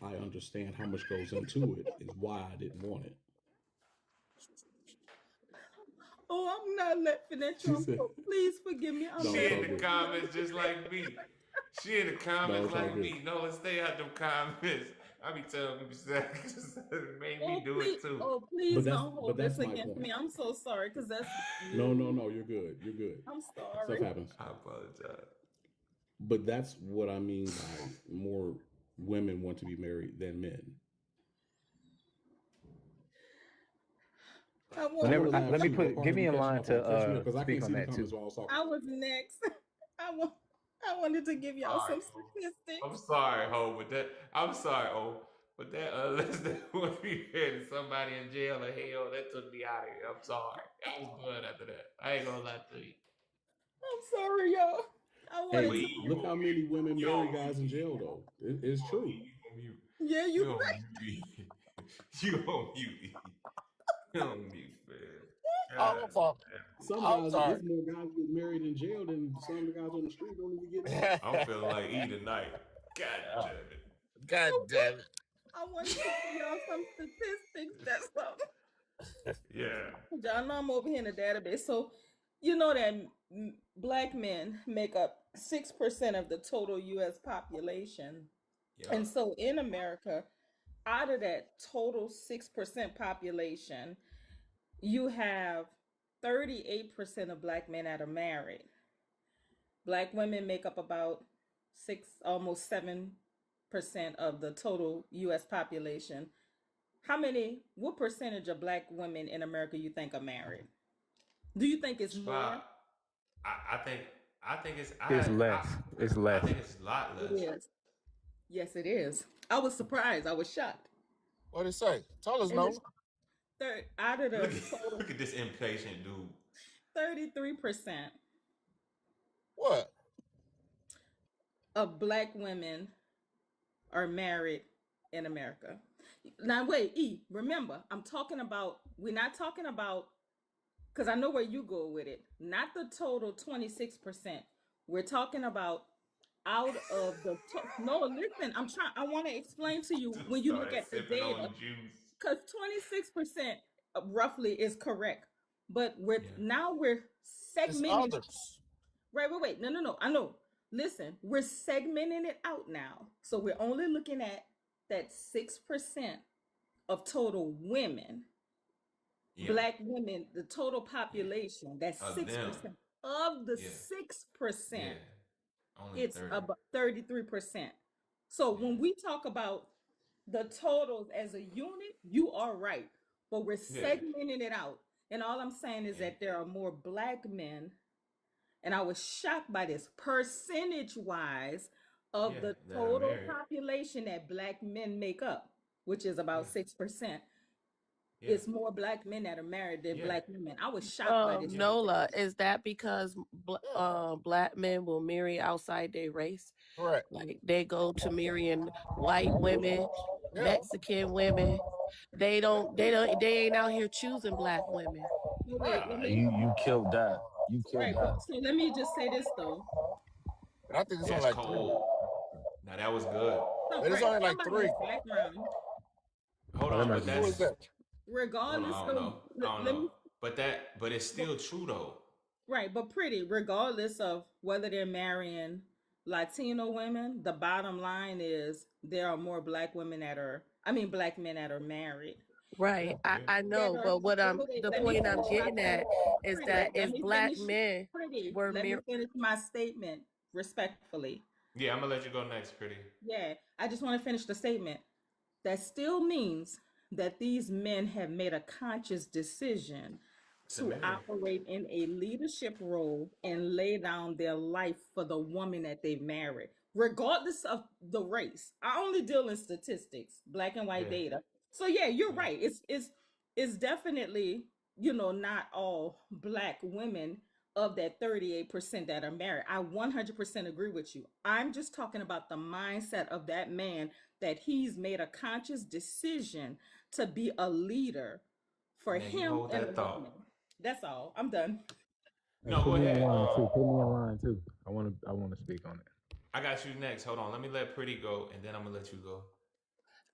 I understand how much goes into it, is why I didn't want it. Oh, I'm not laughing at you. She said- Please forgive me. No, She it's all in the good. comments just like me. She in the comments it's all like good. me. No, let's stay out them comments. I be telling people it made me do it too. Oh, please But that's- don't but hold that's this my against point. me. I'm so sorry because that's. No, you're good. You're good. I'm Stuff sorry. happens. I apologize. But that's what I mean by more women want to be married than men. I want. Whenever, laugh let me too, put, but give me in catch line up on- catch me to up, 'cause I speak can't on see the that too. comments while I was talking. I was next. I wanted to give y'all some statistics. I'm sorry, Ho, but that I'm sorry, Oh, but that unless that would be had somebody in jail or hell, that took me out of here. I'm sorry. I was good after that. I ain't gonna lie to you. I'm sorry, y'all. I Hey, wanted to. look how many women marry guys in jail, though. It's true. Yeah, You you on right. mute. You on mute. You on mute, man. I'm sorry. Some I'm guys, sorry. there's more guys get married in jail than some of the guys on the street don't even get married. I'm feeling like E tonight. God damn it. God damn it. I wanted to give y'all some statistics. That's all. Yeah. Y'all know I'm over here in the database. So, you know that black men make up 6% of the total U.S. population. Yeah. And so in America, out of that total 6% population, you have 38% of black men that are married. Black women make up about almost 7% of the total U.S. population. What percentage of black women in America you think are married? Do you think it's more? I think it's less. It's less. I think it's a lot less. It is. Yes, it is. I was surprised. I was shocked. What did it say? Tell us, And Nolan. it's out of the total, Look at this impatient dude. 33% What? of black women are married in America. Now, wait, E, remember, we're not talking about, because I know where you go with it, not the total 26%. We're talking about out of the, no, listen, I want to explain to you when you look at the data, because 26% roughly is correct, but we're segmenting. Wait. No. I know. Listen, we're segmenting it out now. So we're only looking at that 6% of total women, black women, the total population, that's 6%. Of the 6%, Only it's 30. about 33%. So when we talk about the totals as a unit, you are right. But we're Yeah. segmenting it out. And all I'm saying is that there are more black men, and I was shocked by this percentage wise of Yeah, the that are total married. population that black men make up, which is about 6%. Yeah. It's more black men that are married than Yeah. black women. I was shocked by this. Nola, is that because black men will marry outside their race? Correct. Like they go to marrying white women, Mexican women. They ain't out here choosing black women. Wait, let me, You killed that. You killed right, that. so let me just say this though. But I think it's only That's like cold. Now that was good. But it's only like 3. Background. Hold on, but Who is that's that? Regardless I don't know. let me, But it's still true though. right, but pretty, regardless of whether they're marrying Latino women, the bottom line is there are more black men that are married. Right. I know, but the point I'm getting at is that if black men were let me finish my statement respectfully. Yeah, I'm gonna let you go next, Pretty. Yeah, I just want to finish the statement. That still means that these men have made a conscious decision to operate in a leadership role and lay down their life for the woman that they've married, regardless of the race. I only deal in statistics, black and white data. So yeah, you're right. It's definitely, not all black women of that 38% that are married. I 100% agree with you. I'm just talking about the mindset of that man, that he's made a conscious decision to be a leader for him hold and that a thought. woman. That's all. I'm done. No, go Put me ahead. in line too. Put me in line too. I want to speak on it. I got you next. Hold on. Let me let Pretty go, and then I'm gonna let you go.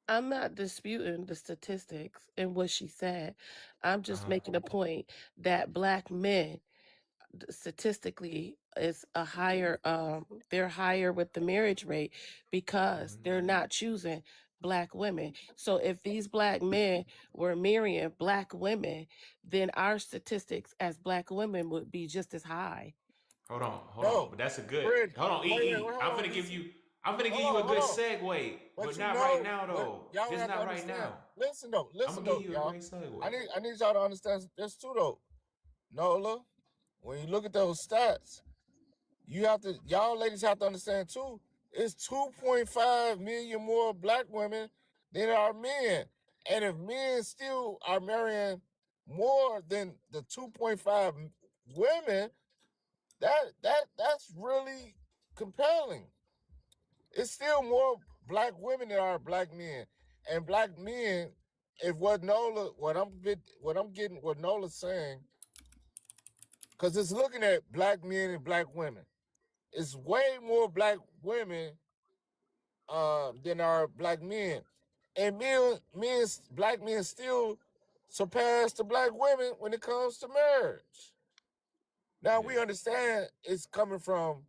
I'm not disputing the statistics and what she said. I'm just making a point that black men statistically is a higher they're higher with the marriage rate because they're not choosing black women. So if these black men were marrying black women, then our statistics as black women would be just as high. Hold on. But that's a good. Hold on, I'm gonna give you a good segue, but not right now though. Y'all It's have to not right understand. now. Listen though, I'm gonna give you a great segue. I need y'all to understand this too though. Nola, when you look at those stats, y'all ladies have to understand too, it's 2.5 million more black women than are men. And if men still are marrying more than the 2.5 women, that's really compelling. It's still more black women than are black men. And black men, if what Nola's saying, because it's looking at black men and black women. It's way more black women than are black men. And black men still surpass the black women when it comes to marriage. Now we understand it's coming from,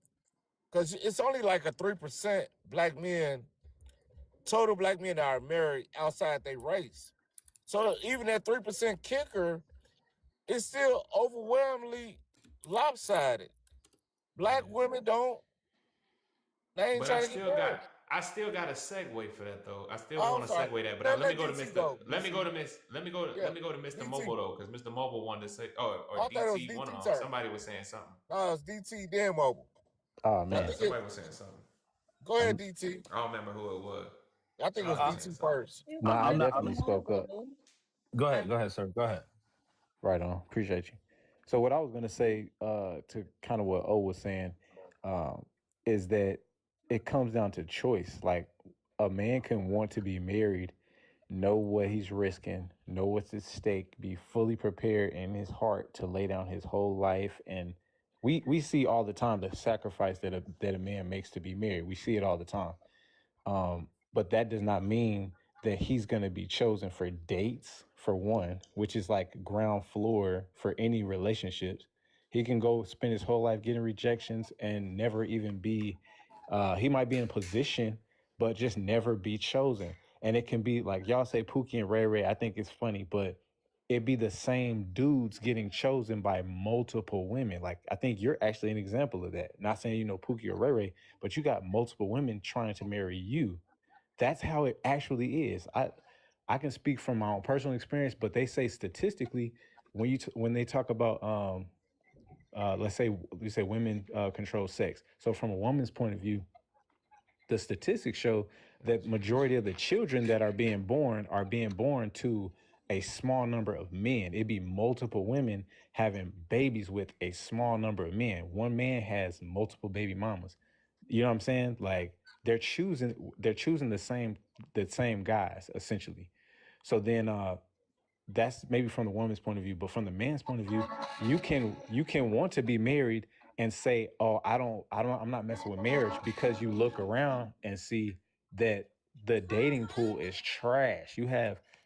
because it's only like a 3% total black men that are married outside their race. So even that 3% kicker is still overwhelmingly lopsided. Black women don't. They ain't But trying to get married. I still got a segue for that though. I still want to segue that, but let me go to Mr. Let me go to Mr. Mobile though, because Mr. Mobile wanted to say, or DT, one of them. Somebody was saying something. No, it's DT then Mobile. Oh man, somebody was saying something. Go ahead, DT. I don't remember who it was. I think it was DT first. No, I definitely spoke up. Go ahead, sir. Go ahead. Right on. Appreciate you. So what I was gonna say, to kind of what O was saying, is that it comes down to choice. Like a man can want to be married, know what he's risking, know what's at stake, be fully prepared in his heart to lay down his whole life. And we see all the time the sacrifice that a man makes to be married. We see it all the time. But that does not mean that he's going to be chosen for dates, for one, which is like ground floor for any relationships. He can go spend his whole life getting rejections and never even be, he might be in a position, but just never be chosen. And it can be like y'all say Pookie and Ray Ray, I think it's funny, but it'd be the same dudes getting chosen by multiple women. Like, I think you're actually an example of that. Not saying, Pookie or Ray Ray, but you got multiple women trying to marry you. that's how it actually is. I can speak from my own personal experience, but they say statistically, when they talk about let's say we say women control sex. So from a woman's point of view, the statistics show that majority of the children that are being born to a small number of men. It'd be multiple women having babies with a small number of men. One man has multiple baby mamas. You know what I'm saying? Like they're choosing the same guys essentially. So then that's maybe from the woman's point of view, but from the man's point of view, you can want to be married and say, "Oh, I'm not messing with marriage," because you look around and see that the dating pool is trash.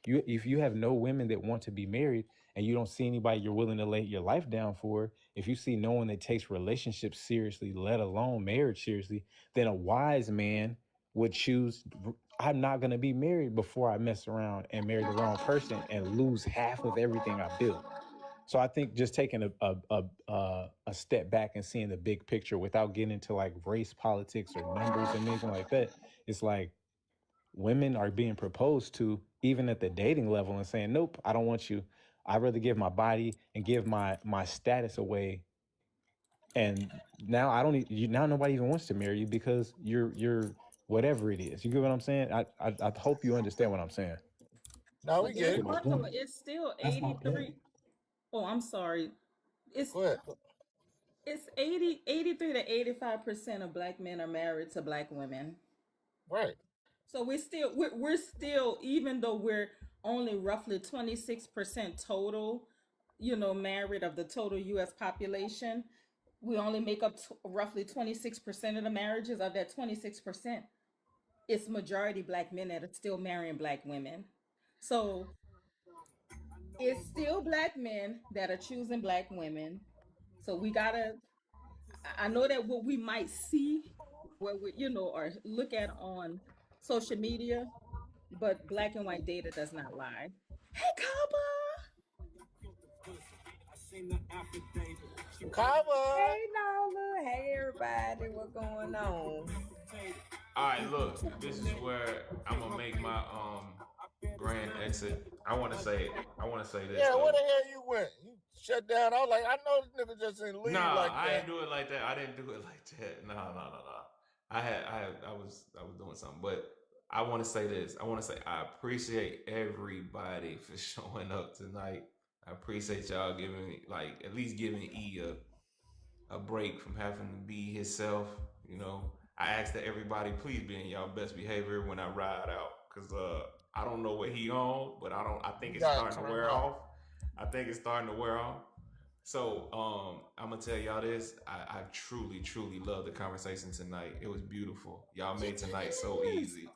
If you have no women that want to be married and you don't see anybody you're willing to lay your life down for, if you see no one that takes relationships seriously, let alone marriage seriously, then a wise man would choose, I'm not going to be married before I mess around and marry the wrong person and lose half of everything I built. So I think just taking a step back and seeing the big picture without getting into like race politics or numbers and anything like that, it's like women are being proposed to even at the dating level and saying, nope, I don't want you. I'd rather give my body and give my status away. And now now nobody even wants to marry you because you're whatever it is. You get what I'm saying? I hope you understand what I'm saying. No, we get it. It's still 83. Oh, I'm sorry. It's 83 to 85% of Black men are married to Black women. Right. So we're still, even though we're only roughly 26% total, married of the total U.S. population, we only make up roughly 26% of the marriages. Of that 26%, it's majority Black men that are still marrying Black women. So it's still Black men that are choosing Black women. So I know that what we might see, where we, or look at on social media, but black and white data does not lie. Hey, Kaba! Hey, Nola. Hey, everybody. What's going on? All right, look, this is where I'm gonna make my grand exit. I want to say this. Yeah, where the hell you went? You shut down. I was like, I know this nigga just didn't leave like that. I didn't do it like that. I didn't do it like that. No. I was doing something, but I want to say this. I want to say I appreciate everybody for showing up tonight. I appreciate y'all giving me, at least giving E a break from having to be himself. I ask that everybody please be in y'all best behavior when I ride out, because I don't know what he on, but I think it's starting to wear off. I think it's starting to wear off. So I'm gonna tell y'all this. I truly, truly love the conversation tonight. It was beautiful. Y'all made tonight so easy,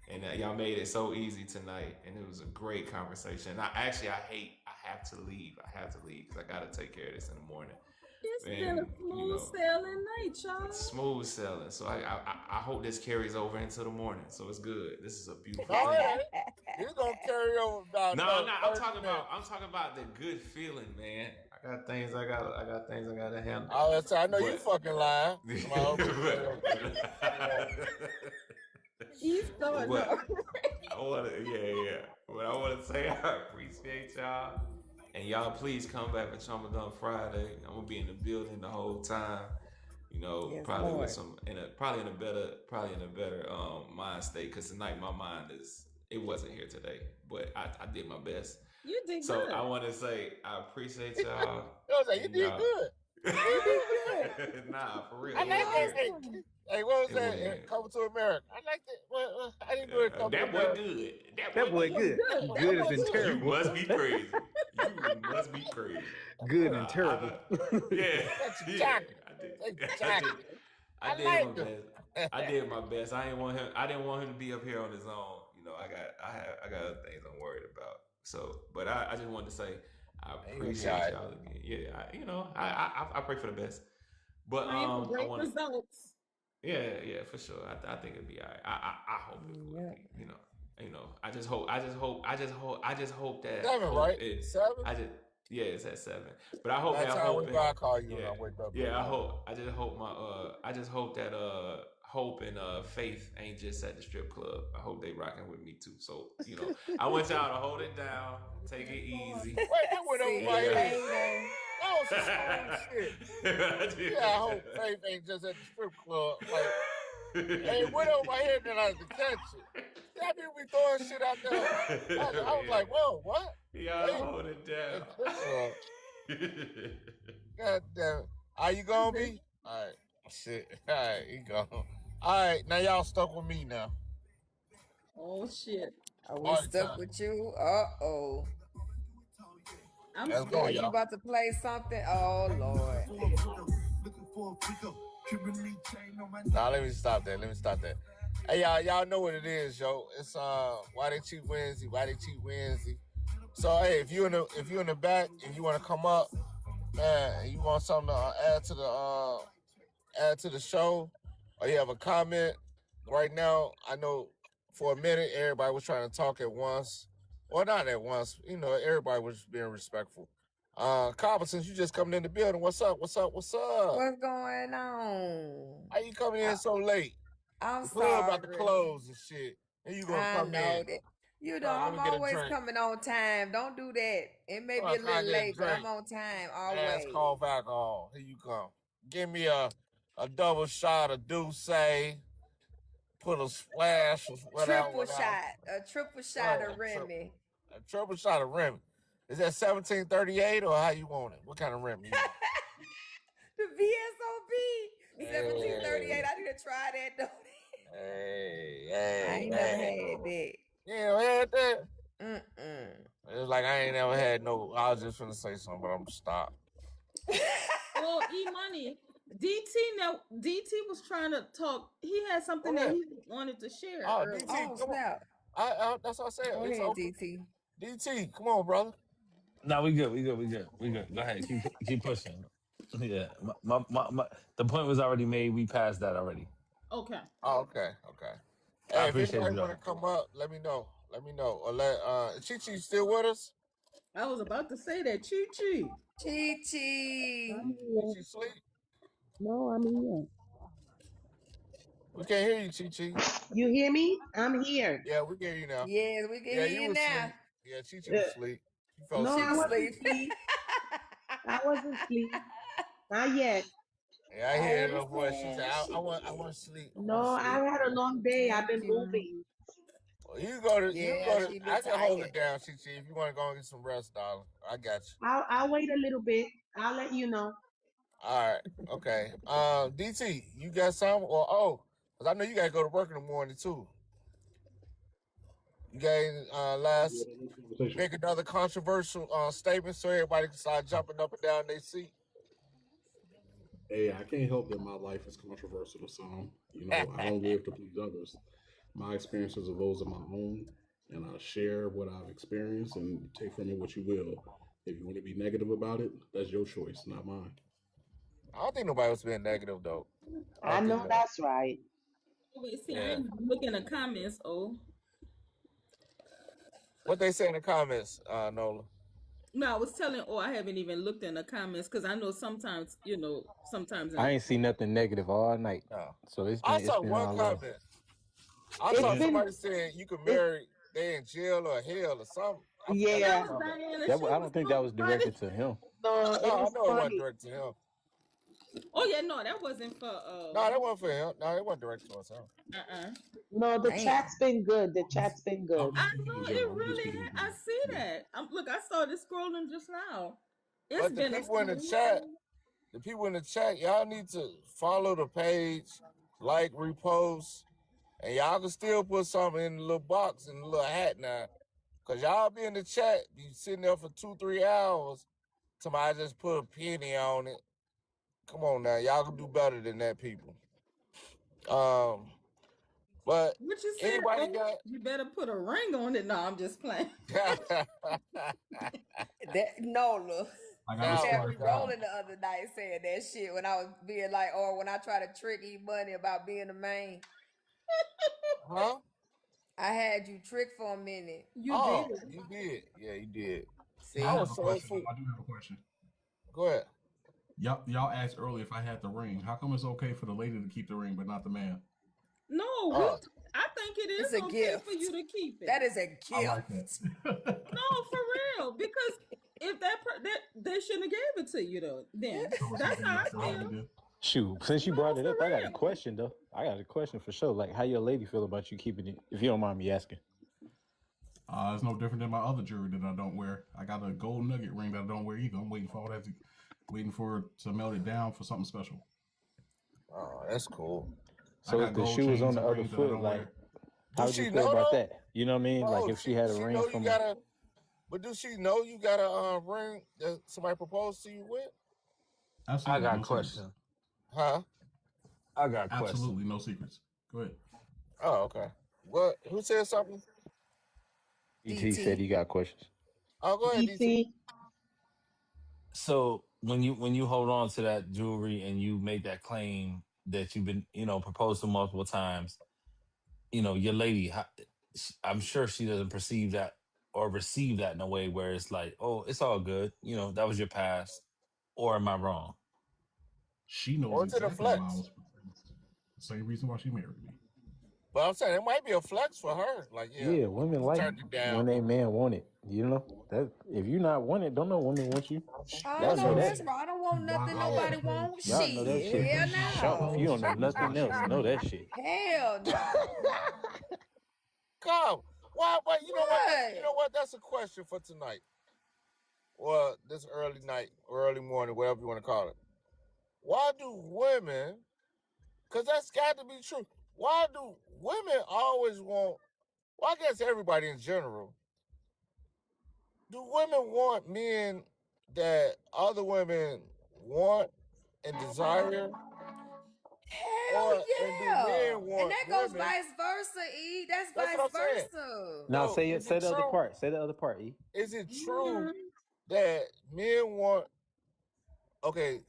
and y'all made it so easy tonight. And it was a great conversation. And I have to leave. I have to leave because I gotta take care of this in the morning. It's been a smooth sailing night, y'all. Smooth sailing. So I hope this carries over into the morning. So it's good. This is a beautiful All thing. right. It's gonna carry over about. No. I'm talking about the good feeling, man. I got things I gotta handle. Oh, I know you fucking lying. He's going up. But I want to say I appreciate y'all, and y'all please come back for Ramadan Friday. I'm gonna be in the building the whole time. Yes, probably Lord. with probably in a better mind state, because tonight my mind it wasn't here today, but I did my best. You did so good. I want to say I appreciate y'all. I was like, you did good. You did good. Nah, for real. I like that. Hey, what was that? Coming to America. I like that. Well, I didn't do it. That boy good. That boy good. Good as in terrible. You must be crazy. You must be crazy. Good and terrible. I did my best. I didn't want him to be up here on his own. I got other things I'm worried about. So, but I just wanted to say I appreciate y'all again. Yeah, I pray for the best. But great results. Yeah, for sure. I think it'll be all right. I hope it will be. I just hope that 7, right? 7. It's at 7. But I hope that's how we call you when I wake up. Yeah, I just hope that Hope and Faith ain't just at the strip club. I hope they rocking with me too. So, I want y'all to hold it down, take it easy. Wait, that went over my head. That was some shit. Yeah, I hope Faith ain't just at the strip club. Like, hey, it went over my head, then I had to catch it. That people be throwing shit out there. I was like, whoa, what? Y'all hold it down. God damn it. Are you gonna be? All right. Shit. All right, you go. All right, now y'all stuck with me now. Oh shit. Are we stuck with you? Uh-oh. I'm Let's go, Are you y'all. about to play something? Oh, Lord. Nah, let me stop that. Hey, y'all know what it is, yo. It's Why They Cheat Wednesday. So hey, if you in the back, if you want to come up, man, you want something to add to the show, or you have a comment right now. I know for a minute everybody was trying to talk at once. Well, not at once. Everybody was being respectful. Copper, since you just coming in the building, what's up? What's going on? How you coming in so late? I'm The club about to sorry. close and shit. And you gonna come in. That. Let I'm me get a always drink. coming on time. Don't do that. It may be a little late, but I'm on time always. Ass cough alcohol. Here you come. Give me a double shot of Douce. Put a splash of Triple shot of Remy. A triple shot of Remy. Is that 1738 or how you want it? What kind of Remy? The VSOP 1738. I need to try that though. Hey. I ain't never had that. You ain't had that? It's like I ain't never had no. I was just finna say something, but I'm gonna stop. Oh, E-Money. DT was trying to talk. He had something that he wanted to share. Oh, earlier. DT, come on. That's what I said. Go It's ahead, open. DT. DT, come on, brother. No, we good. Go ahead, keep pushing. Yeah, my the point was already made. We passed that already. Okay. Oh, okay. I Hey, if appreciate anybody you, want to come up, let me know. Or let Chi still with us? I was about to say that. Chi. Did she sleep? No, I'm here. We can't hear you, Chi. You hear me? I'm here. Yeah, we can hear you now. Yes, we can hear you now. Asleep. Yeah, Chi was asleep. She fell No, asleep. I wasn't asleep. I wasn't asleep. Not yet. Yeah, I hear her voice. She said, I want to sleep. No, I had a long day. I've been moving. Well, you go to. she be I can hold tired. it down, Chi. If you want to go and get some rest, darling, I got you. I'll wait a little bit. I'll let you know. All right. Okay. DT, you got some? Or because I know you got to go to work in the morning too. You got make another controversial statement so everybody can start jumping up and down their seat. Hey, I can't help that my life is controversial to some. I don't live to please others. My experiences are those of my own, and I share what I've experienced and take from it what you will. If you want to be negative about it, that's your choice, not mine. I don't think nobody was being negative though. I know that's right. Wait, see, I ain't looking at the comments. What they say in the comments, Nola? No, I was telling. I haven't even looked in the comments because I know sometimes, sometimes. I ain't seen nothing negative all night. No. So I saw one comment. I saw somebody saying you could marry, they in jail or hell or something. Yeah. I don't think that was directed to him. No, I know it wasn't directed to him. Oh yeah, no, that wasn't for. No, that wasn't for him. No, it wasn't directed towards him. No, the chat's been good. The chat's been good. I know it really. I see that. Look, I started scrolling just now. But the people in the chat, y'all need to follow the page, like, repost, and y'all can still put something in the little box in the little hat now. Cause y'all be in the chat, be sitting there for 2-3 hours. Somebody just put a penny on it. Come on now, y'all can do better than that, people. But what you said? Anybody got? You better put a ring on it. No, I'm just playing. Nola. I You had me rolling the other night saying that shit when I was being like, or when I try to trick E-Money about being the man. Huh? I had you tricked for a minute. You did. Yeah, you did. See, I do have a question. Go ahead. Y'all asked earlier if I had the ring. How come it's okay for the lady to keep the ring but not the man? No, Oh, I think it It's is a okay for gift. you to keep it. That is a I like gift. that. No, for real. Because if that they shouldn't have gave it to you though. Then So it's that's something how you I should have feel. to do. Shoot, since you No, brought it for up, I got a real. question though. I got a question for sure. Like, how your lady feel about you keeping it? If you don't mind me asking. It's no different than my other jewelry that I don't wear. I got a gold nugget ring that I don't wear either. I'm waiting for all that waiting for it to melt it down for something special. oh, that's cool. So I if got the gold shoe was on chains the and other rings that I foot, don't like, wear. how Do would you she feel know about though? that? You know what I mean? Like, No, if she had a she ring know you from got a. But do she know you got a ring that somebody proposed to you with? I Absolutely got no a secrets. question. Huh? I got a question. Absolutely no secrets. Go ahead. Oh, okay. What? Who said something? DT said he got questions. Oh, go ahead, DT. So when you hold on to that jewelry and you make that claim that you've been, proposed to multiple times, your lady, I'm sure she doesn't perceive that or receive that in a way where it's like, oh, it's all good. That was your past. Or am I wrong? She knows Or is it a exactly why I flex? was proposed. Same reason why she married me. But I'm saying it might be a flex for her. Like, yeah, Yeah, women you like turned it down. when they man want it. That if you not want it, don't know women want you. I Y'all don't know know. that. That's right. I don't want nothing While I was nobody proposed want. to, Y'all know that Shit. shit Hell for sure. If you don't know no. is why nothing she else, know that married me. shit. Hell no. Come. Why? You know what? You What? know what? That's a question for tonight. Well, this early night, or early morning, whatever you want to call it. Why do women? Because that's got to be true. Why do women always want? Well, I guess everybody in general. Do women want men that other women want and desire? Hell And do yeah. men want And that goes women? vice versa, E. That's That's vice what I'm saying. versa. Now So say it. is Say it the other true? part. Say the other part. E. Is it true that men want? Okay,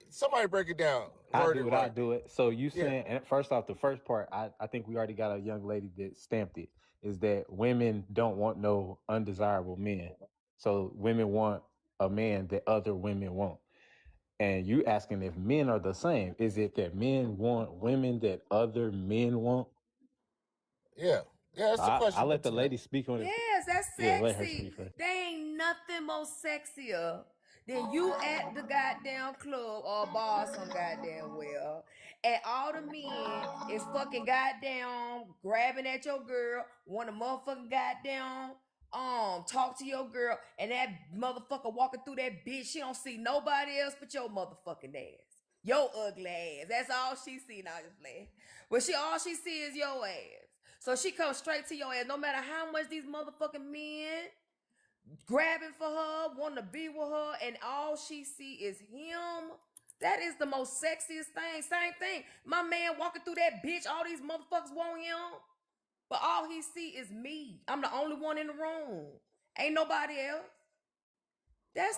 somebody break it down. I Word do it it. right. I do it. So you Yeah. saying, and first off, the first part, I think we already got a young lady that stamped it. Is that women don't want no undesirable men. So women want a man that other women want. And you asking if men are the same. Is it that men want women that other men want? Yeah. That's the I question. let the lady speak on it. Yes, that's Yeah, let her sexy. speak first. There ain't nothing more sexier than you at the goddamn club or bar some goddamn well, and all the men is fucking goddamn grabbing at your girl, want to motherfucking goddamn talk to your girl, and that motherfucker walking through that bitch, she don't see nobody else but your motherfucking ass. Your ugly ass. That's all she see now, just playing. But all she see is your ass. So she comes straight to your ass, no matter how much these motherfucking men grabbing for her, wanting to be with her, and all she see is him. That is the most sexiest thing. Same thing. My man walking through that bitch, all these motherfuckers want him, but all he see is me. I'm the only one in the room. Ain't nobody else. That's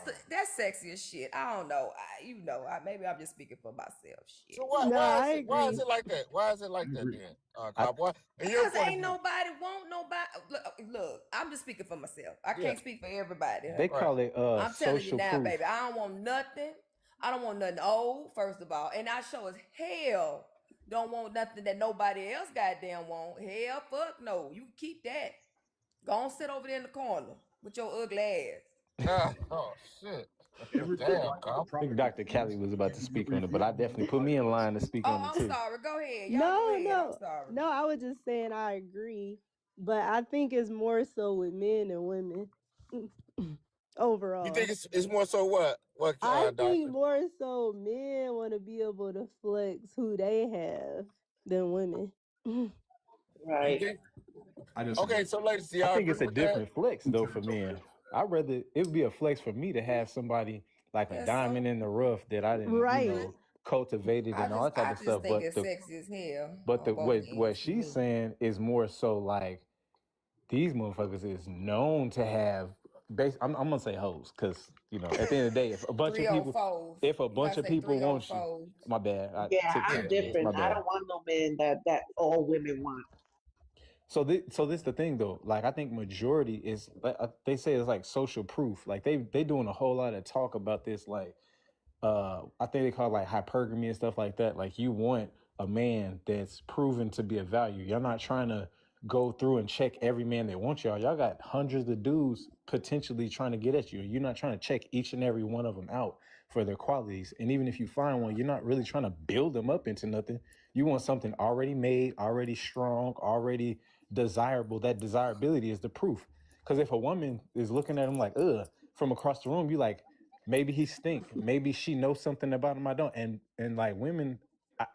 sexy as shit. I don't know. Maybe I'm just speaking for myself. Shit. So why is it like that? Why is it like that then? Cobb? Why? Because ain't nobody want nobody. Look, I'm just speaking for myself. I can't speak for everybody. They call it I'm telling you social now, proof. baby. I don't want nothing. I don't want nothing old, first of all. And I sure as hell don't want nothing that nobody else goddamn want. Hell, fuck no. You keep that. Go on, sit over there in the corner with your ugly ass. Oh shit. Damn, I think Dr. Callie was about to speak on it, but I definitely put me in line to speak on it I'm too. sorry. Go ahead. Y'all go ahead. I'm sorry. No, I was just saying I agree, but I think it's more so with men and women overall. You think it's more so what? I Doctor? think more so men want to be able to flex who they have than women. Right. Okay, so ladies, do y'all I think it's a agree with different flex though for men. I'd rather it would be a flex for me to have somebody like a diamond in the rough that I didn't, cultivated and all that type of stuff. think it's sexy as hell. But what she's saying is more so like these motherfuckers is known to have I'm gonna say hoes because at the end of the day, if a bunch of people want you, my bad. I'm different. I don't want no men that all women want. So this the thing though. Like I think majority is they say it's like social proof. Like they doing a whole lot of talk about this. Like I think they call it like hypergamy and stuff like that. Like you want a man that's proven to be a value. Y'all not trying to go through and check every man that wants y'all. Y'all got hundreds of dudes potentially trying to get at you. You're not trying to check each and every one of them out for their qualities. And even if you find one, you're not really trying to build them up into nothing. You want something already made, already strong, already desirable. That desirability is the proof. Because if a woman is looking at him like, ugh, from across the room, you like, maybe he stink. Maybe she knows something about him I don't. And like women,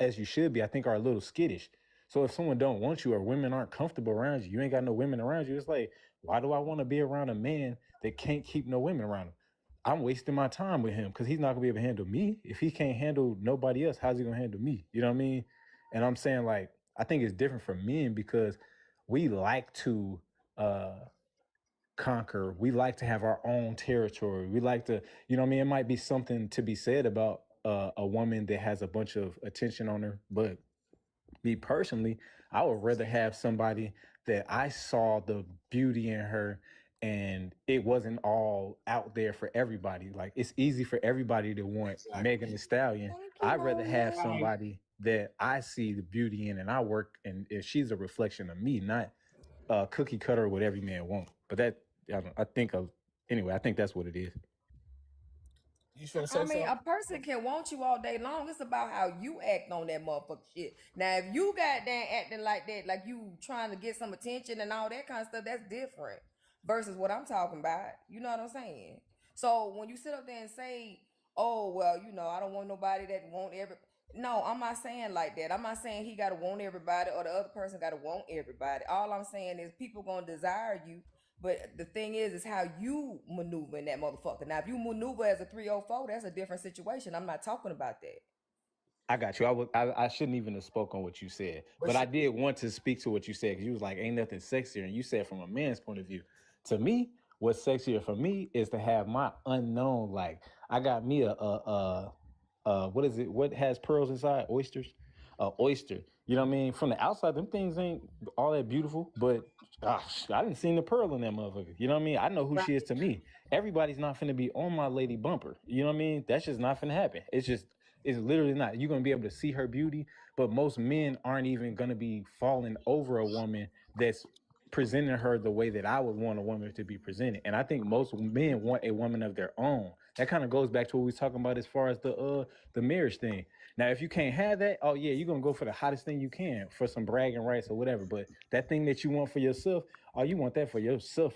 as you should be, I think are a little skittish. So if someone don't want you or women aren't comfortable around you, you ain't got no women around you, it's like, why do I want to be around a man that can't keep no women around him? I'm wasting my time with him because he's not gonna be able to handle me. If he can't handle nobody else, how's he gonna handle me? You know what I mean? And I'm saying, like, I think it's different for men because we like to conquer. We like to have our own territory. We like to, you know what I mean? It might be something to be said about a woman that has a bunch of attention on her, but me personally, I would rather have somebody that I saw the beauty in her and it wasn't all out there for everybody. Like, it's easy for everybody to want Megan Thee Stallion. I'd rather have somebody that I see the beauty in and I work, and if she's a reflection of me, not cookie cutter what every man wants. But that, I think that's what it is. You finna say I mean, something? a person can want you all day long. It's about how you act on that motherfucker shit. Now, if you goddamn acting like that, like you trying to get some attention and all that kind of stuff, that's different versus what I'm talking about. You know what I'm saying? So when you sit up there and say, oh, well, you know, I don't want nobody that want every... No, I'm not saying like that. I'm not saying he got to want everybody or the other person got to want everybody. All I'm saying is people going to desire you. But the thing is how you maneuver in that motherfucker. Now, if you maneuver as a 304, that's a different situation. I'm not talking about that. I got you. I shouldn't even have spoke on what you said, but I did want to speak to what you said because you was like, ain't nothing sexier. And you said from a man's point of view. To me, what's sexier for me is to have my unknown. Like, I got me what is it? What has pearls inside? Oysters? Oyster. You know what I mean? From the outside, them things ain't all that beautiful, but I didn't see the pearl in that motherfucker. You know what I mean? I know who she is to me. Everybody's not finna be on my lady bumper. You know what I mean? That's just not finna happen. It's literally not. You're gonna be able to see her beauty, but most men aren't even gonna be falling over a woman that's presenting her the way that I would want a woman to be presented. And I think most men want a woman of their own. That kind of goes back to what we was talking about as far as the marriage thing. Now, if you can't have that, oh yeah, you're gonna go for the hottest thing you can for some bragging rights or whatever. But that thing that you want for yourself, oh, you want that for yourself.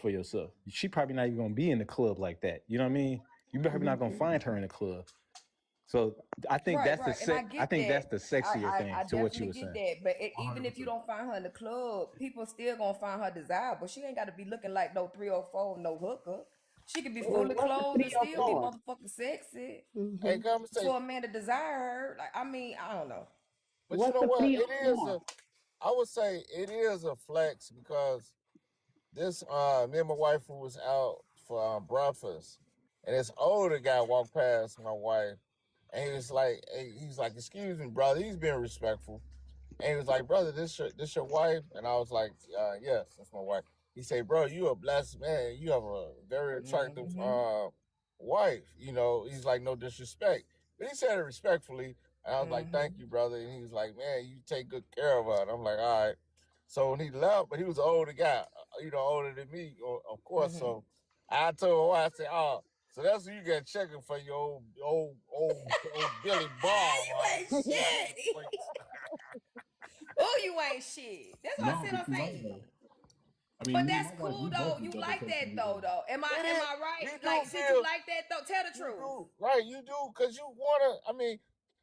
She probably not even gonna be in the club like that. You know what I mean? You probably not gonna find her in the club. So I think that's the sexier thing to what you were saying. That, but even if you don't find her in the club, people still gonna find her desirable. She ain't got to be looking like no 304, no hooker. She could be fully clothed and still be motherfucking sexy. Hey, for a man to desire her, like, I mean, I don't know. But you know what? I would say it is a flex because this me and my wife was out for breakfast, and this older guy walked past my wife, and he was like, "Excuse me, brother." He's being respectful, and he was like, "Brother, this your wife?" And I was like, "Yes, that's my wife." He said, "Bro, you a blessed man. You have a very attractive wife." You know, he's like, "No disrespect," but he said it respectfully. And I was like, "Thank you, brother." And he was like, "Man, you take good care of her." And I'm like, "All right." So when he left, but he was an older guy, you know, older than me, of course. So I told my wife, I said, "Oh, so that's what you got checking for your old Billy Bob." You ain't shit. Oh, you ain't shit. That's what I'm saying. I mean, but that's cool though. You like that though. Am I right? Like, did you like that though? Tell the truth. Right, you do, cause you wanna. I mean,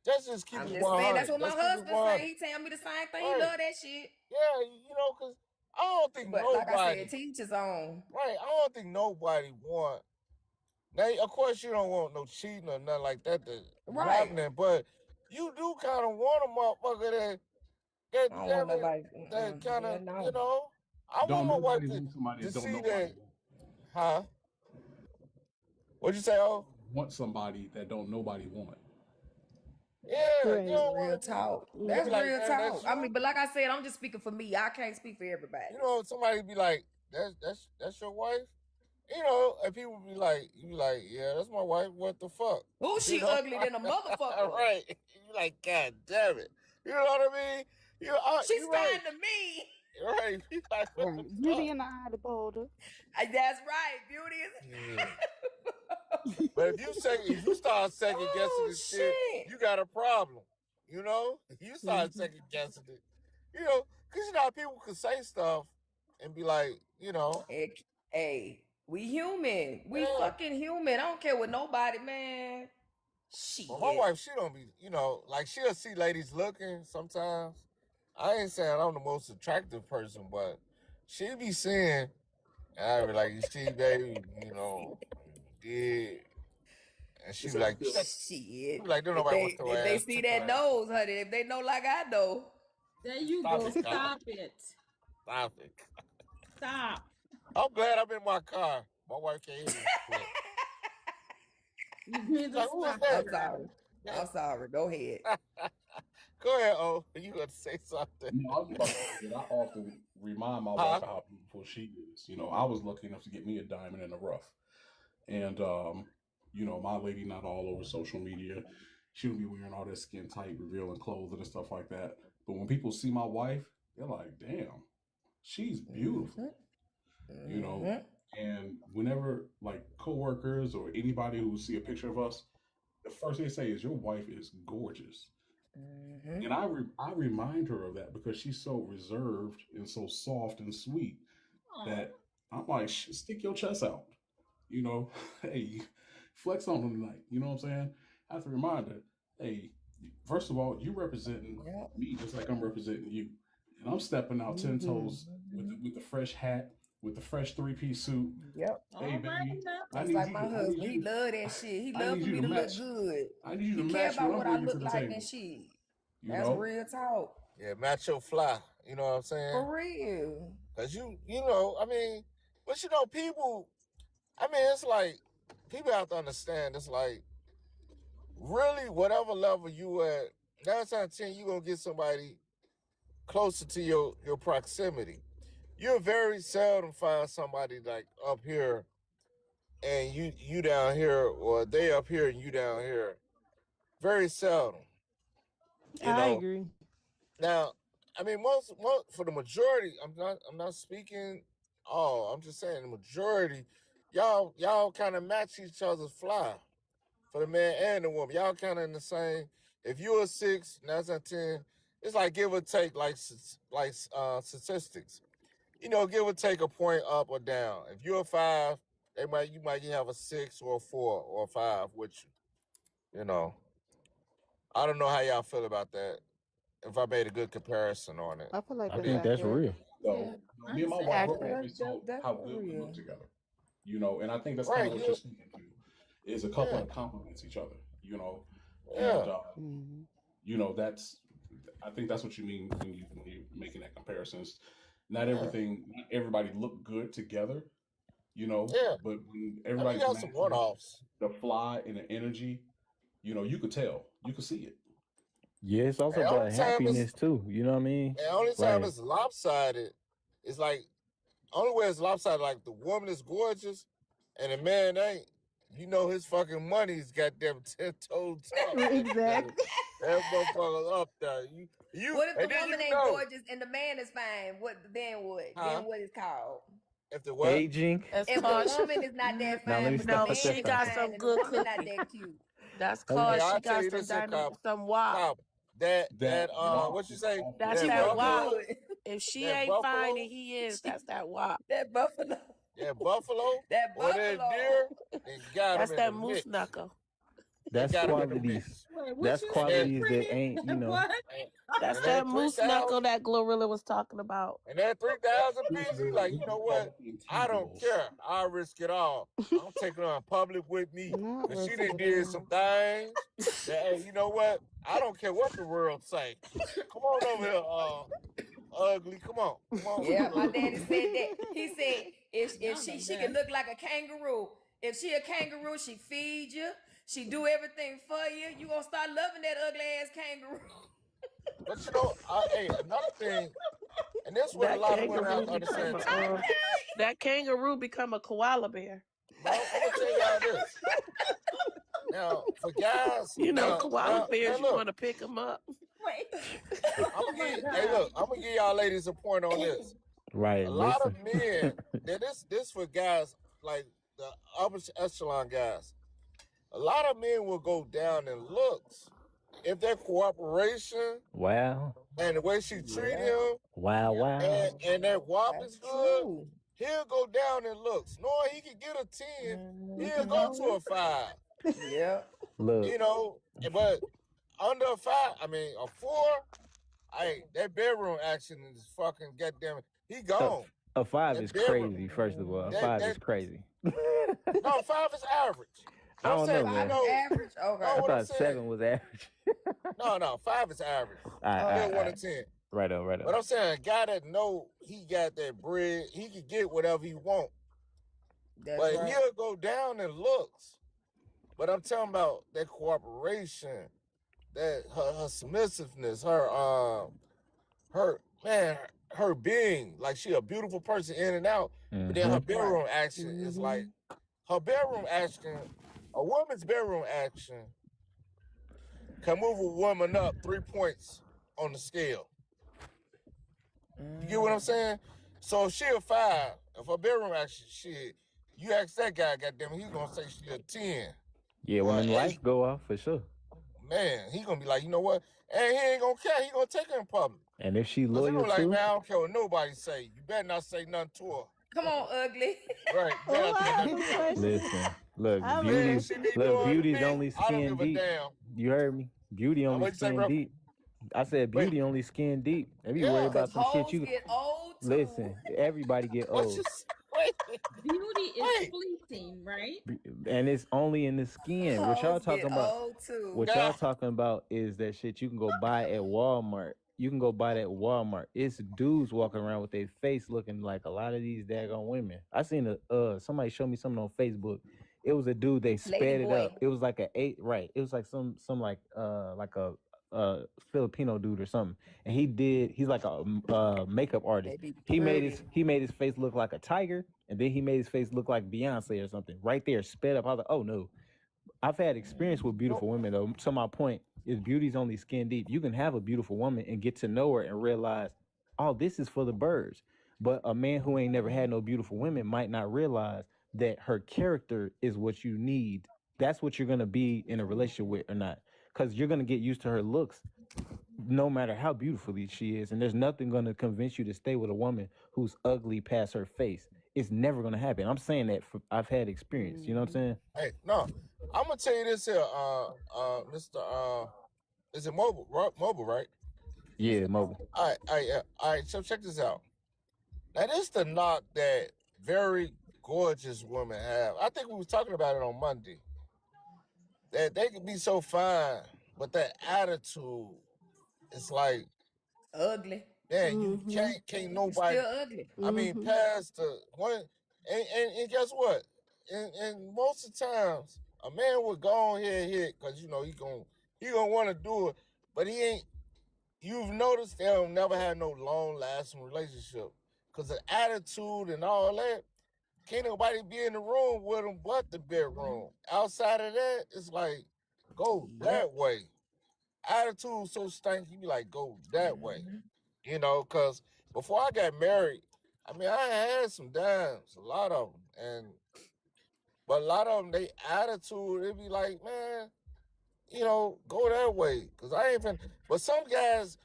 that's just keep it 100. Saying, that's what my husband said. He tell me the same thing. Right. He love that shit. Yeah, you know, cause I don't think nobody. Like I said, teach his own. Right, I don't think nobody want. Now, of course, you don't want no cheating or nothing like that to happening, but you do kind of want a motherfucker that kind of, you know. I want my wife to see that. Huh? What'd you say, oh? Want somebody that don't nobody want. Yeah, real talk. That's real talk. I mean, but like I said, I'm just speaking for me. I can't speak for everybody. You know, somebody be like, "That's your wife," you know, and people be like, "Yeah, that's my wife. What the fuck?" Oh, she ugly than a motherfucker. Right? You like, God damn it. You know what I mean? She's you right. fine to me. Right. You like, what the Beauty fuck? in the eye of the beholder. That's right. Beauty is. Yeah. But if you start second guessing this shit, you got a problem. You know? You start second guessing it. You know, because you know how people can say stuff and be like, you know. Hey, we human. We fucking human. I don't care what nobody, man. Shit. Well, my wife, she don't be, you know, like she'll see ladies looking sometimes. I ain't saying I'm the most attractive person, but she be seeing, and I be like, you see, baby, you know, you did. And she be like, shit. Like, don't nobody want to If they see that nose, honey, if they know like I know. There you Stop go. it, Kyle. Stop it. Stop it. Stop. I'm glad I'm in my car. My wife can't hear me. You need to Like, who is stop. that? I'm sorry. I'm sorry. Go ahead. Go ahead, O. You got to say something. No, I was about to say that I often remind my wife of how beautiful she is. You know, I was lucky enough to get me a diamond in the rough. And, you know, my lady not all over social media. She don't be wearing all that skin tight, revealing clothing and stuff like that. But when people see my wife, they're like, damn, she's beautiful. You know, and whenever like coworkers or anybody who see a picture of us, the first thing they say is your wife is gorgeous. And I remind her of that because she's so reserved and so soft and sweet that I'm like, stick your chest out. You know, hey, flex on them tonight. You know what I'm saying? I have to remind her, hey, first of all, you representing me just like I'm representing you. And I'm stepping out 10 toes with the fresh hat, with the fresh 3-piece suit. Yep. Hey, baby. That's like my husband. He love that shit. He love for me to look good. I need you to He care match about what what I'm I bringing to look the like table. and shit. You That's know? real talk. Yeah, match your fly. You know what I'm saying? For real. Because you know, I mean, but you know, people, I mean, it's like, people have to understand, it's like, really, whatever level you at, 9 times out of 10, you're going to get somebody closer to your proximity. You'll very seldom find somebody like up here and you down here, or they up here and you down here. Very seldom. I agree. Now, I mean, most for the majority, I'm not speaking all. I'm just saying the majority, y'all kind of match each other's fly. For the man and the woman, y'all kind of in the same. If you're a 6, 9 out of 10, it's like give or take, like statistics. You know, give or take a point up or down. If you're a 5, you might have a 6 or a 4 or a 5, which, you know, I don't know how y'all feel about that. If I made a good comparison on it, I feel like I think that's real. So, me and my wife are always told how good we look together. You know, and I think that's kind of what you're speaking to. Is a couple that complements each other, you know. And, you know, I think that's what you mean when you're making that comparisons. Not everybody look good together, you know. But when everybody got some one-offs, the fly and the energy, you know, you could tell, you could see it. Yeah, it's also about happiness too. You know what I mean? The only time it's lopsided, it's like only way it's lopsided, like the woman is gorgeous and the man ain't. You know his fucking money's goddamn 10 toes up. Exactly. That motherfucker's up there. What if the woman ain't gorgeous and the man is fine? Then what? Then what is called? If the what? Aging. If the woman is not that fine, but the man she is got fine some and good the woman not cooking. that cute. That's Hey, cause I'll she tell got you some this, dynamic, some wop. That what you say? That's that wop. If she that ain't buffalo? fine and he is, that's that wop. That buffalo. That buffalo? That or that deer? Then got That's him that in the moose mix. knuckle. That's got him in the qualities. Wait, what That's you qualities said, that ain't, you know. What? That's And that that moose 3,000 knuckle that Glorilla was talking about. And that 3,000 pieces, you like, you know what? I don't care. I'll risk it all. I'm taking her in public with me. Because she done did some things that, hey, you know what? I don't care what the world say. Come on over here, ugly. Come on. Yeah, my daddy said that. He said if she can look like a kangaroo. If she a kangaroo, she feed you. She do everything for you. You gonna start loving that ugly ass kangaroo. But you know, hey, another thing, and this is what a lot of women have to understand too. That kangaroo become a koala bear. No, I'm gonna tell y'all this. Now, for guys, You know, koala bears, you look, want to pick them up. I'm gonna hey, look, I'm gonna give y'all ladies a point on this. Right. A lot Listen. of men, this for guys like the upper echelon guys. A lot of men will go down in looks if their cooperation Wow. and the way she treat him Wow. Wow. and that wop is That's good, true. he'll go down in looks. Knowing he can get a 10, he'll go to a 5. Yeah. Look. You know, but under a 5, I mean a 4, that bedroom action is fucking goddamn it. He gone. A 5 That is bedroom- crazy. First of all, a that- 5 that- is crazy. No, 5 is average. I don't know, I man. know. Average. Okay. I what I'm thought saying. 7 was average. No, 5 is average. Alright, Still 1 to 10. Right on, right on. But I'm saying a guy that know he got that bread, he can get whatever he want. That's But right. he'll go down in looks. But I'm talking about that cooperation, that her submissiveness, her being like she a beautiful person in and out. But then her bedroom action is like her bedroom action. A woman's bedroom action can move a woman up 3 points on the scale. You get what I'm saying? So if she a 5, if her bedroom action shit, you ask that guy, goddamn, he's gonna say she a 10. Yeah, when the lights go off, for sure. Man, he gonna be like, you know what? And he ain't gonna care. He gonna take her in public. And if she 'Cause he loyal gonna be like, too, man, I don't care what nobody say. You better not say nothing to her. Come on, ugly. Right. You better not say nothing to her. listen, look, I beauty's she be doing beauty's me, only I don't skin give a deep. damn. You heard me? Beauty only what'd you say, skin bro? deep. I said beauty only skin deep. If you worry about some shit, Hoes you get old too. listen. Everybody get What old, you say? Wait. Beauty is Wait. fleeting, right? and it's only in the skin. What y'all Hoes talking get about? old too. What y'all talking about is that shit you can go buy at Walmart. You can go buy that at Walmart. It's dudes walking around with their face looking like a lot of these daggone women. I seen somebody show me something on Facebook. It was a dude, they sped it Ladyboy. up. It was like it was like some like a Filipino dude or something. And he's like a makeup artist. They be He made pretty. his face look like a tiger, and then he made his face look like Beyonce or something. Right there, sped up. I was like, oh no. I've had experience with beautiful women though. To my point, is beauty's only skin deep. You can have a beautiful woman and get to know her and realize, oh, this is for the birds. But a man who ain't never had no beautiful women might not realize that her character is what you need. That's what you're gonna be in a relationship with or not. Because you're gonna get used to her looks no matter how beautifully she is. And there's nothing gonna convince you to stay with a woman who's ugly past her face. It's never gonna happen. I'm saying that I've had experience. You know what I'm saying? Hey, no. I'm gonna tell you this here, Mr. Is it mobile? Mobile, right? Yeah, mobile. All right. So check this out. Now, this the knock that very gorgeous women have. I think we was talking about it on Monday. That they can be so fine, but that attitude, it's like, Ugly. man, you can't nobody. Still ugly. I mean, past the one, and guess what? And most of the times, a man would go on here and hit because you know he gonna want to do it, but he ain't. You've noticed they'll never have no long lasting relationship because the attitude and all that. Can't nobody be in the room with them but the bedroom. Outside of that, it's like go that way. Attitude so stanky, you be like go that way. You know, because before I got married, I mean, I had some dimes, a lot of them, but a lot of them, they attitude, it be like, man, you know, go that way, because I ain't been. But some guys,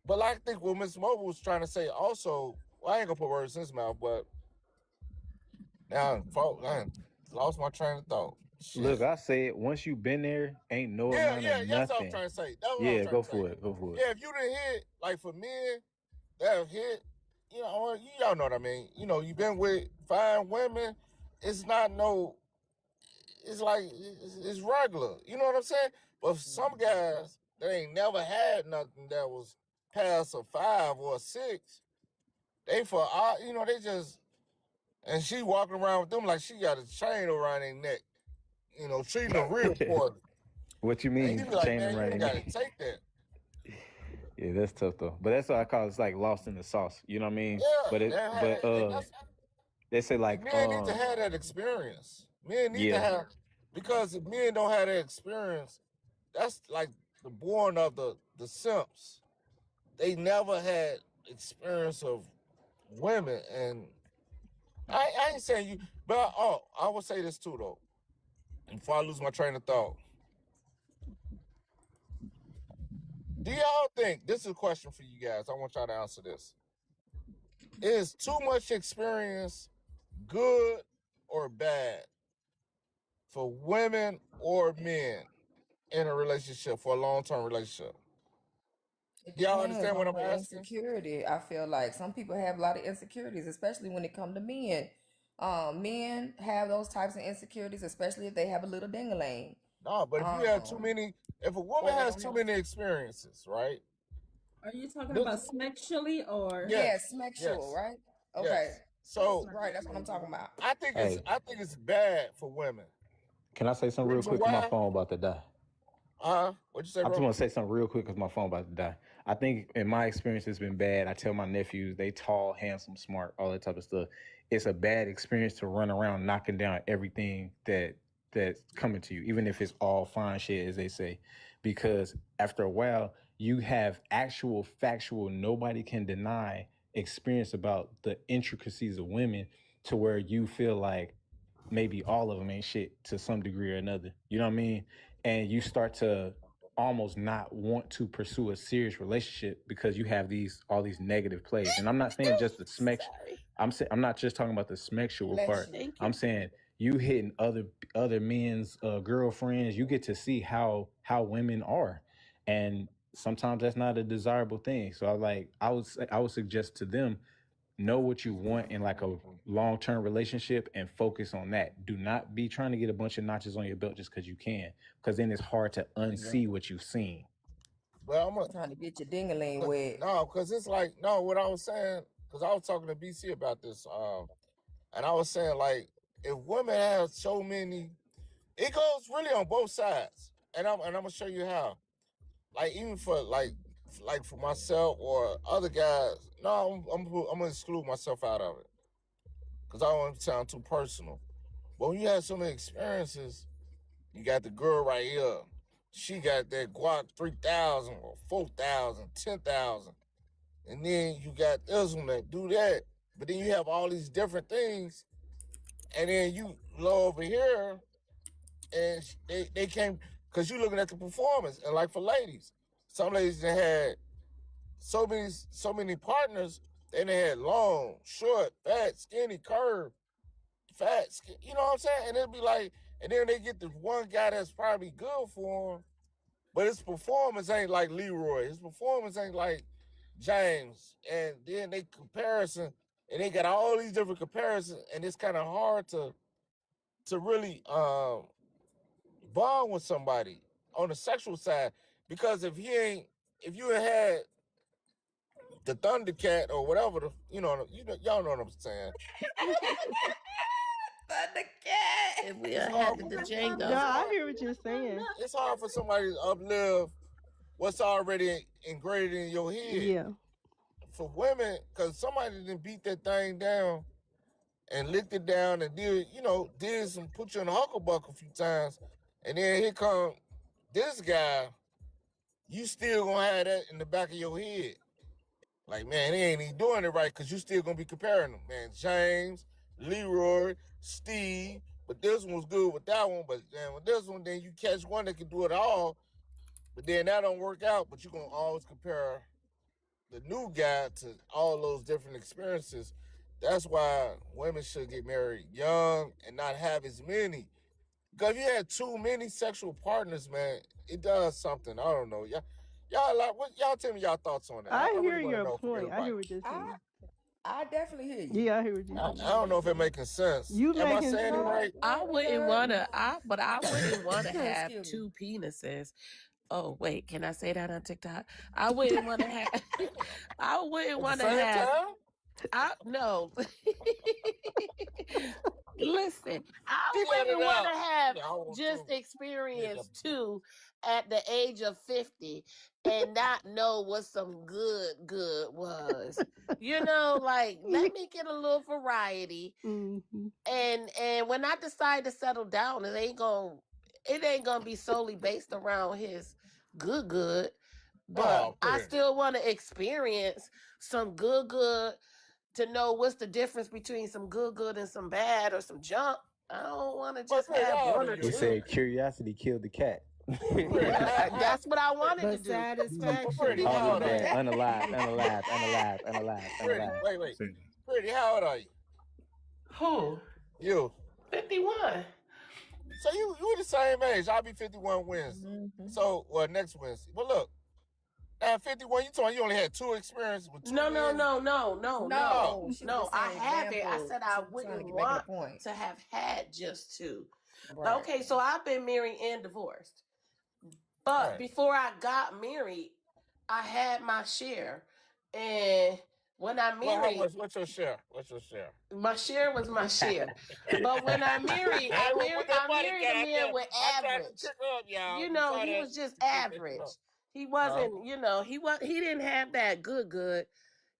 but I think what Miss Mobile was trying to say also, well, I ain't gonna put words in his mouth, but now, I lost my train of thought. Shit. Look, I say it. Once you been there, ain't no amount of That's what I'm nothing. trying to say. That's what I'm Yeah, trying go to say. for it. Go for it. Yeah, if you didn't hit, like for men that have hit, you know, y'all know what I mean. You know, you've been with fine women. It's not no, it's like, it's regular. You know what I'm saying? But some guys that ain't never had nothing that was past a 5 or a 6, they you know, they just, and she walking around with them like she got a chain around their neck. You know, treating them real poorly. What you And mean, you be like, chain man, right you gotta take that. Yeah, that's tough though. But that's what I call it's like lost in the sauce. You know what I mean? Yeah, they say like men need to have that experience. Men need to have, because if men don't have that experience, that's like the born of the simps. They never had experience of women, and I ain't saying you, but I will say this too though. And before I lose my train of thought, do y'all think, this is a question for you guys, I want y'all to answer this. Is too much experience good or bad for women or men in a relationship, for a long-term relationship? It Y'all depends understand what on I'm the asking? insecurity. I feel like some people have a lot of insecurities, especially when it comes to men. Men have those types of insecurities, especially if they have a little ding-a-ling. No, but if you have too many, if a woman or they has don't too have. many experiences, right? Are you talking This- about sexually or? Yes, Yes, sexual, yes, right? yes. Okay. So Right, that's what I'm talking about. I think Hey, it's bad for women. can I say something real Reason quick? 'Cause my why? phone about to die. What'd you say, I just bro? want to say something real quick because my phone about to die. I think in my experience, it's been bad. I tell my nephews, they tall, handsome, smart, all that type of stuff. It's a bad experience to run around knocking down everything that's coming to you, even if it's all fine shit, as they say. Because after a while, you have actual, factual, nobody can deny experience about the intricacies of women to where you feel like maybe all of them ain't shit to some degree or another. You know what I mean? And you start to almost not want to pursue a serious relationship because you have all these negative plays. And I'm not saying just the smex. I'm not just talking about the sexual part. Thank you. I'm saying you hitting other men's girlfriends. You get to see how women are, and sometimes that's not a desirable thing. So I would suggest to them, know what you want in like a long-term relationship and focus on that. Do not be trying to get a bunch of notches on your belt just because you can, because then it's hard to unsee what you've seen. Well, I'm trying to get your ding-a-ling wet. No, because it's like, no, what I was saying, because I was talking to BC about this, and I was saying, like, if women have so many, it goes really on both sides, and I'm gonna show you how. Like, even for like for myself or other guys, no, I'm gonna exclude myself out of it because I don't want to sound too personal. But when you have so many experiences, you got the girl right here. She got that guac 3,000 or 4,000, 10,000. And then you got this one that do that. But then you have all these different things. And then you low over here and they came, because you looking at the performance. And like for ladies, some ladies that had so many partners, they had long, short, fat, skinny, curved, fat, you know what I'm saying? And it'd be like, and then they get the one guy that's probably good for them, but his performance ain't like Leroy. His performance ain't like James. And then they comparison, and they got all these different comparisons, and it's kind of hard to really bond with somebody on the sexual side, because if you had the Thundercat or whatever, y'all know what I'm saying. Thundercat. If we had the Django. No, I hear what you're saying. It's hard for somebody to uplive what's already ingrained in your head. Yeah. For women, because somebody didn't beat that thing down and licked it down and did some, put you in a hucklebuck a few times, and then here come this guy, you still gonna have that in the back of your head. Like, man, he ain't even doing it right, because you still gonna be comparing them. Man, James, Leroy, Steve, but this one was good with that one, but then with this one, then you catch one that can do it all, but then that don't work out, but you're gonna always compare the new guy to all those different experiences. That's why women should get married young and not have as many. Because if you had too many sexual partners, man, it does something. I don't know. Y'all tell me y'all thoughts on that. I really hear wanna your know from point. I everybody. hear what you're saying. I definitely hear you. Yeah, I hear what you're I saying. don't know if it making sense. You Am I making saying it sense. right? I wouldn't wanna have Excuse me. two penises. Oh wait, can I say that on TikTok? I wouldn't want to have. I wouldn't At want the to same have. time? No. Listen, I She let wouldn't it want to out. have I want just to. experience two at the age of 50 and not know what some good was. You know, like let me get a little variety. Mm-hmm. And when I decide to settle down, it ain't gonna be solely based around his good, but Oh, I pretty. still want to experience some good to know what's the difference between some good and some bad or some junk. I don't want to just pretty, have how old one are or you? They two. said curiosity killed the cat. That's what I wanted to But do. satisfaction. Pretty, All how is old are you? bad. Unalive. Pretty, wait. Pretty, how old are you? Who? You. 51. So you the same age. I'll be 51 Wednesday. So, well, next Wednesday. But look, at 51, you told me you only had 2 experiences with 2 No. men? No, she No, was I saying haven't. I example, said I she was trying wouldn't to make a want point. to have had just 2. Right. Okay, so I've been married and divorced. But Right. before I got married, I had my share. And when I Well, married, what's your share? What's your share? my share was my share. But when I married, I married a man with average. You know, he was just average. He wasn't, you know, he didn't have that good.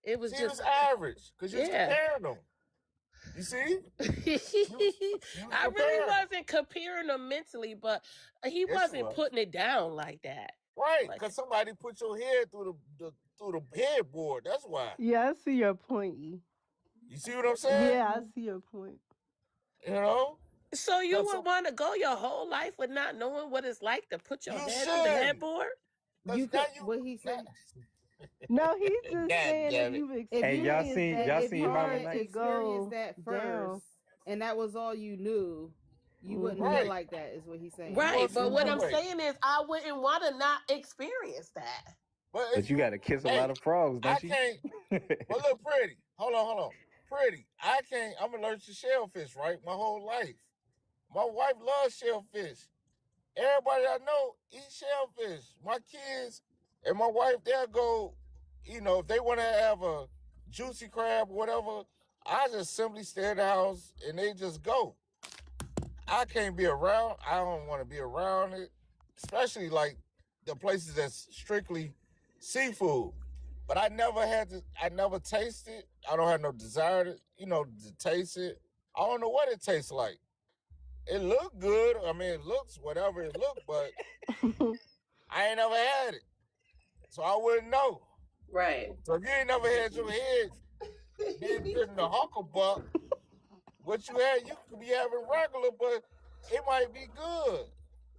It was He just was average because you was yeah. comparing them. You see? I really wasn't comparing them mentally, but he Yes, you wasn't was. putting it down like that. Right, Like- because somebody put your head through the headboard. That's why. Yeah, I see your point, E. You see what I'm saying? Yeah, I see your point. You know? So you would want to go your whole life with not knowing what it's like to put your You head through the should. headboard? You could, what he said. No, he's just God saying damn that it. you've Hey, y'all experienced seen that. y'all It's seen hard Mama to Night? Experience go that down. first, and that was all you knew. You wouldn't Right. feel like that, is what he's saying. Right, but what I'm Right. saying is I wouldn't want to not experience that. But you got to kiss a Hey, lot of frogs, I don't you? can't. But look, Pretty. Hold on. Pretty. I'm allergic to shellfish, right? My whole life. My wife loves shellfish. Everybody I know eats shellfish. My kids and my wife, they'll go, you know, if they want to have a juicy crab or whatever, I just simply stay in the house and they just go. I can't be around. I don't want to be around it, especially like the places that's strictly seafood. But I never taste it. I don't have no desire to taste it. I don't know what it tastes like. It looked good. I mean, it looks whatever it looked, but I ain't never had it. So I wouldn't know. Right. So if you ain't never had your head being put in the hucklebuck, what you had, you could be having regular, but it might be good.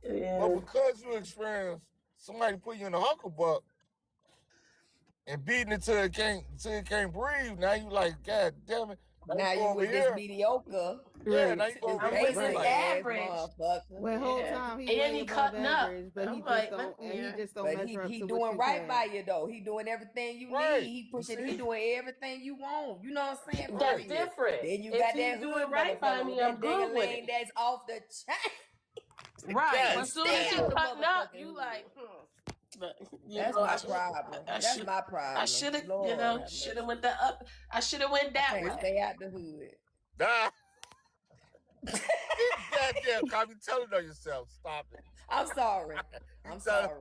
Yeah. But because you experienced somebody put you in the hucklebuck and beating it till it can't breathe, now you like, God damn it. Now you over with here. this mediocre. Yeah, now you go over This here. basic Like, ass average. motherfucker. Well, whole time he And way he above cutting up. average, but I'm he like, just don't. And he just don't But measure up he to what doing you right had. by you though. He doing everything you Right. need. He pushing. He doing everything you want. You know what I'm saying? That's Period. different. Then you If got he that doing hood right by motherfucker me, with I'm that good with ding-a-ling it. that's off the chain. Right. Yes. But as soon as he Damn, the cutting up, motherfucker. you like, But That's my problem. That's my problem. I should have, Lord have mercy. should have went the up. I should have went that Can't way. stay out the hood. nah. Goddamn, Carl, you telling on yourself. Stop it. I'm sorry. I'm sorry.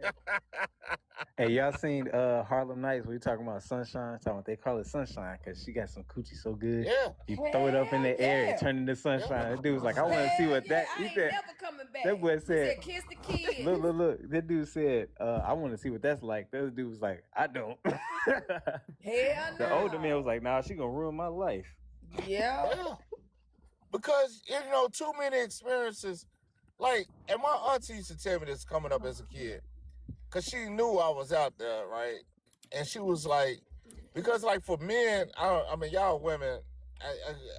Hey, y'all seen Harlem Nights? We talking about Sunshine. Talking about they call it Sunshine because she got some coochie so good. Yeah. You throw it up in the Hell air yeah. and turn into sunshine. That dude was like, I want to see what that. I He ain't said. never coming back. That boy He said, kiss the kids. Look. That dude said, I want to see what that's like. That dude was like, I don't. Hell The no. older man was like, nah, she gonna ruin my life. Yeah. Yeah. Because, too many experiences. Like, and my auntie used to tell me this coming up as a kid. Because she knew I was out there, right? And she was like, because like for men, I mean, y'all women,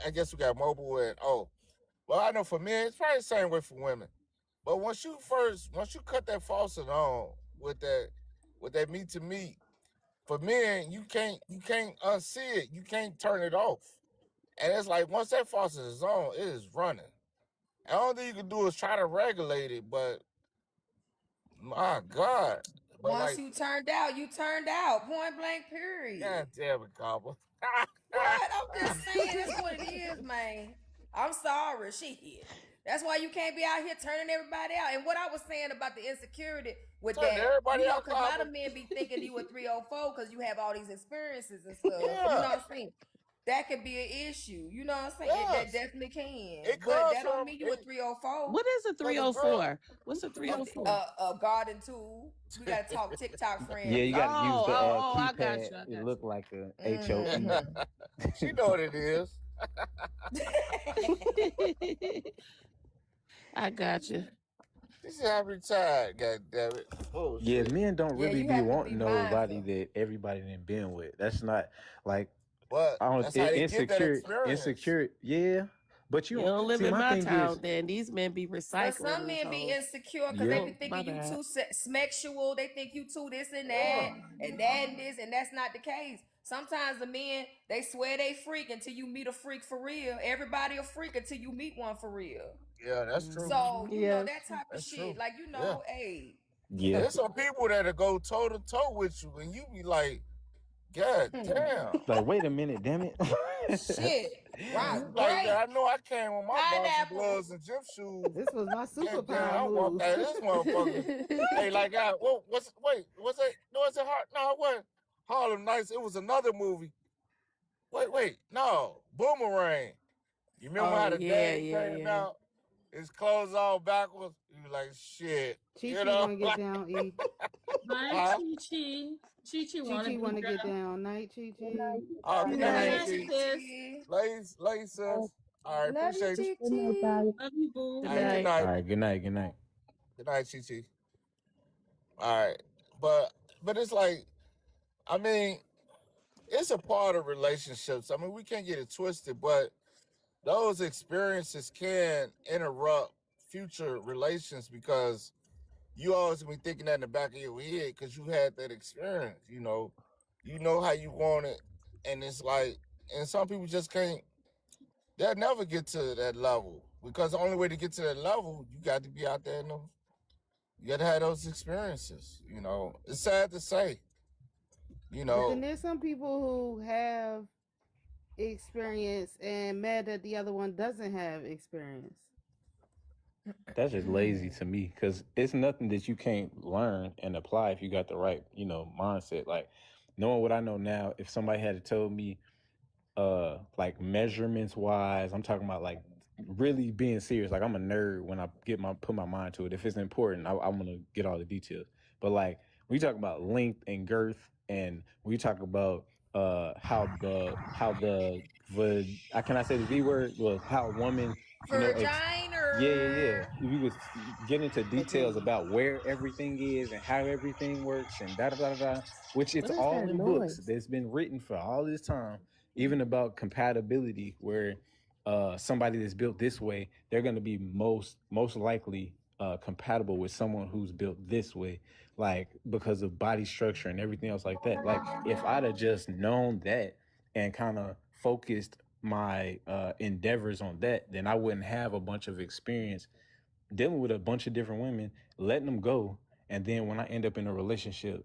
I guess we got mobile and, well, I know for men, it's probably the same way for women. But once you cut that faucet on with that meat to meat, for men, you can't unsee it. You can't turn it off. And it's like, once that faucet is on, it is running. And the only thing you can do is try to regulate it, but my God. But Once you turned out, you turned out. Point blank, period. God damn it, Cobble. What? I'm just saying that's what it is, man. I'm sorry, shit. That's why you can't be out here turning everybody out. And what I was saying about the insecurity with Turn that, everybody out, because a lot Cobble. of men be thinking you a 304 because you have all these experiences and stuff. You know Yeah. what I'm saying? that could be an issue. You know what I'm saying? Yes. That definitely can. It But comes that don't from mean you a 304. What is a 304? What's a 304? A garden tool. We gotta talk TikTok friends. Yeah, you got to use the I got keypad. you. I It got look you. like a HOE. She know what it is. I got you. This is how retired, goddammit. Oh, Yeah, shit. men don't Yeah, really you be have to wanting be nobody mindful. that everybody done been with. That's not like But I don't that's how they get that insecure. experience. Insecure, yeah. But You you don't live see. in My my thing town, is, then. These men be But recycling some these men be hoes. insecure because they yeah, be My thinking you bad. too sexual. They think you too this and that and that and this, and that's not the case. Sometimes the men, they swear they freak until you meet a freak for real. Everybody a freak until you meet one for real. Yeah, that's true. So, you know, Yes. that type of That's shit. true. Like, you know, hey. yeah. There's some people that'll go toe to toe with you, and you be like, God damn. Like, wait a minute, damn it. Shit. Right. You like, I know I came with my boxing Pineapple. gloves and gym shoes. This was my And then I superpower walked move. out of this motherfucker. Hey, like, was it hard? No, it wasn't Harlem Nights. It was another movie. Wait, no, Boomerang. You remember how the dad came out? His clothes all backwards. You like, shit. Chi-Chi wanna get down, E. Hi, Chi-Chi. Chi-Chi Chi-Chi wanna get down. Night, Chi-Chi. Oh, Good good night, night, Chi. sis. Ladies, sis. All right, Love you, appreciate you. Chi-Chi. Love you, boo. All right, good night. All right, good night. Good night. Good night, Chi. All right, but it's like, I mean, it's a part of relationships. I mean, we can't get it twisted, but those experiences can interrupt future relations because you always be thinking that in the back of your head because you had that experience. You know how you want it, and it's like, and some people just can't. They'll never get to that level because the only way to get to that level, you got to be out there. You got to have those experiences. You know, it's sad to say. You But know, then there's some people who have experience and mad that the other one doesn't have experience. That's just lazy to me because it's nothing that you can't learn and apply if you got the right, mindset. Like knowing what I know now, if somebody had told me, like measurements wise, I'm talking about like really being serious. Like I'm a nerd when I put my mind to it. If it's important, I'm gonna get all the details. But like when you talk about length and girth, and when you talk about how the can I say the V word? Well, how a woman Vagina. yeah. We was getting into details about where everything is and how everything works and which it's all in books that's been written for all this time, even about compatibility, where somebody that's built this way, they're going to be most likely compatible with someone who's built this way, like because of body structure and everything else like that. Like if I'd have just known that and kind of focused my endeavors on that, then I wouldn't have a bunch of experience dealing with a bunch of different women, letting them go, and then when I end up in a relationship,